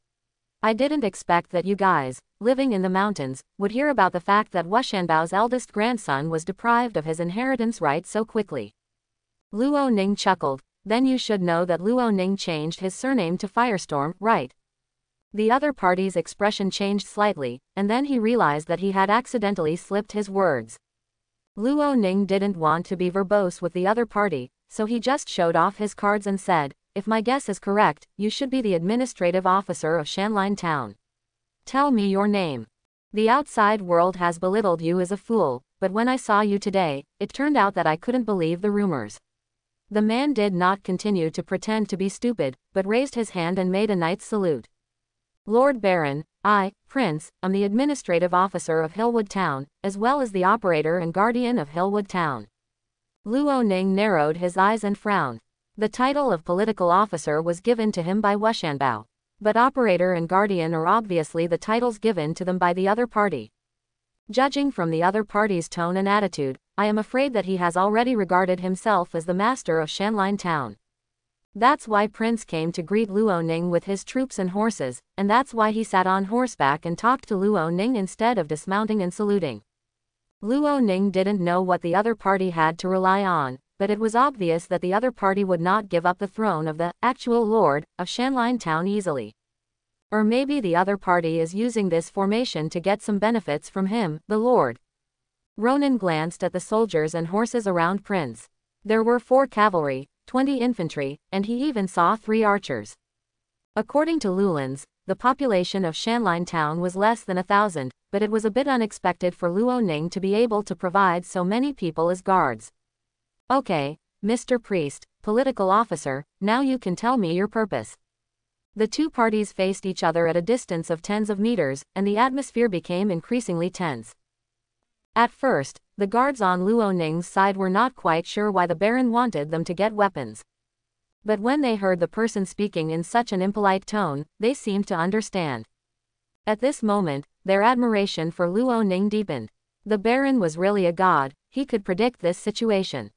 I didn't expect that you guys, living in the mountains, would hear about the fact that Wushanbao's eldest grandson was deprived of his inheritance rights so quickly." Luo Ning chuckled. "Then you should know that Luo Ning changed his surname to Firestorm, right?" The other party's expression changed slightly, and then he realized that he had accidentally slipped his words. Luo Ning didn't want to be verbose with the other party, so he just showed off his cards and said, "If my guess is correct, you should be the administrative officer of Shanline Town. Tell me your name. The outside world has belittled you as a fool, but when I saw you today, it turned out that I couldn't believe the rumors." The man did not continue to pretend to be stupid, but raised his hand and made a knight's salute. "Lord Baron, I, Prince, am the administrative officer of Hillwood Town, as well as the operator and guardian of Hillwood Town." Luo Ning narrowed his eyes and frowned. The title of political officer was given to him by Wushanbao. But operator and guardian are obviously the titles given to them by the other party. Judging from the other party's tone and attitude, I am afraid that he has already regarded himself as the master of Shanline Town. That's why Prince came to greet Luo Ning with his troops and horses, and that's why he sat on horseback and talked to Luo Ning instead of dismounting and saluting. Luo Ning didn't know what the other party had to rely on, but it was obvious that the other party would not give up the throne of the actual lord of Shanline Town easily. Or maybe the other party is using this formation to get some benefits from him, the lord. Ronan glanced at the soldiers and horses around Prince. There were 4 cavalry, 20 infantry, and he even saw 3 archers. According to Lulans, the population of Shanline town was less than 1,000, but it was a bit unexpected for Luoning to be able to provide so many people as guards. Okay, Mr. Priest, political officer, now you can tell me your purpose. The two parties faced each other at a distance of tens of meters, and the atmosphere became increasingly tense. At first, the guards on Luoning's side were not quite sure why the Baron wanted them to get weapons. But when they heard the person speaking in such an impolite tone, they seemed to understand. At this moment, their admiration for Luoning deepened. The Baron was really a god, he could predict this situation.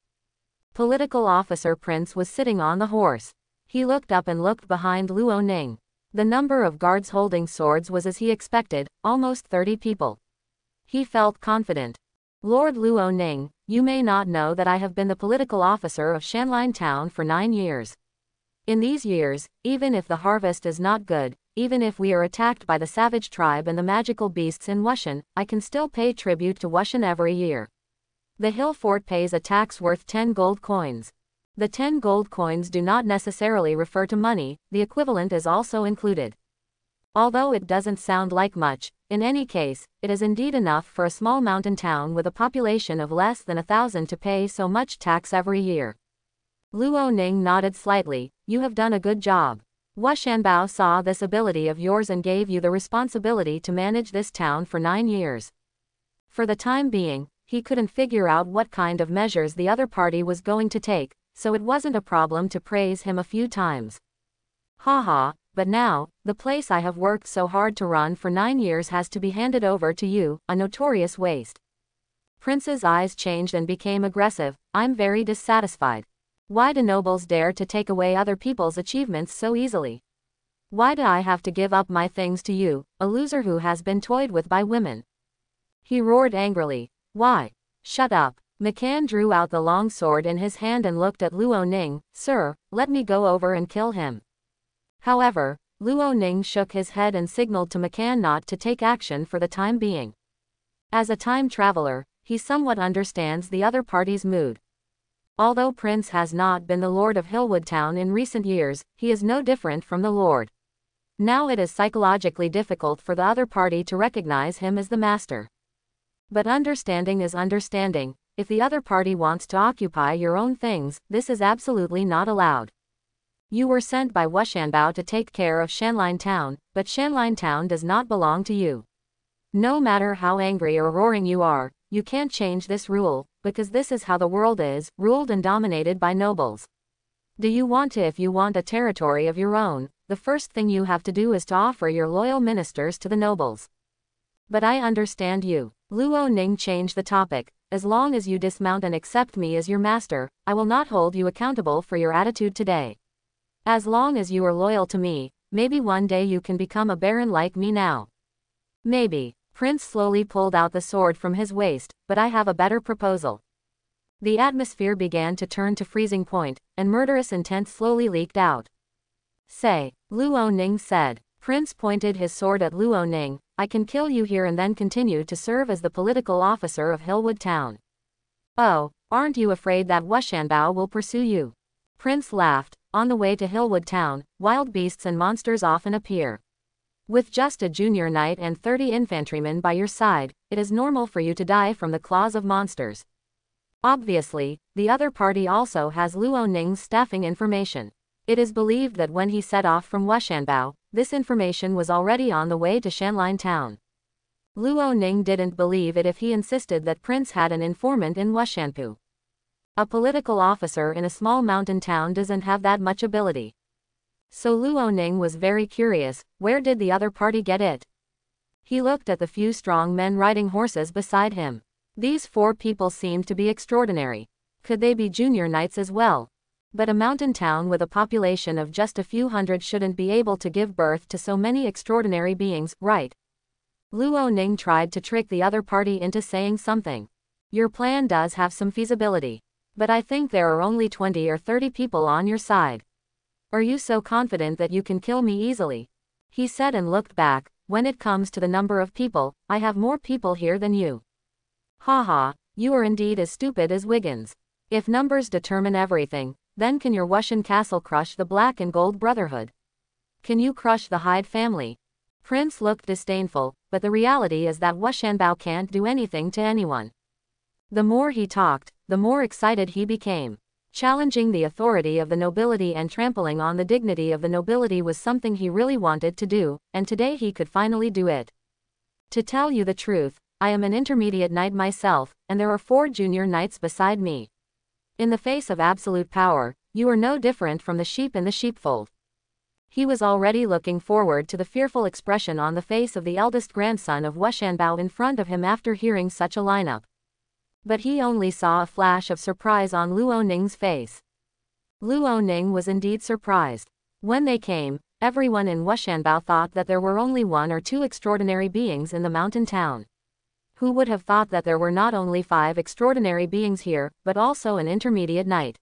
Political officer Prince was sitting on the horse. He looked up and looked behind Luoning. The number of guards holding swords was as he expected, almost 30 people. He felt confident. Lord Luoning, you may not know that I have been the political officer of Shanline town for 9 years. In these years, even if the harvest is not good, even if we are attacked by the savage tribe and the magical beasts in Wushan, I can still pay tribute to Wushan every year. The hill fort pays a tax worth 10 gold coins. The 10 gold coins do not necessarily refer to money, the equivalent is also included. Although it doesn't sound like much, in any case, it is indeed enough for a small mountain town with a population of less than 1,000 to pay so much tax every year. Luoning nodded slightly. You have done a good job. Wushanbao saw this ability of yours and gave you the responsibility to manage this town for 9 years. For the time being, he couldn't figure out what kind of measures the other party was going to take, so it wasn't a problem to praise him a few times. Haha, but now, the place I have worked so hard to run for 9 years has to be handed over to you, a notorious waste. Prince's eyes changed and became aggressive. I'm very dissatisfied. Why do nobles dare to take away other people's achievements so easily? Why do I have to give up my things to you, a loser who has been toyed with by women? He roared angrily. Why? Shut up. McCann drew out the long sword in his hand and looked at Luoning. Sir, let me go over and kill him. However, Luoning shook his head and signaled to McCann not to take action for the time being. As a time traveler, he somewhat understands the other party's mood. Although Prince has not been the Lord of Hillwood Town in recent years, he is no different from the Lord. Now it is psychologically difficult for the other party to recognize him as the master. But understanding is understanding. If the other party wants to occupy your own things, this is absolutely not allowed. You were sent by Wushanbao to take care of Shanline Town, but Shanline Town does not belong to you. No matter how angry or roaring you are, you can't change this rule, because this is how the world is, ruled and dominated by nobles. Do you want to? If you want a territory of your own, the first thing you have to do is to offer your loyal ministers to the nobles. But I understand you. Luoning changed the topic. As long as you dismount and accept me as your master, I will not hold you accountable for your attitude today. As long as you are loyal to me, maybe one day you can become a baron like me now. Maybe. Prince slowly pulled out the sword from his waist, but I have a better proposal. The atmosphere began to turn to freezing point, and murderous intent slowly leaked out. Say, Luoning said. Prince pointed his sword at Luoning. I can kill you here and then continue to serve as the political officer of Hillwood Town. Oh, aren't you afraid that Wushanbao will pursue you? Prince laughed. On the way to Hillwood Town, wild beasts and monsters often appear. With just a junior knight and 30 infantrymen by your side, it is normal for you to die from the claws of monsters. Obviously, the other party also has Luoning's staffing information. It is believed that when he set off from Wushanbao, this information was already on the way to Shanline Town. Luoning didn't believe it if he insisted that Prince had an informant in Wushanpu. A political officer in a small mountain town doesn't have that much ability. So Luoning was very curious, where did the other party get it? He looked at the few strong men riding horses beside him. These 4 people seemed to be extraordinary. Could they be junior knights as well? But a mountain town with a population of just a few hundred shouldn't be able to give birth to so many extraordinary beings, right? Luoning tried to trick the other party into saying something. Your plan does have some feasibility. But I think there are only 20 or 30 people on your side. Are you so confident that you can kill me easily? He said and looked back. When it comes to the number of people, I have more people here than you. Haha, you are indeed as stupid as Wiggins. If numbers determine everything, then can your Wushan castle crush the Black and Gold Brotherhood? Can you crush the Hyde family? Prince looked disdainful, but the reality is that Wu Shanbao can't do anything to anyone. The more he talked, the more excited he became. Challenging the authority of the nobility and trampling on the dignity of the nobility was something he really wanted to do, and today he could finally do it. To tell you the truth, I am an intermediate knight myself, and there are 4 junior knights beside me. In the face of absolute power, you are no different from the sheep in the sheepfold. He was already looking forward to the fearful expression on the face of the eldest grandson of Wu Shanbao in front of him after hearing such a lineup. But he only saw a flash of surprise on Luo Ning's face. Luo Ning was indeed surprised. When they came, everyone in Wu Shanbao thought that there were only 1 or 2 extraordinary beings in the mountain town. Who would have thought that there were not only 5 extraordinary beings here, but also an intermediate knight?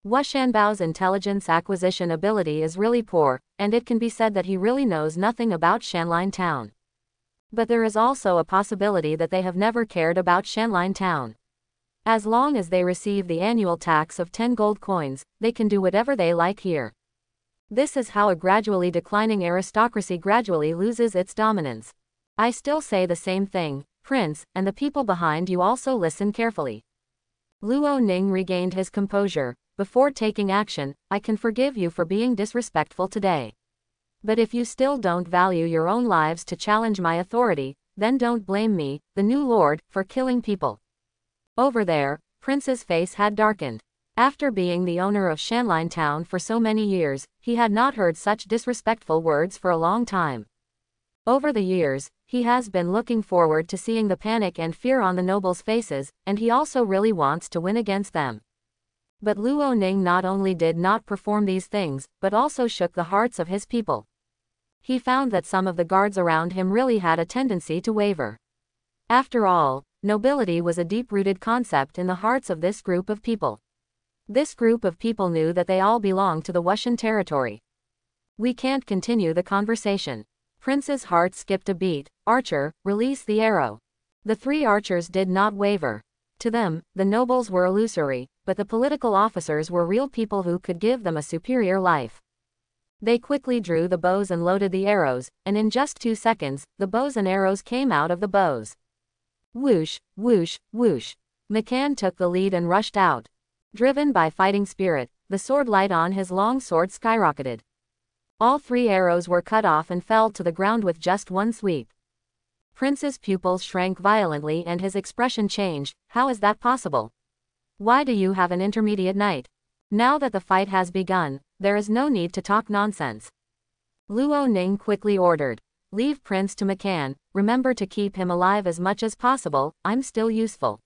Wu Shanbao's intelligence acquisition ability is really poor, and it can be said that he really knows nothing about Shanline Town. But there is also a possibility that they have never cared about Shanline Town. As long as they receive the annual tax of 10 gold coins, they can do whatever they like here. This is how a gradually declining aristocracy gradually loses its dominance. I still say the same thing, Prince, and the people behind you also listen carefully. Luo Ning regained his composure. Before taking action, I can forgive you for being disrespectful today. But if you still don't value your own lives to challenge my authority, then don't blame me, the new lord, for killing people. Over there, Prince's face had darkened. After being the owner of Shanline Town for so many years, he had not heard such disrespectful words for a long time. Over the years, he has been looking forward to seeing the panic and fear on the nobles' faces, and he also really wants to win against them. But Luo Ning not only did not perform these things, but also shook the hearts of his people. He found that some of the guards around him really had a tendency to waver. After all, nobility was a deep-rooted concept in the hearts of this group of people. This group of people knew that they all belonged to the Wushan territory. We can't continue the conversation. Prince's heart skipped a beat. Archer, release the arrow. The 3 archers did not waver. To them, the nobles were illusory, but the political officers were real people who could give them a superior life. They quickly drew the bows and loaded the arrows, and in just 2 seconds, the bows and arrows came out of the bows. Whoosh, whoosh, whoosh. McCann took the lead and rushed out. Driven by fighting spirit, the sword light on his long sword skyrocketed. All 3 arrows were cut off and fell to the ground with just one sweep. Prince's pupils shrank violently and his expression changed. How is that possible? Why do you have an intermediate knight? Now that the fight has begun, there is no need to talk nonsense. Luo Ning quickly ordered. Leave Prince to McCann, remember to keep him alive as much as possible, I'm still useful.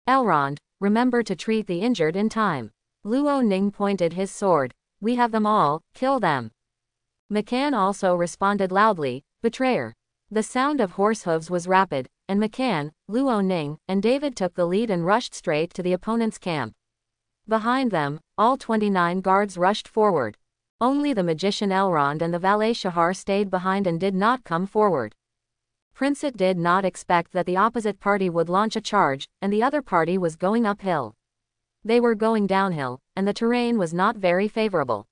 Elrond, remember to treat the injured in time. Luo Ning pointed his sword. We have them all, kill them. McCann also responded loudly, betrayer. The sound of horse hooves was rapid, and McCann, Luo Ning, and David took the lead and rushed straight to the opponent's camp. Behind them, all 29 guards rushed forward. Only the magician Elrond and the valet Shahar stayed behind and did not come forward. Prince did not expect that the opposite party would launch a charge, and the other party was going uphill. They were going downhill, and the terrain was not very favorable.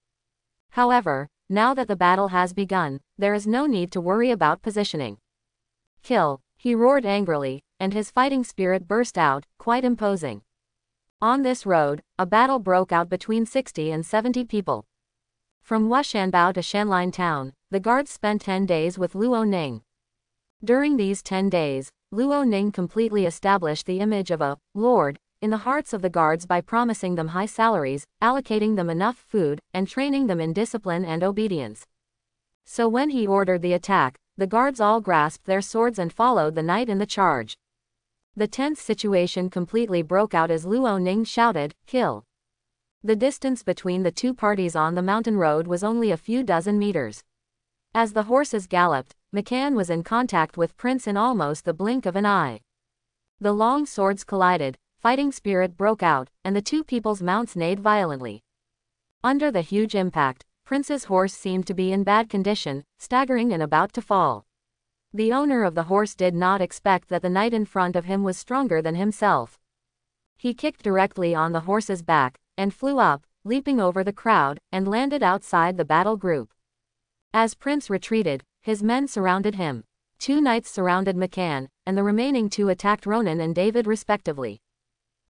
However, now that the battle has begun, there is no need to worry about positioning. Kill, he roared angrily, and his fighting spirit burst out, quite imposing. On this road, a battle broke out between 60 and 70 people. From Wu Shanbao to Shanline Town, the guards spent 10 days with Luo Ning. During these 10 days, Luo Ning completely established the image of a lord in the hearts of the guards by promising them high salaries, allocating them enough food, and training them in discipline and obedience. So when he ordered the attack, the guards all grasped their swords and followed the knight in the charge. The tense situation completely broke out as Luo Ning shouted, kill. The distance between the 2 parties on the mountain road was only a few dozen meters. As the horses galloped, McCann was in contact with Prince in almost the blink of an eye. The long swords collided, fighting spirit broke out, and the 2 people's mounts neighed violently. Under the huge impact, Prince's horse seemed to be in bad condition, staggering and about to fall. The owner of the horse did not expect that the knight in front of him was stronger than himself. He kicked directly on the horse's back, and flew up, leaping over the crowd, and landed outside the battle group. As Prince retreated, his men surrounded him. 2 knights surrounded McCann, and the remaining 2 attacked Ronan and David respectively.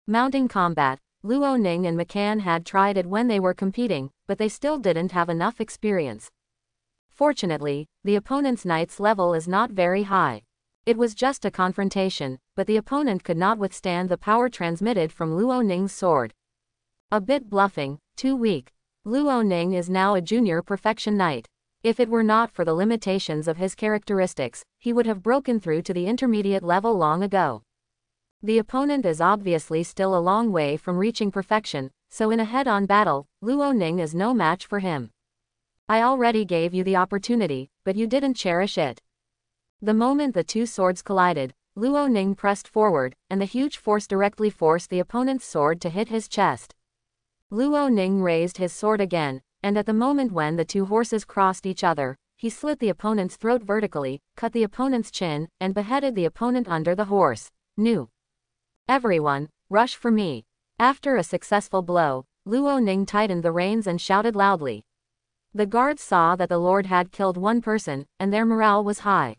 Mounting combat, Luo Ning and McCann had tried it when they were competing, but they still didn't have enough experience. Fortunately, the opponent's knight's level is not very high. It was just a confrontation, but the opponent could not withstand the power transmitted from Luo Ning's sword. A bit bluffing, too weak. Luo Ning is now a junior perfection knight. If it were not for the limitations of his characteristics, he would have broken through to the intermediate level long ago. The opponent is obviously still a long way from reaching perfection, so in a head-on battle, Luo Ning is no match for him. I already gave you the opportunity, but you didn't cherish it. The moment the 2 swords collided, Luo Ning pressed forward, and the huge force directly forced the opponent's sword to hit his chest. Luo Ning raised his sword again, and at the moment when the 2 horses crossed each other, he slit the opponent's throat vertically, cut the opponent's chin, and beheaded the opponent under the horse. New. Everyone, rush for me. After a successful blow, Luo Ning tightened the reins and shouted loudly. The guards saw that the lord had killed 1 person, and their morale was high.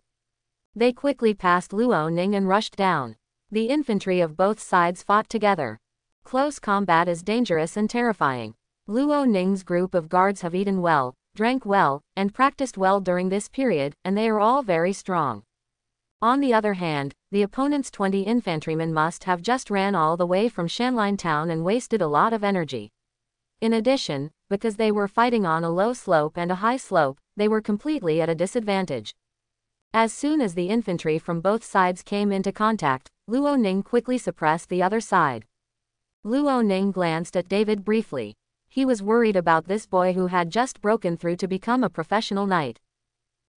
They quickly passed Luo Ning and rushed down. The infantry of both sides fought together. Close combat is dangerous and terrifying. Luo Ning's group of guards have eaten well, drank well, and practiced well during this period, and they are all very strong. On the other hand, the opponent's 20 infantrymen must have just ran all the way from Shanline town and wasted a lot of energy. In addition, because they were fighting on a low slope and a high slope, they were completely at a disadvantage. As soon as the infantry from both sides came into contact, Luo Ning quickly suppressed the other side. Luo Ning glanced at David briefly. He was worried about this boy who had just broken through to become a professional knight.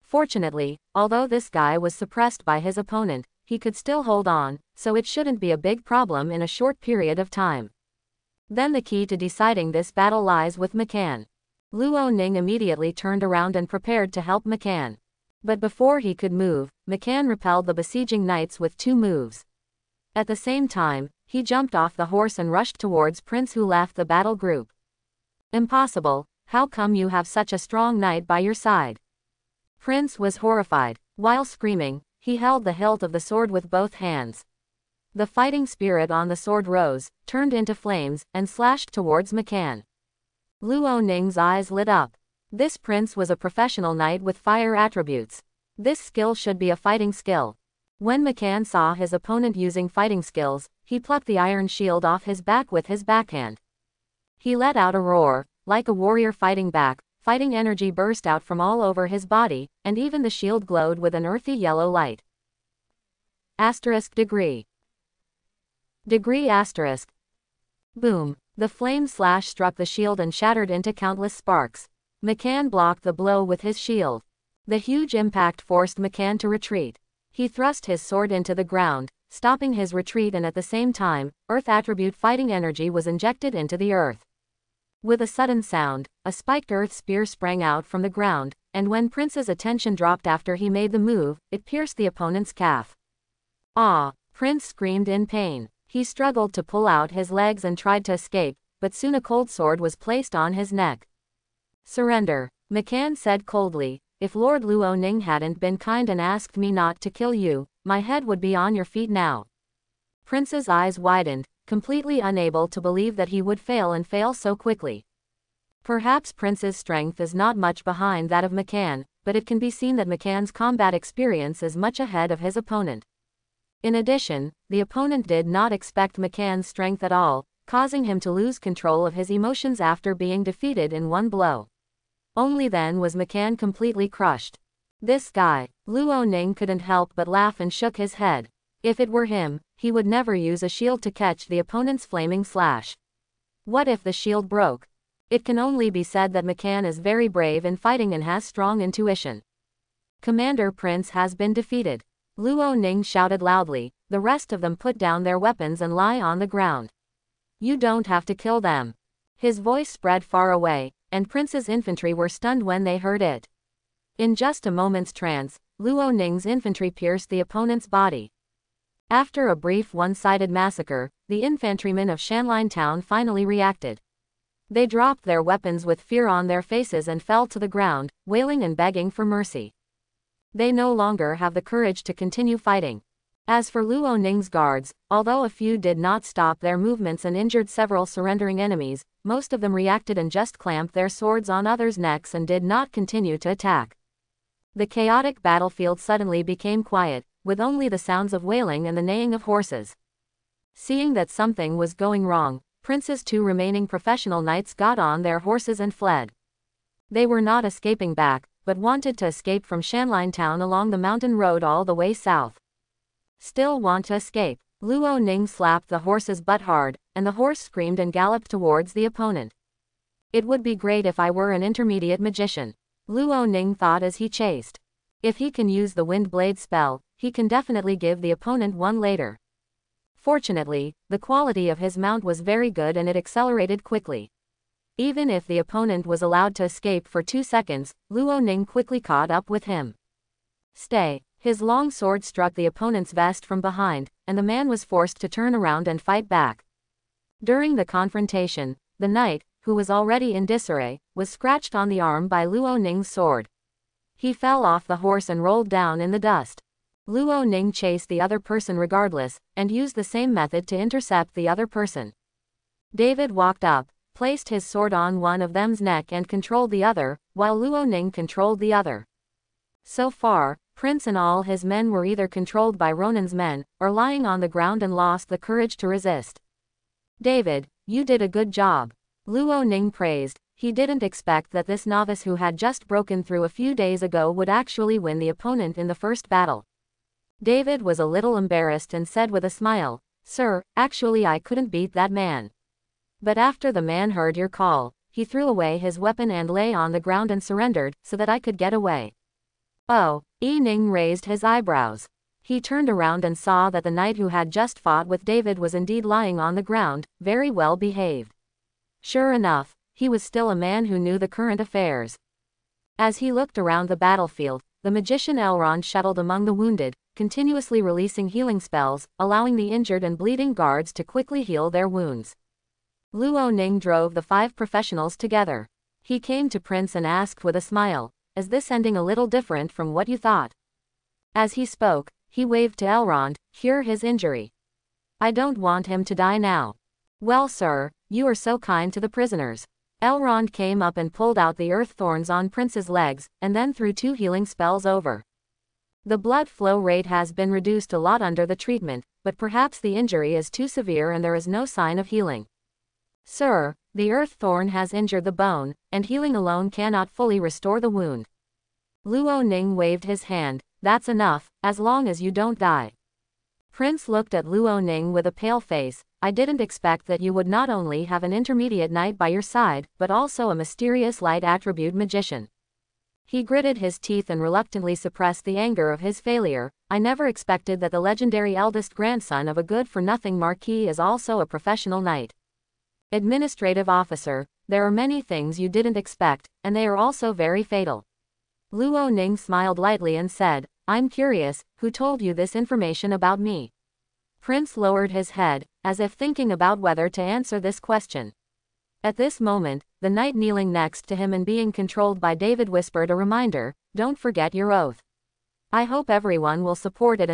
Fortunately, although this guy was suppressed by his opponent, he could still hold on, so it shouldn't be a big problem in a short period of time. Then the key to deciding this battle lies with McCann. Luo Ning immediately turned around and prepared to help McCann. But before he could move, McCann repelled the besieging knights with 2 moves. At the same time, he jumped off the horse and rushed towards Prince, who left the battle group. Impossible, how come you have such a strong knight by your side? Prince was horrified. While screaming, he held the hilt of the sword with both hands. The fighting spirit on the sword rose, turned into flames, and slashed towards McCann. Luo Ning's eyes lit up. This prince was a professional knight with fire attributes. This skill should be a fighting skill. When McCann saw his opponent using fighting skills, he plucked the iron shield off his back with his backhand. He let out a roar, like a warrior fighting back. Fighting energy burst out from all over his body, and even the shield glowed with an earthy yellow light. Degree. Boom. The flame slash struck the shield and shattered into countless sparks. McCann blocked the blow with his shield. The huge impact forced McCann to retreat. He thrust his sword into the ground, stopping his retreat, and at the same time, earth attribute fighting energy was injected into the earth. With a sudden sound, a spiked earth spear sprang out from the ground, and when Prince's attention dropped after he made the move, it pierced the opponent's calf. Ah! Prince screamed in pain. He struggled to pull out his legs and tried to escape, but soon a cold sword was placed on his neck. Surrender, McCann said coldly. If Lord Luo Ning hadn't been kind and asked me not to kill you, my head would be on your feet now. Prince's eyes widened, completely unable to believe that he would fail and fail so quickly. Perhaps Prince's strength is not much behind that of McCann, but it can be seen that McCann's combat experience is much ahead of his opponent. In addition, the opponent did not expect McCann's strength at all, causing him to lose control of his emotions after being defeated in one blow. Only then was McCann completely crushed. This guy, Luo Ning couldn't help but laugh and shook his head. If it were him, he would never use a shield to catch the opponent's flaming slash. What if the shield broke? It can only be said that McCann is very brave in fighting and has strong intuition. Commander Prince has been defeated. Luo Ning shouted loudly. The rest of them put down their weapons and lie on the ground. You don't have to kill them. His voice spread far away, and Prince's infantry were stunned when they heard it. In just a moment's trance, Luo Ning's infantry pierced the opponent's body. After a brief one-sided massacre, the infantrymen of Shanline town finally reacted. They dropped their weapons with fear on their faces and fell to the ground, wailing and begging for mercy. They no longer have the courage to continue fighting. As for Luo Ning's guards, although a few did not stop their movements and injured several surrendering enemies, most of them reacted and just clamped their swords on others' necks and did not continue to attack. The chaotic battlefield suddenly became quiet, with only the sounds of wailing and the neighing of horses. Seeing that something was going wrong, Prince's 2 remaining professional knights got on their horses and fled. They were not escaping back, but wanted to escape from Shanline town along the mountain road all the way south. Still want to escape? Luo Ning slapped the horse's butt hard, and the horse screamed and galloped towards the opponent. It would be great if I were an intermediate magician, Luo Ning thought as he chased. If he can use the wind blade spell, he can definitely give the opponent one later. Fortunately, the quality of his mount was very good and it accelerated quickly. Even if the opponent was allowed to escape for 2 seconds, Luo Ning quickly caught up with him. Stay! His long sword struck the opponent's vest from behind, and the man was forced to turn around and fight back. During the confrontation, the knight, who was already in disarray, was scratched on the arm by Luo Ning's sword. He fell off the horse and rolled down in the dust. Luo Ning chased the other person regardless, and used the same method to intercept the other person. David walked up, placed his sword on one of them's neck and controlled the other, while Luo Ning controlled the other. So far, Prince and all his men were either controlled by Ronan's men, or lying on the ground and lost the courage to resist. David, you did a good job, Luo Ning praised. He didn't expect that this novice who had just broken through a few days ago would actually win the opponent in the first battle. David was a little embarrassed and said with a smile, "Sir, actually I couldn't beat that man. But after the man heard your call, he threw away his weapon and lay on the ground and surrendered, so that I could get away." Oh, Yi Ning raised his eyebrows. He turned around and saw that the knight who had just fought with David was indeed lying on the ground, very well behaved. Sure enough, he was still a man who knew the current affairs. As he looked around the battlefield, the magician Elrond shuttled among the wounded, continuously releasing healing spells, allowing the injured and bleeding guards to quickly heal their wounds. Luo Ning drove the 5 professionals together. He came to Prince and asked with a smile, "Is this ending a little different from what you thought?" As he spoke, he waved to Elrond, "Cure his injury. I don't want him to die now." "Well sir, you are so kind to the prisoners." Elrond came up and pulled out the earth thorns on Prince's legs, and then threw 2 healing spells over. The blood flow rate has been reduced a lot under the treatment, but perhaps the injury is too severe and there is no sign of healing. "Sir, the earth thorn has injured the bone, and healing alone cannot fully restore the wound." Luo Ning waved his hand, "That's enough, as long as you don't die." Prince looked at Luo Ning with a pale face. "I didn't expect that you would not only have an intermediate knight by your side, but also a mysterious light attribute magician." He gritted his teeth and reluctantly suppressed the anger of his failure. "I never expected that the legendary eldest grandson of a good-for-nothing marquis is also a professional knight. Administrative officer, there are many things you didn't expect, and they are also very fatal." Luo Ning smiled lightly and said, "I'm curious, who told you this information about me?" Prince lowered his head, as if thinking about whether to answer this question. At this moment, the knight kneeling next to him and being controlled by David whispered a reminder, "Don't forget your oath. I hope everyone will support it."